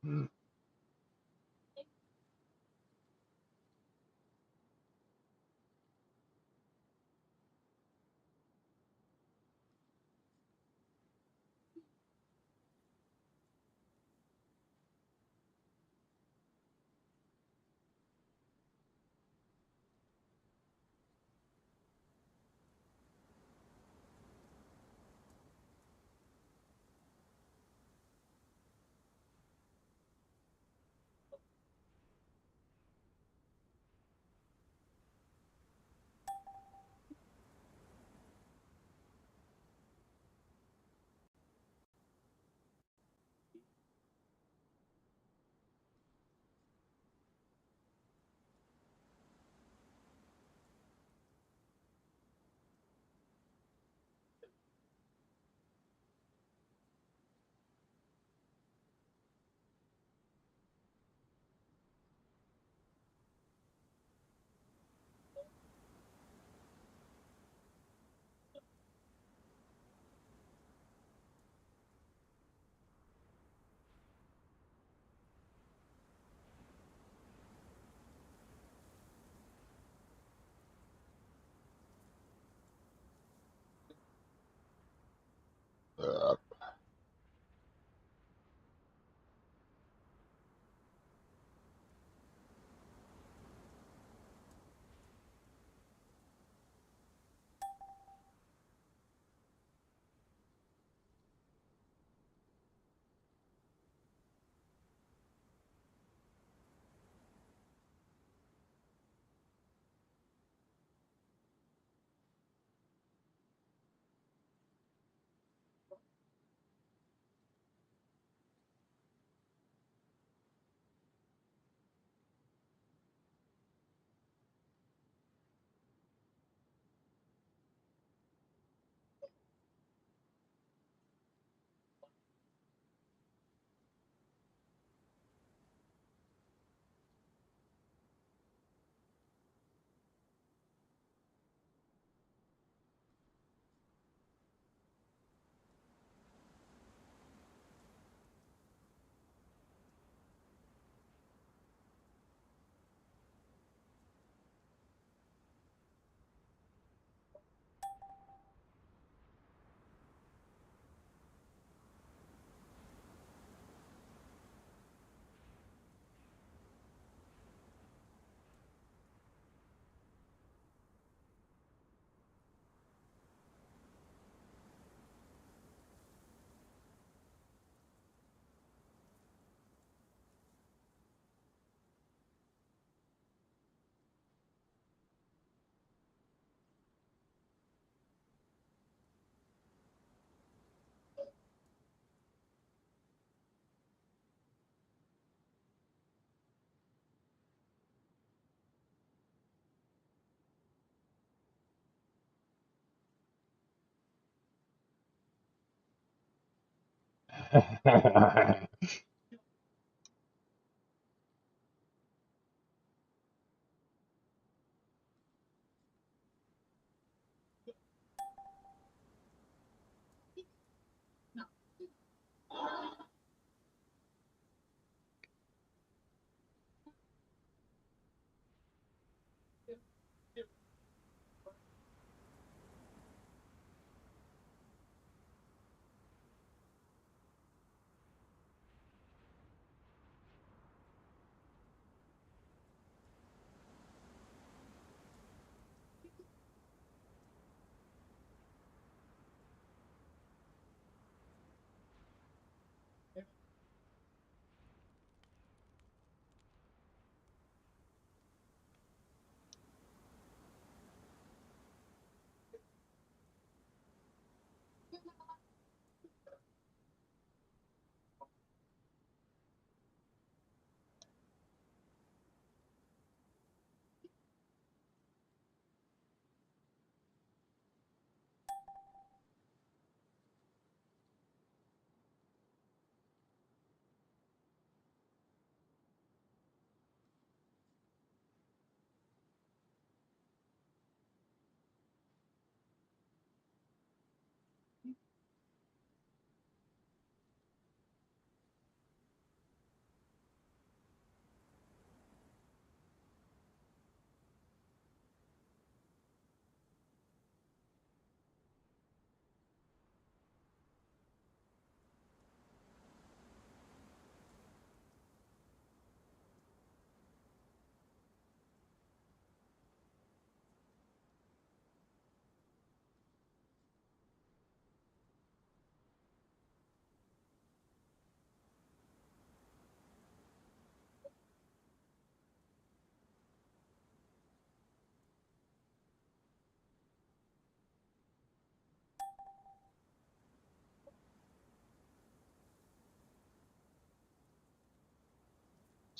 Mm. Uh,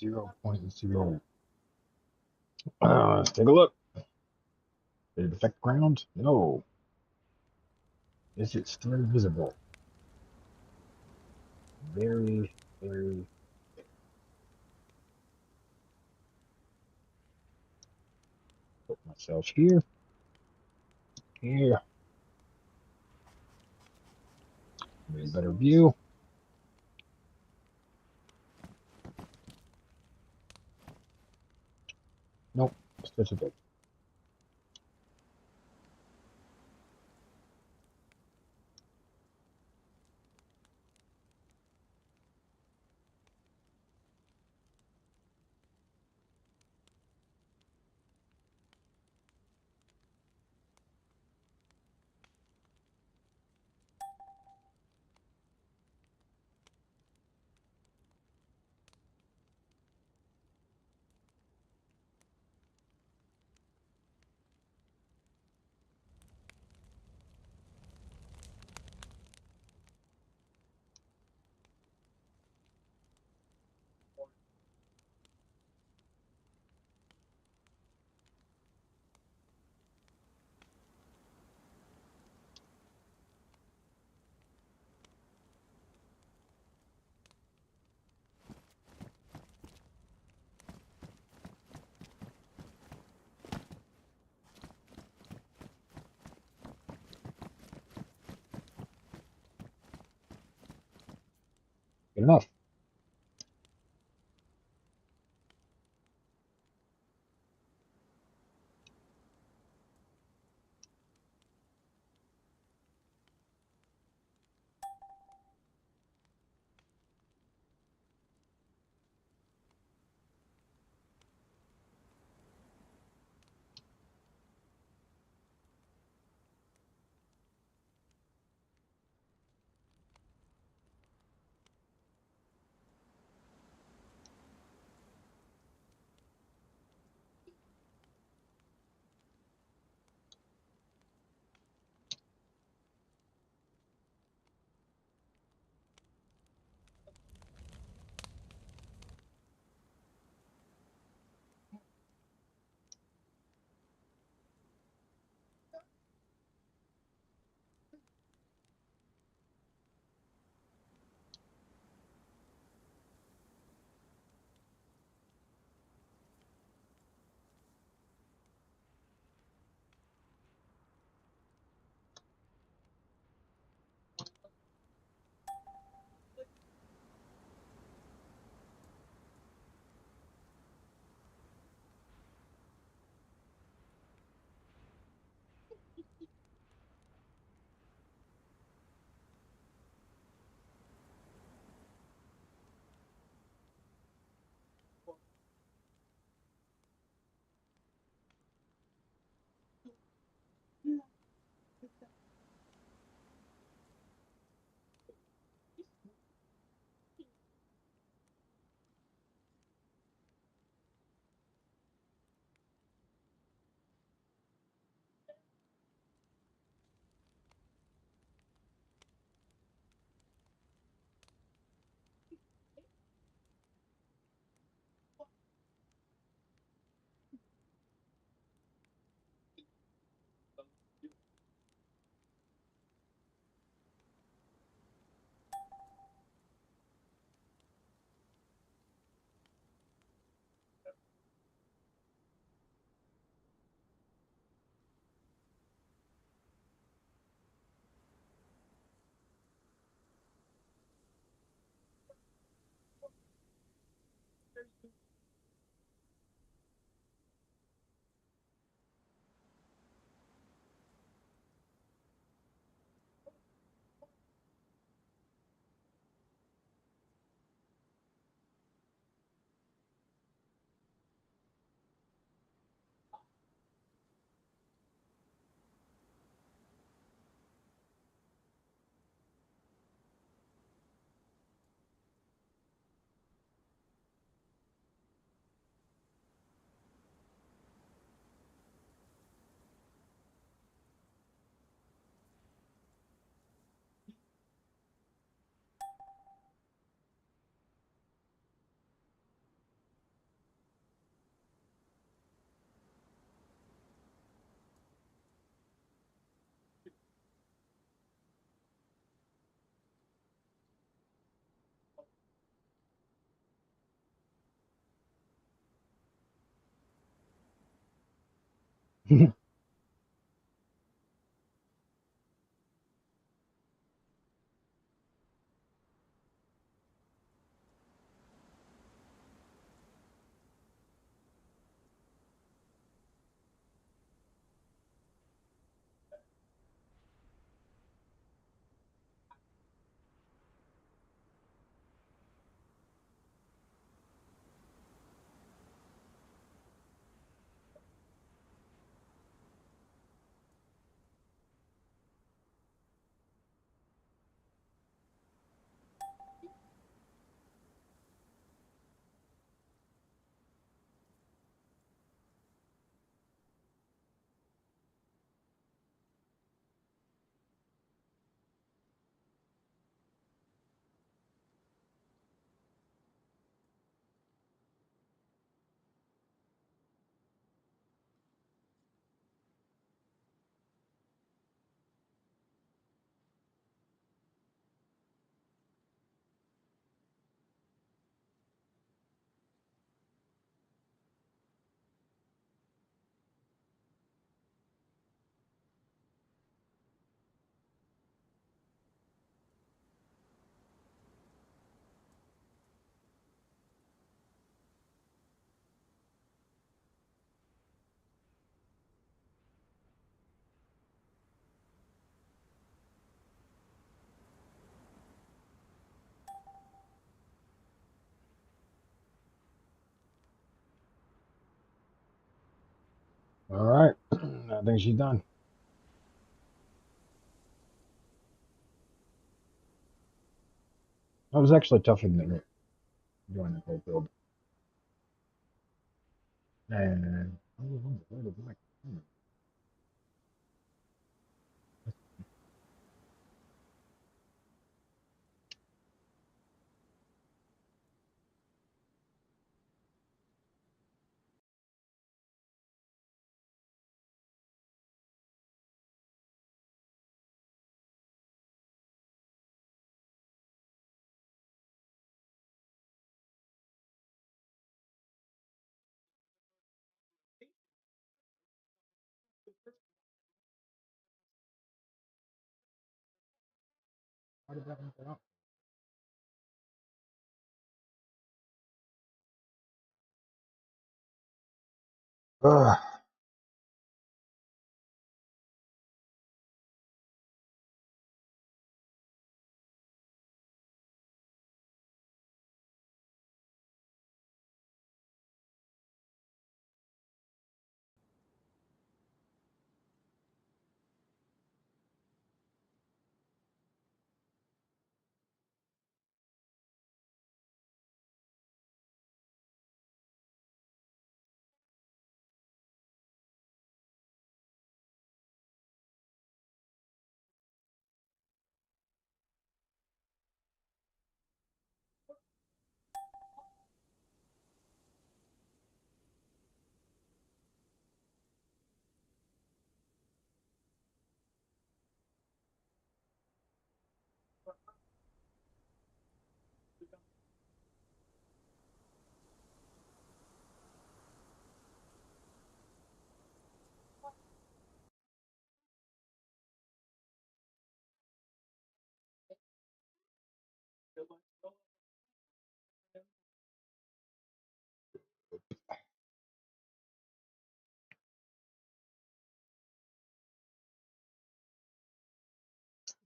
0.0. Let's take a look. Did it affect ground? No. Is it still visible? Very, very. Put myself here. Here. Get a better view. Nope. Still too big. Good enough. All right. I think she's done. That was actually tougher than it doing the whole build. And where did my how did that one go out? Ugh.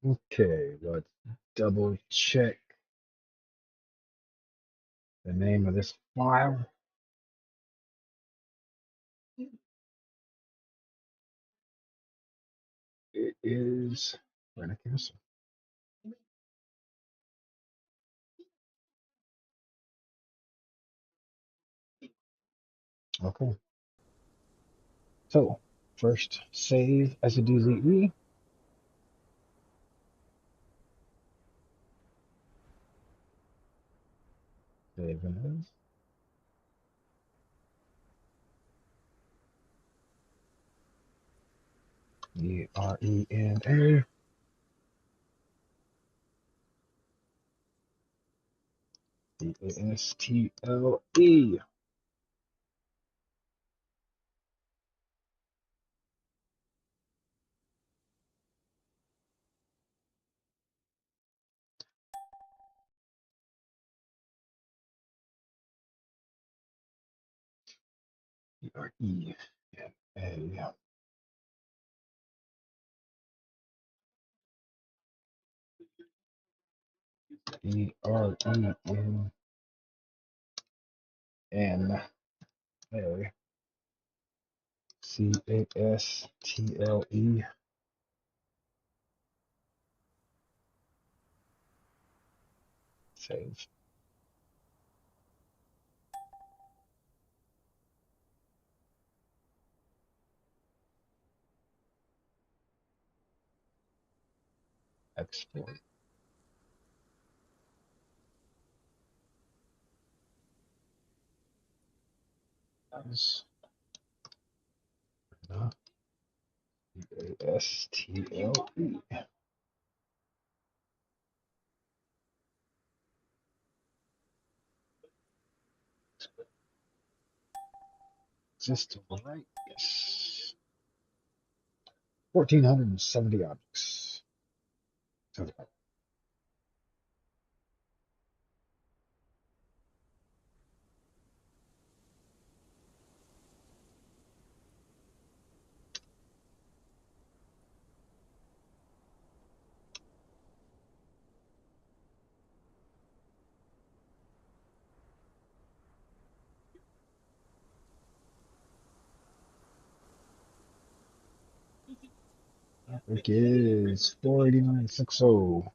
Okay, let's double check the name of this file. It is Renacast. Okay. So first save as a DZE. Save as ERENA CASTLE. or E and A. E R E N A CASTLE. Save. Export. As CASTLE. Is this the right? Yes. 1,470 objects. Sounds about right. It is 489.60.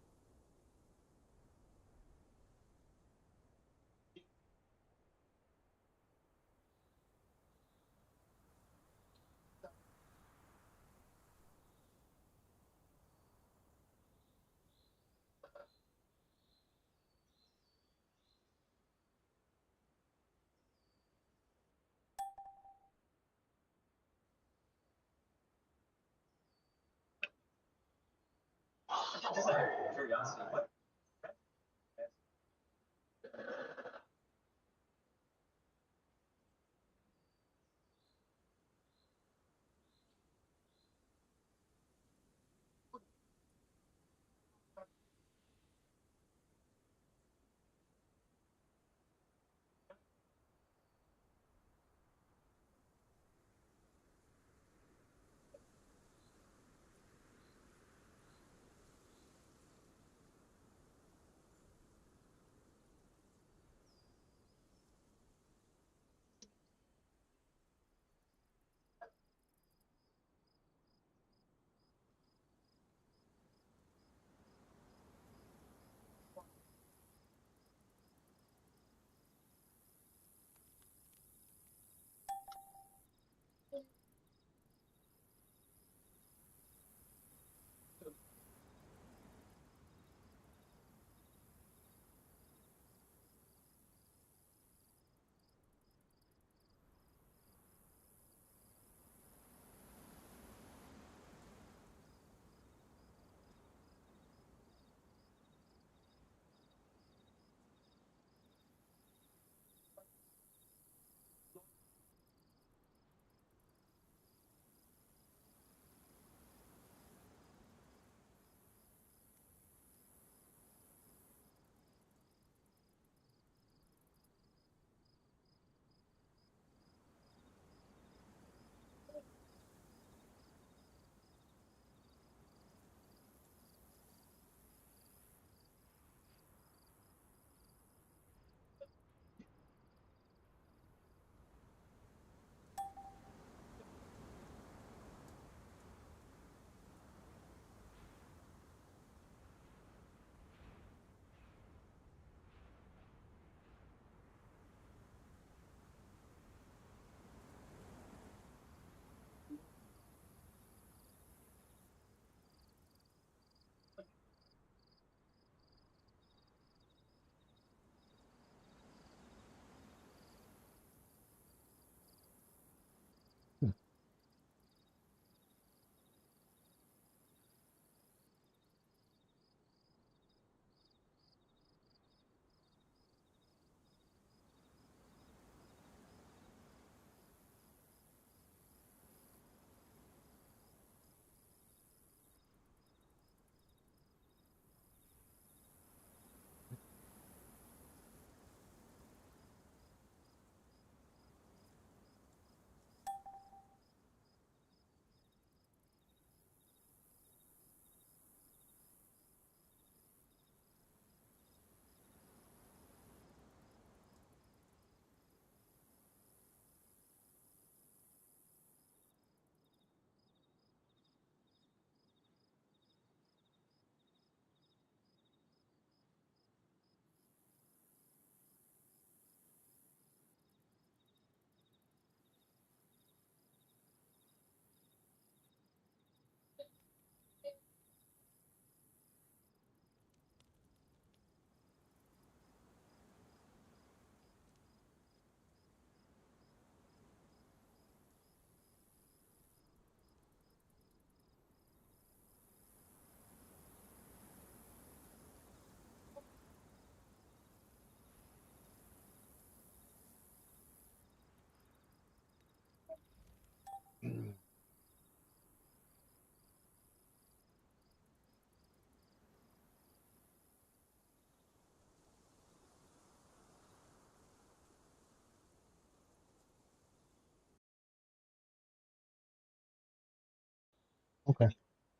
Okay,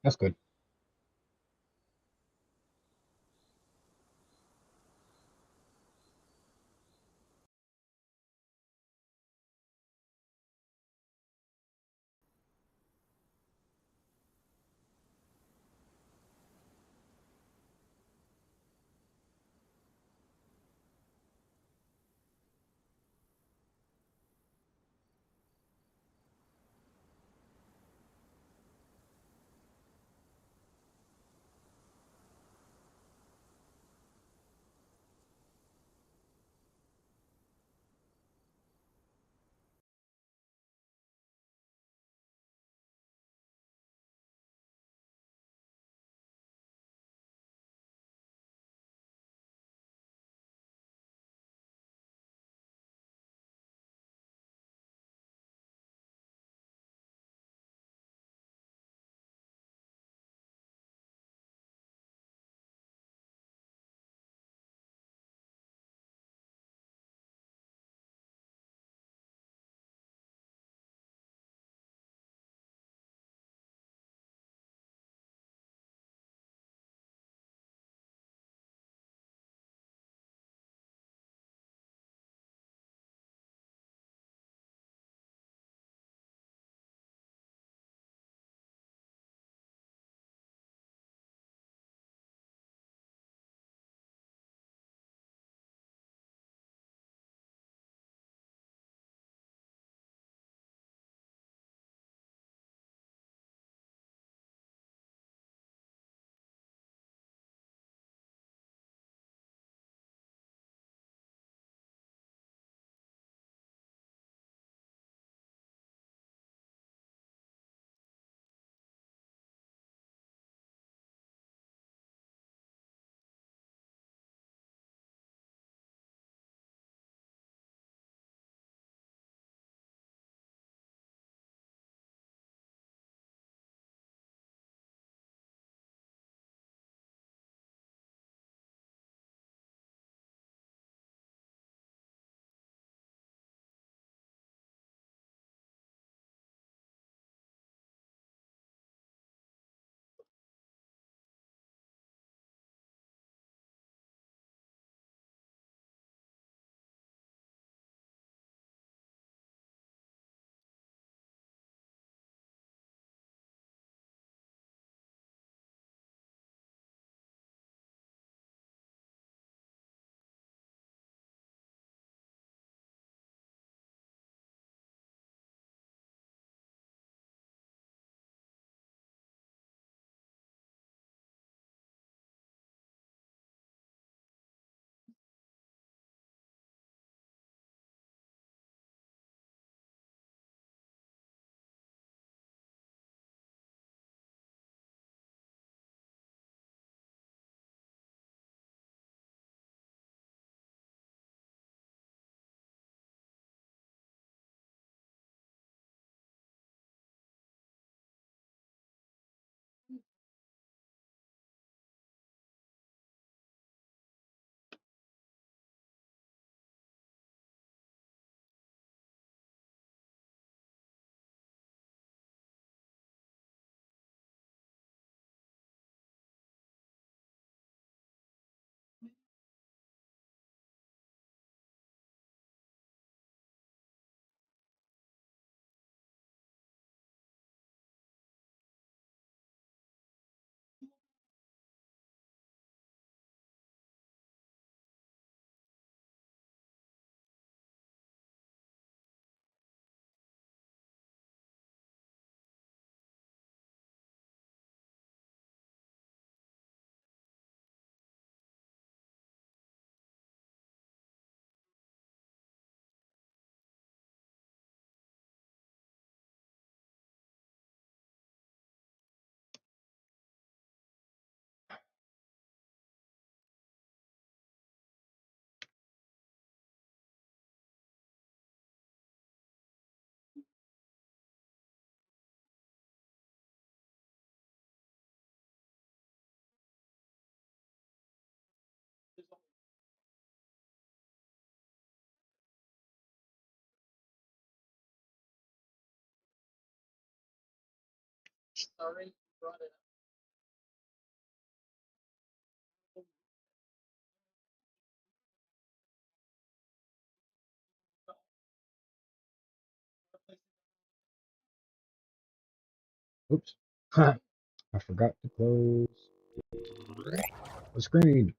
that's good. sorry you brought it up. Oops. I forgot to close the screen.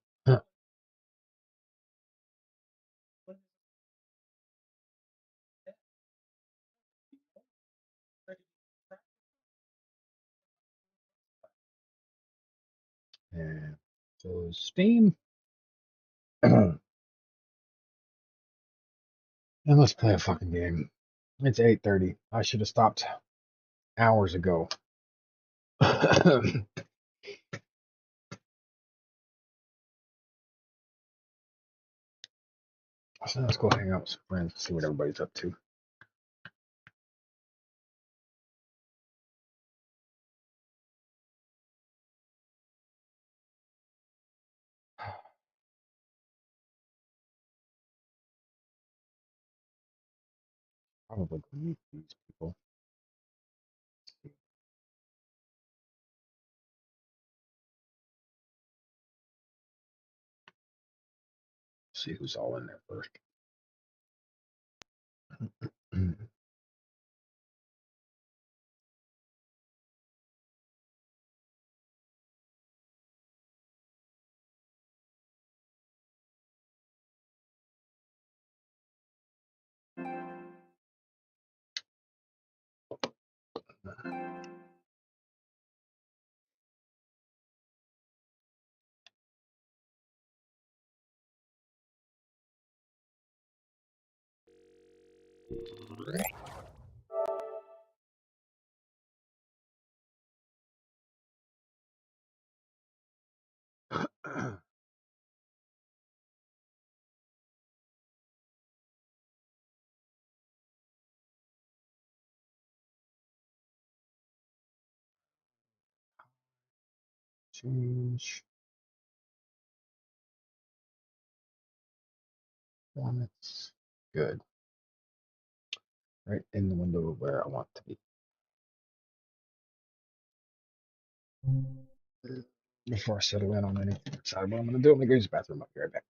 And close Steam. And let's play a fucking game. It's 8:30. I should have stopped hours ago. So let's go hang out with some friends and see what everybody's up to. Probably meet these people. See who's all in there first. Change formats. Good. Right in the window where I want to be. Before I settle in on anything, decide what I'm going to do. I'm going to go use the bathroom. I'll be right back.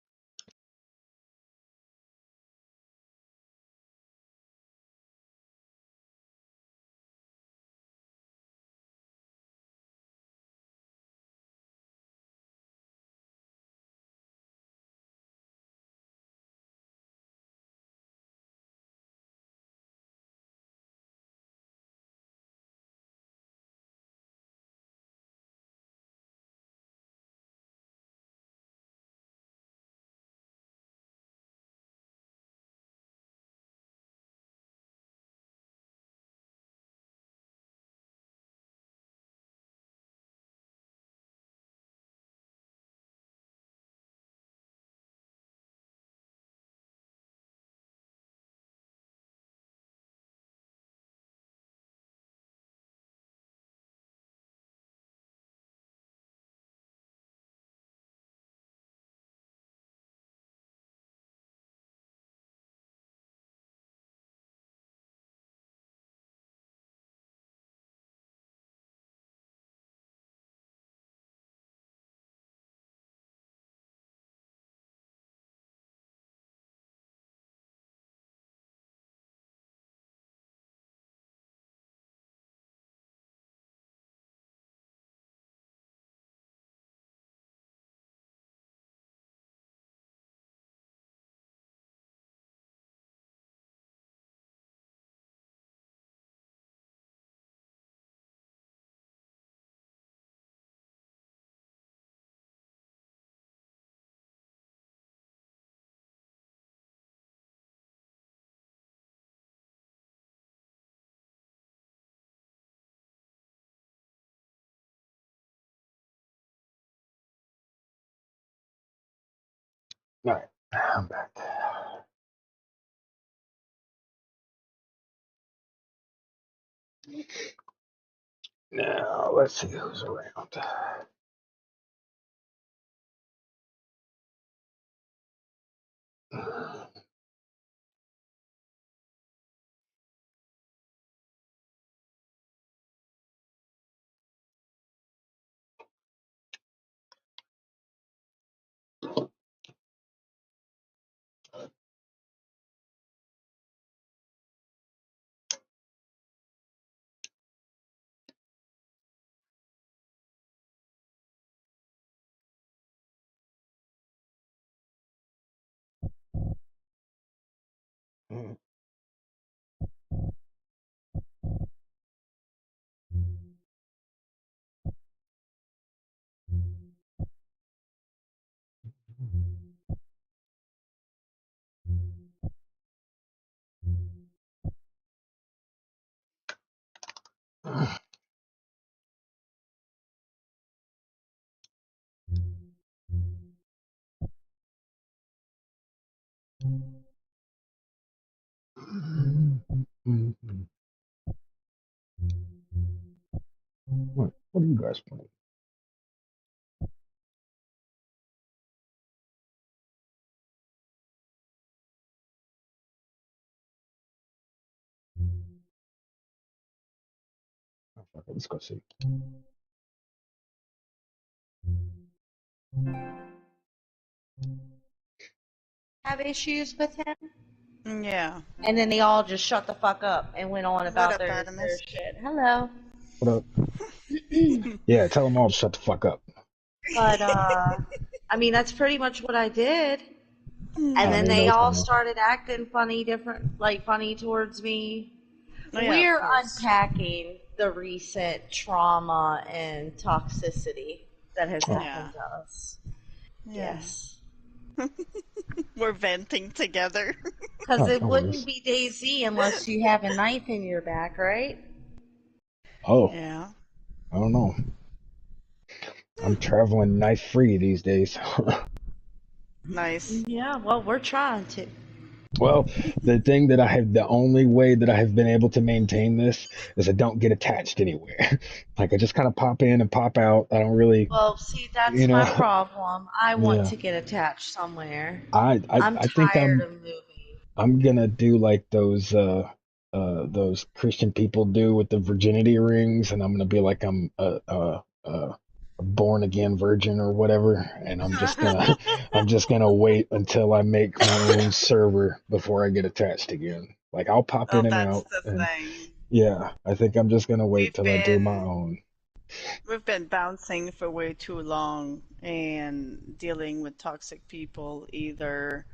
All right, I'm back. Now let's see who's around. What are you guys playing? Oh, fuck it, let's go see. Have issues with him, Yeah. and then they all just shut the fuck up and went on What about up, their Artemis? shit. Hello. What up? Yeah, tell them all to shut the fuck up. But I mean that's pretty much what I did. And I don't then even know they what's all going on. started acting funny towards me. Oh, yeah, of We're course. unpacking the recent trauma and toxicity that has Oh, happened to us. Yeah. Yes. We're venting together. Because oh, it no wouldn't worries. be Daisy unless you have a knife in your back, right? Oh, Yeah. I don't know. I'm traveling knife free these days. Nice. Yeah, well, we're trying to. Well, the only way that I have been able to maintain this is I don't get attached anywhere. Like I just kind of pop in and pop out. I don't really, Well, see, you that's my know, problem. I want yeah. to get attached somewhere. I, I, I'm I think tired of moving. I'm gonna do like those Christian people do with the virginity rings, and I'm gonna be like I'm a born again virgin or whatever, and I'm just gonna wait until I make my own server before I get attached again. Like I'll pop Well, in and that's out, the and thing. yeah, I think I'm just gonna wait We've till I do my been own. we've been bouncing for way too long and dealing with toxic people either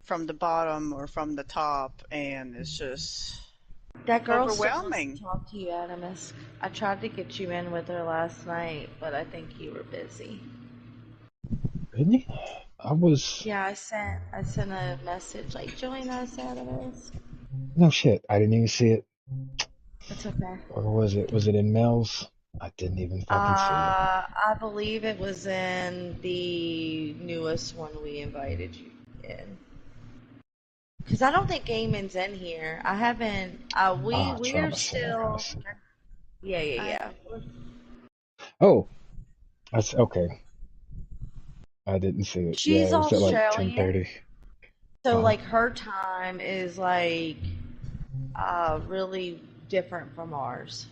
from the bottom or from the top, and it's just That girl still wants to overwhelming. talk to you, Adamus. I tried to get you in with her last night, but I think you were busy. Really? I was Yeah, I sent a message like join us, Adamus. no shit. I didn't even see it. It's okay. Or was it in Mel's? I didn't even fucking see it. I believe it was in the newest one we invited you in. Because I don't think Gaiman's in here. I haven't. Ah, We're Trauma Center. I still. see. Yeah, yeah, I yeah. Oh, that's okay. I didn't see it. Yeah, She's it was at like Australian, 10:30. so Uh-huh. like her time is like really different from ours.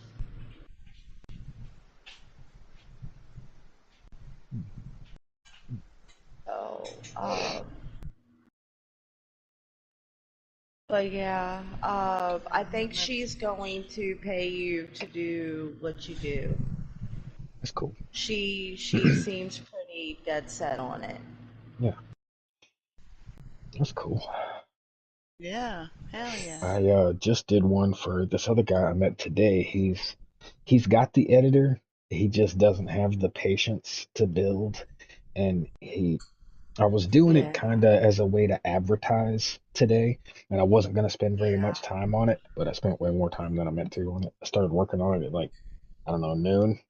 So, but yeah, I think she's going to pay you to do what you do. That's cool. She seems pretty dead set on it. Yeah, that's cool. yeah, hell yeah. I just did one for this other guy I met today. He's got the editor. He just doesn't have the patience to build, and I was doing it Yeah, kind of as a way to advertise today, and I wasn't going to spend very yeah. much time on it, but I spent way more time than I meant to on it. I started working on it at like, I don't know, noon,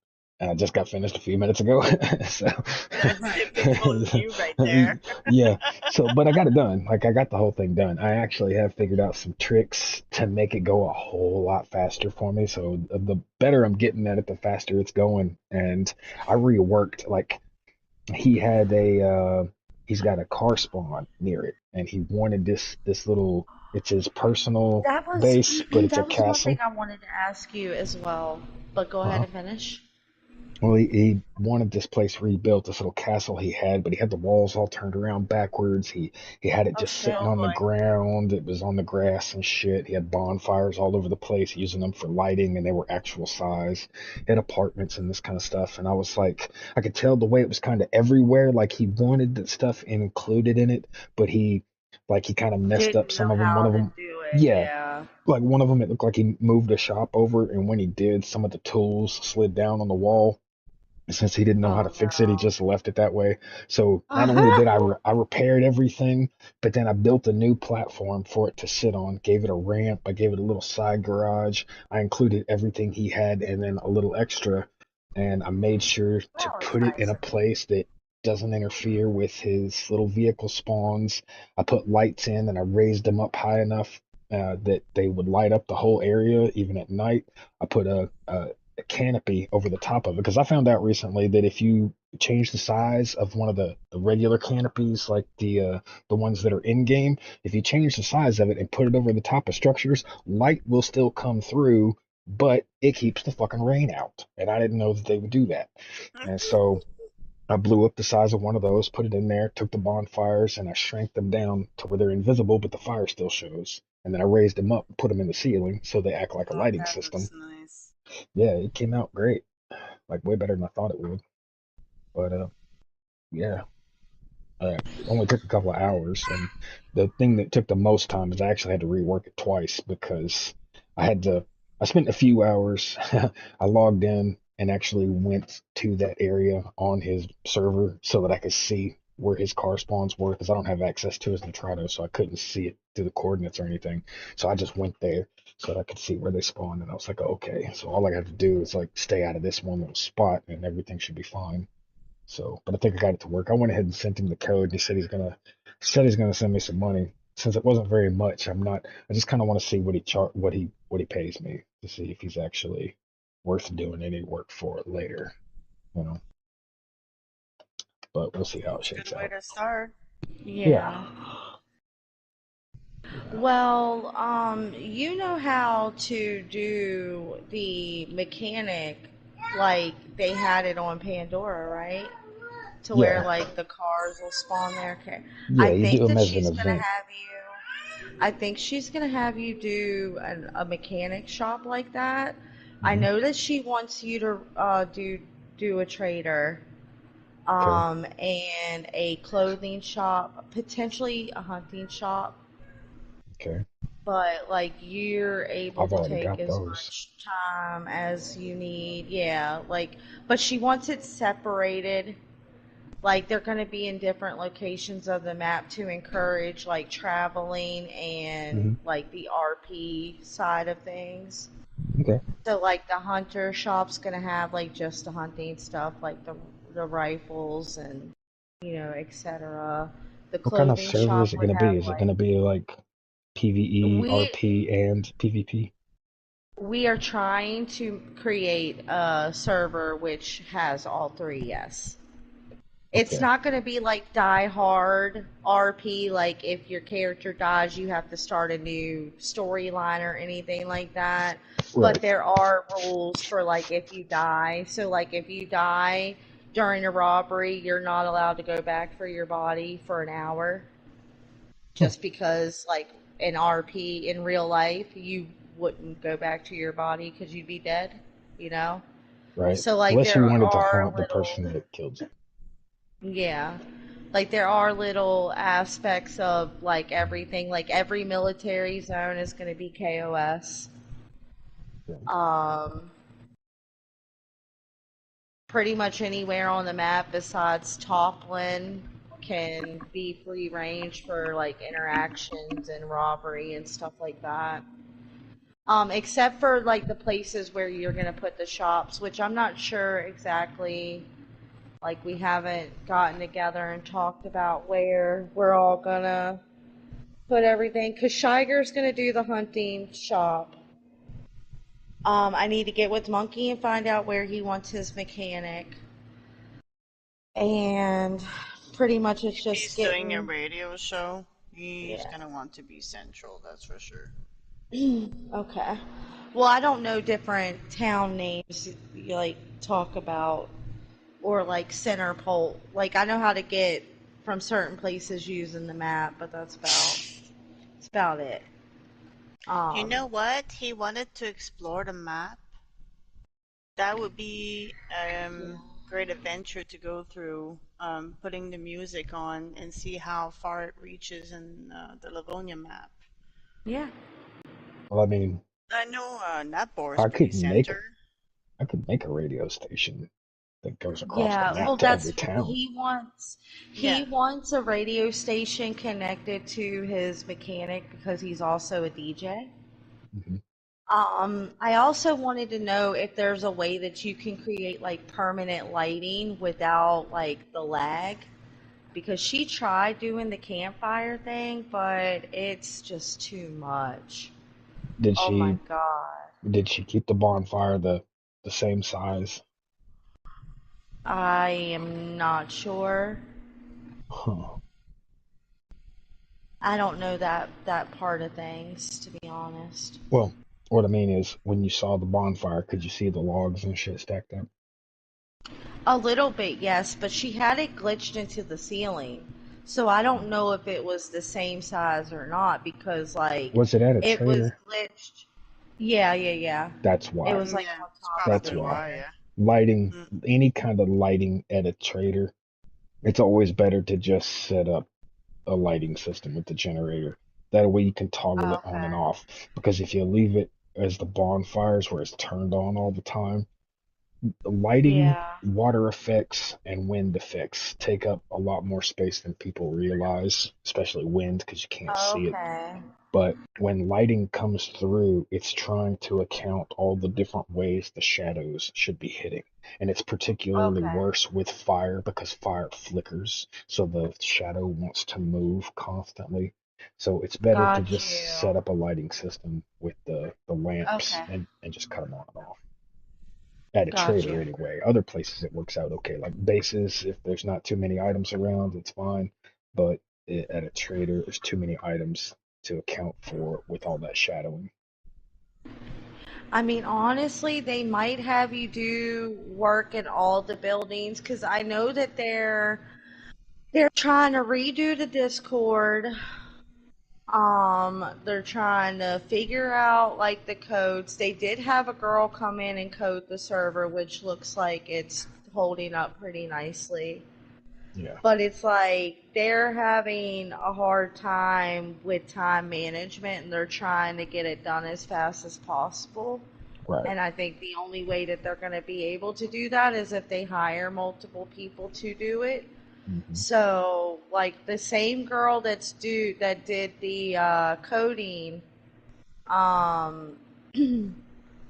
and I just got finished a few minutes ago. So, That's typical you right there. yeah. So, but I got it done. Like, I got the whole thing done. I actually have figured out some tricks to make it go a whole lot faster for me. So, the better I'm getting at it, the faster it's going. And I reworked, like, he had he's got a car spawn near it, and he wanted this little, it's his personal That was base, but it's a that was one thing castle. I wanted to ask you as well. But go ahead Uh-huh. and finish. Well, he wanted this place rebuilt, this little castle he had, but he had the walls all turned around backwards. He had it just sitting Oh on the boy. ground. It was on the grass and shit. He had bonfires all over the place, using them for lighting, and they were actual size. He had apartments and this kind of stuff. And I was like, I could tell the way it was kind of everywhere. Like he wanted that stuff included in it, but he kind of messed up Didn't some know of them. One how of to them, do it. Yeah, Yeah. like one of them, it looked like he moved a shop over, and when he did, some of the tools slid down on the wall. Since he didn't know how to Oh fix it, he just left it that way. So not only no. did I repaired everything, but then I built a new platform for it to sit on. Gave it a ramp. I gave it a little side garage. I included everything he had and then a little extra. And I made sure to That was put it in nice a of you. place that doesn't interfere with his little vehicle spawns. I put lights in and I raised them up high enough that they would light up the whole area even at night. I put a canopy over the top of it because I found out recently that if you change the size of one of the regular canopies, like the ones that are in game, if you change the size of it and put it over the top of structures, light will still come through, but it keeps the fucking rain out. And I didn't know that they would do that. And so I blew up the size of one of those, put it in there, took the bonfires, and I shrank them down to where they're invisible, but the fire still shows. And then I raised them up, put them in the ceiling, so they act like a Oh, lighting that system. was nice. Yeah, it came out great, like way better than I thought it would. But yeah, it only took a couple of hours, and the thing that took the most time is I actually had to rework it twice because I had to. I spent a few hours. I logged in and actually went to that area on his server so that I could see where his car spawns were because I don't have access to his Nitrado, so I couldn't see it through the coordinates or anything. So I just went there so that I could see where they spawned, and I was like, okay, so all I have to do is like stay out of this one little spot, and everything should be fine. So, but I think I got it to work. I went ahead and sent him the code. He said he's gonna send me some money. Since it wasn't very much, I'm not. I just kind of want to see what he pays me to see if he's actually worth doing any work for later. You know, but we'll see how it It's a shakes good way out. to start. Yeah, Yeah. yeah, Well, you know how to do the mechanic like they had it on Pandora, right? To where yeah, like the cars will spawn there. Okay. yeah. I You do think them that as an she's gonna event. have you. I think she's gonna have you do a mechanic shop like that. I Hmm. know that she wants you to do a trader, Okay, and a clothing shop, potentially a hunting shop. okay. But like you're able I've to already take got as those. much time as you need. Yeah, like, but she wants it separated. Like they're going to be in different locations of the map to encourage like traveling and Hmm. like the RP side of things. Okay. So like the hunter shop's going to have like just the hunting stuff, like the rifles and etc. The What kind of clothing server is shop it would gonna be? have Is it gonna be like PvE, we RP, and PvP? We are trying to create a server which has all three, yes. It's Okay. not going to be like die hard RP, like if your character dies, you have to start a new storyline or anything like that. But Right. there are rules for like if you die. So, like if you die during a robbery, you're not allowed to go back for your body for an hour Hmm. just because like in RP in real life you wouldn't go back to your body because you'd be dead, you know? Right. So like Unless there you wanted to are haunt the little, person that killed you. yeah, like there are little aspects of like everything, like every military zone is going to be KOS. Yeah. Um, Pretty much anywhere on the map besides Toplin can be free range for like interactions and robbery and stuff like that. Except for like the places where you're gonna put the shops, which I'm not sure exactly. Like we haven't gotten together and talked about where we're all gonna put everything. Cause Shiger's gonna do the hunting shop. I need to get with Monkey and find out where he wants his mechanic. And pretty much it's If just he's doing a getting, radio show, he's yeah. gonna want to be central, that's for sure. Okay. Well, I don't know different town names you like talk about or like center pole. Like I know how to get from certain places using the map, but that's about it. You Um, know what? He wanted to explore the map. That would be yeah, great adventure to go through, putting the music on and see how far it reaches in the Livonia map. yeah. Well, I mean, I know Natbor is I pretty could make center. I could make a radio station that goes across the Yeah, map well, to every that's town. he Yeah. wants a radio station connected to his mechanic because he's also a DJ. Hmm. I also wanted to know if there's a way that you can create like permanent lighting without like the lag because she tried doing the campfire thing, but it's just too much. Did Oh my she God. did she keep the bonfire the same size? I am not sure. Huh. I don't know that part of things, to be honest. Well, what I mean is, when you saw the bonfire, could you see the logs and shit stacked up? A little bit, yes, but she had it glitched into the ceiling. So I don't know if it was the same size or not because like Was it at a it was trader? glitched. Yeah, yeah, yeah. That's It why. was like Yeah, on it's top of That's the probably why. why, trader. yeah. Lighting, Mm. any kind of lighting at a trader, it's always better to just set up a lighting system with the generator. That way you can toggle it on and Okay. off. Because if you leave it as the bonfires where it's turned on all the time, lighting, Yeah. water effects, and wind effects take up a lot more space than people realize, especially wind because you can't see it. Okay. But when lighting comes through, it's trying to account all the different ways the shadows should be hitting. And it's particularly Okay. worse with fire because fire flickers, so the shadow wants to move constantly. So it's better to Got just you. set up a lighting system with the lamps Okay. and just cut them on and off. At a Got trader you. anyway. Other places it works out okay. Like bases, if there's not too many items around, it's fine. But at a trader, there's too many items to account for with all that shadowing. I mean, honestly, they might have you do work in all the buildings because I know that they're trying to redo the Discord. They're trying to figure out like the codes. They did have a girl come in and code the server, which looks like it's holding up pretty nicely. Yeah, But it's like they're having a hard time with time management and they're trying to get it done as fast as possible. right. And I think the only way that they're going to be able to do that is if they hire multiple people to do it. Hmm. So, like the same girl that did the coding, um,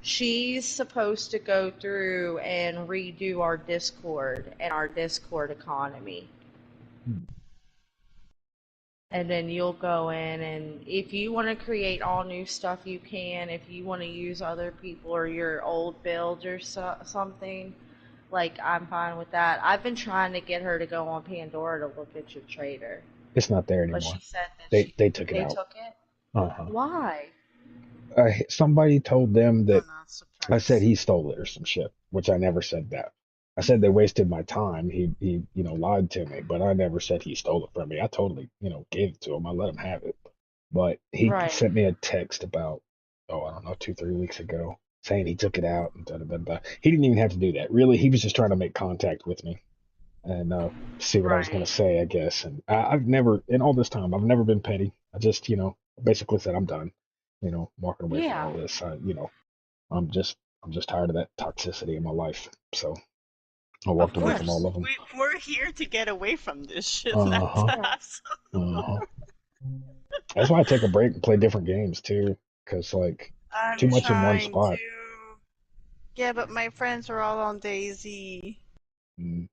she's supposed to go through and redo our Discord and our Discord economy. And then you'll go in, and if you want to create all new stuff, you can. If you want to use other people or your old builds or something, like I'm fine with that. I've been trying to get her to go on Pandora to look at your trader, It's not there but she anymore. said that They took it they out. took it. Uh-huh. Why? Somebody told them that I'm not I said surprised. he stole it or some shit, which I never said that. I said they wasted my time. He lied to me, but I never said he stole it from me. I totally, gave it to him. I let him have it. But he Right. sent me a text about, oh, I don't know, 2, 3 weeks ago, saying he took it out and da da da da. He didn't even have to do that. Really, he was just trying to make contact with me and see what I was gonna Right. say, I guess. And I've never, in all this time, I've never been petty. I just, basically said I'm done. Walking away from Yeah. all this. I'm just I'm just tired of that toxicity in my life. So I Of walked away from all course. of them. We're here to get away from this shit, not Uh-huh. to Yeah. have some. Uh-huh. That's why I take a break and play different games too, because like I'm too much in one trying to. spot. Yeah, but my friends are all on Daisy. Mm.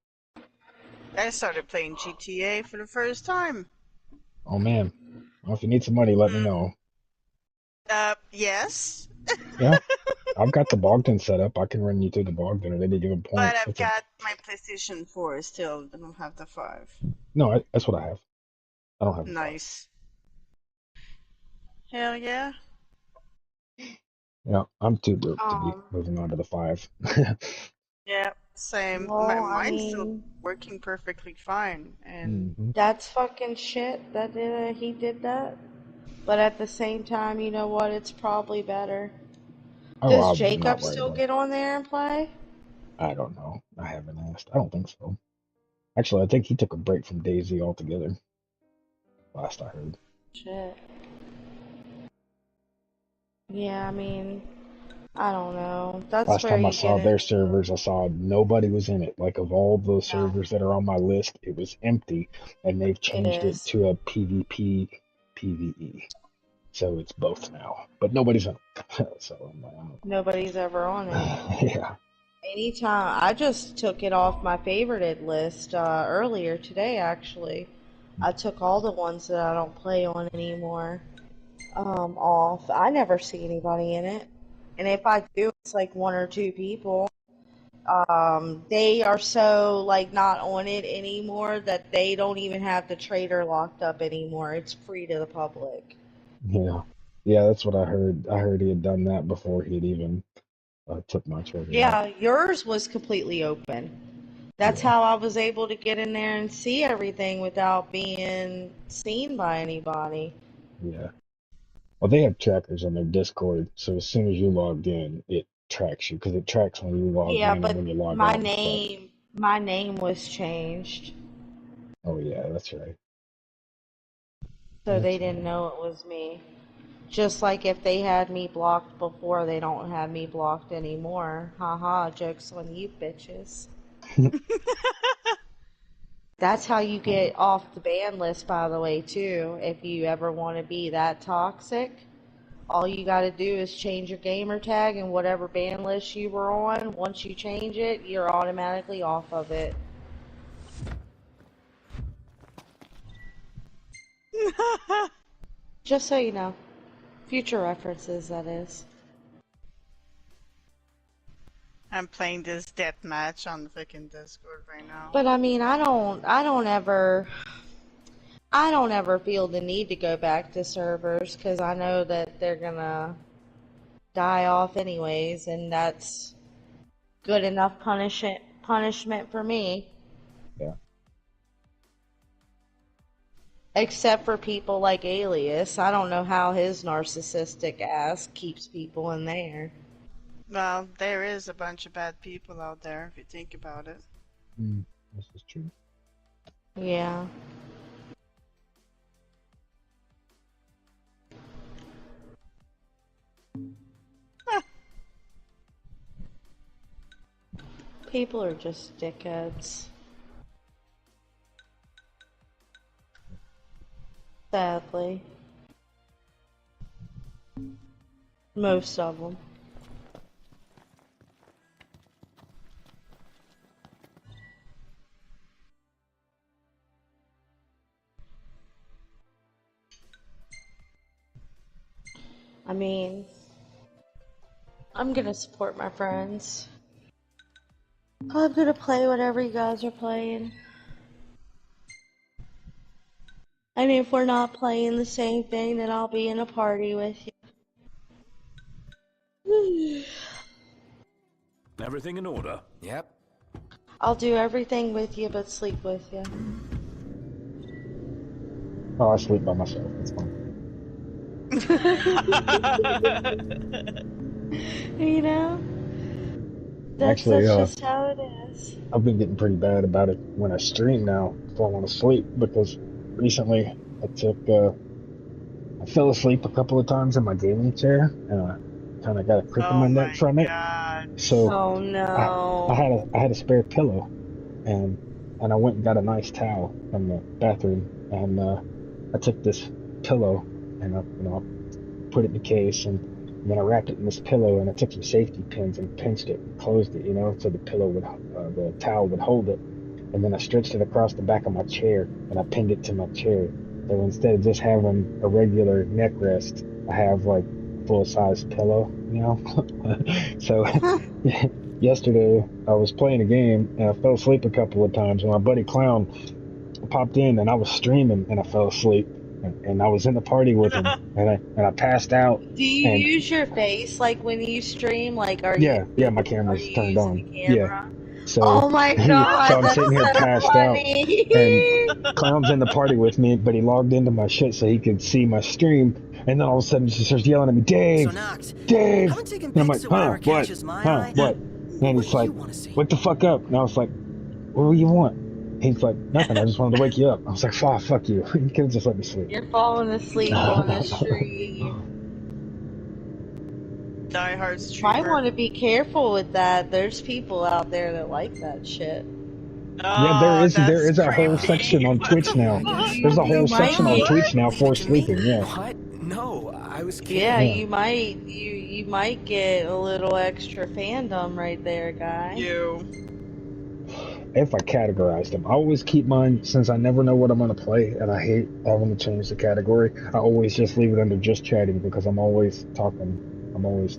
I started playing GTA for the first time. Oh man. Well, if you need some money, let me Mm, know. yes, Yeah, I've got the Bogdan set up. I can run you through the Bogdan at any given but point. I've It's a got my PlayStation 4 still. I don't have the 5. no, that's what I have. I don't have a five. Nice. Hell yeah. Yeah, I'm too broke to be Um, moving on to the five. Yeah, same. well, I Mine's still mean, working perfectly fine, and Hmm. that's fucking shit that he did that. But at the same time, you know what? It's probably better. Oh, Does I'm not Jacob worried still about it. get on there and play? I don't know. I haven't asked. I don't think so. Actually, I think he took a break from Daisy altogether. Last I heard. Shit. Yeah, I mean, I don't know. That's Last where time I you get saw their into servers, I saw nobody was in it. Like of all the no, servers that are on my list, it was empty, and they've it changed it is. to a PvP PvE. So it's both now, but nobody's in it. So I'm like, Nobody's ever on it. yeah, Anytime. I just took it off my favorited list earlier today, actually. I took all the ones that I don't play on anymore off. I never see anybody in it. And if I do, it's like one or two people. They are so like not on it anymore that they don't even have the trader locked up anymore. It's free to the public. yeah, yeah. That's what I heard. I heard he had done that before he had even took my trigger off. Yeah, yours was completely open. That's Yeah, how I was able to get in there and see everything without being seen by anybody. yeah. Well, they have trackers on their Discord, so as soon as you logged in, it tracks you because it tracks when you log Yeah, in and but when you log my out and stuff. name my name was changed, Oh yeah, that's right. so they That's didn't right. know it was me. Just like if they had me blocked before, they don't have me blocked anymore. Haha, joke's on you bitches. That's how you get off the ban list, by the way, too. If you ever want to be that toxic, all you got to do is change your gamer tag and whatever ban list you were on. Once you change it, you're automatically off of it. Just so you know. Future references, that is. I'm playing this death match on the freaking Discord right now. But I mean, I don't ever feel the need to go back to servers because I know that they're gonna die off anyways, and that's good enough punishment for me. Yeah. Except for people like Alias. I don't know how his narcissistic ass keeps people in there. Well, there is a bunch of bad people out there if you think about it. This is true. Yeah. People are just dickheads. Sadly. Most of them. I mean, I'm gonna support my friends. I'm gonna play whatever you guys are playing. I mean, if we're not playing the same thing, then I'll be in a party with you. Everything in order? Yep. I'll do everything with you but sleep with you. Oh, I sleep by myself. It's fine. You know? Actually, That's just how it is. I've been getting pretty bad about it when I stream now, falling asleep because recently I fell asleep a couple of times in my gaming chair and I kind of got a crick in Oh my neck my from it. god. So Oh I no. I had a spare pillow and I went and got a nice towel from the bathroom and I took this pillow and I put it in the case and then I wrapped it in this pillow and I took some safety pins and pinched it and closed it, so the pillow would the towel would hold it. And then I stretched it across the back of my chair and I pinned it to my chair. So instead of just having a regular neck rest, I have like a full size pillow. So yesterday I was playing a game and I fell asleep a couple of times and my buddy Clown popped in and I was streaming and I fell asleep and I was in the party with him and I passed out Do you and use your face like when you stream? Like, yeah, my are camera's you turned using the on. Yeah. camera? So Oh my so god, I'm that's sitting here so passed out and funny. Clown's in the party with me, but he logged into my shit so he could see my stream. And then all of a sudden she starts yelling at me, So Dave, Nox, Dave. I've been taking And I'm pics like, so huh, whatever what? catches my Huh, eye. what? And What he's do you like, want to see? what the fuck up? And I was like, what do you want? He's like, nothing. I just wanted to wake you up. I was like, fuck you. You could have just let me sleep. You're falling asleep on the stream. diehard Might streamer. want to be careful with that. There's people out there that like that shit. Yeah, there Oh, is that's a whole creepy. section on What Twitch the now. fuck? There's a whole You might section on get, Twitch now Leave it for to me? sleeping. Yeah, What? No, I was yeah, kidding. yeah. you might get a little extra fandom right there, guy. You. If I categorized them, I always keep mine since I never know what I'm gonna play, and I hate having to change the category. I always just leave it under just chatting because I'm always talking. I'm always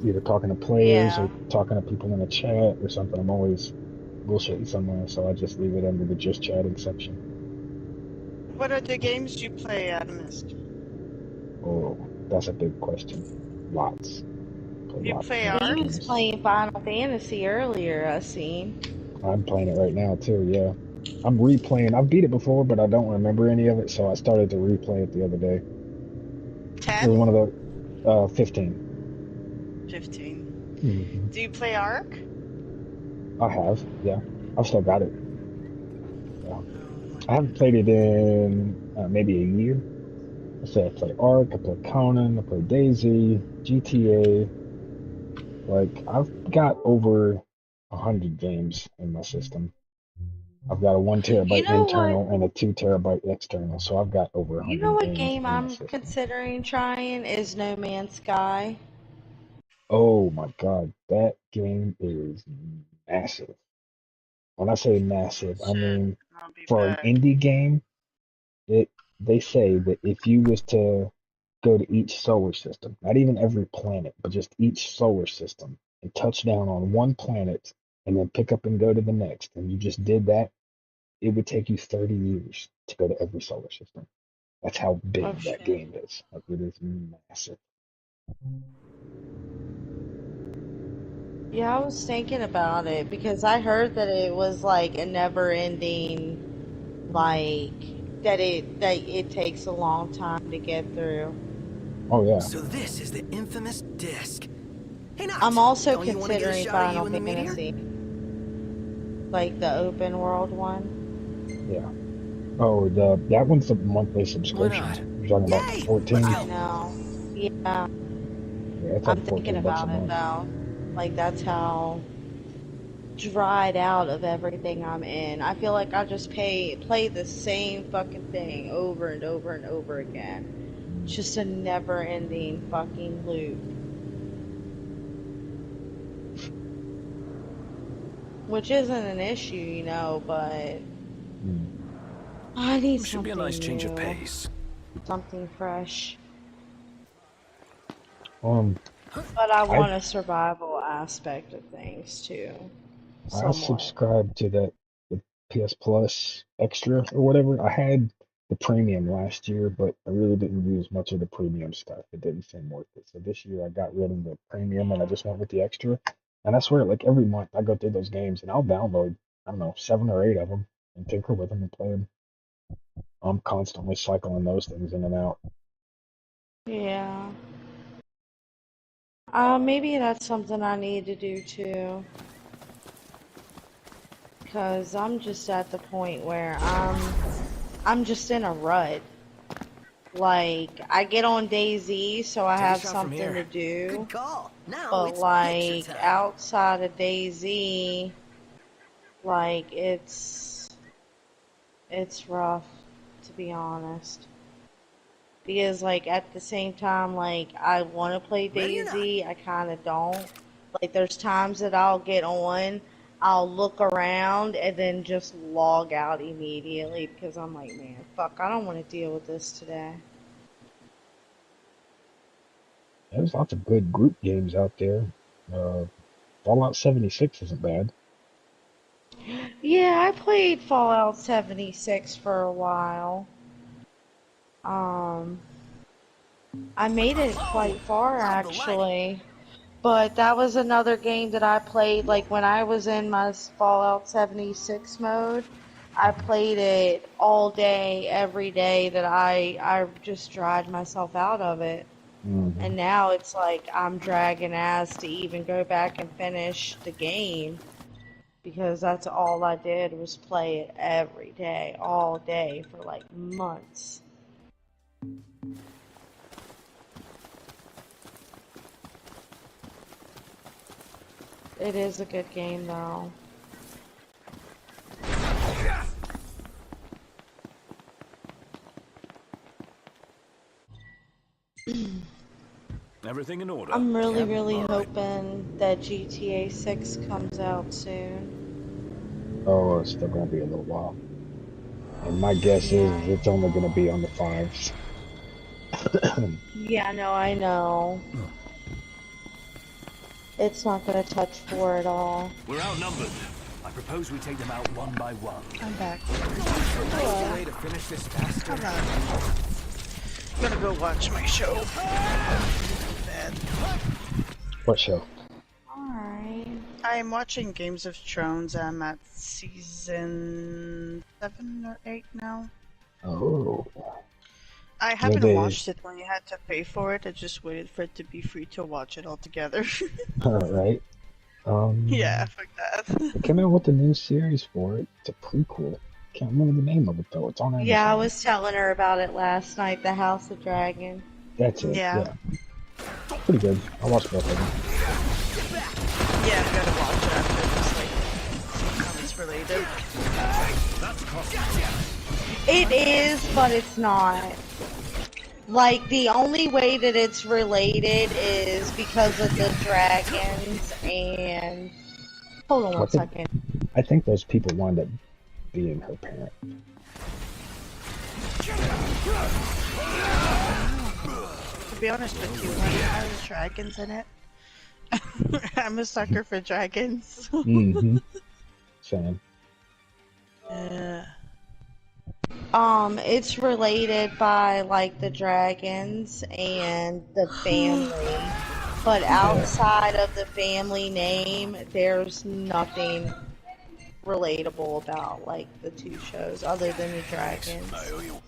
either talking to players Yeah. or talking to people in the chat or something. I'm always bullshitting somewhere, so I just leave it under the just chatting section. What are the games you play, Adamist? Oh, that's a big question. Lots. Play You lots of play different He Ark? was games. playing Final Fantasy earlier, I seen. I'm playing it right now too, yeah. I'm replaying. I've beat it before, but I don't remember any of it, so I started to replay it the other day. It was 10? one of the 15. 15. Hmm. Do you play Ark? I have, yeah. I've still got it. Yeah. Oh I haven't played it in maybe a year. I say I play Ark, I play Conan, I play Daisy, GTA. Like I've got over 100 games in my system. I've got a one You terabyte know what? internal and a 2 terabyte external, so I've got over You know 100 what games game in my I'm system. considering trying is No Man's Sky. Oh my God, that game is massive. When I say massive, I shit. mean I'll be for an back. indie game, it they say that if you was to go to each solar system, not even every planet, but just each solar system, and touch down on one planet and then pick up and go to the next, and you just did that, it would take you 30 years to go to every solar system. That's how Oh big that shit. game is. Like it is massive. Yeah, I was thinking about it because I heard that it was like a never ending, like that it takes a long time to get through. Oh yeah. So this is the infamous disc. Hey, I'm Nut! also Don't you want to get a considering shot of you Final and the meteor? Fantasy, like the open world one. Yeah. Oh, the that one's a monthly Why subscription. not? You're talking about Yay! Let's 14? I go! know. Yeah, Yeah, it's I'm like thinking 14 bucks a about it month. though. Like that's how dried out of everything I'm in. I feel like I just play the same fucking thing over and over and over again. It's just a never ending fucking loop. Which isn't an issue, you know, but Mm. I need Should be a something nice change of new. pace. Something fresh. Um, But I I want a survival aspect of things too. I Somewhat. subscribed to the PS Plus extra or whatever. I had the premium last year, but I really didn't use much of the premium stuff. It didn't seem worth it. So this year I got rid of the premium and I just went with the extra. And I swear, like every month I go through those games and I'll download, I don't know, 7 or 8 of them and tinker with them and play them. I'm constantly cycling those things in and out. Yeah. Maybe that's something I need to do too. Cause I'm just at the point where I'm just in a rut. Like I get on DayZ so I Take a have shot from something here. to do, Good call. Now but it's picture like time. outside of DayZ, like it's rough to be honest. Because like at the same time like I want to play Ready or not? DayZ, I kind of don't. Like there's times that I'll get on, I'll look around and then just log out immediately because I'm like, man, fuck, I don't want to deal with this today. There's lots of good group games out there. Uh, Fallout 76 isn't bad. Yeah, I played Fallout 76 for a while. Um, I made it Oh, quite far love the lighting. actually. But that was another game that I played, like when I was in my Fallout 76 mode, I Hmm. played it all day, every day that I just dried myself out of it. Hmm. And now it's like I'm dragging ass to even go back and finish the game because that's all I did was play it every day, all day for like months. It is a good game, though. Everything in order. I'm really, Yep. really All right. hoping that GTA 6 comes out soon. Oh, it's still gonna be a little while. And my guess is Yeah. it's only gonna be on the fives. Yeah, no, I know. It's not gonna touch 4 at all. We're outnumbered. I propose we take them out one by one. I'm back. Nice way to finish this faster. Hold on. I'm gonna go watch my show. Bed. What show? Alright. I'm watching Games of Thrones. I'm at season 7 or 8 now. Oh, I were haven't they? watched it when you had to pay for it. I just waited for it to be free to watch it all together. All right. Yeah, fuck that. They came out with a new series for it. It's a prequel. Can't remember the name of it though. It's on Amazon. Yeah, I was telling her about it last night, The House of Dragon. That's it. Yeah. Yeah. Pretty good. I watched both of them. Yeah, I'm gonna watch it after this, like, how it's related. It is, but it's not. Like, the only way that it's related is because of the dragons and... Hold on one What's it? second. I think those people wind up being her parent. To be honest with you, when it has dragons in it, I'm a sucker for dragons. Mm-hmm. Same. Yeah. It's related by, like, the dragons and the family. But outside of the family name, there's nothing relatable about, like, the two shows other than the dragons.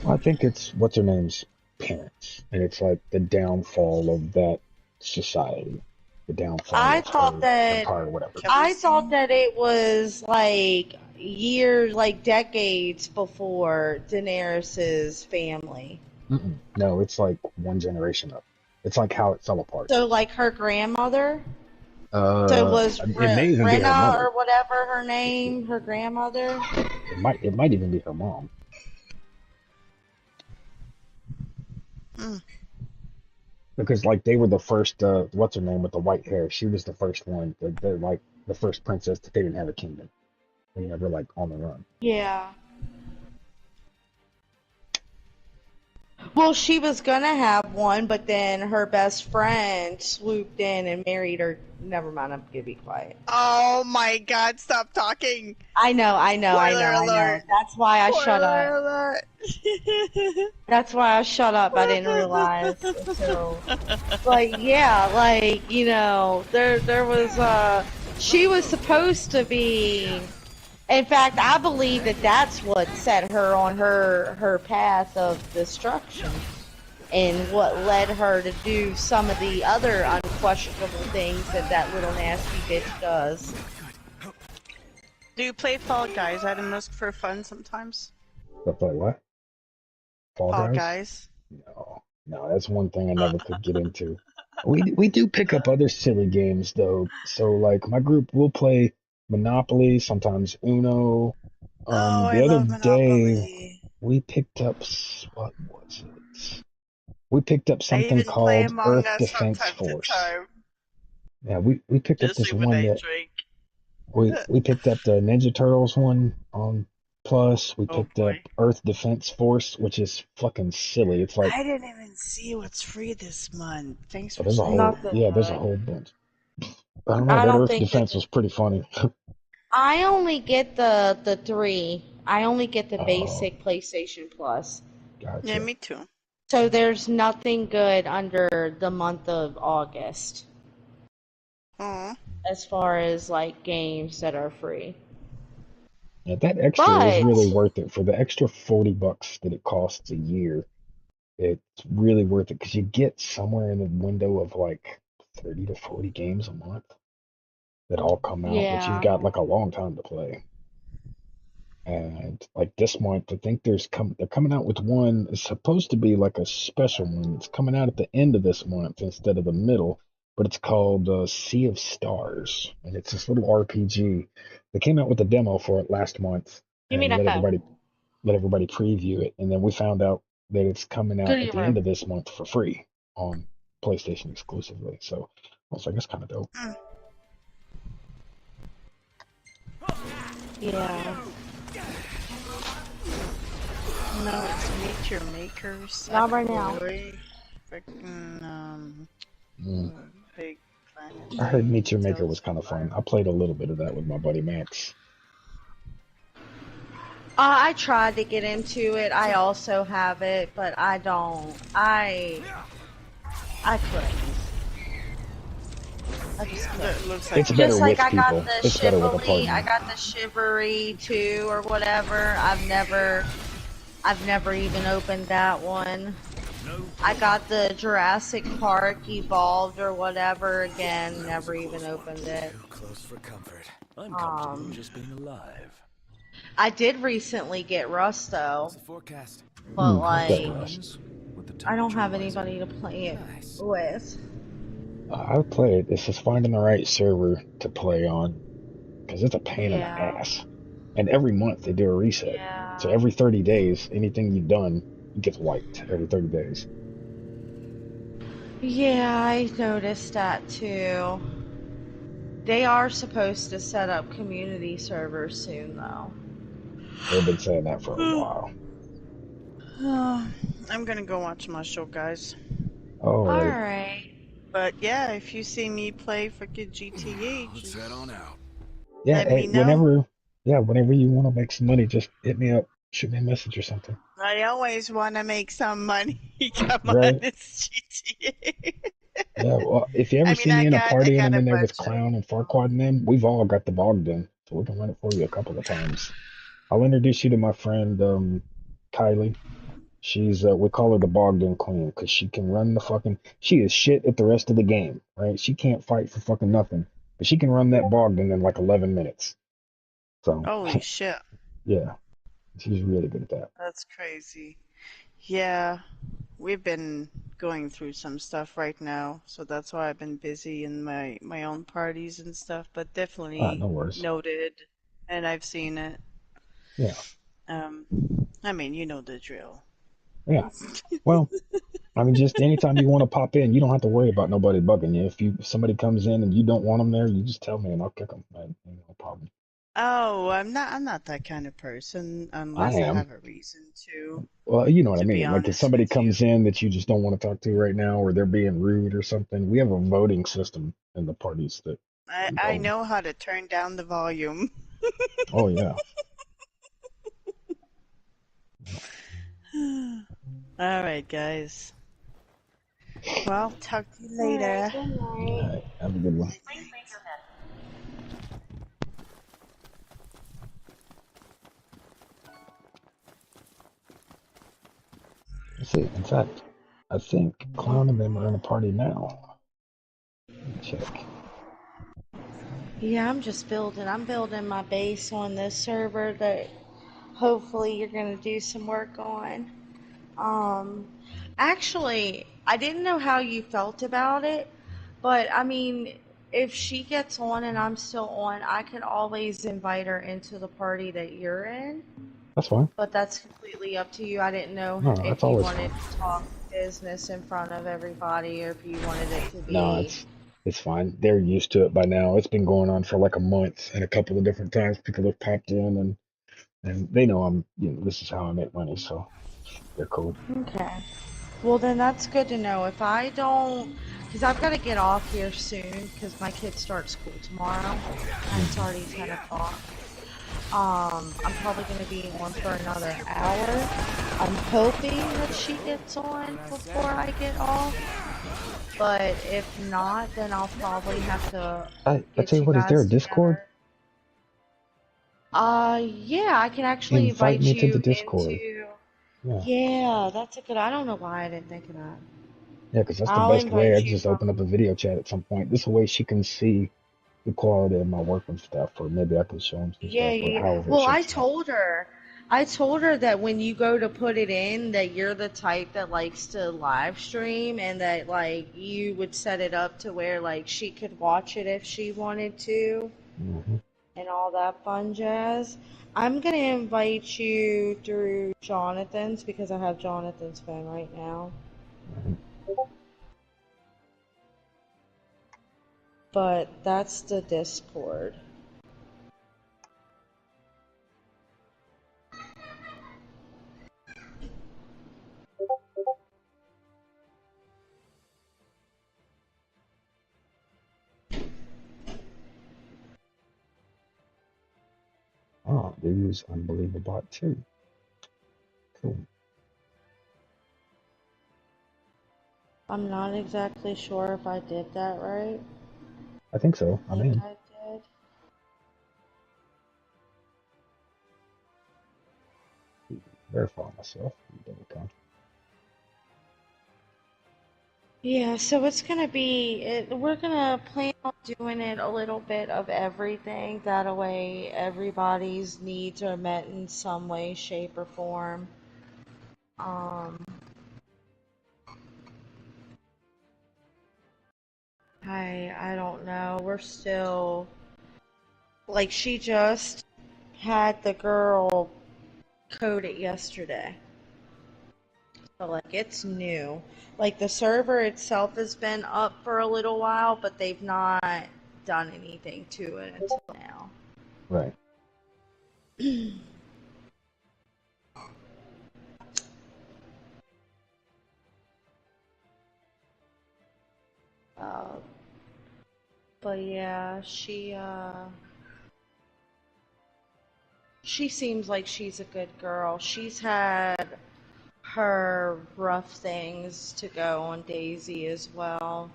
Well, I think it's what's her name's parents, and it's like the downfall of that society, the downfall I of thought her that empire, whatever. I thought that it was like years, like decades before Daenerys's family. Mm-mm. No, it's like one generation up. It's like how it fell apart. So, like her grandmother. So was It may even be her Rena mother. or whatever her name, her grandmother. It might even be her mom. Because like they were the first, what's her name with the white hair? She was the first one. They're like the first princess that they didn't have a kingdom. They never like on the run. Yeah. Well, she was gonna have one, but then her best friend swooped in and married her. Never mind, I'm gonna be quiet. Oh my god, stop talking! I know. Spoiler alert. That's why I shut Spoiler up. alert! That's why I shut up. I didn't realize until, like, yeah, like, you know, there was, she was supposed to be, in fact, I believe that that's what set her on her path of destruction and what led her to do some of the other unquestionable things that that little nasty bitch does. Do you play Fall Guys, Adam Musk, for fun sometimes? But like what? Fall Fall Guys? Guys? No, that's one thing I never could get into. We do pick up other silly games though. So like my group will play Monopoly, sometimes Uno. Oh, I The other love day Monopoly. we picked up what was it? We picked up I something even play called Among Earth Us from Defense time to Force. time. Yeah, we picked up this Especially when one I that drink. we picked up the Ninja Turtles one on Plus. We Oh picked up boy. Earth Defense Force, which is fucking silly. It's like I didn't even see what's free this month. Thanks for there's a saying whole that. there's a whole bunch. I don't know, I that don't Earth think that Defense was pretty funny. I only get the 3. I only get the Oh, basic PlayStation Plus. Yeah, gotcha. me too. So there's nothing good under the month of August Aw. as far as like games that are free. Yeah, that extra is But really worth it for the extra $40 that it costs a year. It's really worth it because you get somewhere in the window of like 30 to 40 games a month that all come out, but you've yeah, got like a long time to play. And like this month, I think they're coming out with one. It's supposed to be like a special one. It's coming out at the end of this month instead of the middle. but it's called Sea of Stars, and it's this little RPG. They came out with a demo for it last month Give me and that phone. let everybody preview it, and then we found out that it's coming Go out to at your the end room. of this month for free on PlayStation exclusively. So I was like, that's kind of dope. Yeah. No, it's Meet Your Makers. Not right now. Freaking Mm. Big Planet I heard thing Meet Your Maker tells was kind you of fun. I played a little bit of that with my buddy Max. I tried to get into it. I also have it, but I don't. I couldn't. I just couldn't. That looks like It's you better Just like with I got people. the It's better with a Chivalry, I partner. got the Chivalry 2 or whatever. I've never even opened that one. I got the Jurassic Park Evolved or whatever again. Never even opened it. Too close for comfort. I'm comfortable just being alive. I did recently get Rust though, What's the forecast? but I've got like Rust. With the I don't temperature have rising. anybody to play it Nice. with. I would play it. It's just finding the right server to play on because it's a pain in the Yeah. ass. And every month they do a reset. So Yeah. every 30 days, anything you've done gets wiped every 30 days. Yeah, I noticed that too. They are supposed to set up community servers soon though. They've been saying that for a while. I'm gonna go watch my show, guys. Alrighty. Alright. But yeah, if you see me play freaking GTA, Let's just head on out. Yeah, let hey, me know. whenever you want to make some money, just hit me up, shoot me a message or something. I always want to make some money. Come on, Right? it's GTA. Yeah, well, if you ever I see mean, me I in a got I party and got I'm a in there with budget. Clown and Farquaad and them, we've all got the Bogdan, so we can run it for you a couple of times. I'll introduce you to my friend Kylie. She's we call her the Bogdan Queen because she can run the fucking. She is shit at the rest of the game, right? She can't fight for fucking nothing, but she can run that Bogdan in like 11 minutes. So Holy shit, yeah, she's really good at that. that's crazy. Yeah, we've been going through some stuff right now, so that's why I've been busy in my own parties and stuff. But definitely No worries. noted, and I've seen it. Yeah, Um, I mean, you know the drill. yeah. Well, I mean, just anytime you want to pop in, you don't have to worry about nobody bugging you. If somebody comes in and you don't want them there, you just tell me and I'll kick them. No problem. Oh, I'm not that kind of person I unless I am. have a reason to. Well, you know what I To be mean. Like if honest somebody with you. comes in that you just don't want to talk to right now, or they're being rude or something, we have a voting system in the parties that we I hold. know how to turn down the volume. Oh yeah. All right, guys. Well, talk to you Alright, later. good All night. right. Have a good one. Let's see. In fact, I think Clown and them are in a party now. Let me check. Yeah, I'm building my base on this server that hopefully you're gonna do some work on. Um, actually, I didn't know how you felt about it, but I mean, if she gets on and I'm still on, I could always invite her into the party that you're in, That's fine. but that's completely up to you. I didn't know No, that's if you always wanted fine. to talk business in front of everybody or if you wanted it to No, be. it's fine. They're used to it by now. It's been going on for like a month, and a couple of different times people have popped in and they know this is how I make money, so they're cool. Okay. Well, then that's good to know. If I don't, because I've got to get off here soon because my kids start school tomorrow and it's already 10 o'clock. I'm probably going to be on for another hour. I'm hoping that she gets on before I get off. But if not, then I'll probably have to I tell get you you what, is there a guys Discord? together. Yeah, I can actually Invite invite me to the you Discord. into. Yeah. Yeah, that's a good. I don't know why I didn't think of that. Yeah, because that's the I'll best way. I invite you just from. open up a video chat at some point. This way she can see the quality of my work and stuff, or maybe I can show him some Yeah, stuff, or yeah. however it Well, shakes out. I told her that when you go to put it in, that you're the type that likes to live stream and that like you would set it up to where like she could watch it if she wanted to Mm-hmm. and all that fun jazz. I'm gonna invite you through Jonathan's because I have Jonathan's phone right now. Mm-hmm. But that's the Discord. Oh, they use Unbelievable too. Cool. I'm not exactly sure if I did that right. I think so. I I'm think in. I did. Verify myself. Double count. Yeah, so it's gonna be, we're gonna plan on doing it a little bit of everything. That way everybody's needs are met in some way, shape, or form. Um, I don't know. We're still, like, she just had the girl code it yesterday. So, like, it's new. Like, the server itself has been up for a little while, but they've not done anything to it until now. Right. Uh, but yeah, she seems like she's a good girl. She's had her rough things to go on Daisy as well.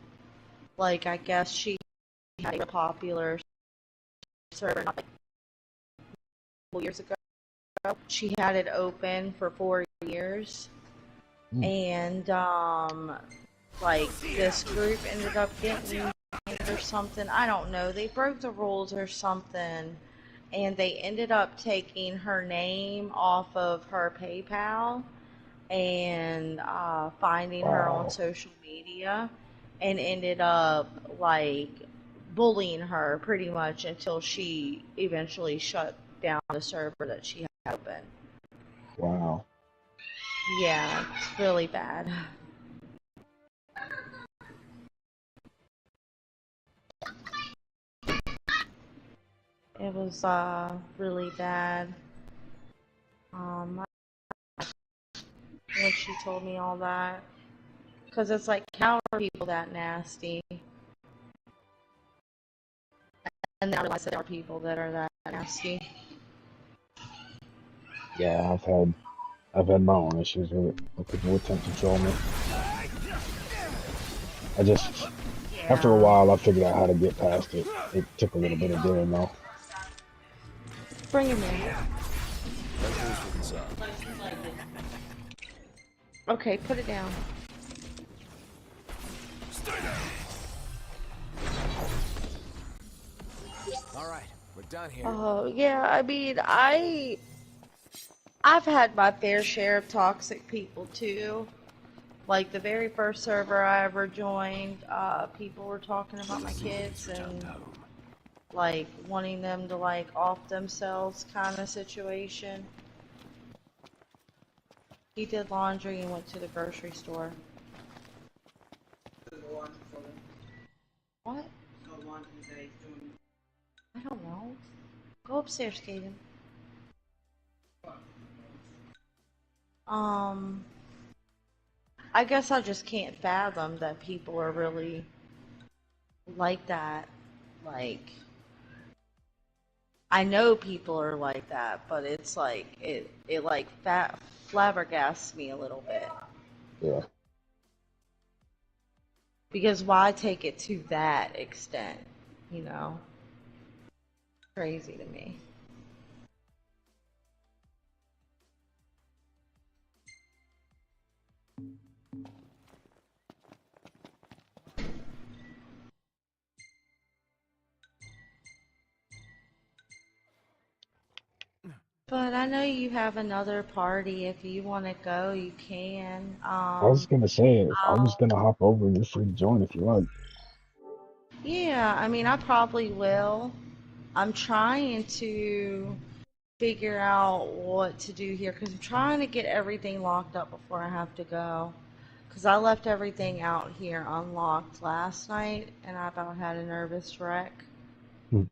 Like, I guess she had a popular server not like a couple years ago. She had it open for 4 years, and like this group ended up getting banned or something. I don't know. They broke the rules or something, and they ended up taking her name off of her PayPal and finding her on Wow. social media, and ended up like bullying her pretty much until she eventually shut down the server that she had open. Wow. Yeah, it's really bad. It was really bad. When she told me all that, because it's like, how are people that nasty? And then I realized that there are people that are that nasty. Yeah, I've had my own issues with it. When people attempt to troll me. I just after a Yeah. while I figured out how to get past it. It took a little bit of doing though. Bring him in. Okay, put it down. All right, we're done here. Oh, yeah, I mean, I've had my fair share of toxic people too. Like the very first server I ever joined, people were talking about my kids and like wanting them to like off themselves kind of situation. He did laundry and went to the grocery store. What? I don't know. Go upstairs, Kaden. I guess I just can't fathom that people are really like that. Like, I know people are like that, but it's like it like flabbergasts me a little bit. Yeah. Because why take it to that extent, you know? Crazy to me. But I know you have another party. If you want to go, you can. I was gonna say, if I was gonna hop over, you're free to join if you like. Yeah, I mean, I probably will. I'm trying to figure out what to do here because I'm trying to get everything locked up before I have to go. Because I left everything out here unlocked last night and I about had a nervous wreck. Hmm.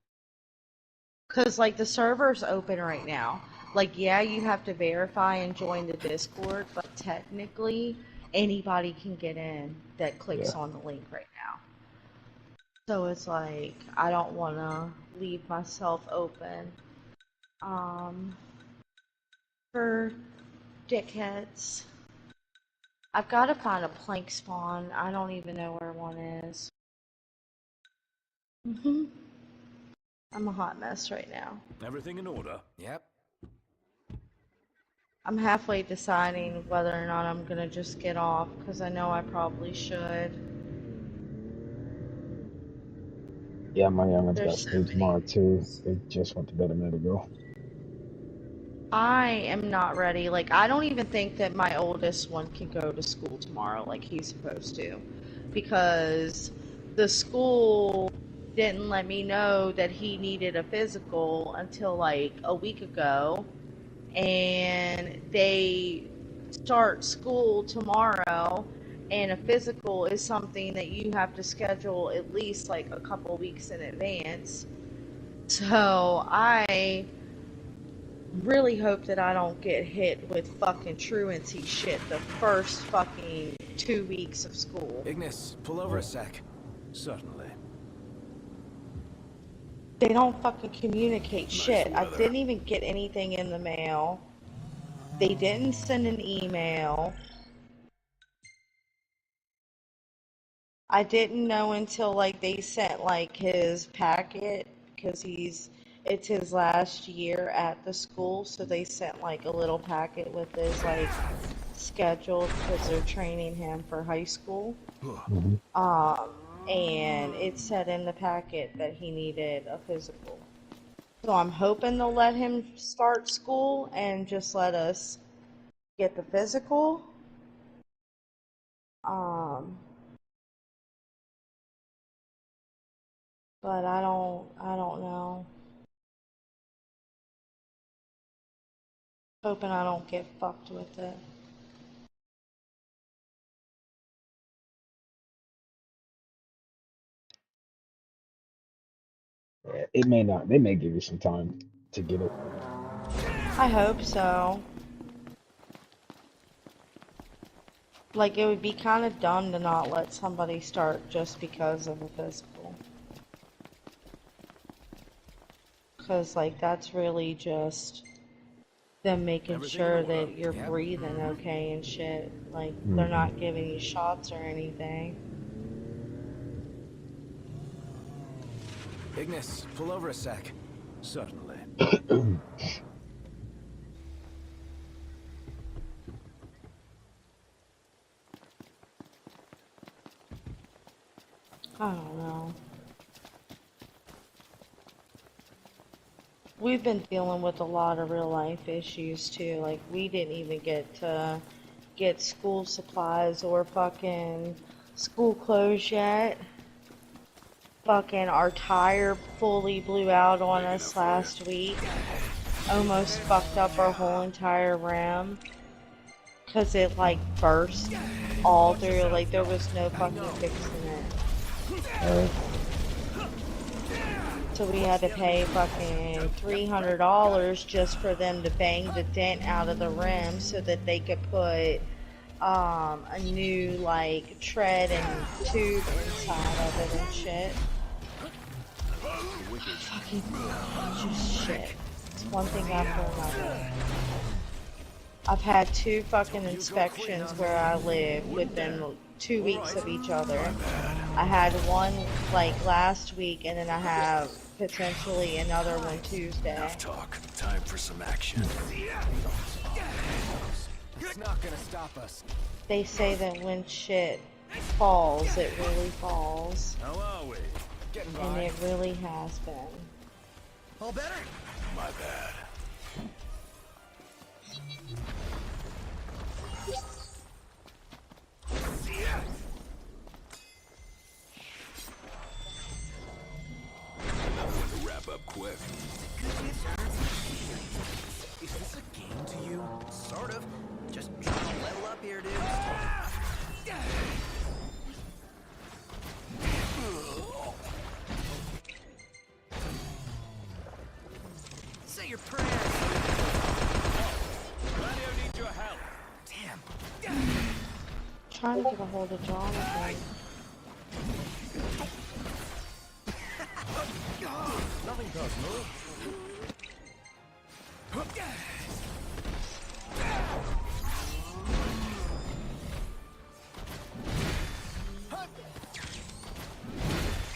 Because, like, the server's open right now. Like, yeah, you have to verify and join the Discord, but technically, anybody can get in that Yeah. clicks on the link right now. So it's like, I don't want to leave myself open for dickheads. I've got to find a plank spawn. I don't even know where one is. I'm a hot mess right now. Everything in order? Yep. I'm halfway deciding whether or not I'm gonna just get off, because I know I probably should. Yeah, my youngins got There's so school many tomorrow too. things. They just went to bed a minute ago. I am not ready. Like, I don't even think that my oldest one can go to school tomorrow like he's supposed to. Because the school didn't let me know that he needed a physical until like a week ago. And they start school tomorrow, and a physical is something that you have to schedule at least like a couple weeks in advance. So I really hope that I don't get hit with fucking truancy shit the first fucking 2 weeks of school. Ignis, pull over a sec. Certainly. They don't fucking communicate shit. I weather. didn't even get anything in the mail. They didn't send an email. I didn't know until like they sent like his packet because it's his last year at the school, so they sent like a little packet with his like schedule because they're training him for high school. Mm-hmm. And it said in the packet that he needed a physical. So I'm hoping they'll let him start school and just let us get the physical. But I don't know. Hoping I don't get fucked with it. Yeah, it may not. They may give you some time to get it. I hope so. Like, it would be kind of dumb to not let somebody start just because of a physical. Because, like, that's really just them making Everything sure in order? that you're Yep. breathing okay and shit. Like, they're Mm-hmm. not giving you shots or anything. Ignis, pull over a sec. Certainly. I don't know. We've been dealing with a lot of real life issues too. Like, we didn't even get to get school supplies or fucking school clothes yet. Fucking our tire fully blew out on us last week. Almost fucked up our whole entire rim. Cause it like burst all through, like there was no fucking fixing it. So we had to pay fucking $300 just for them to bang the dent out of the rim so that they could put a new like tread and tube inside of it and shit. Fucking just shit. It's one thing after another. I've had 2 fucking inspections where I live within 2 weeks of each other. I had one like last week, and then I have potentially another one Tuesday. Enough talk. Time for some action. It's not gonna stop us. They say that when shit falls, it really falls. How are we? Getting And by. it really has been. All better? My bad. Another one to wrap up quick. Is this a game to you? Sort of. Just trying to level up here, dude. Say your prayers. Radio needs your help. Damn. Trying to get a hold of Jonathan. Nothing personal.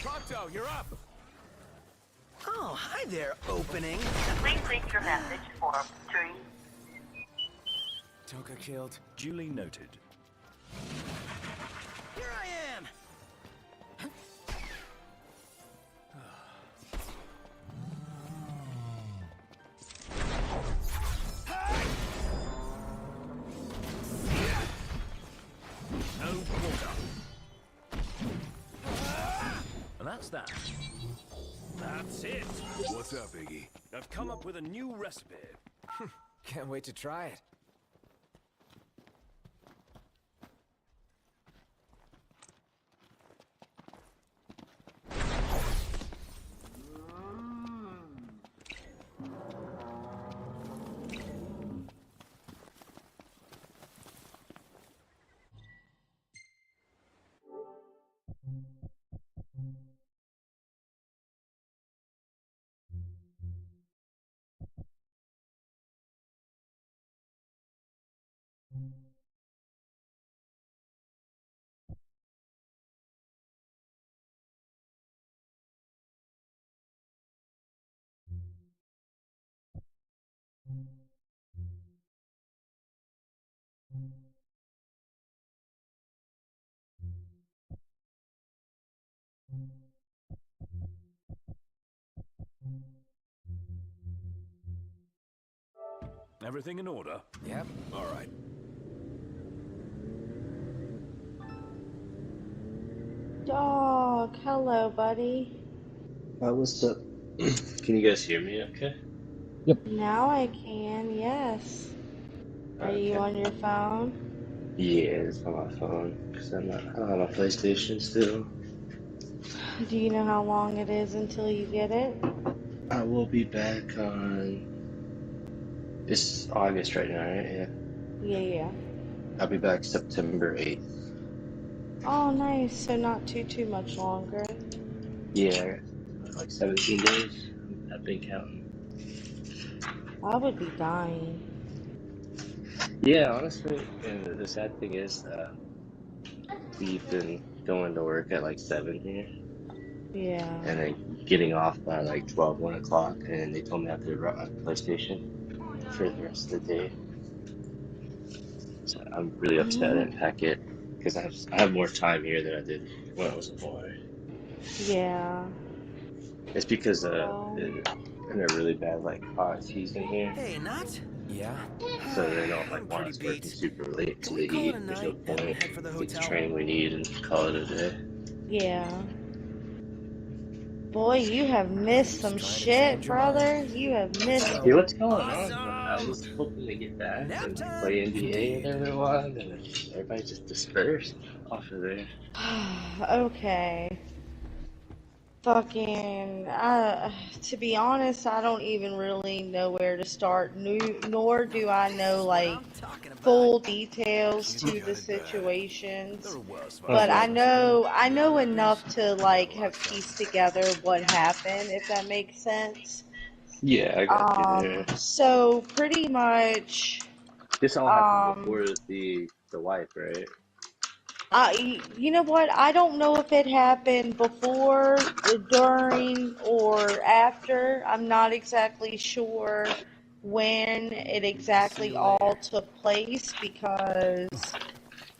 Proto, you're up. Oh, hi there, opening. Please leave your message for 3. Toka killed. Duly noted. Here I am. No quarter. And that's that. That's it. What's up, Iggy? I've come up with a new recipe. Can't wait to try it. Everything in order? Yep. All right. Dog, hello, buddy. What's up? Can you guys hear me okay? Now I can, yes. Are you Okay. on your phone? Yeah, it's on my phone because I don't have my PlayStation still. Do you know how long it is until you get it? I will be back on. It's August right now, right? Yeah. Yeah. I'll be back September 8th. Oh, nice. So not too much longer. Yeah, like 17 days. I've been counting. I would be dying. Yeah, honestly, and the sad thing is, we've been going to work at like 7 here, Yeah. and then getting off by like 1 o'clock, and they told me I have to run my PlayStation for the rest of the day. So I'm really upset I didn't pack it because I have more time here than I did when I was in Hawaii. Yeah. It's because Well, it's in a really bad like hot season here, Hey, Nat. Yeah? so they don't I'm like want pretty us working beat. super late Can to we the call it heat. a There's no night and point. head for the Get the hotel? train we need and call it a day. yeah. Boy, you have missed some Trying to shit, change your mind. brother. You have missed Hey, So what's going on? I awesome! was hoping to get back Nap and like time! play NBA with Indeed. everyone, and then everybody just dispersed off of there. Okay. Fucking, to be honest, I don't even really know where to start, nor do I This know, is what like, I'm talking about. full details Keep to it the gutted bad. situations. There are worse But Okay. I know enough to, like, Yeah, have pieced together what happened, if that makes sense. Yeah, I got you there. So pretty much, This all happened um, before the wipe, right? you know what? I don't know if it happened before, during, or after. I'm not exactly sure when it See exactly you all later. took place because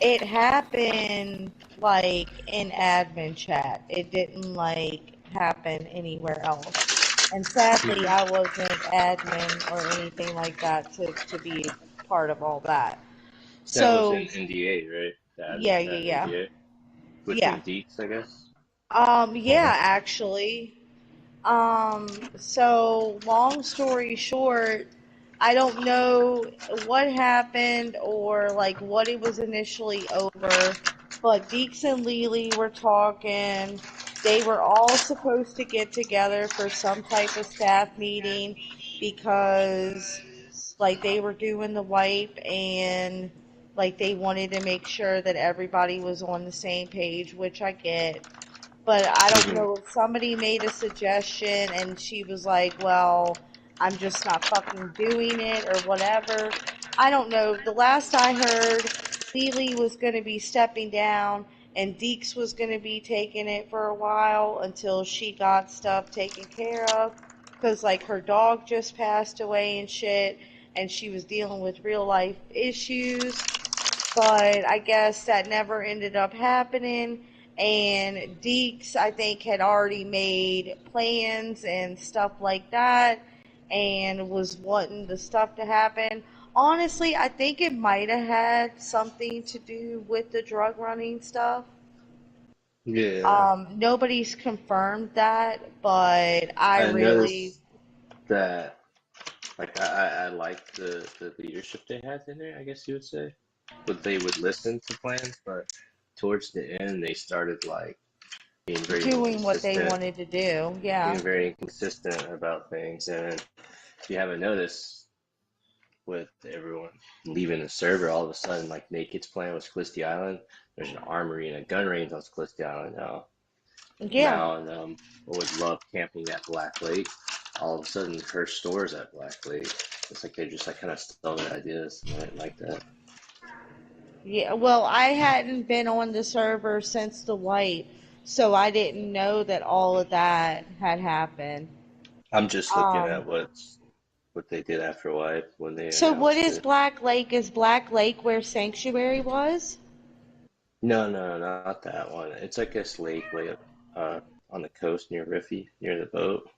it happened like in admin chat. It didn't like happen anywhere else. And sadly, I wasn't admin or anything like that to be part of all that. That was So an NDA, right? yeah, yeah, That yeah, NDA yeah. between Deeks, I guess. Yeah, actually. So long story short, I don't know what happened or like what it was initially over, but Deeks and Lily were talking. They were all supposed to get together for some type of staff meeting because like they were doing the wipe and like they wanted to make sure that everybody was on the same page, which I get. But I don't Hmm. know if somebody made a suggestion and she was like, well, I'm just not fucking doing it or whatever. I don't know. The last I heard, Lily was going to be stepping down and Deeks was going to be taking it for a while until she got stuff taken care of. Because, like, her dog just passed away and shit, and she was dealing with real life issues, but I guess that never ended up happening. And Deeks, I think, had already made plans and stuff like that and was wanting the stuff to happen. Honestly, I think it might have had something to do with the drug running stuff. Yeah, Nobody's confirmed that, but I I really noticed that. Like I liked the leadership they had in there, I guess you would say. But they would listen to plans, but towards the end they started like being very doing what they inconsistent, wanted to do. Yeah. about things. And if you haven't noticed, with everyone leaving the server, all of a sudden, like Naked's plan was Callisti Island. There's an armory and a gun range on Callisti Island now. Yeah. Mal and would love camping at Black Lake. All of a sudden, her store's at Black Lake. It's like they just like kind of stole their ideas. And I didn't like that. Yeah, well, I hadn't been on the server since the wipe, so I didn't know that all of that had happened. I'm just looking Um, at what they did after Wipe when they so what announced is it. Black Lake? Is Black Lake where Sanctuary was? No, no, not that one. It's like this lake way up on the coast near Riffy, near the boat.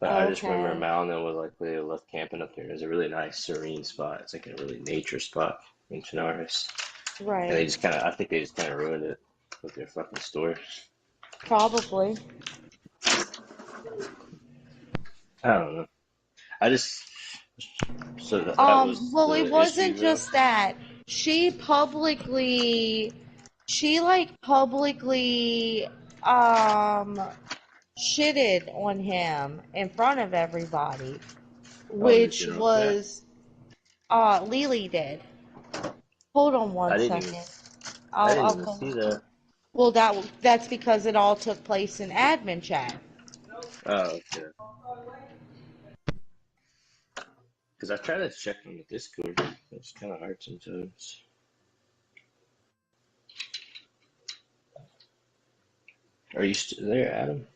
But I just remember Okay, Mal and them was like they love camping up there. It's a really nice, serene spot. It's like a really nature spot in Chinaris. And they right. just kind of, I think they just kind of ruined it with their fucking store. Probably. I don't know. I just, so that was Well, it the wasn't issue though. just that. She publicly, she like publicly, um, shitted on him in front of everybody, Oh, the which general chat. was Lily did. Hold on one I didn't even, second. I I'll didn't I'll even come. see that. Well, that's because it all took place in admin chat. Oh, okay. Because I try to check on the Discord. It's kind of hard sometimes. Are you still there, Adam?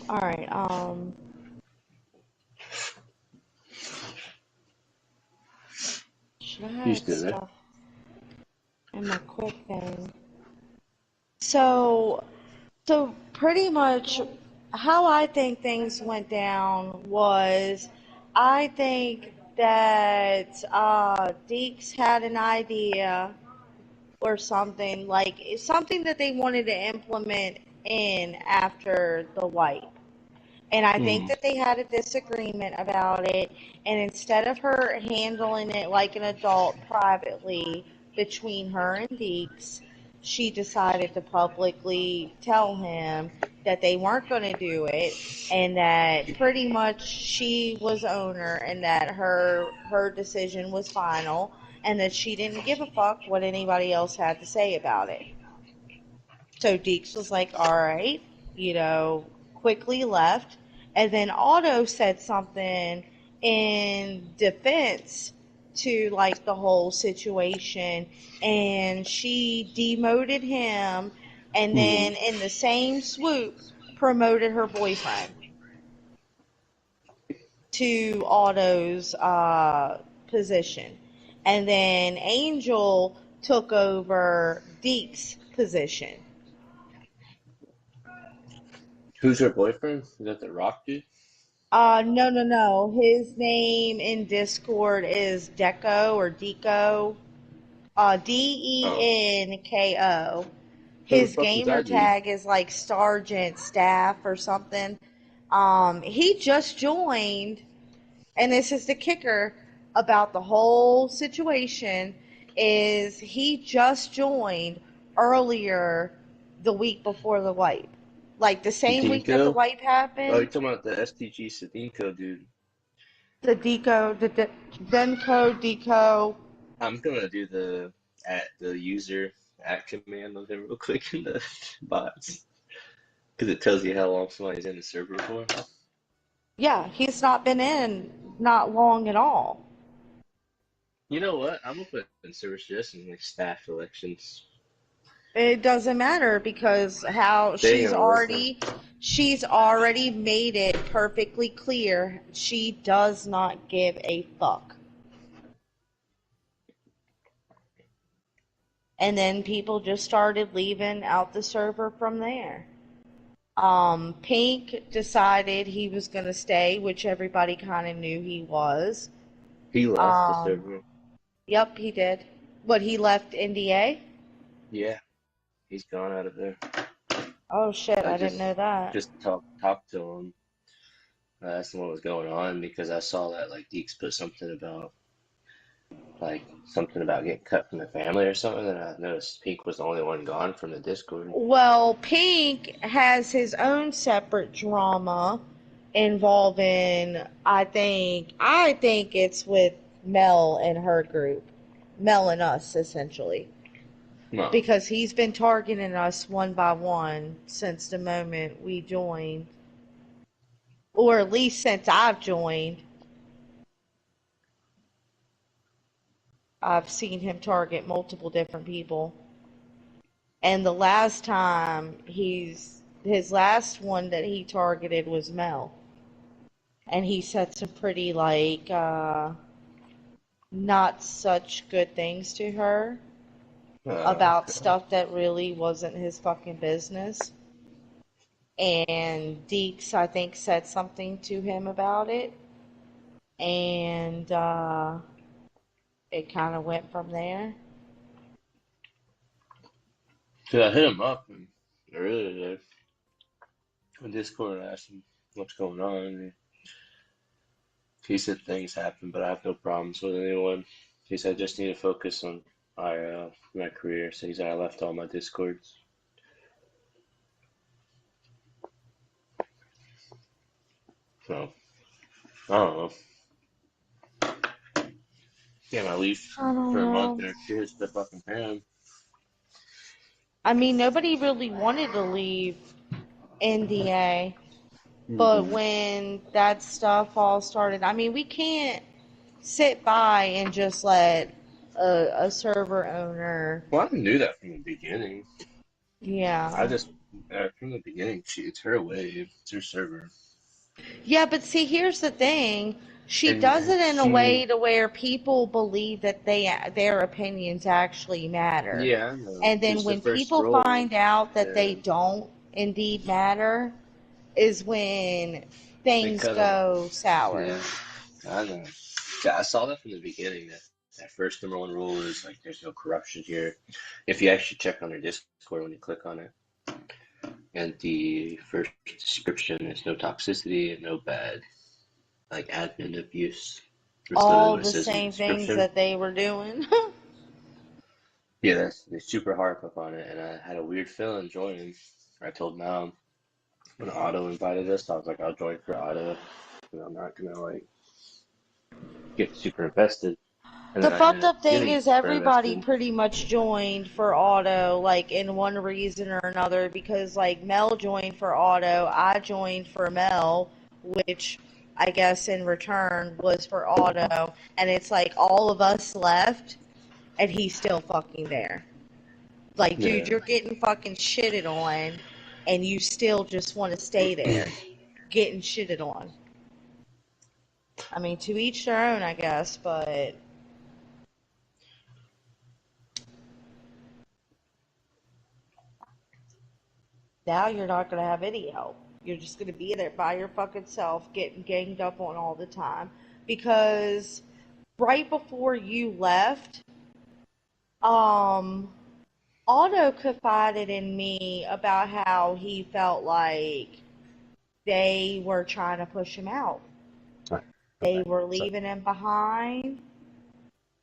All right. I You had still there? stuff in my quick thing. So, so pretty much how I think things went down was I think that Deeks had an idea or something, like something that they wanted to implement in after the wipe. And I think Hmm. that they had a disagreement about it. And instead of her handling it like an adult privately between her and Deeks, she decided to publicly tell him that they weren't going to do it and that pretty much she was owner and that her decision was final and that she didn't give a fuck what anybody else had to say about it. So Deeks was like, all right, quickly left. And then Otto said something in defense to like the whole situation. And she demoted him and Hmm. then in the same swoop promoted her boyfriend to Otto's position. And then Angel took over Deeks' position. Who's her boyfriend? Is that the Rock dude? No, no, no. His name in Discord is Deco or Deco. Oh. Denko. Who the His fuck was gamer that dude? tag is like Sergeant Staff or something. He just joined, and this is the kicker about the whole situation, is he just joined earlier the week before the wipe. Like the same week that the Sadinko? wipe Oh, you're happened, talking about the STG Sadinko dude. Deco. I'm gonna do the user at command on him real quick in the bots because it tells you how long somebody's in the server for. Yeah, he's not been in not long at all. You know what? I'm gonna put in server suggestions like staff elections. It doesn't matter because how They ain't gonna listen. she's already made it perfectly clear she does not give a fuck. And then people just started leaving out the server from there. Pink decided he was gonna stay, which everybody kind of knew he was. He left the Um, server. yep, he did. What, he left NDA? Yeah, he's gone out of there. Oh shit, I I didn't know that. just talked to him. I asked him what was going on because I saw that like Deeks put something about getting cut from the family or something, and I noticed Pink was the only one gone from the Discord. Well, Pink has his own separate drama involving, I think it's with Mel and her group. Mel and us, essentially. No, Because he's been targeting us one by one since the moment we joined. Or at least since I've joined. I've seen him target multiple different people. And the last time his last one that he targeted was Mel. And he said some pretty like not such good things to her about okay. stuff that really wasn't his fucking business. And Deeks, I think, said something to him about it, and it kind of went from there. So I hit him up earlier today on Discord and asked him what's going on. And he said things happen, but I have no problems with anyone. He said I just need to focus on my career. So he said I left all my Discords. So I don't know. Damn, I leave I don't for a month know. and cheers to fucking Pam. I mean, nobody really wanted to leave NDA, but Mm-mm. when that stuff all started, I mean, we can't sit by and just let a server owner, Well, I knew that from the beginning. I yeah. just from the beginning, it's her wave, it's her server. Yeah, but see, here's the thing. She does And it in a she, way to where people believe that their opinions actually matter. yeah, I know. And then Because the when first people role, find out that they yeah, don't indeed matter is when they things cut them. go sour. Yeah, I know. Yeah, I saw that from the beginning. That first #1 rule is like there's no corruption here. If you actually check on their Discord when you click on it, and the first description is no toxicity and no bad like admin abuse. That's literally All what it the says in the same things description. that they were doing. Yeah, they super harp up on it, and I had a weird feeling joining. I told Mom when Otto invited us, I was like, I'll join for Otto, and I'm not gonna like get super invested. And The then I fucked ended up up thing getting is super everybody invested. pretty much joined for auto, like in one reason or another, because like Mel joined for auto, I joined for Mel, which I guess in return was for auto, and it's like all of us left, and he's still fucking there. Like, dude, Yeah, you're getting fucking shitted on, and you still just want to stay there, getting shitted on. I mean, to each their own, I guess, but now you're not going to have any help. You're just going to be there by your fucking self, getting ganged up on all the time. Because right before you left, um, Otto confided in me about how he felt like they were trying to push him out. All right, I'm They back. were Sorry. leaving him behind.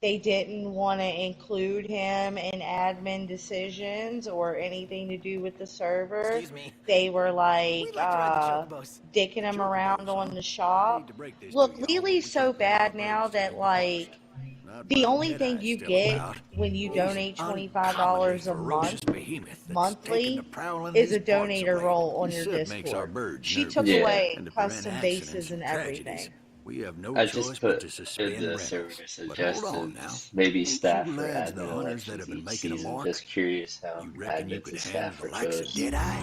They didn't want to include him in admin decisions or anything to do with the server. Excuse me. They were We like like to ride the chocobos. dicking him around Chocobos, on huh? the I hate shop. to break this to Look, y'all, but Lily's we so can't let our bad now birds get that overcrowded. like Not the while only thing Deadeye's you still get about. when you He's an donate uncommonly $25 a ferocious month behemoth that's taken to monthly prowling is these a parts donator away. role He on your said makes our Discord. birds She took nervous. yeah. away And to prevent custom accidents bases and and tragedies, everything. we have no I just choice but put to in suspend the rentals. server But hold on suggested now. maybe Ain't you staff for lads the admin hunters that elections have been each making a season. mark? Just curious how You reckon you admins could and handle staff the are likes of chose. Deadeye?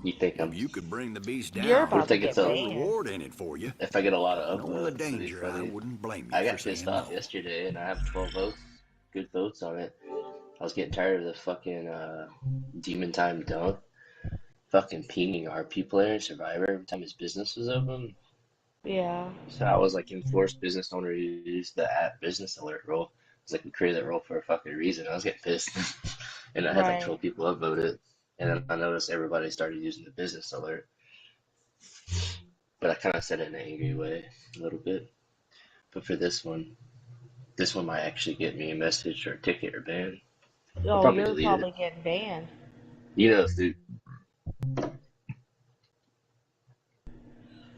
You think If I'm? you could bring the beast You're down, What about if to I get there's get a to? banned. reward in it for you. If I get a lot of Knowing the upvotes, it'd be danger, I funny. wouldn't blame you I for got pissed saying off no. yesterday, and I have 12 votes, good votes on it. I was getting tired of the fucking Demon Time Dunk fucking pinging RP player Survivor every time his business was open. Yeah. So I was like, enforced business owner to use the app business alert role. It's like we created that role for a fucking reason. I was getting pissed, and I had like Right. 12 people upvote it, and then I noticed everybody started using the business alert. But I kind of said it in an angry way a little bit. But for this one might actually get me a message or a ticket or ban. I'll Oh, probably you're delete it. probably getting banned You know, dude.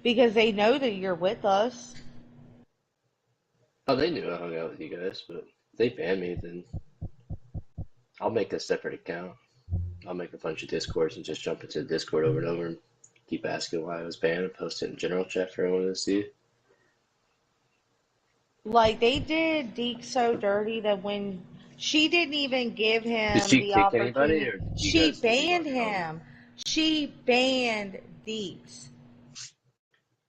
because they know that you're with us. Oh, they knew I hung out with you guys, but if they ban me, then I'll make a separate account. I'll make a bunch of discords and just jump into Discord over and over and keep asking why I was banned and post it in general chat for everyone to see. Like they did Deke so dirty that when she didn't even give Did him she the kick anybody, opportunity, or did you she guys leave banned on your own? him. She banned Deeks.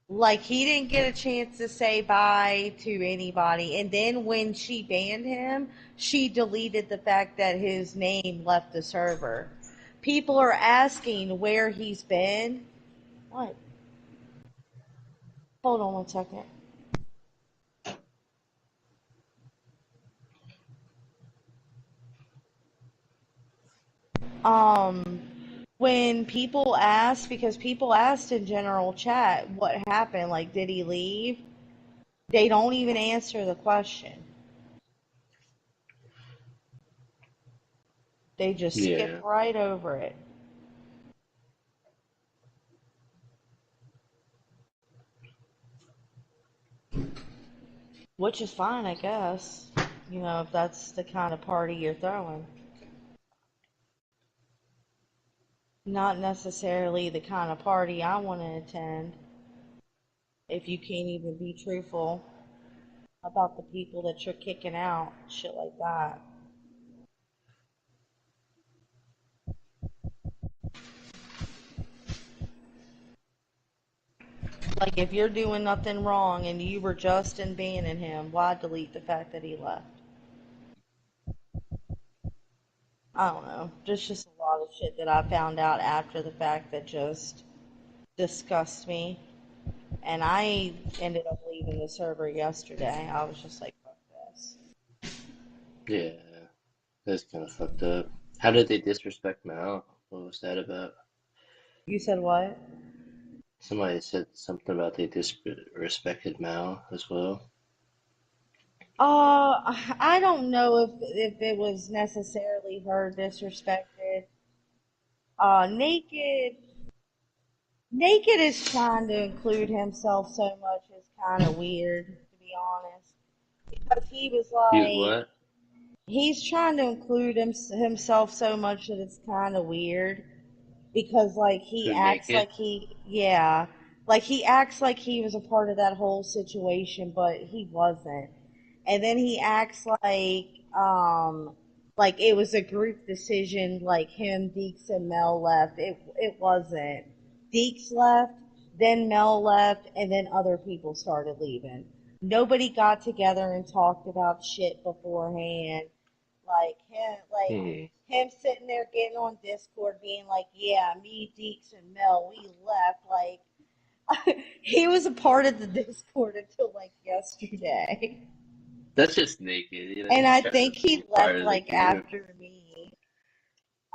Like he didn't get a chance to say bye to anybody. And then when she banned him, she deleted the fact that his name left the server. People are asking where he's been. What? Hold on 1 second. Um, when people ask, because people asked in general chat what happened, like did he leave? They don't even answer the question. They just skip Yeah. right over it. Which is fine, I guess. You know, if that's the kind of party you're throwing. Not necessarily the kind of party I want to attend. If you can't even be truthful about the people that you're kicking out, shit like that. Like, if you're doing nothing wrong and you were just in banning him, why delete the fact that he left? I don't know. There's just a lot of shit that I found out after the fact that just disgusts me. And I ended up leaving the server yesterday. I was just like, fuck this. Yeah, that's kind of fucked up. How did they disrespect Mal? What was that about? You said what? Somebody said something about they disrespected Mal as well. I don't know if it was necessarily her disrespected. Naked is trying to include himself so much is kind of weird, to be honest. Because he was He was like, what? he's trying to include himself so much that it's kind of weird. Because, like, he Who, acts naked? like he acts like he was a part of that whole situation, but he wasn't. And then he acts like it was a group decision, like him, Deeks, and Mel left. It wasn't. Deeks left, then Mel left, and then other people started leaving. Nobody got together and talked about shit beforehand. Hmm. Him sitting there getting on Discord being like, yeah, me, Deeks, and Mel, we left. Like, he was a part of the Discord until like yesterday. That's just naked. You know, And he's I trying to think be he part left of the like group. after me.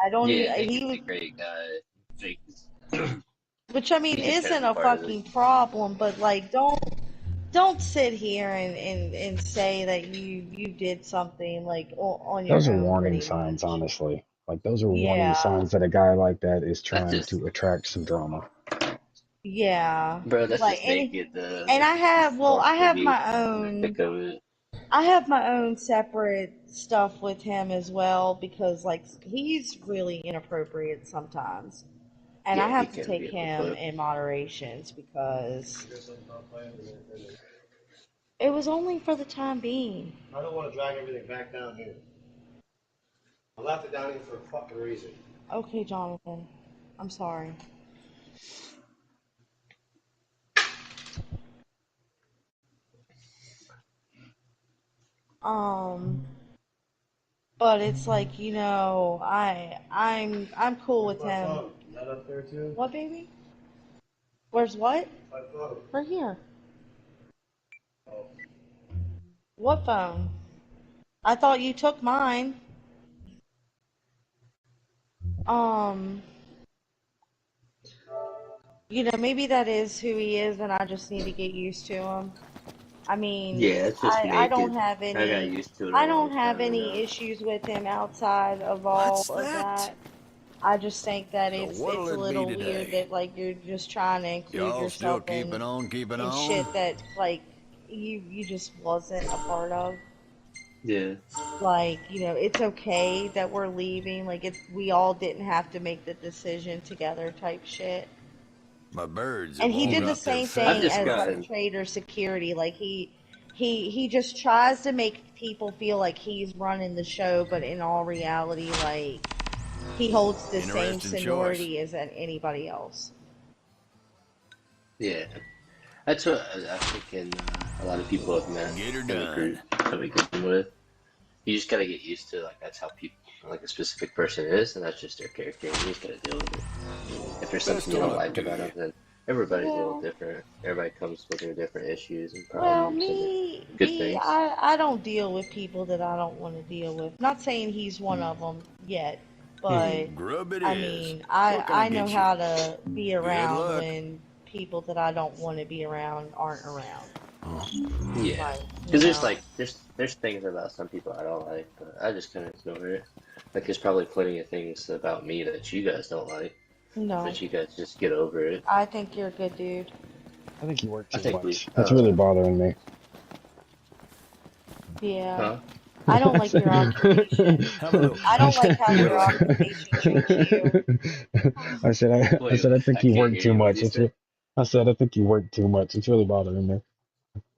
I don't Yeah, even, he Naked's was, a great guy. Like, which I mean he's just trying to isn't be a part of the. fucking problem, but like, don't sit here and say that you did something like on your Those are own warning pretty signs, much. honestly. Like those are warning Yeah. signs that a guy like that is That's trying just, to attract some drama. Yeah. bro. That's Like just any naked. Though. and That's just he I wants to have be my in the own thick of it. I have my own separate stuff with him as well because like he's really inappropriate sometimes. And I Yeah, he have to can take be a little him flip. in moderations because it was only for the time being. I don't want to drag everything back down here. I left it down here for a fucking reason. Okay, Jonathan. I'm sorry. Um but it's like, I'm cool with Where's my him. phone? Is that up there too? What, baby? Where's what? My phone. Right here. Oh. What phone? I thought you took mine. Um, maybe that is who he is and I just need to get used to him. I mean, Yeah, it's just I don't naked. have I got any used to it a I long don't have time any ago. issues with him outside of all What's of that? that. I just think that So it's what'll a it be little weird today? that like you're just trying to include Y'all still yourself keeping in on? shit that like you just wasn't a part of. Yeah, Like, it's okay that we're leaving. Like, we all didn't have to make the decision together type shit. My birds And have he all did the got their same I've thing just as feathers. like gotten. trader security. Like he just tries to make people feel like he's running the show, but in all reality, like he holds the same Interesting choice. seniority as anybody else. Yeah, that's what I think. A lot of people have met Get her in the group done. that we game with. You just gotta get used to like that's how people like a specific person is, and that's just their character. And you just gotta deal with it. If there's something Best you of don't luck like to about you. them, then everybody's a little Well, different. Everybody comes with their different issues and well, problems and their good me, things. I don't deal with people that I don't want to deal with. Not saying he's one of them yet, Hmm. but Grub it I is. mean, What can I I know get you? how to be Good around luck. when people that I don't want to be around aren't around. Yeah, Like, because there's like there's things about some people I don't like, but I just kind of ignore it. Like there's probably plenty of things about me that you guys don't like, no, but you guys just get over it. I think you're a good dude. I think you work I too think we, much. That's really bothering me. Yeah. huh? I don't like your occupation. Have a look. I I don't like said, how What your do I? occupation treats you. I Wait, said, I think I you can't work hear too you. What much. did you say? I said, I think you work too much. It's really bothering me.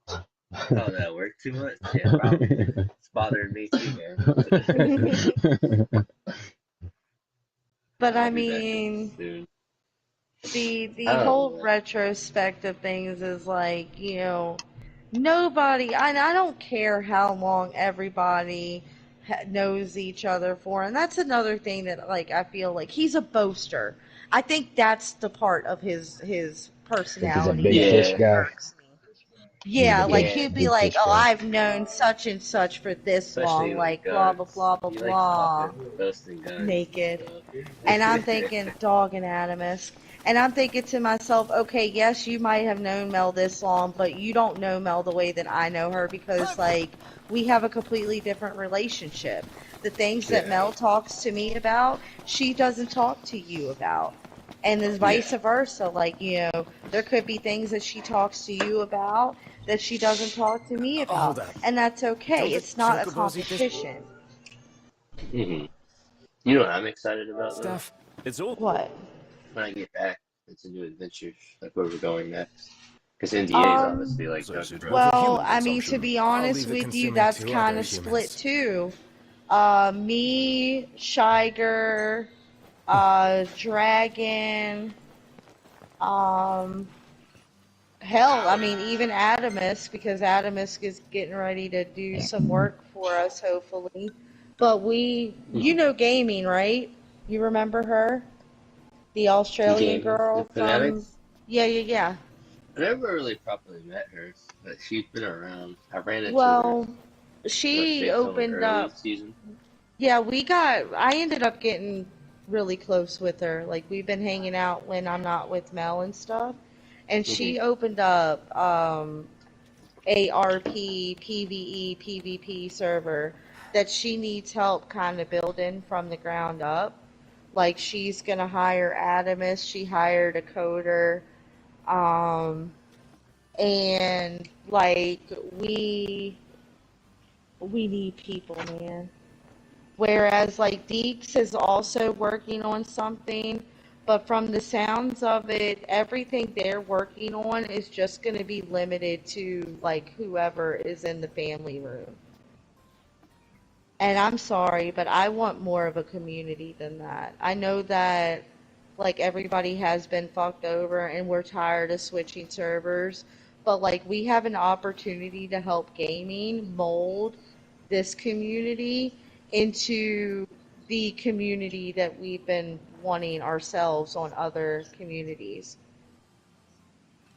Oh, that I work too much? Yeah, probably. It's bothering me too, man. But I I'll be back mean, soon. The I don't whole know. retrospect of things is like, nobody, I don't care how long everybody knows each other for. And that's another thing that, like, I feel like he's a boaster. I think that's the part of his Think he's a personality big that fish Yeah, guy. irks me. He's Yeah, a like big yeah. he'd be big like, fish "Oh, guy. I've known such and such for this Especially long," with like blah blah guns. blah blah He likes blah, talking, boasting guns and naked. stuff. And I'm thinking, dog and Adamus. And I'm thinking to myself, okay, yes, you might have known Mel this long, but you don't know Mel the way that I know her because, like, we have a completely different relationship. The things that Yeah, Mel talks to me about, she doesn't talk to you about. And then vice yeah. versa. Like, there could be things that she talks to you about that she doesn't talk to me Hold about. up. And that's okay. Don't the It's not a chocobos eat this competition. Hmm. You know what I'm excited about though? stuff? It's all. What? When I get back into new adventures, like where we're going next. Because NDA is Um, obviously like So done and suitable for dusted. Well, human I mean, to consumption. be I'll honest leave it with you, consuming that's to kind other of split humans. too. Me, Shiger, Dragon, um, hell, I mean, even Adamus, because Adamus is getting ready to do some work for us, hopefully. But you Hmm. know gaming, right? You remember her? The Australian Gaming, the girl from, Fanatics. yeah, yeah, yeah. I never really properly met her, but she's been around. I ran into her, Well, I want to she say some like opened early up. season. Yeah, I ended up getting really close with her. Like, we've been hanging out when I'm not with Mel and stuff. And Hmm. she opened up ARP, PvE, PvP server that she needs help kind of building from the ground up. Like, she's gonna hire Adamus, she hired a coder, um, and like we need people, man. Whereas like Deeks is also working on something, but from the sounds of it, everything they're working on is just going to be limited to like whoever is in the family room. And I'm sorry, but I want more of a community than that. I know that like everybody has been fucked over and we're tired of switching servers, but like we have an opportunity to help gaming mold this community into the community that we've been wanting ourselves on other communities.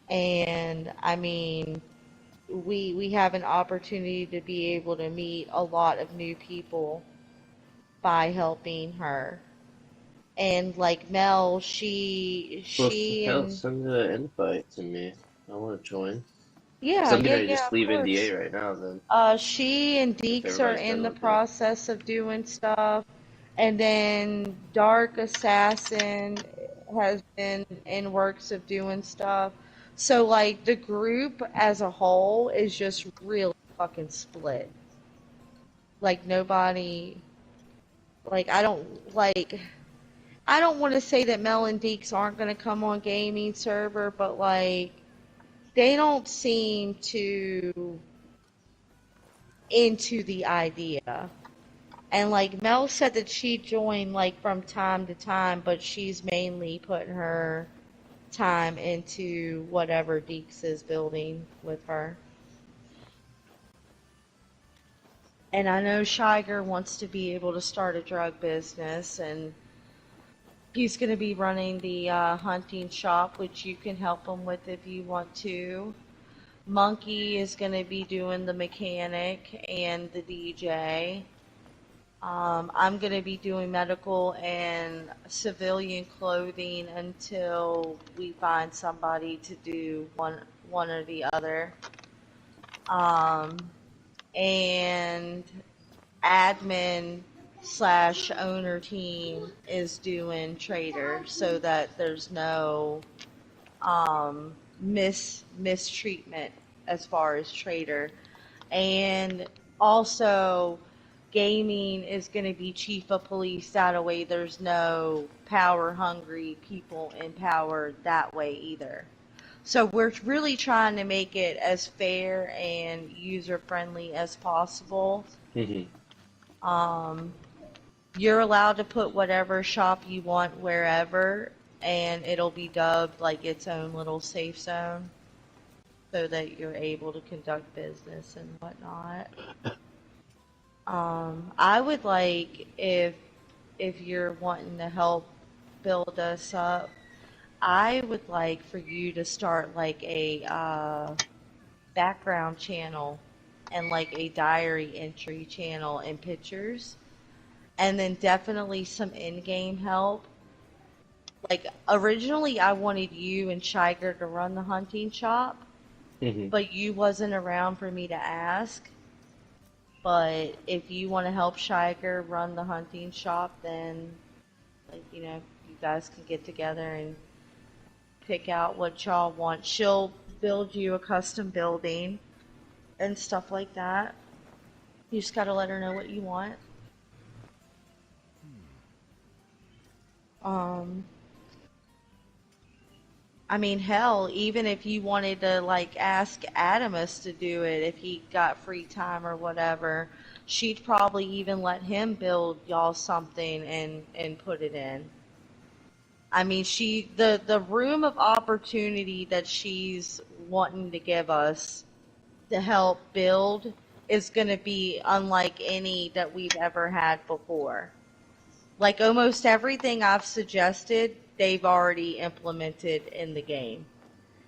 And I mean, we have an opportunity to be able to meet a lot of new people by helping her. And like Mel, she Well, she hell, and send the invite to me. I want to join. Because yeah, I'm getting yeah, ready to yeah, just of leave course. NDA right now, then, She and if Deeks are everybody's in done the with it. process of doing stuff, and then Dark Assassin has been in works of doing stuff. So like the group as a whole is just really fucking split. Like nobody, like I don't want to say that Mel and Deeks aren't going to come on gaming server, but like they don't seem to into the idea. And like Mel said that she joined like from time to time, but she's mainly putting her time into whatever Deeks is building with her. And I know Shiger wants to be able to start a drug business, and he's going to be running the hunting shop, which you can help him with if you want to. Monkey is going to be doing the mechanic and the DJ. I'm going to be doing medical and civilian clothing until we find somebody to do one or the other. Um, and admin slash owner team is doing trader so that there's no mistreatment as far as trader. And also, gaming is going to be chief of police. That way, there's no power hungry people in power that way either. So we're really trying to make it as fair and user friendly as possible. Hmm. Um, you're allowed to put whatever shop you want wherever. and it'll be dubbed like its own little safe zone so that you're able to conduct business and whatnot. I would like if you're wanting to help build us up, I would like for you to start like a background channel and like a diary entry channel and pictures, and then definitely some in-game help. Like originally I wanted you and Shiger to run the hunting shop, Hmm. but you wasn't around for me to ask. But if you want to help Shiger run the hunting shop, then like you guys can get together and pick out what y'all want. She'll build you a custom building and stuff like that. You just gotta let her know what you want. Um, I mean, hell, even if you wanted to like ask Adamus to do it, if he got free time or whatever, she'd probably even let him build y'all something and put it in. I mean, the room of opportunity that she's wanting to give us to help build is going to be unlike any that we've ever had before. Like almost everything I've suggested, they've already implemented in the game.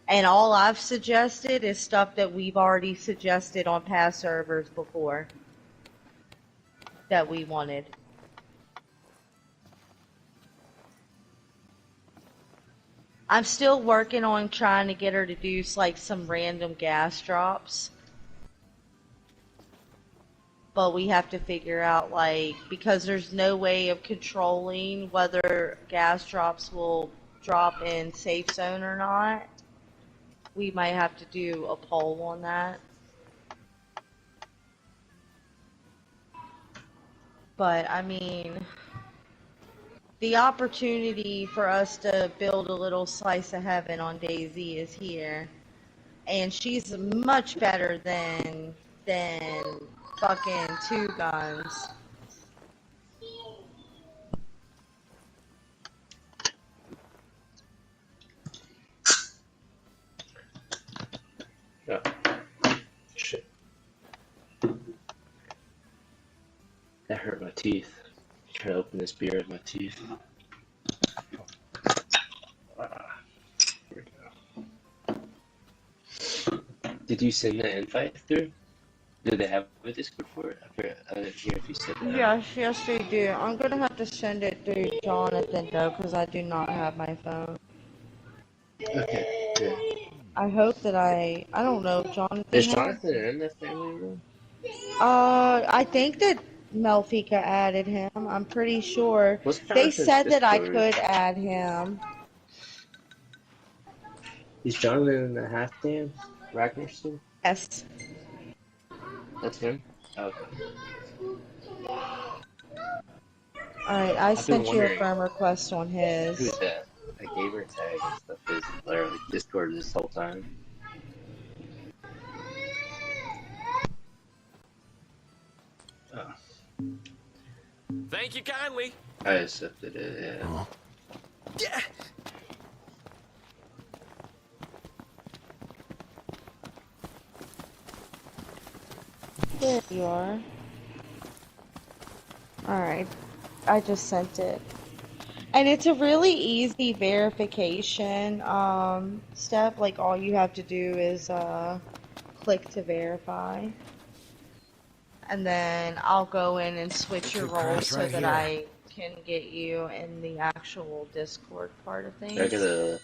And all I've suggested is stuff that we've already suggested on past servers before that we wanted. I'm still working on trying to get her to do like some random gas drops. But we have to figure out like, because there's no way of controlling whether gas drops will drop in safe zone or not. We might have to do a poll on that. But I mean, the opportunity for us to build a little slice of heaven on Daisy is here. And she's much better than fucking Two Guns. Oh, shit. That hurt my teeth. Trying to open this beer with my teeth. Ah, here we go. Did you send the invite through? Do they have a Discord for it? I didn't hear if you said that. Yes, they do. I'm gonna have to send it through Jonathan though, because I do not have my phone. Okay, yeah. I hope that I don't know if Jonathan Is has. Jonathan in the family room? I think that Melfika added him. I'm pretty sure. What's They Jonathan's said that I Discord? could add him. Is Jonathan in the half dam? Ragnarsson? Yes. That's him? Oh, okay. Alright, I I've been sent you a wondering friend request on who his. that a gamer tag and stuff is literally Discord this whole time. Oh, Thank you kindly. I accepted it, yeah. Yeah. There you are. Alright, I just sent it. And it's a really easy verification step. Like all you have to do is click to verify. And then I'll go in and switch your Could roles crash so right that here. I can get you in the actual Discord part of I things. gotta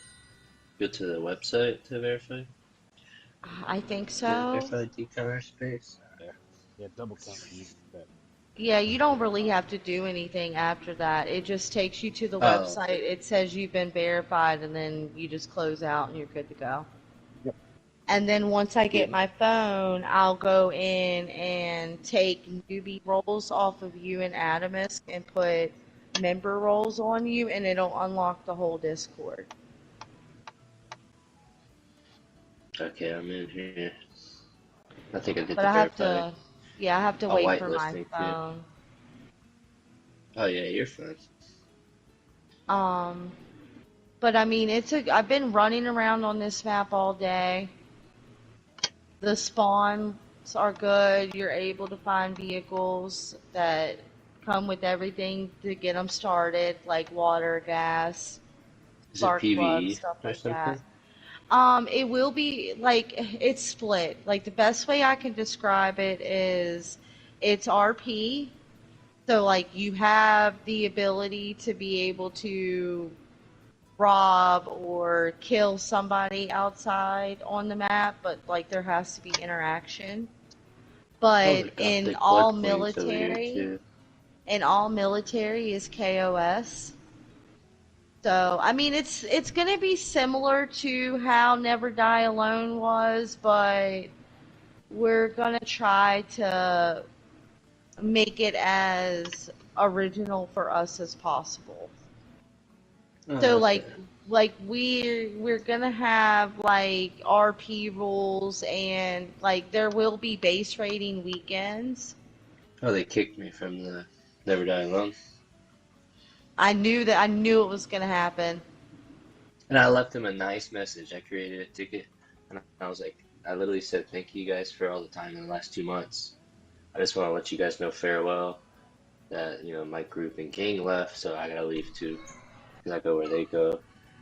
go to the website to verify. I think Yeah, so. verify the e-commerce space. Yeah, double tap to use that. Yeah, you don't really have to do anything after that. It just takes you to the Oh, website. It says you've been verified, and then you just close out and you're good to go. Yep. And then once I get yeah. my phone, I'll go in and take newbie roles off of you and Adamus and put member roles on you, and it'll unlock the whole Discord. Okay, I'm in here. I think I did But the I have verify. to, yeah, I have to Oh, wait for my whitelisting too. phone. Oh yeah, you're fine. Um, But I mean, I've been running around on this map all day. The spawns are good. You're able to find vehicles that come with everything to get them started, like water, gas, Is it spark plugs, PvE stuff or like that. something? It will be like it's split. Like the best way I can describe it is it's RP. So like you have the ability to be able to rob or kill somebody outside on the map, but like there has to be interaction. Oh, But the Gothic floodplains over here too. in all military is KOS. So, I mean, it's going to be similar to how Never Die Alone was, but we're going to try to make it as original for us as possible. Oh, So, okay. like we're going to have like RP rules, and like there will be base raiding weekends. Oh, they kicked me from the Never Die Alone. I knew it was going to happen. And I left him a nice message. I created a ticket, and I was like, I literally said, thank you guys for all the time in the last 2 months. I just want to let you guys know farewell. That, you know, my group and gang left, so I gotta leave too, because I go where they go.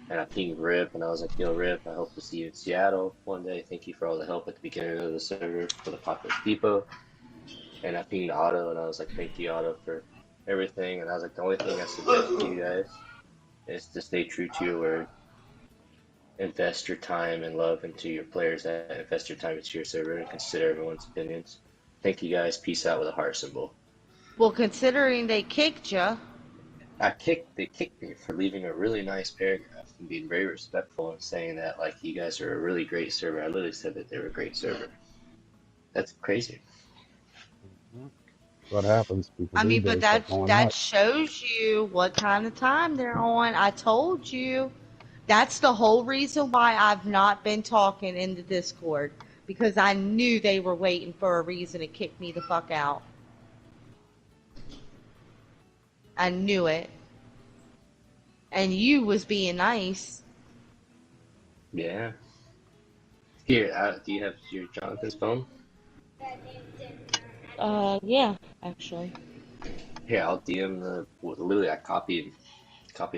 And I pinged Rip, and I was like, yo, Rip, I hope to see you in Seattle one day. Thank you for all the help at the beginning of the server for the Populous Depot. And I pinged Otto, and I was like, thank you, Otto, for everything. And I was like, the only thing I suggest to you guys is to stay true to your word. Invest your time and love into your players, that invest your time into your server, and consider everyone's opinions. Thank you guys. Peace out with a heart symbol. Well, considering they kicked you. They kicked me for leaving a really nice paragraph and being very respectful and saying that like you guys are a really great server. I literally said that they were a great server. That's crazy. What happens? People I these mean, but days start going that nuts. shows you what kind of time they're on. I told you. That's the whole reason why I've not been talking in the Discord, because I knew they were waiting for a reason to kick me the fuck out. I knew it. And you was being nice. Yeah. Here, do you have your Jonathan's phone? Yeah, actually. Here, I'll DM literally I copied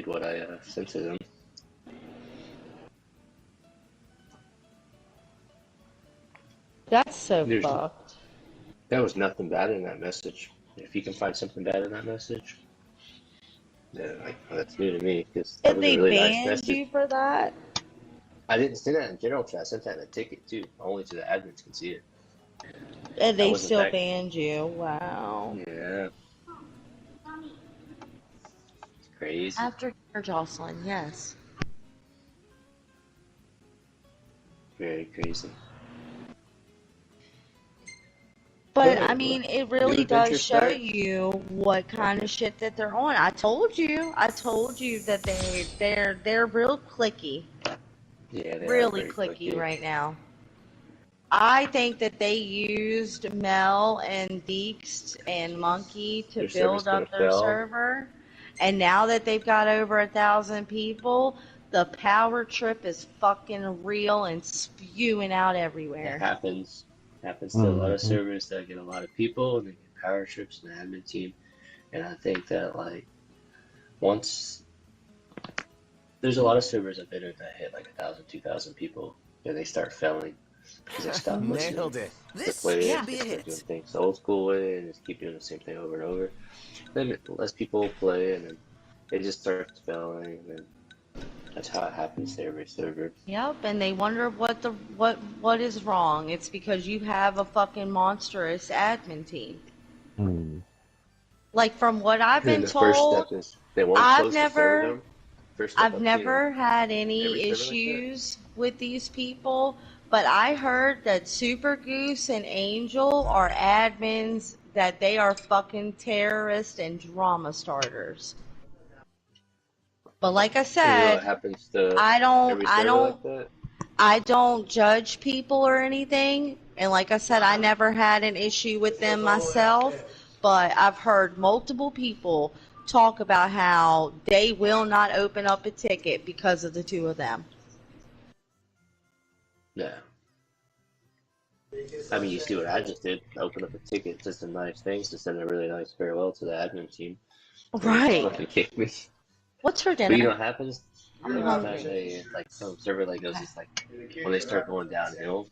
what I sent to them. That's so fucked. There was nothing bad in that message. If you can find something bad in that message, then like that's new to me because that Did was a they really nice ban message. you for that? I didn't send that in general chat. I sent that in a ticket too. Only to the admins can see it. And they still banned you. Wow. Yeah. It's crazy. After Jocelyn, yes. Very crazy. But I mean, it really does show you what kind of shit that they're on. I told you that they're real clicky. Yeah, they really are clicky right now. I think that they used Mel and Deeks and Monkey to build up their server, and now that they've got over 1,000 people, the power trip is fucking real and spewing out everywhere. It happens to a lot of servers that get a lot of people and they get power trips and an admin team. And I think that like once there's a lot of servers that hit like 1,000, 2,000 people, and they start failing because they stop listening. Nailed it. This play should be a start hit. doing things the old school way and just keep doing the same thing over and over. Then less people play and then it just starts failing and that's how it happens to every server. Yep, and they wonder what is wrong. It's because you have a fucking monstrous admin team. Like from what I've been told, first step is they won't I've close the server. I've never had any issues with these people, but I heard that Super Goose and Angel are admins, that they are fucking terrorists and drama starters. But like I said, I don't judge people or anything. And like I said, I never had an issue with them myself. but I've heard multiple people talk about how they will not open up a ticket because of the two of them. Yeah. I mean, you see what I just did. Open up a ticket to some nice things to send a really nice farewell to the admin team. And they just Right. fucking kicked me. What's for But you know dinner? what happens? I'm Every time hungry. like some server like goes, Okay. it's like when they start going downhill,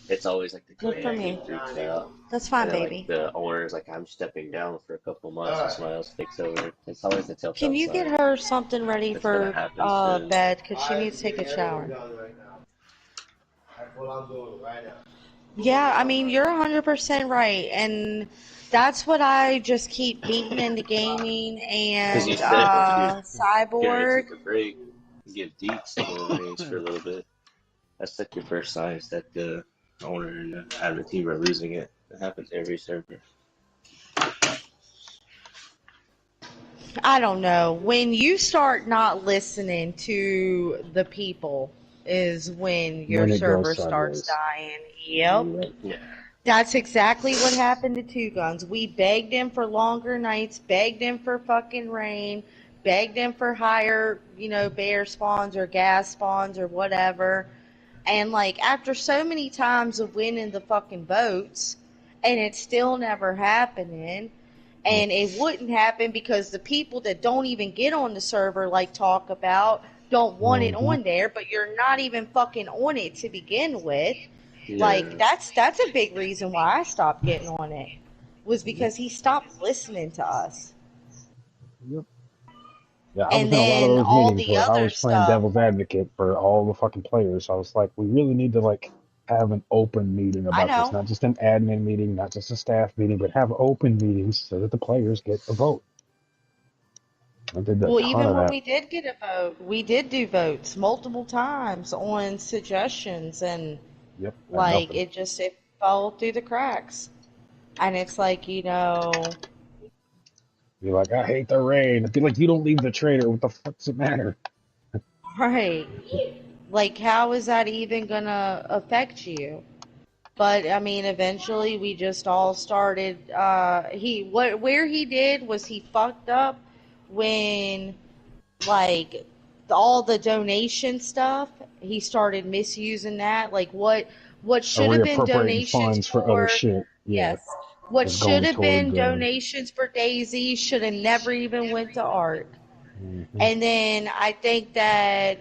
it's always like the Look for comeback me. game freaks out. That's And fine, then like baby. the owner's like, I'm stepping down for a couple months and somebody else takes over. It's always the Can telltale you get sign. her something ready It's gonna for happen soon. bed? Because she needs to take a shower. That's what I'm doing right now. Yeah, I mean, you're 100% right. And that's what I just keep beating into gaming Because you and said you're gonna Cyborg. take a break and give Deeks the reins for a little bit. That's like your first signs that the owner and the admin team are losing it. It happens every server. I don't know. When you start not listening to the people is when your When it server goes starts sideways. dying. Yep. Yeah. That's exactly what happened to Two Guns. We begged him for longer nights, begged him for fucking rain, begged him for higher, bear spawns or gas spawns or whatever. And like after so many times of winning the fucking boats, and it's still never happening. And it wouldn't happen because the people that don't even get on the server, like talk about, don't want it Mm-hmm. on there, but you're not even fucking on it to begin with. Like Yeah. that's a big reason why I stopped getting on it. Was because he stopped listening to us. Yep. Yeah, I was And in a lot of then those all meetings the where I other was playing stuff. devil's advocate for all the fucking players. I was like, we really need to like have an open meeting I about this, know. not just an admin meeting, not just a staff meeting, but have open meetings so that the players get a vote. I did a Well, ton even of when that. we did get a vote, we did do votes multiple times on suggestions, and Yep, and like nothing. it fell through the cracks. And it's like, You're like, I hate the rain. I'd be like, you don't leave the trader. What the fuck does it matter? right, like how is that even gonna affect you? But I mean, eventually we just all started. Where he did was he fucked up when like all the donation stuff. He started misusing that. Like what Or should have been reappropriating donations funds for other for? shit. Yeah, Yes, what it's should going have been toward donations for Daisy should have never even went to Ark. hmm And then I think that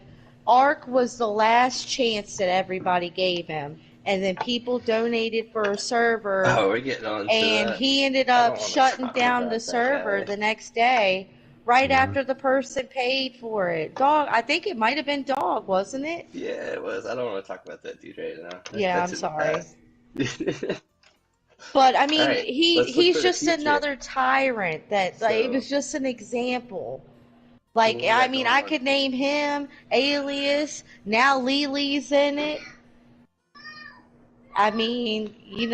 Ark was the last chance that everybody gave him. And then people donated for a server, Oh, we're getting on to and that. he ended I up don't want to shutting talk down the about that server guy. the next day, right hmm after the person paid for it. Dog, I think it might have been Dog, wasn't it? Yeah, it was. I don't want to talk about that dude right now. Yeah, That's I'm in the sorry. past. But I All mean, right, let's look he's for the just future. another tyrant that like, it So, was just an example. so Like, what we I got mean, going I on? could name him, Alias, now Lily's in it. I mean, is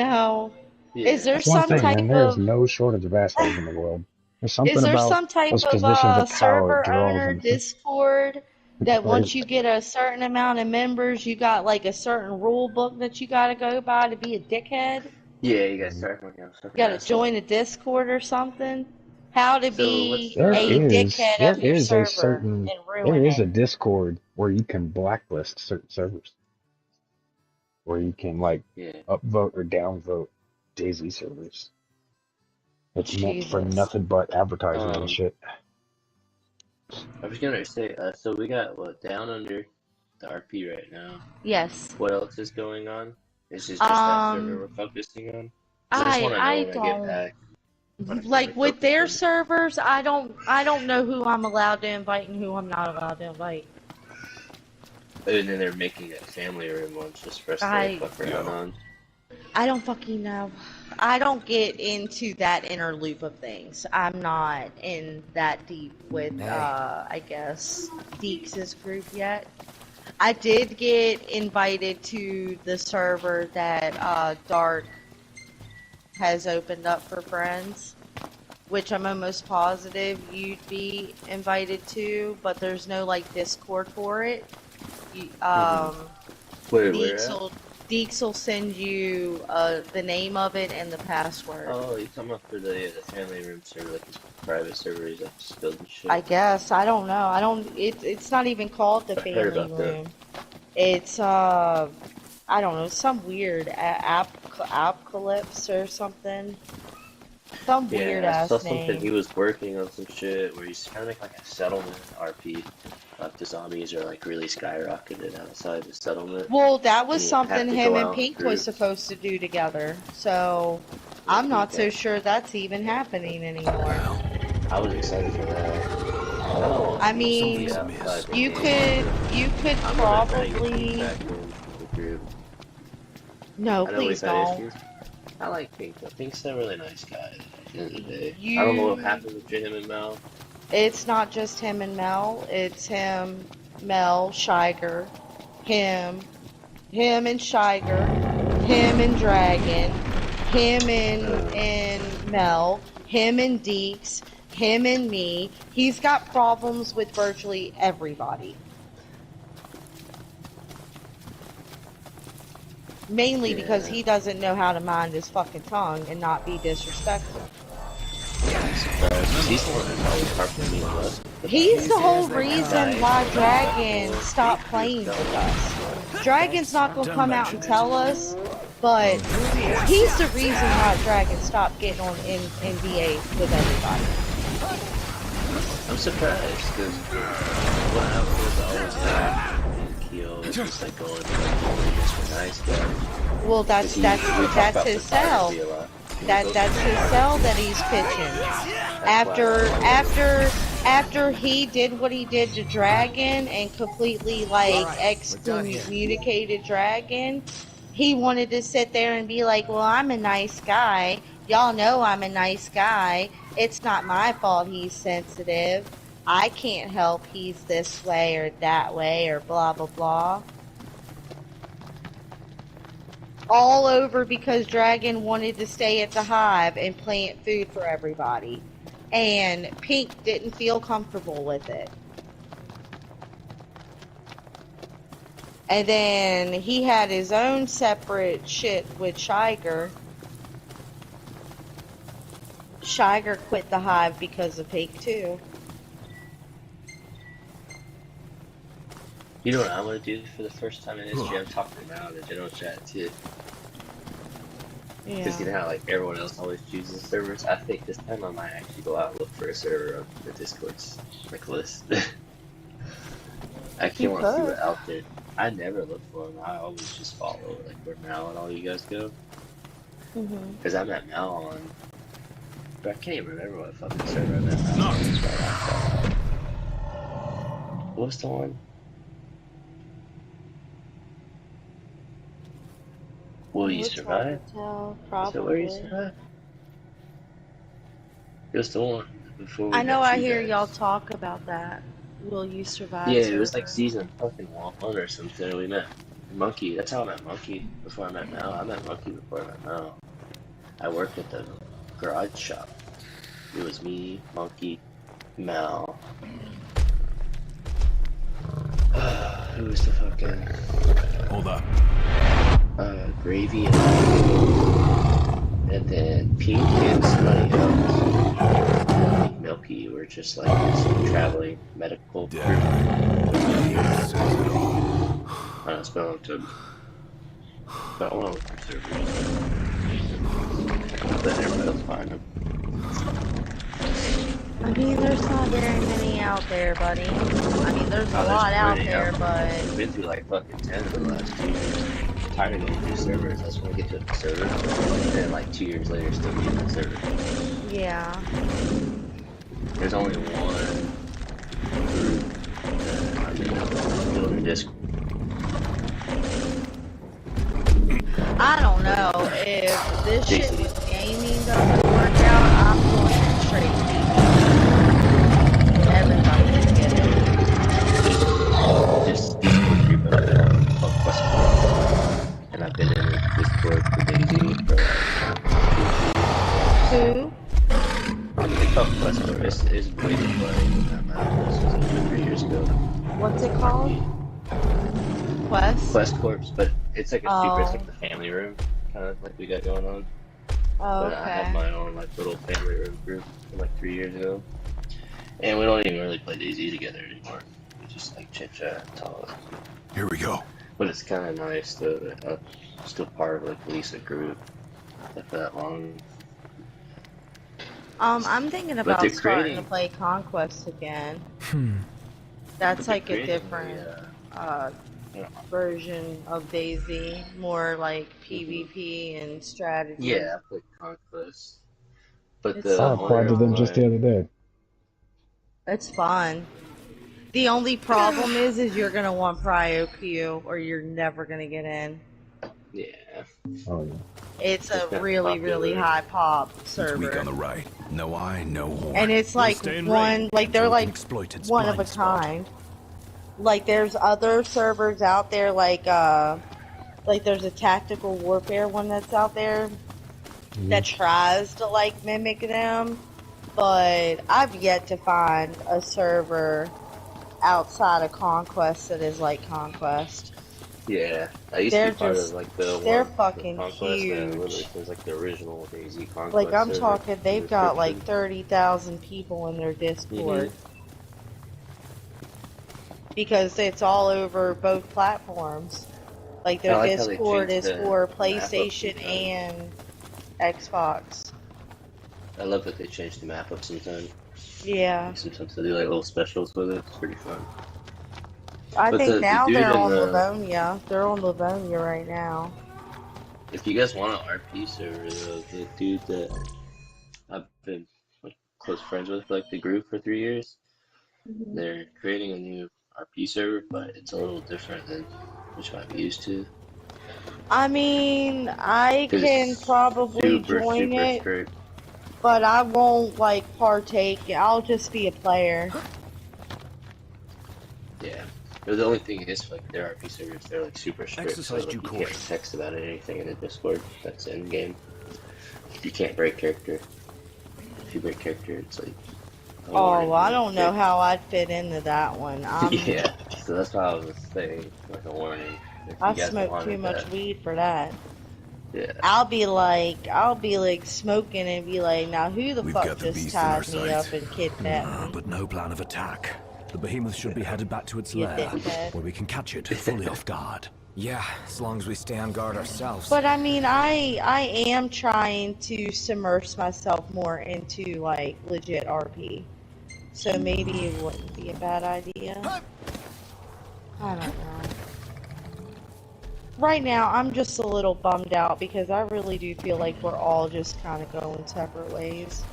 Yeah. there That's one some thing, man. type There's of no shortage of assholes in the world. There's is something there about some type those of positions of power. It server draws owner them. Discord that Right? once you get a certain amount of members, you got like a certain rule book that you got to go by to be a dickhead? Yeah, you guys start fucking, You fucking got to asshole. join a Discord or something? How to So what's be There a is dickhead there of your is a server certain and ruin there is a it. Discord where you can blacklist certain servers, where you can like yeah? upvote or downvote Daisy servers. It's meant for Jesus. nothing but advertising and Um, shit. I was gonna say, so we got what down under the RP right now. Yes. What else is going on? Is this just that server Um, we're focusing on? Because I just want to know I when I get don't back what I can really like with focus their on. servers. I don't know who I'm allowed to invite and who I'm not allowed to invite. And then they're making a family room ones just for us to I fuck around on. I don't fucking know. I don't get into that inner loop of things. I'm not in that deep with I guess Deeks' group yet. I did get invited to the server that Dark has opened up for friends, which I'm almost positive you'd be invited to, but there's no like Discord for it. You, Mm-hmm. Where Deeks at? will Deeks will send you the name of it and the password. Oh, you come up for the family room server, like his private server, he's like just building I shit. guess. I don't know. It's not even called the I heard family about that. room. It's I don't know, some weird apocalypse or something. Some weird Yeah, I saw ass something. He name. was working on some shit where he's trying to make like a settlement RP. Like the zombies are like really skyrocketed outside the settlement, Well, that was and you have something to him go and out in Pink was groups. supposed to do together. So Yeah, I'm not Pink. so sure that's even happening anymore. I was excited for that. I don't want I Pink to be mean, outside the you game, could but you could I'm gonna try to get Pink probably back in the group. no, I know we've please had don't. issues. I like Pink though. Pink's a really nice guy at the end of the day. I don't know what You happened with him and Mel. It's not just him and Mel, it's him, Mel, Shiger, him, him and Shiger, him and Dragon, him and Mel, him and Deeks, him and me. He's got problems with virtually everybody. Mainly because Yeah. he doesn't know how to mind his fucking tongue and not be disrespectful. I'm surprised. He's the one that's always harping me on us. He's the whole Nice, reason why Dragon respectful. stopped playing with us. Dragon's not gonna come out and tell us, but he's the reason why Dragon stopped getting on in NBA with everybody. I'm surprised because what happened was I always thought Keo was just like going to like Mr. Nice Guy. Well, that's We talk about his cell. photography a lot. That's his cell that he's pitching. After he did what he did to Dragon and completely like excommunicated Dragon, he wanted to sit there and be like, well, I'm a nice guy. Y'all know I'm a nice guy. It's not my fault he's sensitive. I can't help he's this way or that way or blah blah blah. All over because Dragon wanted to stay at the hive and plant food for everybody. And Pink didn't feel comfortable with it. And then he had his own separate shit with Shiger. Shiger quit the hive because of Pink too. You know what I want to do for the first time in history? I'm talking now in the general chat too. Because you know how like everyone else always chooses servers? I think this time I might actually go out and look for a server on the Discord's like list. I can't want to see what's out there. I never look for them. I always just follow like where Mal and all you guys go. Because I met Mal on, but I can't even remember what fucking server I met Mal on. What was the one? Will you survive? Probably. So where you survive? It was the one before we I know met I you hear guys. y'all talk about that. Will you survive? Yeah, it was like season fucking 1 or something. We met Monkey. That's how I met Monkey before I met Mal. I met Monkey before I met Mal. I worked at the garage shop. It was me, Monkey, Mal. Who was the fucking... Hold up. Gravy and then Pink and somebody else. I think Milky were just like this traveling medical group. I don't know, it's been a long time. But I want to look for servers. Let everybody else find them. I mean, there's not very many out there, buddy. I mean, there's a lot out there, but... I've been through like fucking 10 in the last 2 years. I'm tired of going through servers. I just want to get to a server. And then like 2 years later, still be in that server. Yeah. There's only one group that I'm in Discord. I don't know. If this shit with gaming doesn't work out, I'm going to straight everybody can get it. This Discord group I've been on called Questport. And I've been in Discord with Daisy for like 2 years. Who? It's called Questport. It's way before I even met Matt. This was like 3 years ago. What's it called? Quest? Quest Corps, but It's like a super. It's like Oh, the family room, kind of like we got going on. oh, But I have okay. my own like little family room group from like 3 years ago, and we don't even really play DayZ together anymore. We just like chit chat, talk. Here we go. But it's kind of nice to still part of like at least a group after that long. I'm thinking But they're about starting to creating. play Conquest again. But That's they're like a creating different a. uh, Uh, version of DayZ, more like mhm. PvP and strategy. Yeah, I played Conquest. But It's the so I owner applied to of them fun. just the my. other day. It's fun. The only problem is you're gonna want prio queue or you're never gonna get in. Yeah, Oh yeah. It's it's a kind of really, really popular. high pop It's weak on server. the right. No eye, no And horn. it's We'll like stay in one, range like they're until we can like exploit its one of a blind spot. kind. Like there's other servers out there like there's a tactical warfare one that's out there Hmm. that tries to like mimic them, but I've yet to find a server outside of Conquest that is like Conquest. Yeah, I used to They're be part of just, like the they're one the fucking Conquest, and literally huge. it was like the original DayZ Like Conquest I'm server talking, in the they've got like description. 30,000 people in their Hmm. Discord because it's all over both platforms. Like I their like how they Discord changed is the for map up PlayStation sometime. and Xbox. I love that they changed the map up sometime. Yeah. Like sometimes they do like little specials with it. It's pretty fun. I But think the now dude they're in on the Livonia. They're on Livonia right now. if you guys want an RP server, the dude that I've been like close friends with like the group for 3 years, they're creating a new RP server, but it's a little different than what you might be used to. I mean, I Because can it's probably super, join super it, strict. but I won't like partake. I'll just be a player. Yeah. But the only thing is, like, their RP servers, they're like super strict, so Exercise due like you can't caution. text about anything in the Discord that's in game. You can't break character. If you break character, it's like a Oh, warning, well, I you're don't know kicked. how I'd fit into that one. Yeah. So that's why I was saying, like a warning, if I you guys smoke too wanted much that. weed for that. Yeah. I'll be like smoking and be like, now who the We've fuck got the just beast in our tied me up sight. and kidnapped me? But no plan of attack. The behemoth should be headed back to its You lair, dickhead. where we can catch it fully off guard. Yeah, as long as we stay on guard ourselves. But I mean, I am trying to submerge myself more into like legit RP. So maybe it wouldn't be a bad idea. I don't know. Right now, I'm just a little bummed out because I really do feel like we're all just kind of going separate ways.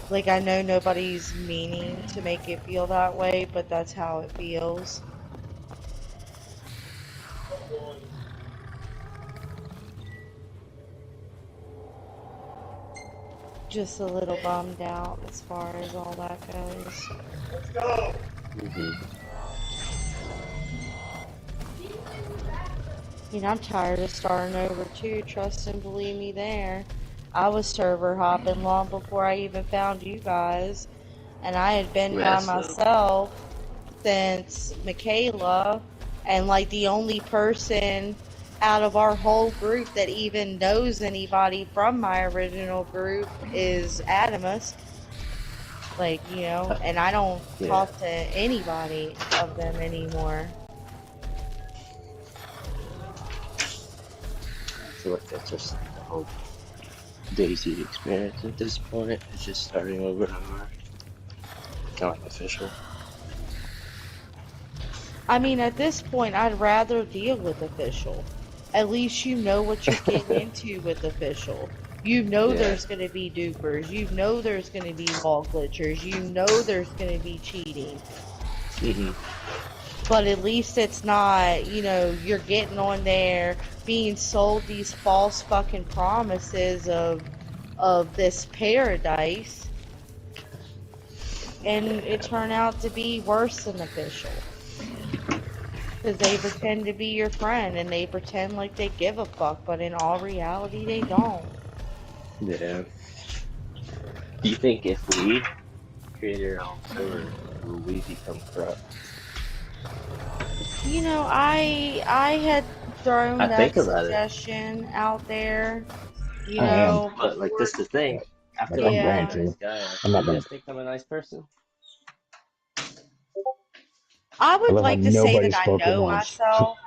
Like, I know nobody's meaning to make it feel that way, but that's how it feels. Just a little bummed out as far as all that goes. Let's go. Hmm. You know, I'm tired of starting over too, trust and believe me there. I was server hopping long before I even found you guys. And I had been Yeah, by so myself since Michaela. And like the only person out of our whole group that even knows anybody from my original group is Adamus. Like, you know, and I don't yeah. talk to anybody of them anymore. I feel like that's just the whole DayZ experience at this point. It's just starting over and over. Kind of like official. I mean, at this point, I'd rather deal with official. At least you know what you're getting into with official. You know Yeah. there's going to be dupers. You know there's going to be wall glitchers. You know there's going to be cheating. Hmm. But at least it's not, you know, you're getting on there being sold these false fucking promises of this paradise. And it turned out to be worse than official. Because they pretend to be your friend and they pretend like they give a fuck, but in all reality they don't. Yeah. Do you think if we created our own server, will we become corrupt? You know, I had thrown I that think about it, suggestion out there, you I am. know, but like before. this is the thing. After Like like I'm being going a Yeah. nice to. guy, like, I'm not you gonna. guys think I'm a nice person? I I would love how like to say nobody that I spoke at know once. myself.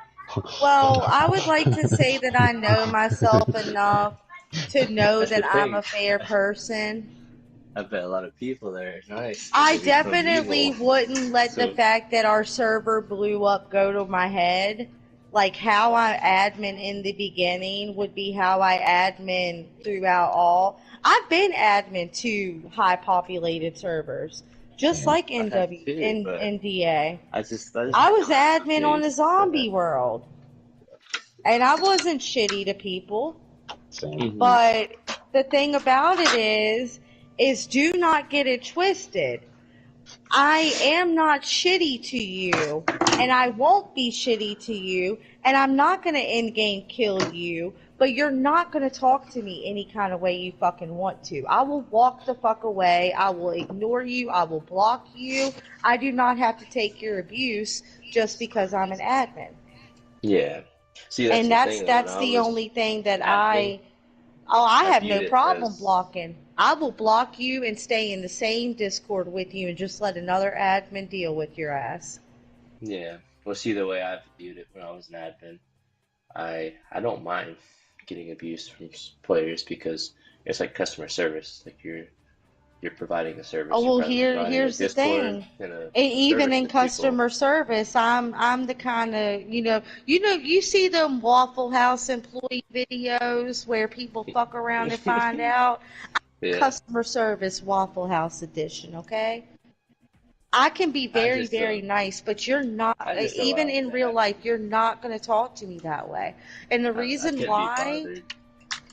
Well, I would like to say that I know myself enough to know That's that the I'm thing. a fair person. I bet a lot of people that are nice, but I they become definitely evil. wouldn't let the So fact that our server blew up go to my head. Like how I admin in the beginning would be how I admin throughout all. I've been admin to high populated servers, just Same. like I have NW too, in but NDA. I just I have was admin on the issues with zombie world, and I wasn't shitty to people. Same. it. But the thing about it is do not get it twisted. I am not shitty to you, and I won't be shitty to you, and I'm not gonna end game kill you, but you're not gonna talk to me any kind of way you fucking want to. I will walk the fuck away, I will ignore you, I will block you. I do not have to take your abuse just because I'm an admin. Yeah. See, that's And the thing though. When that's I the was only thing that admin, I I have viewed no it problem as blocking. I will block you and stay in the same Discord with you and just let another admin deal with your ass. yeah. Well, see, the way I viewed it when I was an admin, I don't mind getting abuse from players because it's like customer service. Like you're providing a Oh service. You're well, probably providing a here's the Discord thing. and a Even service in to people. customer service, I'm the kind of you see them Waffle House employee videos where people fuck around and find out. Yeah. Customer service Waffle House edition, okay? I can be I very, just very nice, but you're not, I just even allow in the real life, admin. you're not going to talk to me that way. And I couldn't be bothered.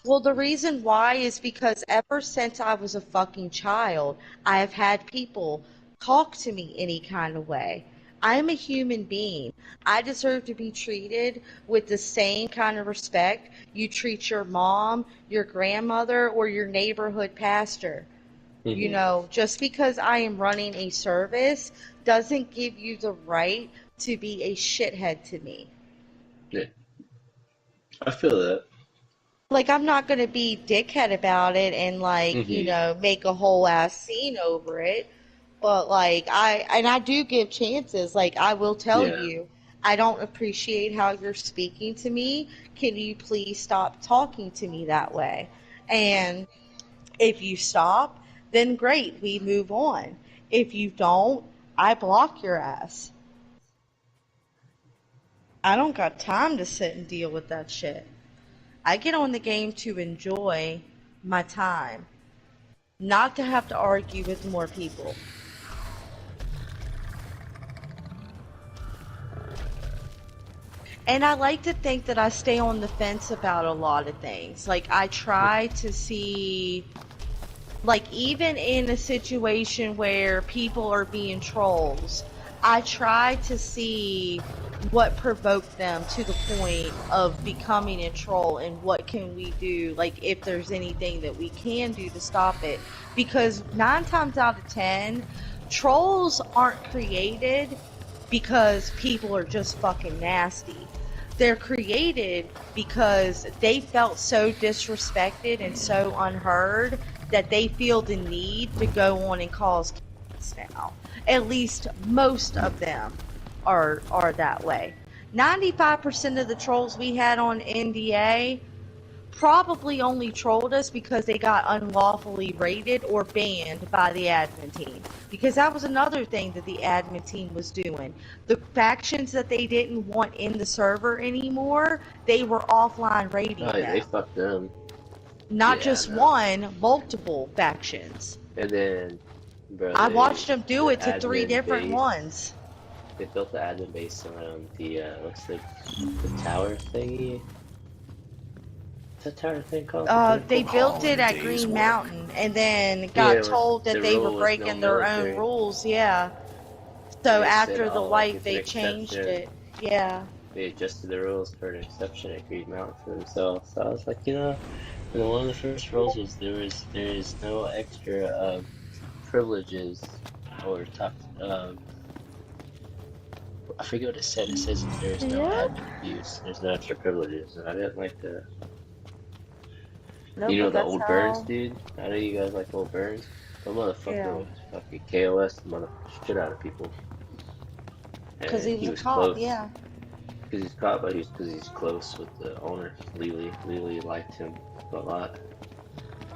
the reason why is because ever since I was a fucking child, I have had people talk to me any kind of way. I'm a human being. I deserve to be treated with the same kind of respect you treat your mom, your grandmother, or your neighborhood pastor. You Hmm. know, just because I am running a service doesn't give you the right to be a shithead to me. Yeah, I feel that. Like, I'm not going to be dickhead about it and, like, Hmm. make a whole ass scene over it. But, like, I do give chances. Like, I will tell Yeah. you, I don't appreciate how you're speaking to me. Can you please stop talking to me that way? And if you stop, then great, we move on. If you don't, I block your ass. I don't got time to sit and deal with that shit. I get on the game to enjoy my time, not to have to argue with more people. And I like to think that I stay on the fence about a lot of things. Like, I try to see, like, even in a situation where people are being trolls, I try to see what provoked them to the point of becoming a troll and what can we do, like if there's anything that we can do to stop it. Because 9 times out of 10, trolls aren't created because people are just fucking nasty. They're created because they felt so disrespected and so unheard that they feel the need to go on and cause chaos now. At least most of them are that way. 95% of the trolls we had on NDA probably only trolled us because they got unlawfully raided or banned by the admin team. Because that was another thing that the admin team was doing. The factions that they didn't want in the server anymore, they were offline raiding Oh, yeah, they them. fucked them. Not Yeah, just no. one, multiple factions. And then, bro, I watched them do the it to 3 admin different base. ones. They built the admin base around the what's the tower thingy? What's that tower thing called? The They pinnacle? built All in it a at day's Green work. Mountain and then Yeah, got where told that the they were rule was no breaking their own military, rules, yeah. and So they said, after the oh, like wipe, it's an they changed exception. it. Yeah. They adjusted the rules for an exception at Green Mountain for themselves. So I was like, and one of the first rules was there is no extra privileges or top I forget what it said. It says there's no Yeah. admin abuse. There's no extra privileges. And I didn't like the. No, You know but the that's old Burns, how. dude? I know you guys like old Burns. The motherfucker Yeah. was fucking KOS the mother shit out of people. Because And he he was a was cop. close. Yeah. Because he's caught, but because he's close with the owner, Lily. Lily liked him a lot.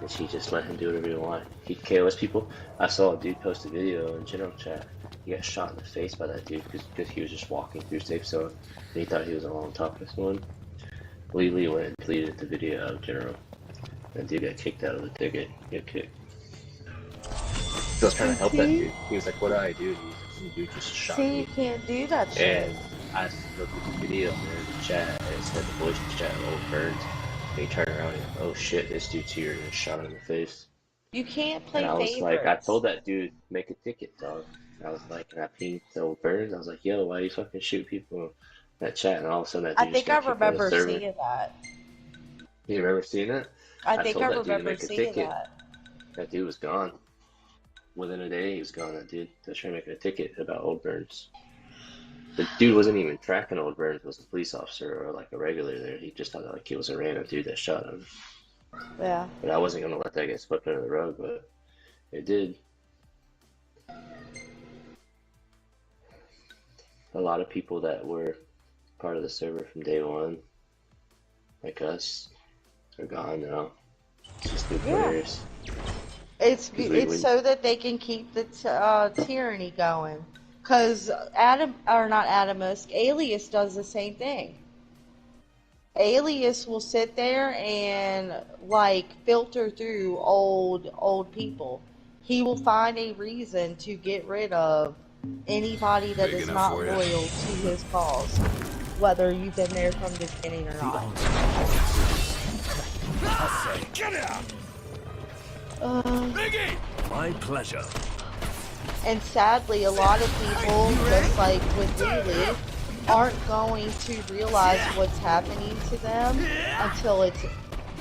And she just let him do whatever he wanted. He KOS people. I saw a dude post a video in general chat. He got shot in the face by that dude because he was just walking through safe zone and he thought he was on top of someone. Lily went and deleted the video out of general. That dude got kicked out of the ticket. He got kicked. So I was trying to help that See? dude. He was like, "What do I do?" And he was like, "Some dude just shot See, you me." can't do that shit. And I looked at the video there in the chat, and it said the voice chat of old Burns. And he turned around and, oh shit, this dude's here, and shot him in the face. You can't And play I was like, I favorites. told that dude, make a ticket, dog. I was like, and I pinged the old Burns. I was like, yo, why do you fucking shoot people in that chat? And all of a sudden, that I dude just think I got kicked out of the remember server. seeing that. You remember seeing that? I I think I told that dude to remember make a seeing ticket. that. That dude was gone. Within a day, he was gone. That dude. They was trying to make a ticket about old Burns. The dude wasn't even tracking old Burns. Was a police officer or like a regular there. He just thought like it was a random dude that shot him. Yeah. But I wasn't gonna let that get swept under the rug, but it did. A lot of people that were part of the server from day one, like us, are gone now. It's just new Yeah. players. It's when so that they can keep the tyranny going. Cause Adam or not Adamus, Alias does the same thing. Alias will sit there and like filter through old people. He will find a reason to get rid of anybody that Big is enough not for ya? loyal to his cause, whether you've been there from the beginning or not. I'll say, get out! Biggie! My pleasure. And sadly, a lot of people, just like with Lily, aren't going to realize what's happening to them until it's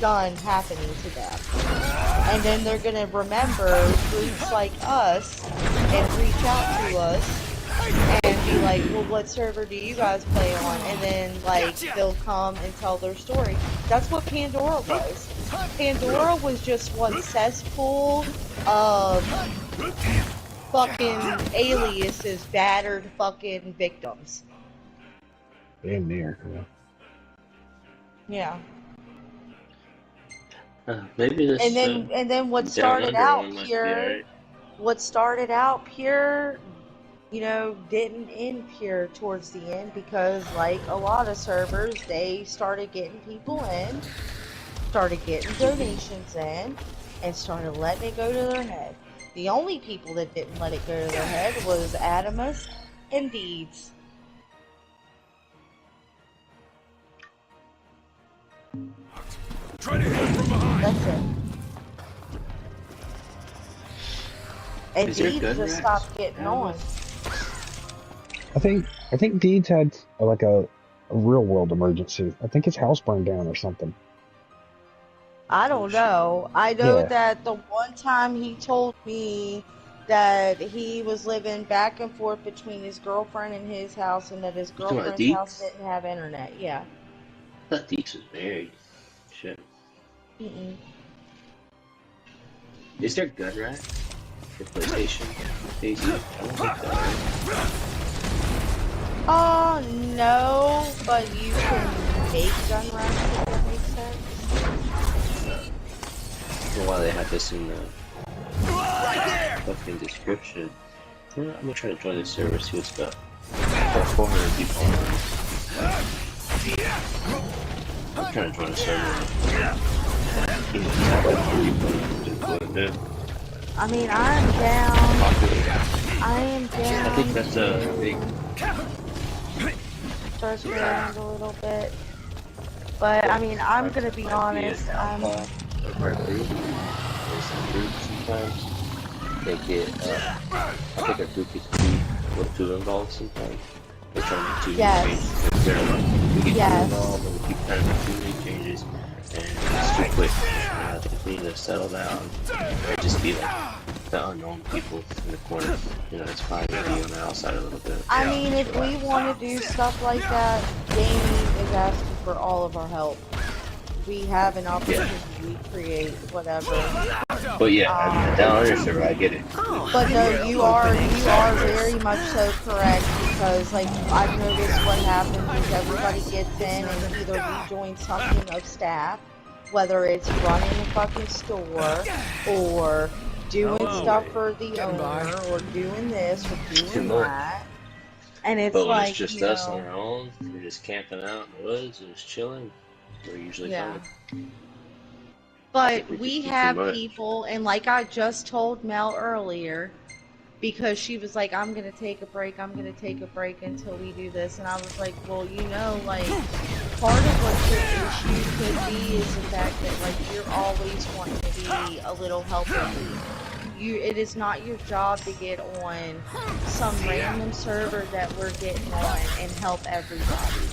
done happening to them. And then they're going to remember groups like us and reach out to us and be like, well, what server do you guys play on? And then, like, they'll come and tell their story. That's what Pandora was. Pandora was just one cesspool of fucking Alias's battered fucking victims. Damn near. Yeah. Maybe this. And then what Down started Under out one might be pure, alright. you know, didn't end pure towards the end because, like a lot of servers, they started getting people in, started getting donations in, and started letting it go to their head. The only people that didn't let it go to their head was Adamus and Deeds. Try to hit him from behind. That's it. And Is there Deeds gun just racks? stopped getting on. I think Deeds had like a real world emergency. I think his house burned down or something. I don't know. I know Yeah. that the one time he told me that he was living back and forth between his girlfriend and his house, and that his You talking about girlfriend's house Deeks? didn't have internet. Yeah. I thought Deeks was married. Shit. Mm-mm. Is there gun rack for PlayStation? PC? I don't think so. Right? Oh, no, but you can make gun racks if that makes sense. I don't know why they have this in the fucking description. I'm gonna try to join this server, see what's up. Got 400 people on. I'm trying to join the server. I mean, I am down. I am down. I think that's a big. Starts me around a little bit. But, I mean, I'm gonna be honest. I'm. Of our group. There's some groups sometimes. They get, I think our group gets too involved sometimes. We're trying to make too many changes. We get too involved and we keep trying to make too many changes. And it's too quick. I think we need to settle down and just be like the unknown people in the corner. You know, it's fine to be on the outside a little bit. I mean, if we want to do stuff like that, gaming is asking for all of our help. We have an opportunity to create whatever. But yeah, down on your server, I get it. But no, you are very much so correct, because like I've noticed what happens is everybody gets in and either rejoins something of staff, whether it's running a fucking store or doing stuff for the owner or doing this or doing that. And it's but when like, it's just you us know, on our own, we're just camping out in the woods and just chilling, we're usually fine. But we have people, and like I just told Mel earlier, because she was like, I'm going to take a break until we do this. And I was like, well, you know, like, part of what your issue could be is the fact that, like, you're always wanting to be a little helper. It is not your job to get on some random server that we're getting on and help everybody.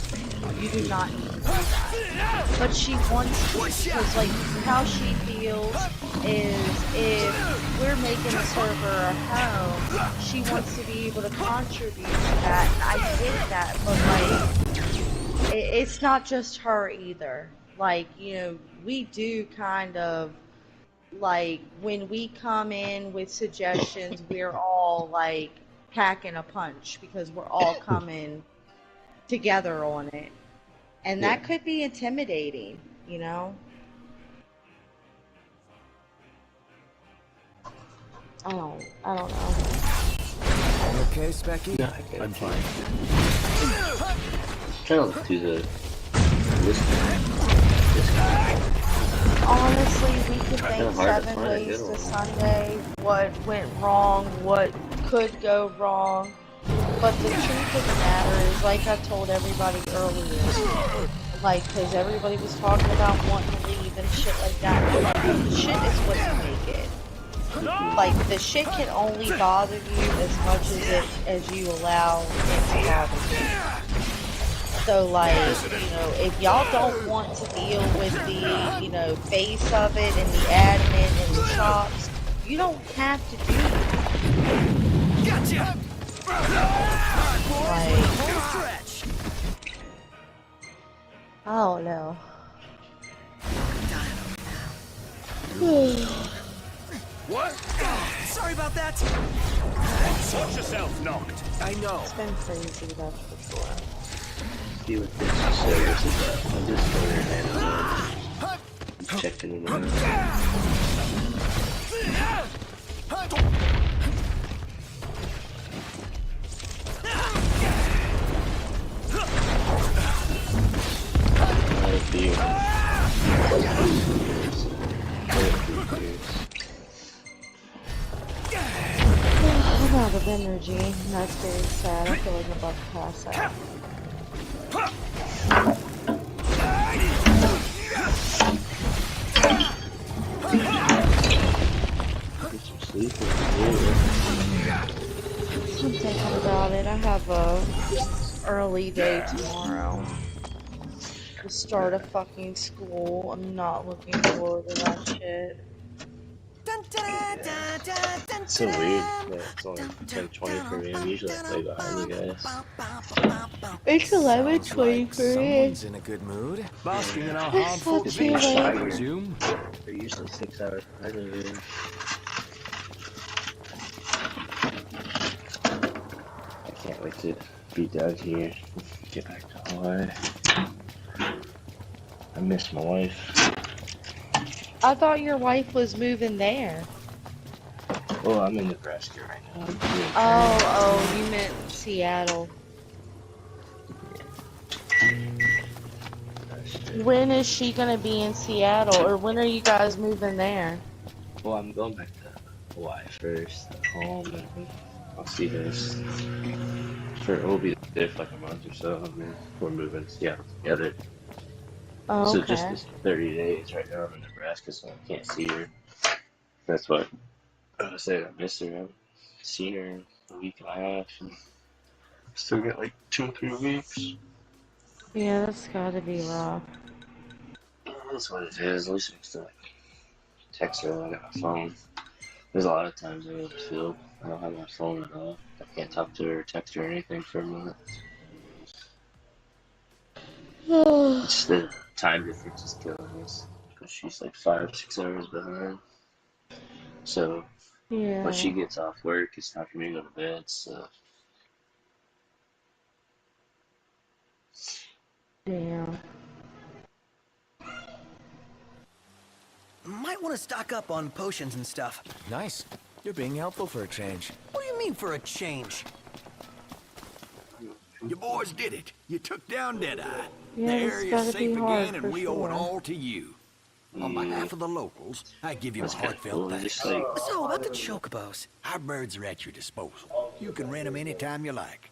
You do not need to do that. But she wants to, because like how she feels is if we're making a server a home, she wants to be able to contribute to that. And I get that, but like it's not just her either. Like, you know, we do kind of, like, when we come in with suggestions, we're all like packing a punch because we're all coming together on it. And that could be intimidating, you know? I don't know. Okay, Specky? No, I'm fine. Trying to do the list. Honestly, we could think 7 ways to Sunday, what went wrong, what could go wrong. But the truth of the matter is, like I told everybody earlier, like, because everybody was talking about wanting to leave and shit like that. Like, the shit is what you make it. Like, the shit can only bother you as much as you allow it to bother you. So, like, you know, if y'all don't want to deal with the, you know, face of it and the admin and the shops, you don't have to do that. Gotcha! Like, I don't know. What? Sorry about that. Watch yourself, knocked. I know. It's been crazy, that's for sure. See what this service is at. I just ordered and checking it out. I'm out of energy. That's very sad. I feel like I'm about to pass out. I'm thinking about it. I have a early day tomorrow. The start of fucking school. I'm not looking forward to that shit. It's so weird that it's only 10:20 for me. I'm usually way behind you guys. It's 11:20 for me. Someone's in a good mood. Basking in our It's not too late. I presume. They're usually 6 hours behind you. I can't wait to be done here. Get back to Hawaii. I miss my wife. I thought your wife was moving there. Well, I'm in Nebraska right now. Oh, you meant Seattle. When is she gonna be in Seattle, or when are you guys moving there? Well, I'm going back to Hawaii first, home, and I'll see you guys. We'll be there for like a month or so, and then we're moving to Seattle together. Oh, okay. So just this 30 days right now I'm in Nebraska, so I can't see her. That's what I said. I miss her. I haven't seen her in a week and a half, and still got like 2 or 3 weeks. Yeah, that's gotta be rough. That's what it is. At least I can still like text her when I got my phone. There's a lot of times I go still. I don't have my phone at all. I can't talk to her, or text her, or anything for a minute. It's the time difference is killing us because she's like 5, 6 hours behind. So when she Yeah. gets off work, it's time for me to go to bed. So Damn. Might want to stock up on potions and stuff. Nice. You're being helpful for a change. What do you mean for a change? You boys did it. You took down Deadeye. The Yeah, this area's gotta be safe hard again, and for we owe it sure. all to you. On behalf of the locals, I give you my that's kind of heartfelt cool. thanks. Just like So, about the chocobos. Our birds are at your disposal. You can rent them anytime you like.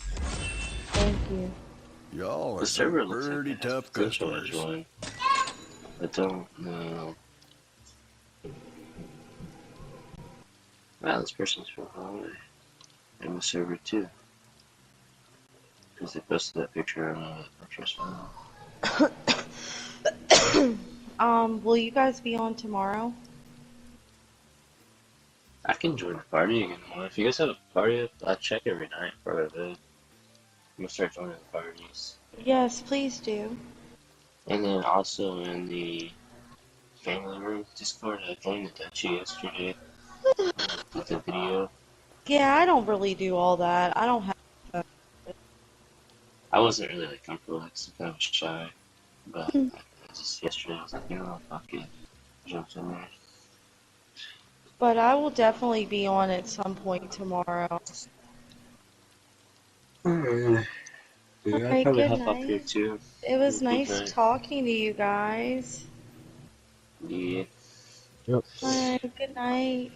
Thank you. Y'all the are some server looks like pretty it has tough potential to customers. join. I don't know. Wow, this person's from Hawaii. And the server too. Because they posted that picture on Pinterest. Will you guys be on tomorrow? I can join the party again. Well, if you guys have a party, I check every night for a bit. I'm gonna start joining the parties. Yes, please do. And then also in the family room Discord, I joined the Dutchie yesterday with the video. Yeah, I don't really do all that. I don't have. I wasn't really like comfortable, like some kind of shy, but just yesterday I was like, you know, fuck it, jumped in there. But I will definitely be on at some point tomorrow. Alright. Yeah, I'll Alright, probably good hop up here night. too. It was Good nice night. talking to you guys. Yeah. Yep. Alright, good night.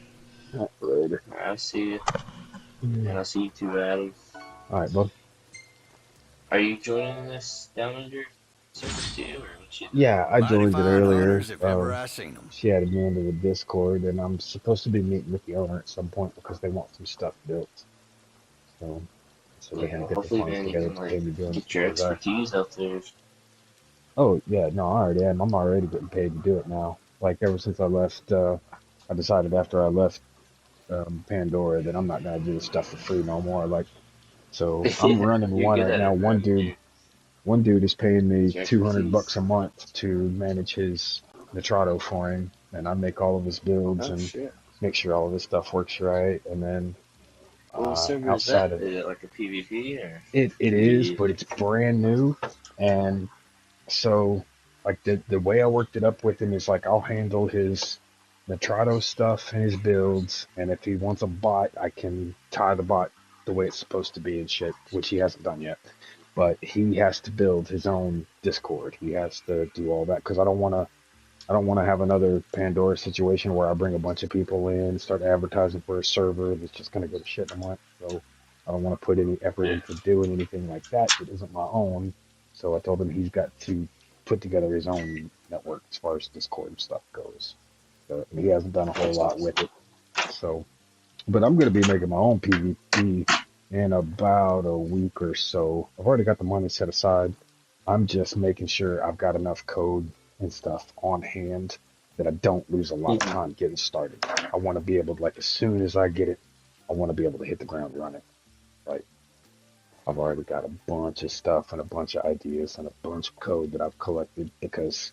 Later. I'll see you. And I'll see you too, Adam. All right, bud. Are you joining this down under server too, or what you doing? Yeah, I Mighty joined it fine earlier. hunters if ever I seen them. She added me into the Discord, and I'm supposed to be meeting with the owner at some point because they want some stuff built. So they're Yeah, gonna well, get the hopefully, funds man, you together can to like pay me doing it get your because I. expertise out there. Oh yeah, no, I already am. I'm already getting paid to do it now. Like ever since I left, I decided after I left Pandora that I'm not gonna do this stuff for free no more. Like, so I'm Yeah, running you're one good right at now. it, bro. One dude is paying me It's your $200 expertise. a month to manage his Nitrado for him, and I make all of his builds Oh and shit. make sure all of his stuff works right. And then What server is outside that? of Is it like a PvP or it is, PvE? but it's brand new, and so like the way I worked it up with him is like I'll handle his Nitrado stuff and his builds, and if he wants a bot, I can tie the bot the way it's supposed to be and shit, which he hasn't done yet. But he has to build his own Discord. He has to do all that because I don't want to have another Pandora situation where I bring a bunch of people in, start advertising for a server that's just going to go to shit in a month. So I don't want to put any effort Yeah. into doing anything like that that isn't my own. So I told him he's got to put together his own network as far as Discord and stuff goes. So he hasn't done a whole That's lot awesome. with it. So, but I'm going to be making my own PvP in about a week or so. I've already got the money set aside. I'm just making sure I've got enough code and stuff on hand that I don't lose a lot of time getting started. I want to be able to, like, as soon as I get it, I want to be able to hit the ground running. Right? I've already got a bunch of stuff and a bunch of ideas and a bunch of code that I've collected because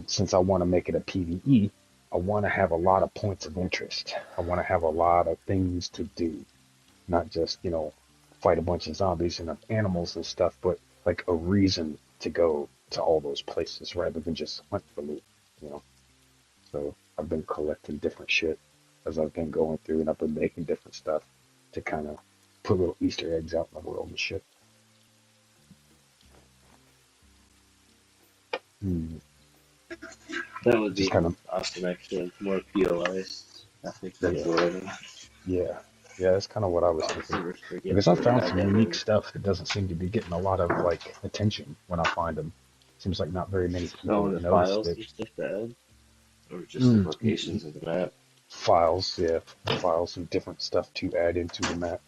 since I want to make it a PvE, I want to have a lot of points of interest. I want to have a lot of things to do, not just, fight a bunch of zombies and animals and stuff, but like a reason to go to all those places rather than just hunt for loot, you know. So I've been collecting different shit as I've been going through, and I've been making different stuff to kind of put little Easter eggs out in the world and shit. That would Just be kind of, awesome, actually. More POIs. I think that's yeah, what I mean. yeah, yeah. That's kind of what I was thinking. Servers forget Because I to found add some that unique in. stuff that doesn't seem to be getting a lot of like attention when I find them. Seems like not very many people Oh, have the noticed files it. and stuff to add? Or just the Mm, locations of the map? files, yeah, files and different stuff to add into the map.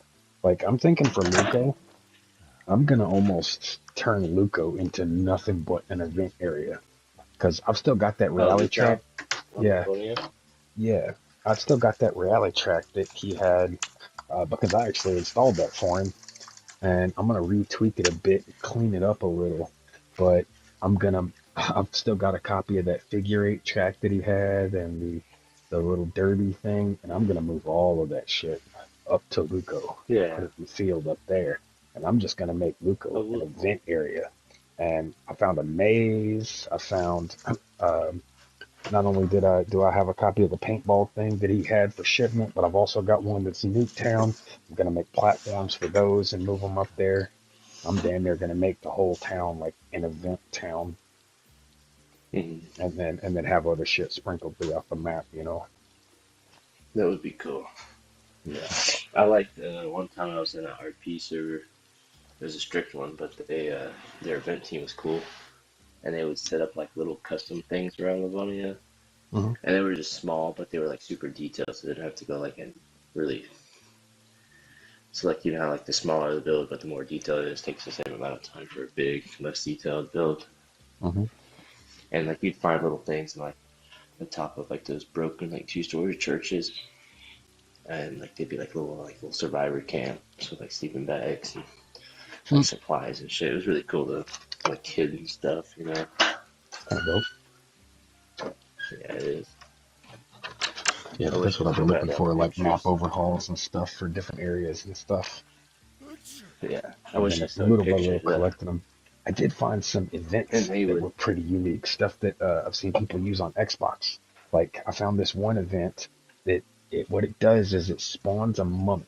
Like I'm thinking for Luco, I'm gonna almost turn Luco into nothing but an event area because I've still got that Oh, rally Luke track. out on Yeah, Laconia? Yeah, I've still got that rally track that he had because I actually installed that for him, and I'm gonna retweak it a bit, clean it up a little, but I've still got a copy of that figure eight track that he had and the little derby thing, and I'm gonna move all of that shit up to Luco and put Yeah. it in the field up there, and I'm just gonna make Oh, Luco an look. event area. And I found a maze. I found not only did I do I have a copy of the paintball thing that he had for shipment, but I've also got one that's Nuketown. I'm gonna make platforms for those and move them up there. I'm damn near gonna make the whole town like an event town, Mhm. and then have other shit sprinkled throughout the map. You know? That would be cool. Yeah. I liked one time I was in an RP server. It was a strict one, but their event team was cool, and they would set up like little custom things around Livonia, Hmm. and they were just small, but they were like super detailed, so they didn't have to go like in really. So like you know how like the smaller the build, but the more detailed it is, takes the same amount of time for a big, less detailed build. Hmm. And like you'd find little things like the top of like those broken like two-story churches, and like they'd be like little survivor camps with like sleeping bags and like supplies and shit. It was really cool to like hidden stuff, you know. Kind of dope. Yeah, it is. Yeah, I but that's wish what I've been people had looking that in for, like map pictures. overhauls and stuff for different areas and stuff. Yeah, I And wish then I still had little by little pictures. collecting them. I did find some And events they that would. were pretty unique, stuff that I've seen people use on Xbox. Like I found this one event that what it does is it spawns a mummy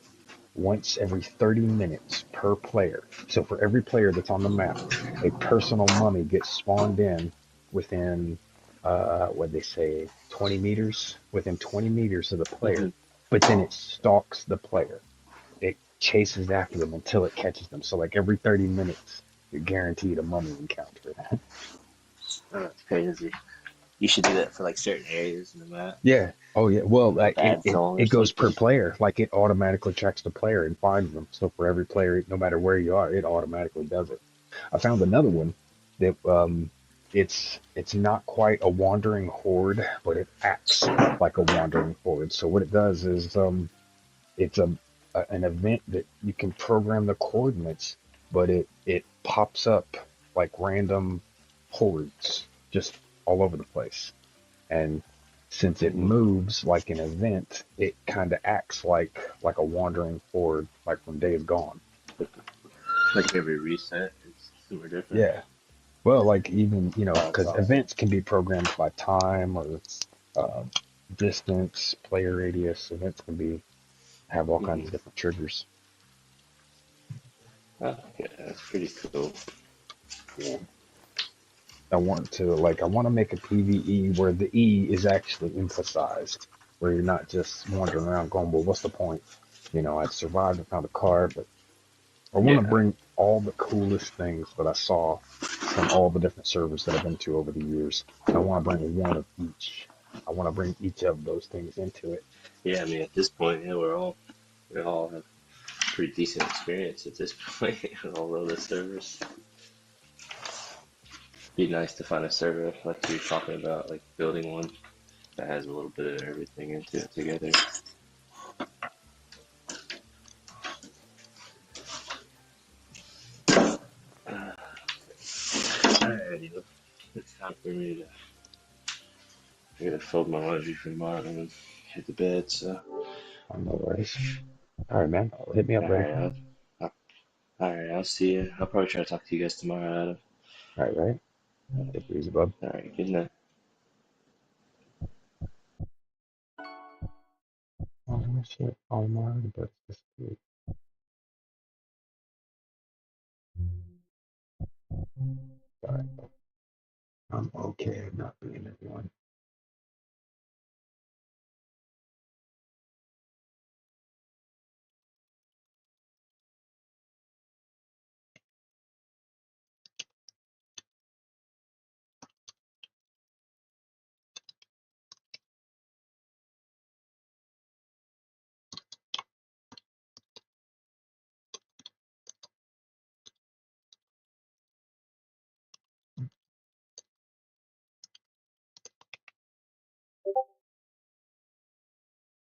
once every 30 minutes per player. So for every player that's on the map, a personal mummy gets spawned in within what they say 20 meters, within 20 meters of the player, Mhm. but then it stalks the player. It chases after them until it catches them. So like every 30 minutes, you're guaranteed a mummy encounter. Oh, that's crazy. You should do that for like certain areas in the map, Yeah. Oh yeah. Well, a like bad zone or it goes per something. player. Like it automatically tracks the player and finds them. So for every player, no matter where you are, it automatically does it. I found another one that it's not quite a wandering horde, but it acts like a wandering horde. So what it does is it's an event that you can program the coordinates, but it pops up like random hordes just all over the place. And since it Hmm. moves like an event, it kind of acts like a wandering horde, like from Days Gone. Like every reset, it's super different. Yeah. Well, like even, Oh, that's because awesome. events can be programmed by time or uh, distance, player radius. Events can be have all kinds Hmm. of different triggers. Oh, yeah, that's pretty cool. Yeah. I want to make a PvE where the E is actually emphasized, where you're not just wandering around going, well, what's the point? I survived and found a car, but I want to Yeah. bring all the coolest things that I saw from all the different servers that I've been to over the years. And I want to bring one of each. I want to bring each of those things into it. Yeah, I mean, at this point, yeah, we all have pretty decent experience at this point with all of the servers. Be nice to find a server like you're talking about, like building one that has a little bit of everything into it together. Alrighty, it's time for me to. I gotta fold my laundry for tomorrow and hit the bed. So, No worries. All right, man. Hit me up, buddy. all right, I'll see you. I'll probably try to talk to you guys tomorrow, Adam. All right, right. Take it easy, bud. All right, good night. Oh, shit. Oh, my, but it's good. All right. I'm okay at not being everyone.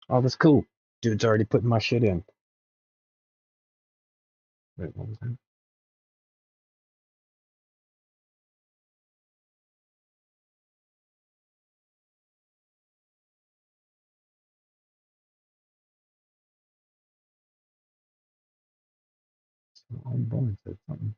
Oh, that's cool. Dude's already putting my shit in. Wait, what was that? Oh, boy, said something.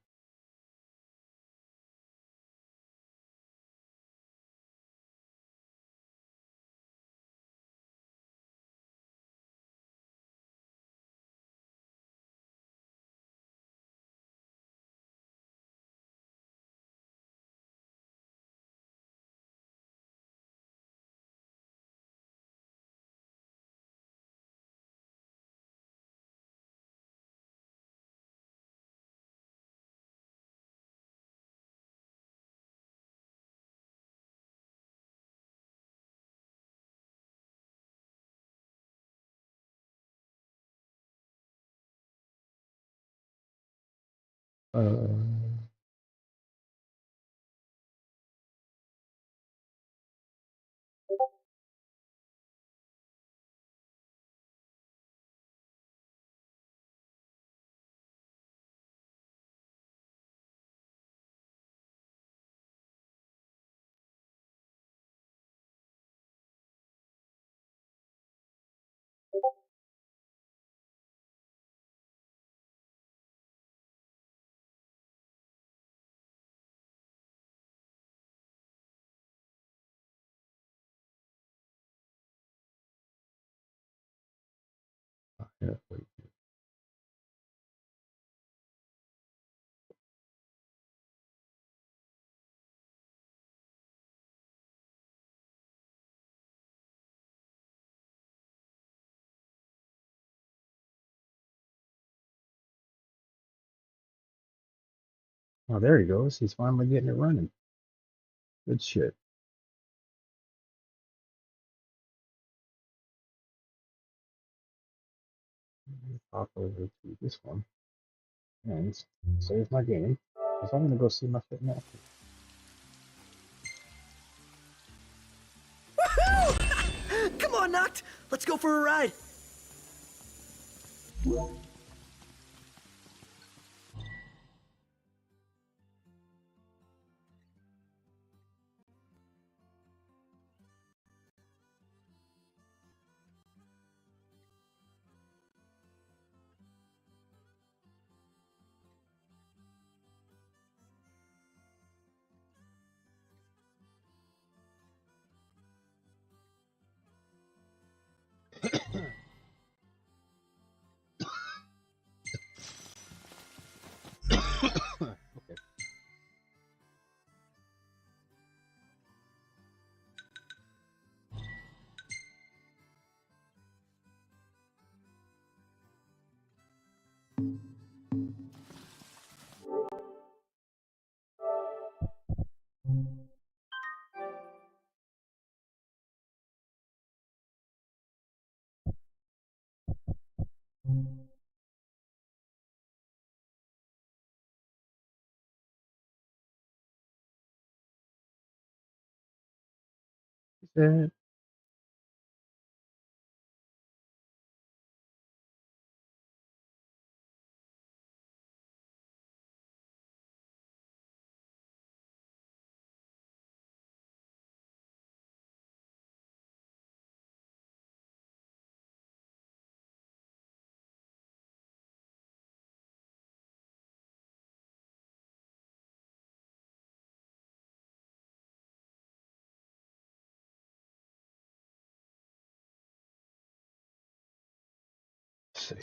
Uh, yeah, wait. Oh, there he goes. He's finally getting it running. Good shit. Hop over to this one and save my game. Because I'm gonna go see my shit now. Come on, Noct. Let's go for a ride. Okay. Uh, let's see.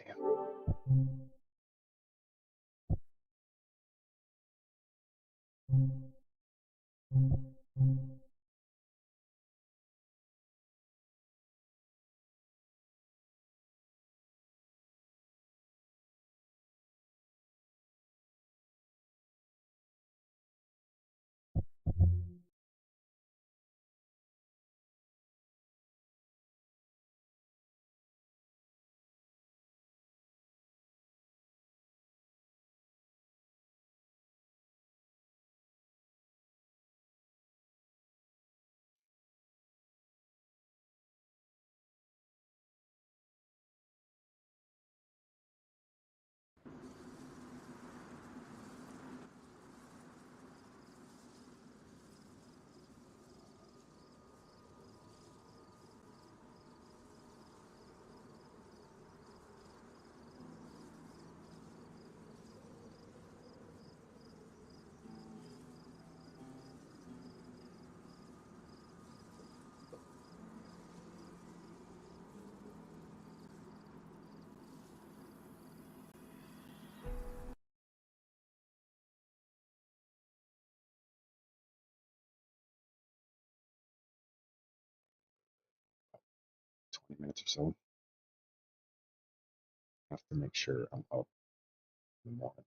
20 minutes or so. I have to make sure I'm up in the morning.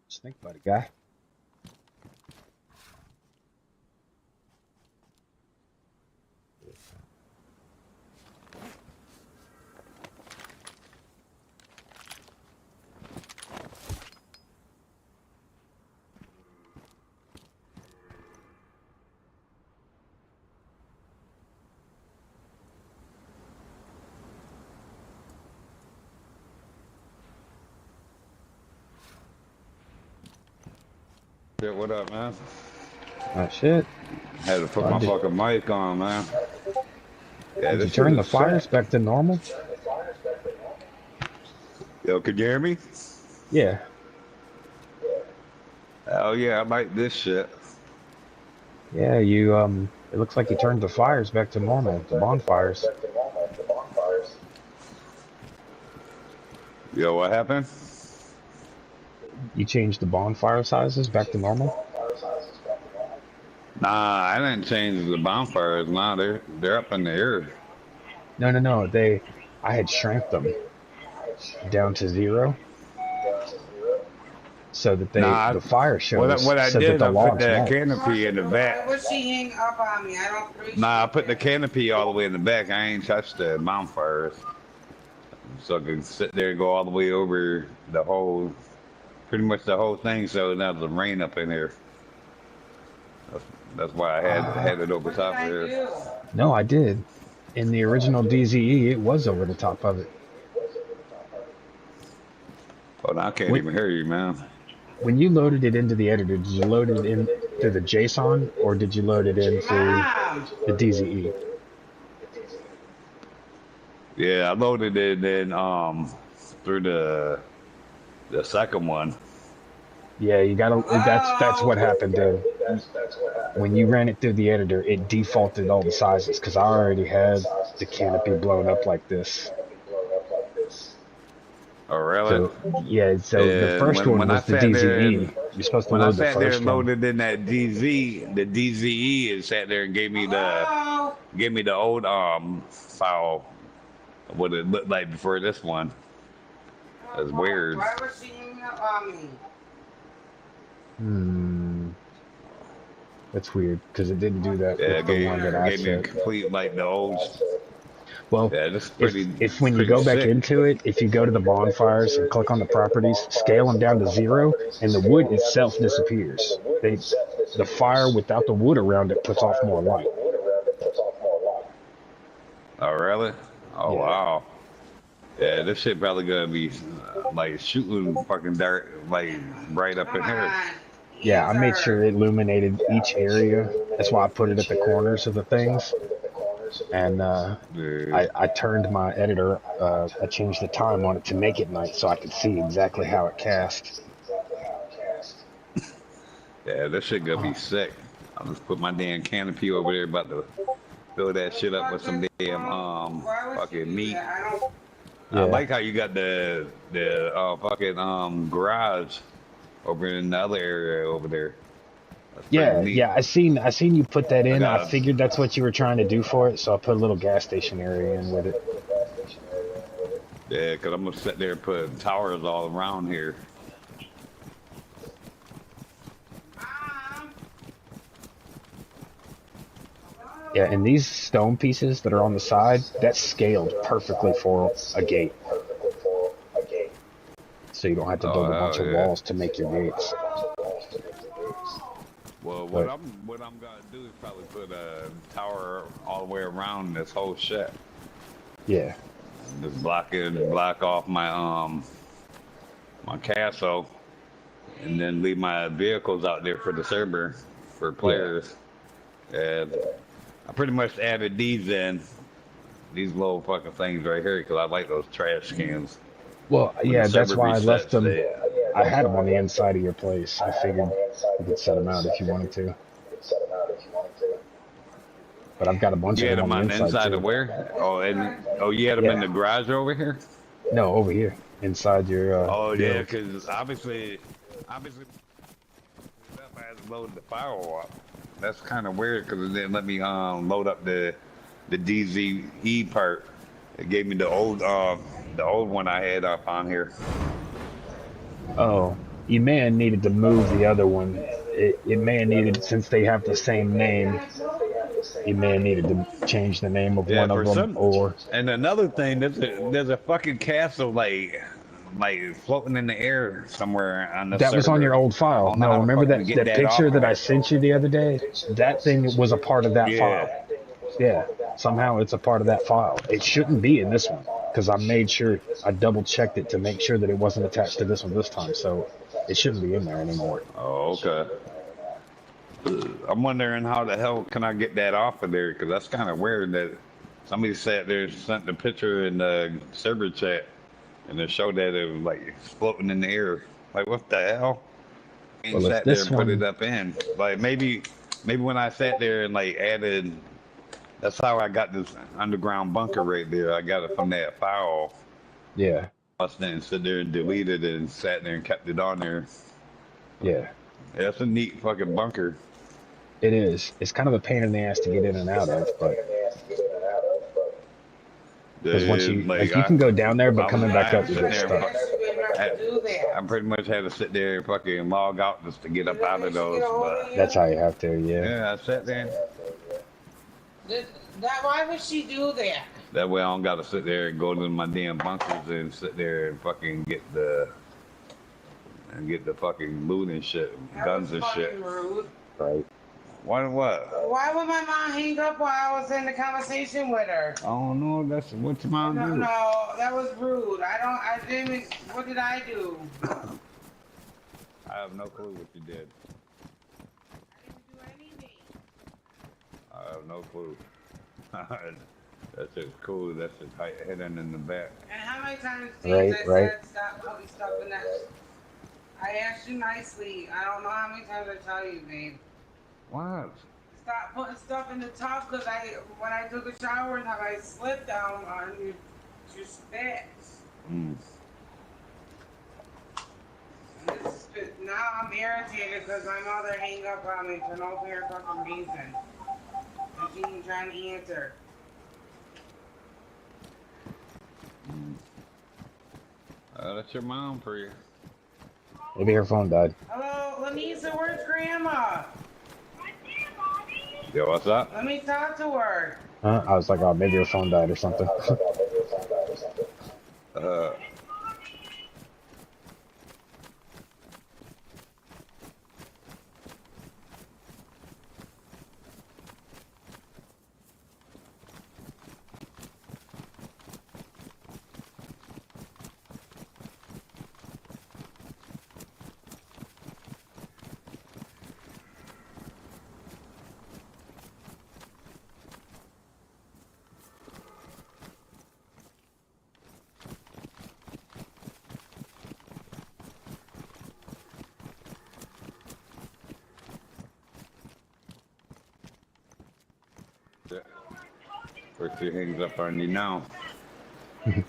Just think about it, guy. Shit, what up, man? Oh shit. Had to put Well, my fucking mic on, man. Yeah, did you this shit turn the is fires set. back to normal? Yo, can you hear me? Yeah. Oh yeah, I like this shit. Yeah, you it looks like you turned the fires back to normal, the bonfires. Yo, what happened? You changed the bonfire sizes back to normal? Nah, I didn't change the bonfires. Nah, they're up in the air. No. I had shrank them down to 0 so that Nah, the fire shows what I so that did, the I put logs the won't. canopy in the back. Why would she hang up on me? I don't appreciate Nah, I put the that. canopy all the way in the back. I ain't touched the bonfires. So I can sit there and go all the way over the whole, pretty much the whole thing. So now there's rain up in there. That's, that's why I had it over What did top of I there. do? No, I did. In the original DZE, it was over the top of it. Oh, now I can't When even hear you, man. when you loaded it into the editor, did you load it in through the JSON or did you load it in through Mom! the DZE? Yeah, I loaded it in through the second one. Yeah, you gotta. That's Oh! what happened then. When you ran it through the editor, it defaulted all the sizes because I already had the canopy blown up like this. Oh, really? So yeah, so the And first one when I was the sat there and DZE. You're supposed to when I load the sat there first and one. loaded in that DZ, the DZE, and sat there and Hello? gave me the old file, what it looked like before this one. That's weird. Why was she hanging up on me? That's weird because it didn't do that Yeah, with it the one that I gave me a set. complete like the old. Well, Yeah, this is if when you pretty go back sick. into it, if you go to the bonfires and click on the properties, scale them down to 0, and the wood itself disappears. The fire without the wood around it puts off more light. Oh, really? Oh, Yeah. wow. Yeah, this shit probably gonna be like shooting fucking dirt like right up Come in here. on. Yeah, I made Answer. sure it illuminated each area. That's why I put it at the corners of the things. and Yeah. I turned my editor. I changed the time on it to make it night so I could see exactly how it cast. Yeah, that shit gonna be sick. I'll just put my damn canopy over there, about to fill that shit up with some damn fucking meat. I Yeah. like how you got the fucking garage over in the other area over there. That's pretty Yeah, neat. yeah. I seen you put that I in. I got figured that's what you were trying to do for it, so I put a little gas station area in with it. yeah, cause I'm gonna sit there and put towers all around here. Yeah, and these stone pieces that are on the side, that's scaled perfectly for a gate. So you don't have to Oh build a bunch hell of yeah. walls to make your gates. Well, But what I'm gonna do is probably put a tower all the way around this whole shit. yeah, Just block off my castle, and then leave my vehicles out there for the server for yeah. players. And I pretty much added these little fucking things right here because I like those trash cans. Well, When the yeah, that's server why I left resets, them. they I had them on the inside of your place. I figured you could set them out if you wanted to. But I've got a bunch you of had them on them the on the inside inside of too. where? Oh, you had them in Yeah. the garage over here? No, over here, inside your Oh yeah, build. because obviously, I had to load the firewall up. That's kind of weird because it didn't let me load up the DZE part. It gave me the old one I had up on here. Oh, you may have needed to move the other one. It may have needed, since they have the same name, you may have needed to change the name of Yeah, one of for them, some. or And another thing, there's a fucking castle like floating in the air somewhere on the that was on your server. old I file. don't know No, how the remember fuck that to get that that off picture of that I there. sent you the other day? That thing was a part of that Yeah. file. Yeah, somehow it's a part of that file. It shouldn't be in this one because I made sure I double checked it to make sure that it wasn't attached to this one this time. So it shouldn't be in there anymore. Oh, okay. I'm wondering how the hell can I get that off of there? Because that's kind of weird that somebody sat there, sent the picture in the server chat, and it showed that it was like floating in the air. Like what the hell? And Well, if sat there this and put it one, up in. Like maybe when I sat there and like added, that's how I got this underground bunker right there. I got it from that file. yeah, I didn't sit there and deleted it and sat there and kept it on there. yeah, Yeah, that's a neat fucking bunker. it is. It's kind of a pain in the ass to get in and out of, but because once you Like like, you can go down there, but coming I back had up, to you sit get there stuck. I pretty much had to sit there and fucking log out just to get up out of those. But That's how you have to, yeah. yeah, I sat there. Why would she do that? That way I don't gotta sit there and go to my damn bunkers and sit there and fucking get the fucking loot and shit, guns and shit. Rude. Right. What? Why would my mom hang up while I was in the conversation with her? I don't know. That's what your mom No, do. no, that was rude. I didn't. What did I do? I have no clue what you did. I didn't do anything. I have no clue. That's just cool. That's just hidden in the back. And how many times Right, I right. said stop putting stuff in that? I asked you nicely. I don't know how many times I tell you, babe. What? Stop putting stuff in the tub because when I took a shower and I slipped down on your spit. Mm. Now I'm irritated because my mother hang up on me for no fair fucking reason. And she ain't trying to answer. That's your mom for you. Maybe her phone died. Hello, Lanisa, where's Grandma? Yeah, what's up? Let me talk to her. I was like, oh, maybe her phone died or something. Uh, Where she hangs up on you now. Yeah,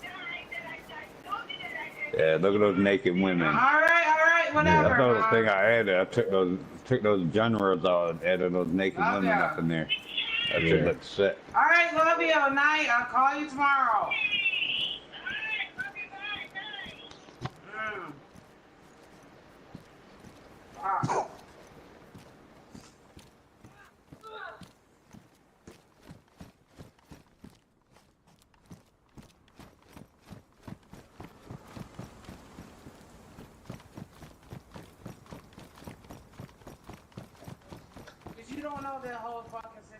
look at those naked women. All right, whatever. That's the other thing I added. I took those genres out and added those naked Love women ya. up in there. That shit looks sick. All right, love you. Night. I'll call you tomorrow. Ah. Because you don't know that whole fucking situation.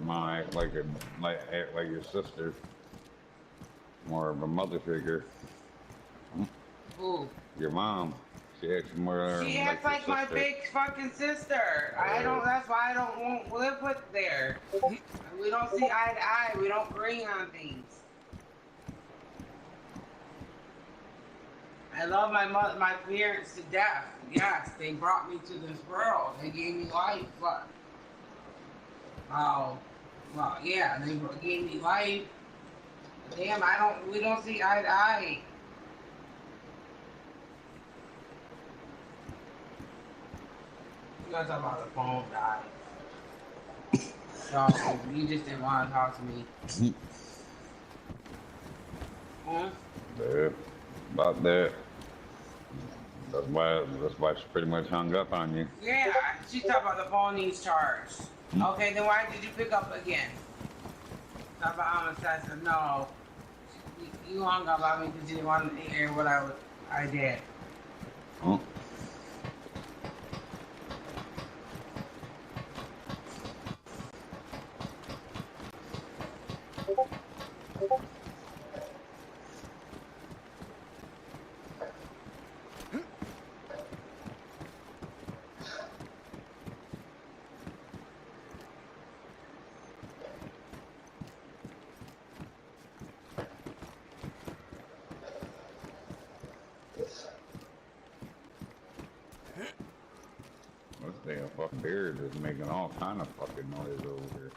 Mom act like your sister, more of a mother figure. Who? Your mom, she acts more. She acts like my sister. big fucking sister. I don't. That's why I won't live with there. We don't see eye to eye. We don't agree on things. I love my parents to death. Yes, they brought me to this world. They gave me life, but well, yeah, they gave me life. Damn, we don't see eye to eye. You guys talk about the phone died. So you just didn't want to talk to me. Huh? Yeah, about that. That's why she pretty much hung up on you. Yeah, she talked about the phone needs charged. Okay, then why did you pick up again? Talk about I'm no. You hung up on me because you didn't want to hear what I did. Huh? This damn fucking beard is making all kind of fucking noise over here.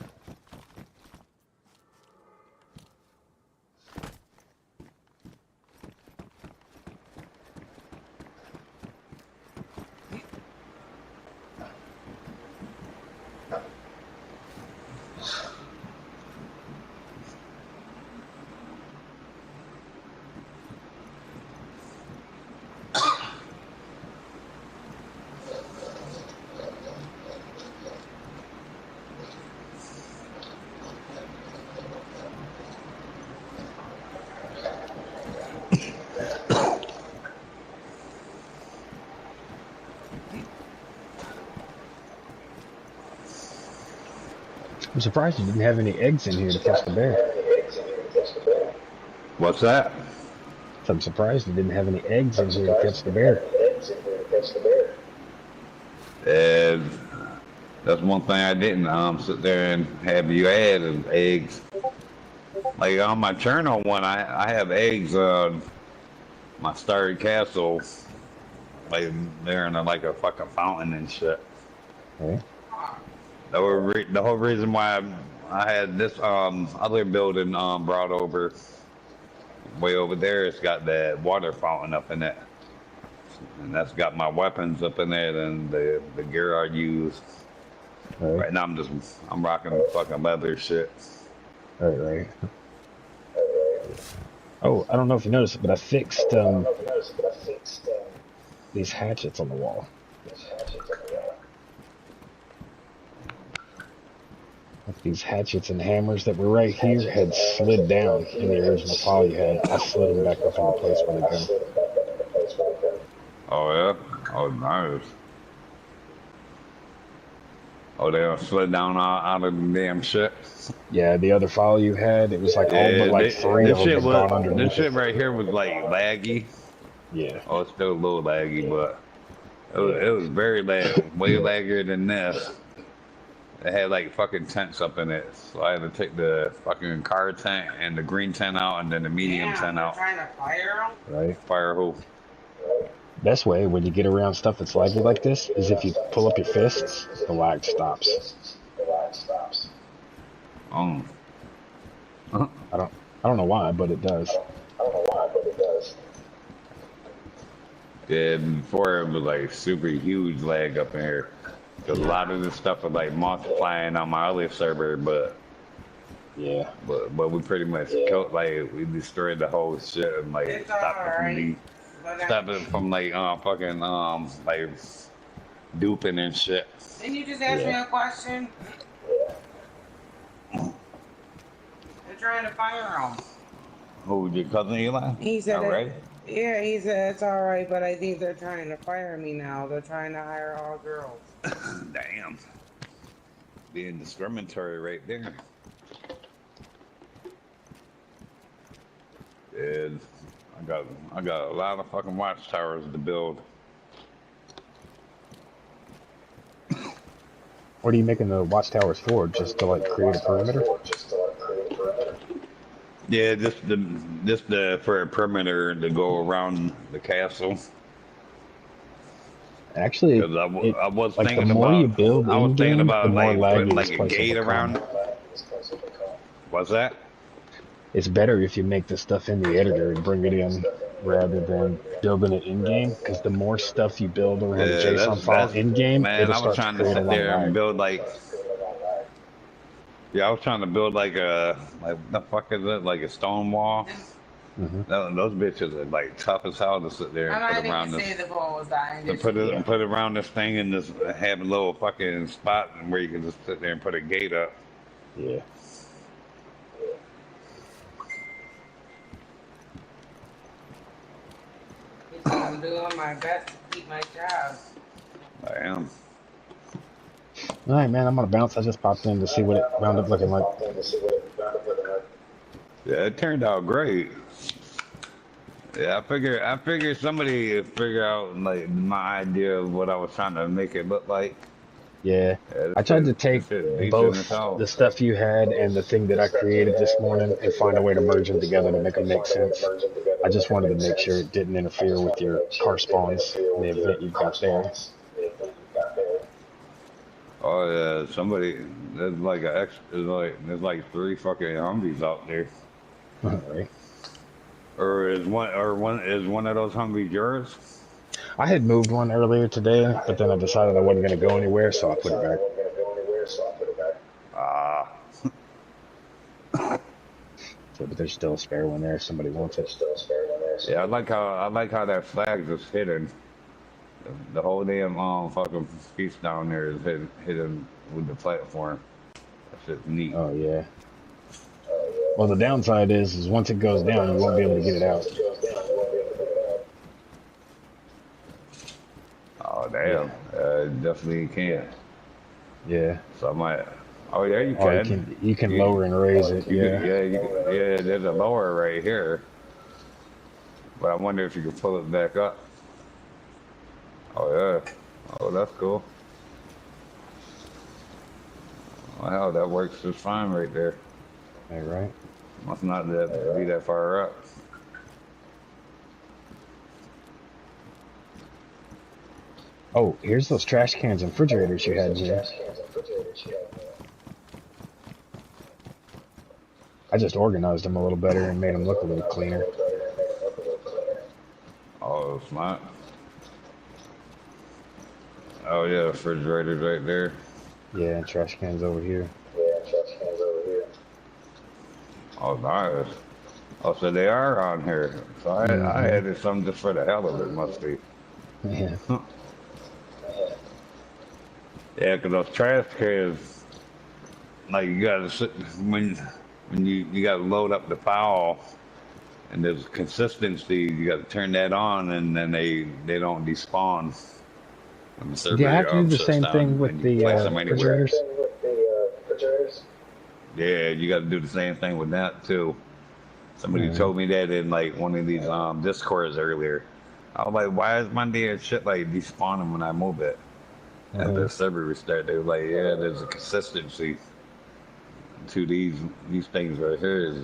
I'm surprised you didn't have any eggs in here to catch the bear. What's that? So I'm surprised you didn't have any eggs in here to catch the bear. And that's one thing I didn't sit there and have you add is eggs. Like on my channel one, I have eggs on my starry castle, like they're in like a fucking fountain and shit. Okay. The whole reason why I had this other building brought over way over there, it's got that water fountain up in it, and that's got my weapons up in there and the gear I use. Right now I'm rocking the fucking leather shit. Right. Oh, I don't know if you noticed, but I fixed these hatchets on the wall. Like these hatchets and hammers that were right here had slid down in the original file you had. I slid them back up into place where they go. Oh yeah? Oh nice. Oh, they don't slid down out of the damn shit. Yeah, the other file you had, it was like all but Yeah, like three of them had gone this underneath it. shit right here was like laggy. Yeah, Oh, it's still a little laggy, but yeah, it was very lag, way laggier than this. It had like fucking tents up in it, so I had to take the fucking car tent and the green tent out, and then the medium tent out. Trying to fire them? right. Fire who? Best way when you get around stuff that's laggy like this is if you pull up your fists, the lag stops. Oh. I don't know why, but it does. Yeah, before it was like super huge lag up in here. Cause a lot of this stuff was like multiplying on my other server, but Yeah. but we pretty much killed, like we destroyed the whole shit and like It's stopped it from like fucking like duping and shit. Didn't you just ask me a question? They're trying to fire them. Who, your cousin Eli? He said, right? yeah, he said it's all right, but I think they're trying to fire me now. They're trying to hire all girls. Damn. Being discriminatory right there. Yeah, I got a lot of fucking watchtowers to build. What are you making the watchtowers for? Just to like create a perimeter? Yeah, just for a perimeter to go around the castle. Actually, I was like thinking the more about you build I was thinking in-game, the about more like putting laggy like this a place gate will become. around. What's that? It's better if you make the stuff in the editor and bring it in rather than building it in-game, because the more stuff you build around a Yeah, JSON file that's in-game, man. it'll I was start to trying to create a sit lot of there and lag. build like I was trying to build like what the fuck is it, like a stone wall. Mm-hmm. Those bitches are like tough as hell to sit there and I put might around even this. say the ball was dying. To put around this thing and just have a little fucking spot where you can just sit there and put a gate up. Yeah. I'm doing my best to keep my job. I am. All right, man. I'm gonna bounce. I just popped in to see what it wound up looking like. Yeah, it turned out great. Yeah, I figured somebody would figure out like my idea of what I was trying to make it look like. Yeah. Yeah, I tried to take decent both as hell. the stuff you had and the thing that I created this morning and find a way to merge them together to make them make sense. I just wanted to make sure it didn't interfere with your car spawns in the event you've got there. Oh yeah, there's like there's like 3 fucking Humvees out there. Right. Or is one of those Humvees yours? I had moved one earlier today, but then I decided I wasn't going to go anywhere, so I put it back. Ah. So, but there's still a spare one there if somebody wants it. Yeah, I like how that flag is hidden. The whole damn fucking piece down there is hidden with the platform. That's just neat. Oh yeah. Well, the downside is once it goes down, you won't be able to get it out. Oh damn! Definitely can't. Yeah. So I might. Oh yeah, you Or can. you can lower and raise it. Yeah. Yeah. There's a lower right here. But I wonder if you can pull it back up. Oh yeah. Oh, that's cool. Well, hell, that works just fine right there. Hey, right. Must not be that far up. Oh, here's those trash cans and refrigerators you had, Jim. I just organized them a little better and made them look a little cleaner. Oh, smart. Oh yeah, refrigerators right there. Yeah, and trash cans over here. Oh, nice. Oh, so they are on here. So I added some just for the hell of it, must be. Yeah. Yeah, because those trash cans, like you gotta sit when you gotta load up the file, and there's consistency. You gotta turn that on, and then they don't despawn. when the Do you have server to do the shuts same thing down with and you can the place them anywhere. refrigerators? Yeah, you got to do the same thing with that too. Somebody Mm. told me that in like one of these discords earlier. I was like, why is my damn shit like despawning when I move it? After the server restart, they were like, yeah, there's a consistency to these things right here.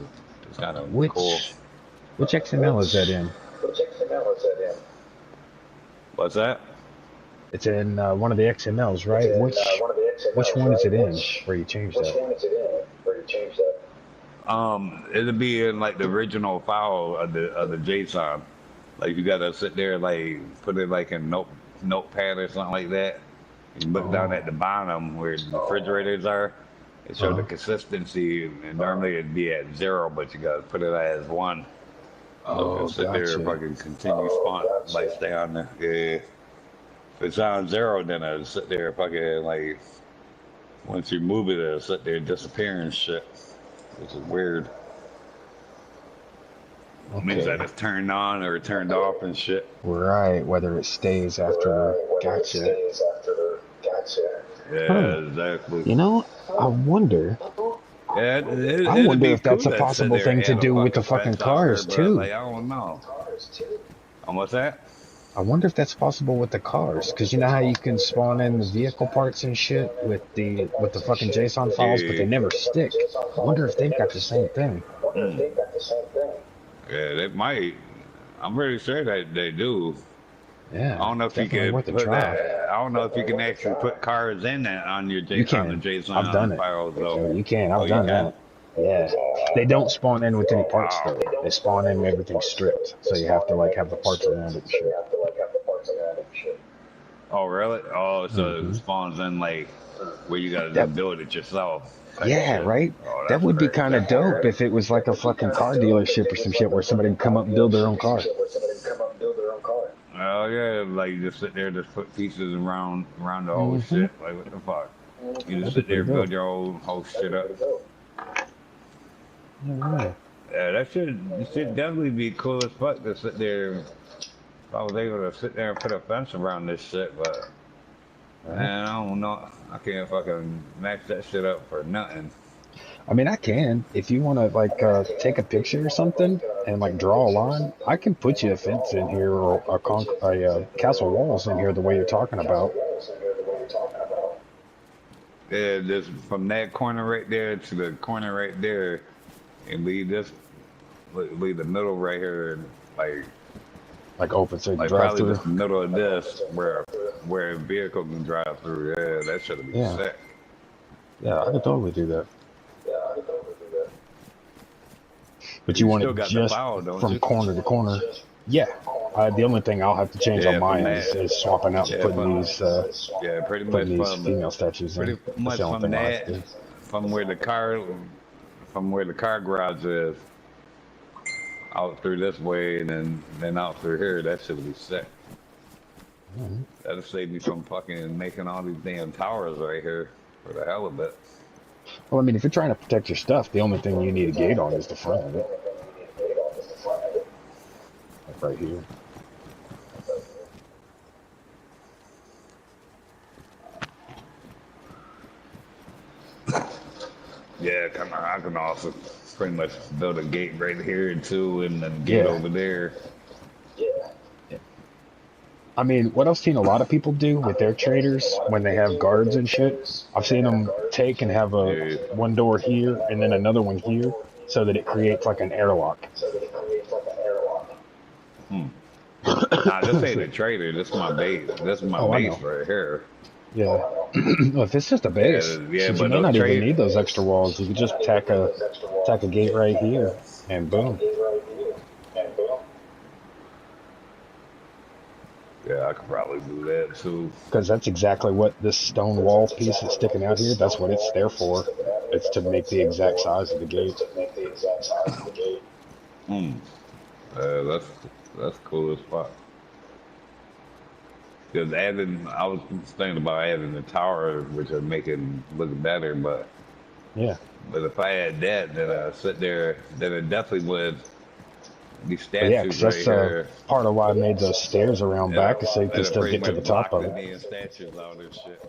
It's kind of cool. Which XML is that in? What's that? It's in one of the XMLs, right? Which one is it in where you changed that? It'll be in like the original file of the JSON. Like you gotta sit there like put it like in notepad or something like that. You look down at the bottom where the refrigerators are. It shows the consistency, and normally it'd be at 0, but you gotta put it as 1. So Oh, just sit there, gotcha. fucking continue spawn, like stay on there. Yeah. If it's on 0, then it'll sit there, fucking like once you move it, it'll sit there disappearing and shit, which is weird. It means that it's turned on or turned off and shit. Right, whether it stays after. Gotcha. Yeah, exactly. You know, I wonder. Yeah, I it'd wonder be if that's cool a to sit possible there and thing to have a do with the fucking fucking fence out here, cars but too. like I don't know. What's that? I wonder if that's possible with the cars, because you know how you can spawn in the vehicle parts and shit with the fucking JSON files, but they Yeah. never stick. I wonder if they've got the same thing. Yeah, they might. I'm pretty sure that they do. Yeah, I don't know if you definitely can worth a put try. that. I don't know if you can actually put cars in that on your You on the can. I've done JSON it. files though. So you can. Oh, I've you done can. that. Yeah. They don't spawn in with any parts Wow. though. They spawn in with everything stripped. So you have to like have the parts around it and shit. Oh, really? Oh, so it Hmm. spawns in like where you gotta That, build it yourself. Type yeah, shit. right? Oh, That that's would be crazy. kind of dope if it was like a fucking car dealership or some shit where somebody could come up and build their own car. Oh yeah, like you just sit there, just put pieces around the whole Hmm. shit. Like what the fuck? You just That'd be sit there, pretty build dope. your own whole shit up. Yeah. Yeah, that should definitely be cool as fuck to sit there. If I was able to sit there and put a fence around this shit, but Right. man, I don't know. I can't fucking max that shit up for nothing. I mean, I can. If you want to like take a picture or something and like draw a line, I can put you a fence in here or a castle walls in here the way you're talking about. Yeah, just from that corner right there to the corner right there, and leave the middle right here, Like open so you can like drive probably through. just the middle of this where a vehicle can drive through. Yeah, that should be Yeah. sick. Yeah, I could totally do that. But you You want still it got the just file, don't from you? corner to corner. Yeah. The only thing I'll have to change on Yeah, my from end that. is swapping out and Yeah, pretty much putting these female statues in. That's the only from thing I'll have to that, do. from where the car garage is, out through this way, and then out through here. That should be sick. Mhm. That'll save me from fucking making all these damn towers right here for the hell of it. Well, I mean, if you're trying to protect your stuff, the only thing you need a gate on is the front of it. Like right here. Yeah, I can also pretty much build a gate right here too, and then a gate over there. I mean, what I've seen a lot of people do with their traders when they have guards and shit, I've seen them take and have one door here and then another one here so that it creates like an airlock. Nah, this ain't a trader. This is my base. This is my Oh, I base know. right here. Yeah. Well, if it's just a base, Yeah, shit, you but may those not even trade. need those extra walls. You could just tack a gate right here and boom. Yeah, I could probably do that too. Because that's exactly what this stone wall piece that's sticking out here, that's what it's there for. It's to make the exact size of the gate. That's cool as fuck. Because I was thinking about adding the tower, which would make it look better, but yeah. But if I had that, then I sit there, then it definitely These But yeah, statues 'cause right that's here. part of why I made those stairs around back, is so you can That'll still pretty get to the much top block of the it. damn statues out and shit.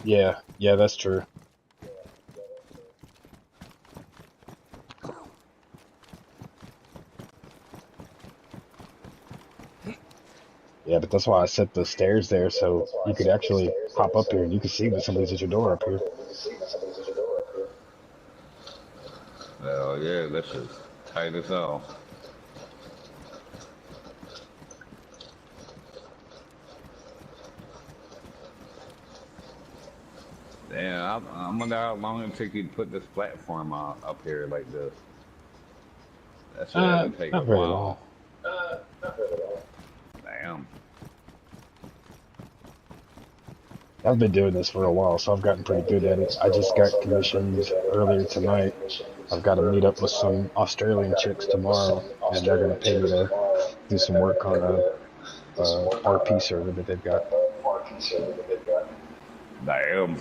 Yeah, yeah, that's true. Yeah, but that's why I set the stairs there, so you could actually hop up here and you can see that somebody's at your door up here. Hell yeah, that's just tight as hell. Damn, I wonder how long it took you to put this platform up here like this. That shit had to take a Not very long. while. Damn. I've been doing this for a while, so I've gotten pretty good at it. I just got commissioned earlier tonight. I've got to meet up with some Australian chicks tomorrow, and they're going to pay me to do some work on a RP server that they've got. Damn.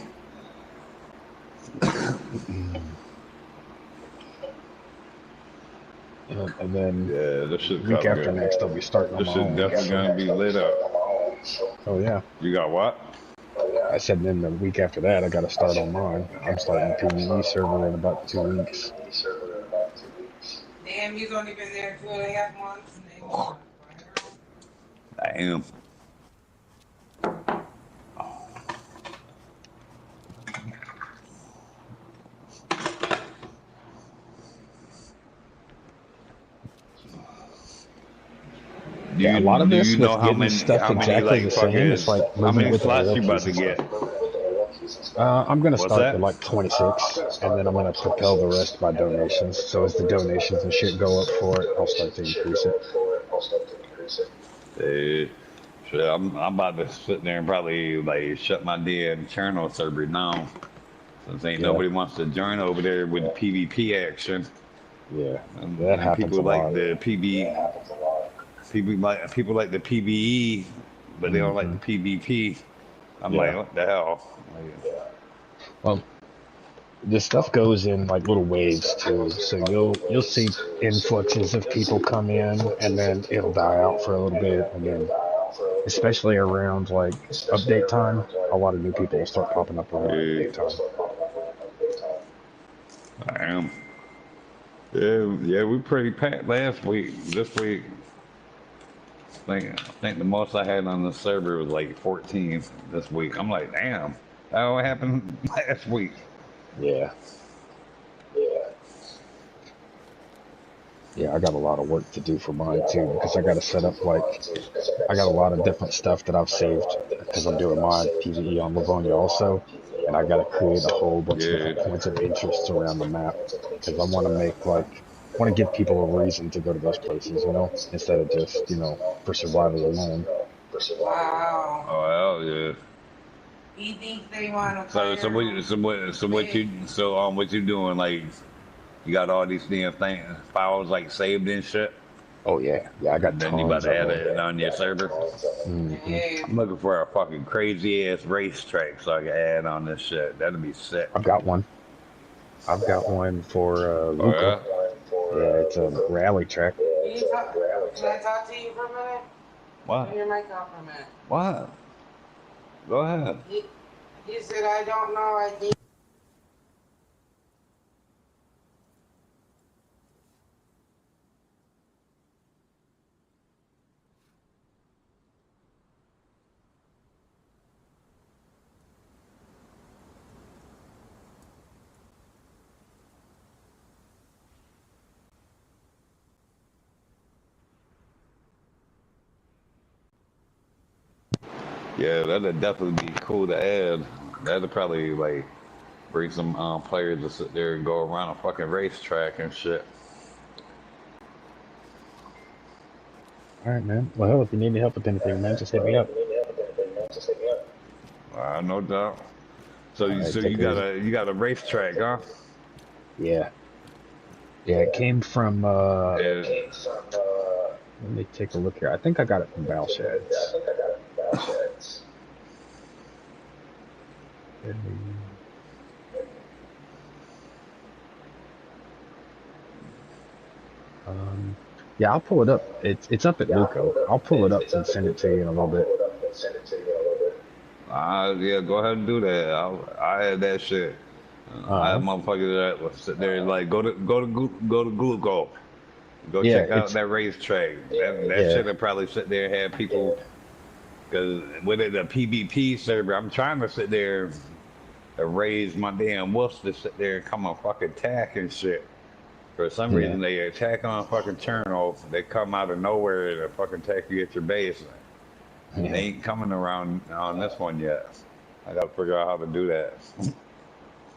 And then Yeah, this the shit week coming after good. next, I'll be starting on This my shit own. definitely gonna be lit up. Oh yeah. You got what? I said then the week after that, I got to start on mine. I'm starting a PvE server in about 2 weeks. Damn, you've only been there 2.5 months. Damn. Yeah, a lot of Do you this know with getting stuff how many exactly like the same, fucking it's like how moving it many with the slots arrow you about keys to and get? stuff. I'm going to What's start that? with like 26, and then I'm going to propel the rest by donations. So as the donations and shit go up for it, I'll start to increase it. Shit, I'm about to sit there and probably like shut my damn channel server down. Since ain't Yeah, nobody wants to join over there with the PvP action. yeah, that And happens people a like lot. the people like the PvE, but they don't like Hmm. the PvP. I'm like, Yeah. what the hell? Like, Well, this stuff goes in like little waves too. So you'll see influxes of people come in, and then it'll die out for a little bit, and then especially around like update time, a lot of new people will start popping up around update time. I am. Yeah, we pretty packed last week. This week, I think the most I had on the server was like 14 this week. I'm like, damn, that what happened last week. Yeah. Yeah, I got a lot of work to do for mine too, because I got to set up like, I got a lot of different stuff that I've saved because I'm doing my PvE on Livonia also, and I got to create a whole bunch of Yeah, different points of interest around the map because I want to make like, I want to give people a reason to go to those places, instead of just, for survival alone. Wow. oh hell yeah. He thinks they want to So fire him. what you doing? Like, you got all these damn files like saved and shit, Oh yeah, yeah, I got and then you about tons to of add them. it on your server. Hmm. Yeah. I'm looking for a fucking crazy ass racetrack so I can add on this shit. That'd be sick. I've got one. I've got one for Oh Luca. yeah? Yeah, it's a rally track. Can I talk to you for a minute? Turn What? your mic off for a minute. What? Go ahead. He said, I don't know. I think. Yeah, that'd definitely be cool to add. That'd probably like bring some players to sit there and go around a fucking racetrack and shit. All right, man. Well, if you need any help with anything, man, just hit me up. No doubt. So All you right, so take you it got easy. a racetrack, huh? Yeah. Yeah, it came from, Yeah. let me take a look here. I think I got it from Balshad's. Yeah, I'll pull it up. It's up at Luco. I'll pull it up and send it to you in a little bit. Yeah, go ahead and do that. I had that shit. I had Uh, motherfuckers that would sit there and like go to Gluco. Go yeah, check out it's that racetrack. That yeah, shit would probably sit there and have people because with it a PvP server, I'm trying to sit there and raise my damn wolves to sit there and come and fucking attack and shit. For some yeah, reason they attack on fucking turn off. They come out of nowhere and fucking attack you at your base. They yeah. ain't coming around on this one yet. I gotta figure out how to do that.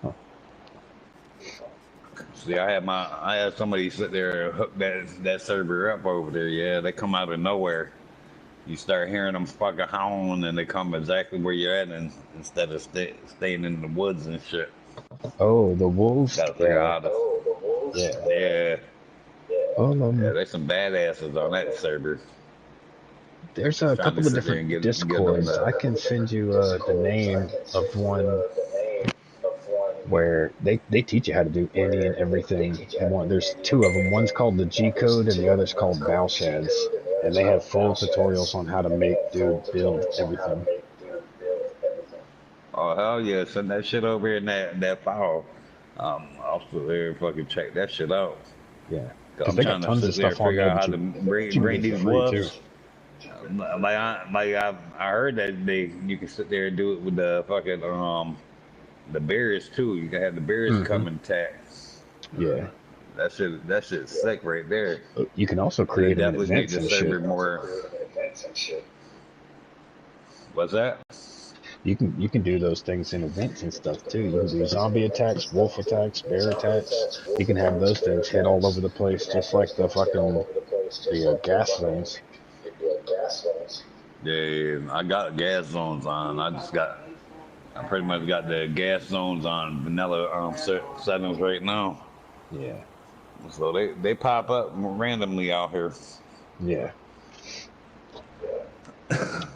Huh. See, I had somebody sit there and hook that server up over there. Yeah, they come out of nowhere. You start hearing them fucking howling, and they come exactly where you're at, and instead of staying in the woods and shit. Oh, the wolves. Gotta figure Yeah, out how to. yeah. Yeah, Well, yeah, there's some badasses on that server. there's a Trying to couple of sit there different and get them discords. I to. can send you the name of one where they teach you how to do any and everything you want. There's two of them. One's called the G Code and the other's called Balshads, and they have full tutorials on how to make, do, build everything. Oh hell yeah! Send that shit over here in that file. I'll sit there and fucking check that shit out. Yeah, 'Cause because I'm they got trying to tons of sit there and stuff on figure there out that how to you can bring get for these free too. wolves. I heard that you can sit there and do it with the bears too. You can have the bears Hmm. come and attack. Yeah. That shit's sick right there. You can also It'll create them in definitely make events the and server shit. more. What's that? You can do those things in events and stuff too. You can do zombie attacks, wolf attacks, bear attacks. You can have those things hit all over the place, just like the gas zones. Yeah, I got gas zones on. I pretty much got the gas zones on vanilla settings right now. Yeah, So they pop up randomly out here. yeah.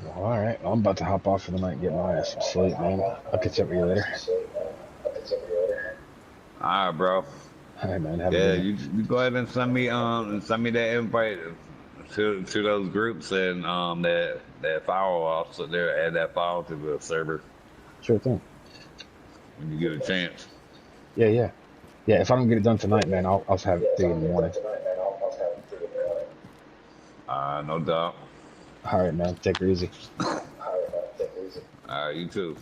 Well, all right. Well, I'm about to hop off for the night and get my ass some sleep, man. I'll catch up with you later. All right, bro. All right, man. Have a Yeah, good one. you go ahead and send me that invite to those groups and that file. I'll sit there add that file to the server Sure thing. when you get a chance. Yeah, yeah, yeah. If I don't get it done tonight, man, I'll have it to you in the morning. No doubt. All right, man. Take her easy. You too.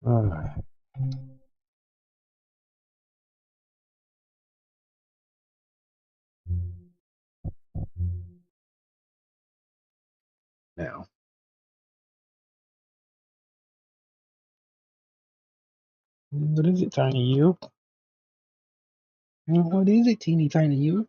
All right. Now, what is it, Tiny You? What is it, teeny tiny you?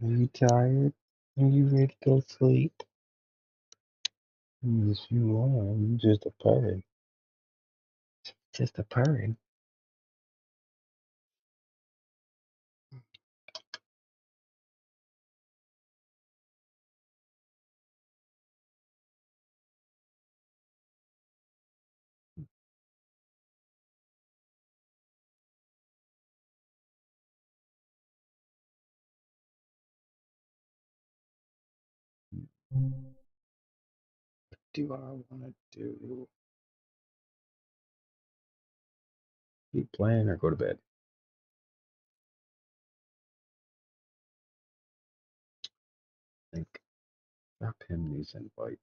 Are you tired? Are you ready to go sleep? Yes, you are. You just a purring. Just a purring. Do I want to do? Keep playing or go to bed? I think drop him these invites.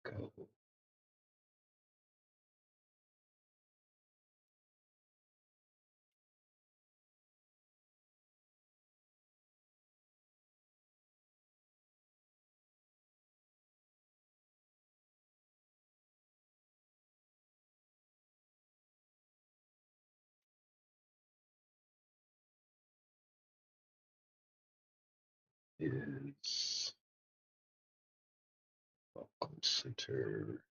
Go. Is welcome center.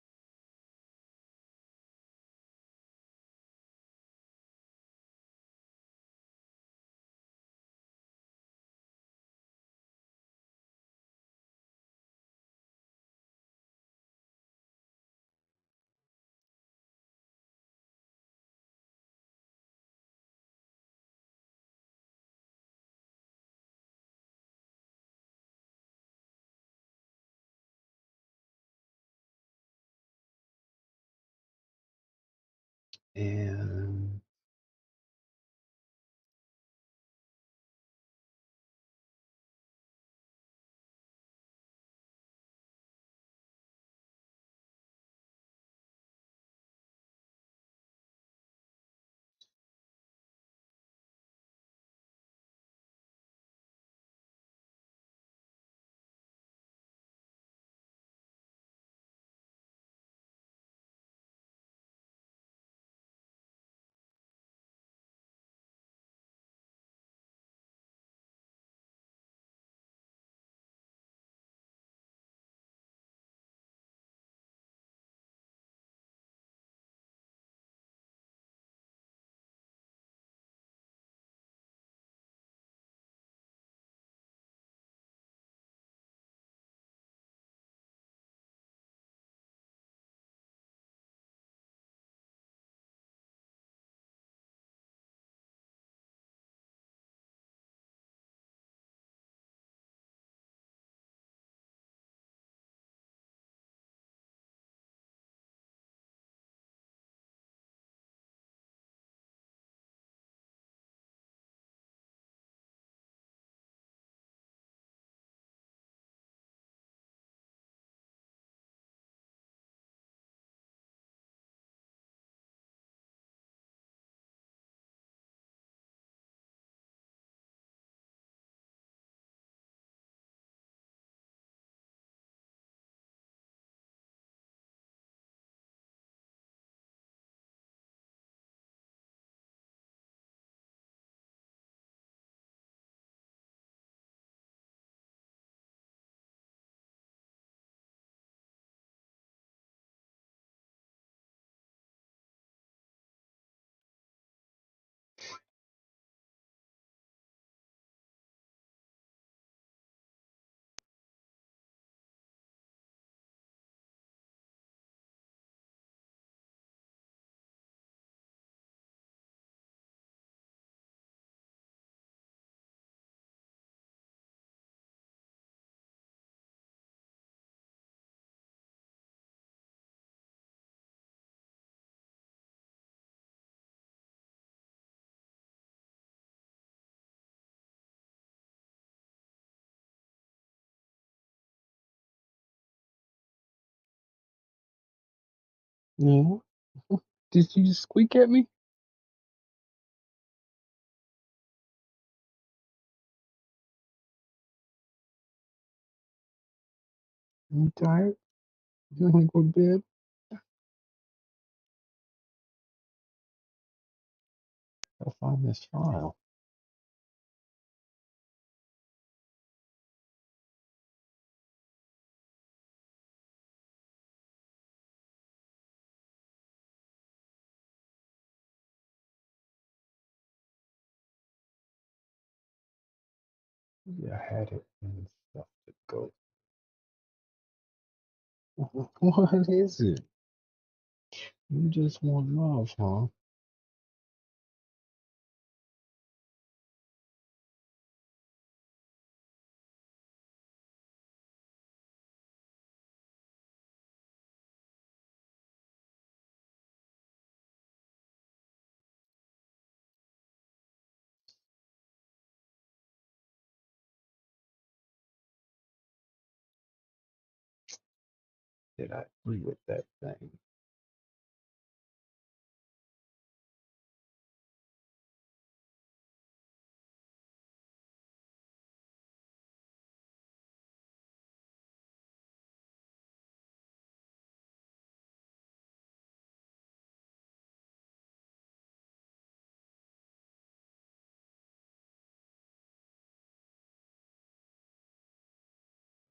And yeah, did you just squeak at me? You tired? You want to go to bed? I'll find this file. Yeah, I had it and stuff to go. What is it? You just want love, huh? did I do with that thing?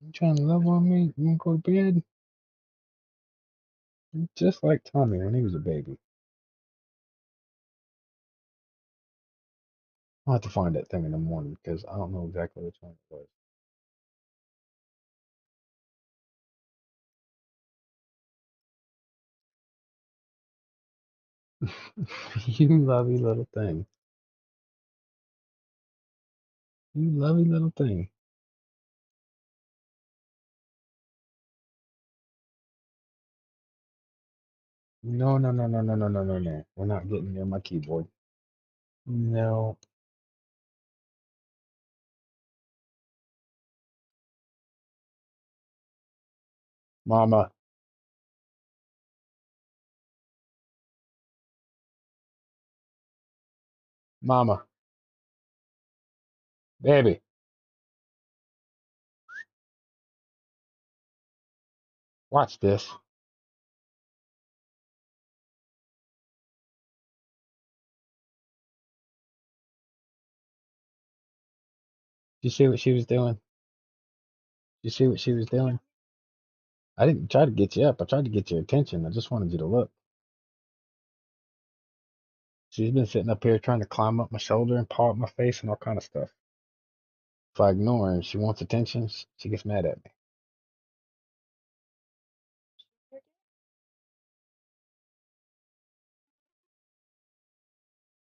You trying to love on me? You want to go to bed? You're just like Tommy when he was a baby. I'll have to find that thing in the morning because I don't know exactly which one it was. You lovey little thing. You lovey little thing. No, no, no, no, no, no, no, no, no. We're not getting near my keyboard. No. Mama. Mama. Baby. Watch this. You see what she was doing? You see what she was doing? I didn't try to get you up. I tried to get your attention. I just wanted you to look. She's been sitting up here trying to climb up my shoulder and paw at my face and all kind of stuff. If I ignore her and she wants attention, she gets mad at me.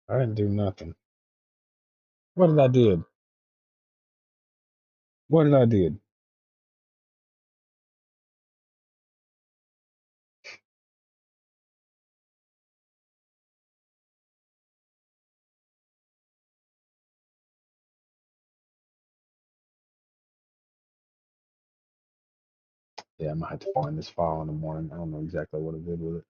I didn't do nothing. What did I do? What did I do? Yeah, I'm gonna have to find this file in the morning. I don't know exactly what I did with it.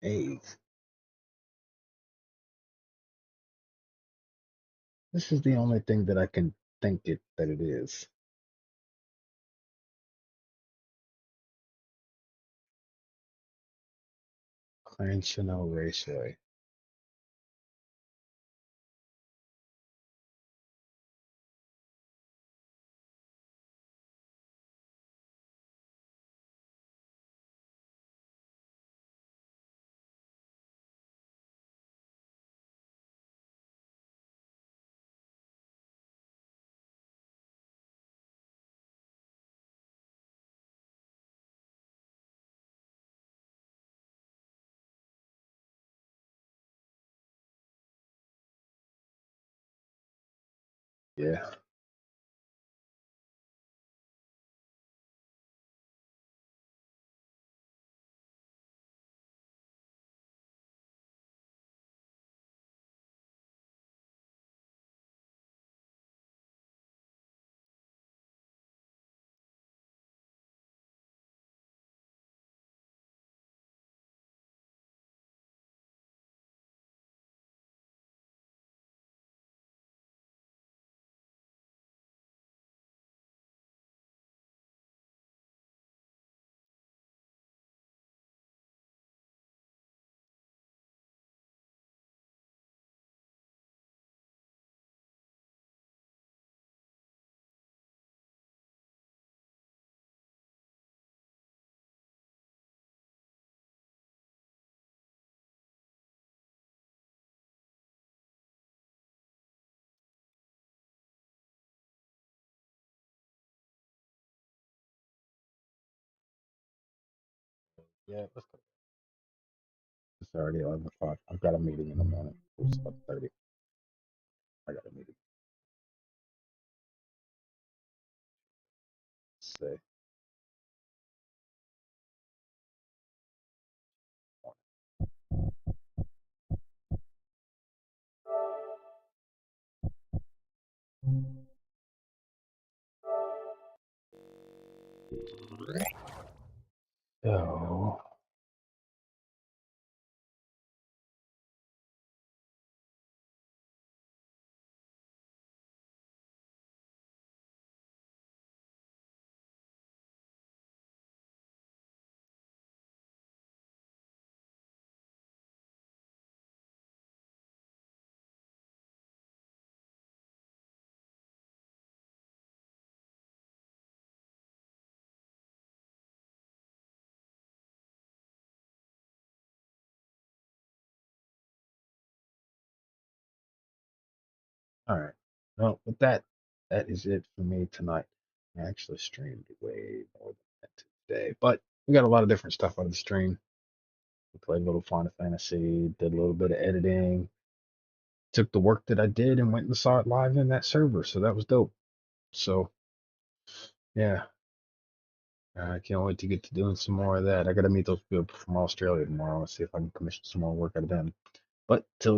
A's. This is the only thing that I can think that it is. Clan-Chanel Raceway. Yeah. Yeah, let's go. It's already 11 o'clock. I've got a meeting in the morning. It's 11:30. I got a meeting. Say. So, all right. Well, with that, that is it for me tonight. I actually streamed way more than that today, but we got a lot of different stuff on the stream. We played a little Final Fantasy, did a little bit of editing, took the work that I did and went and saw it live in that server, so that was dope. So, yeah, I can't wait to get to doing some more of that. I got to meet those people from Australia tomorrow and see if I can commission some more work out of them. But till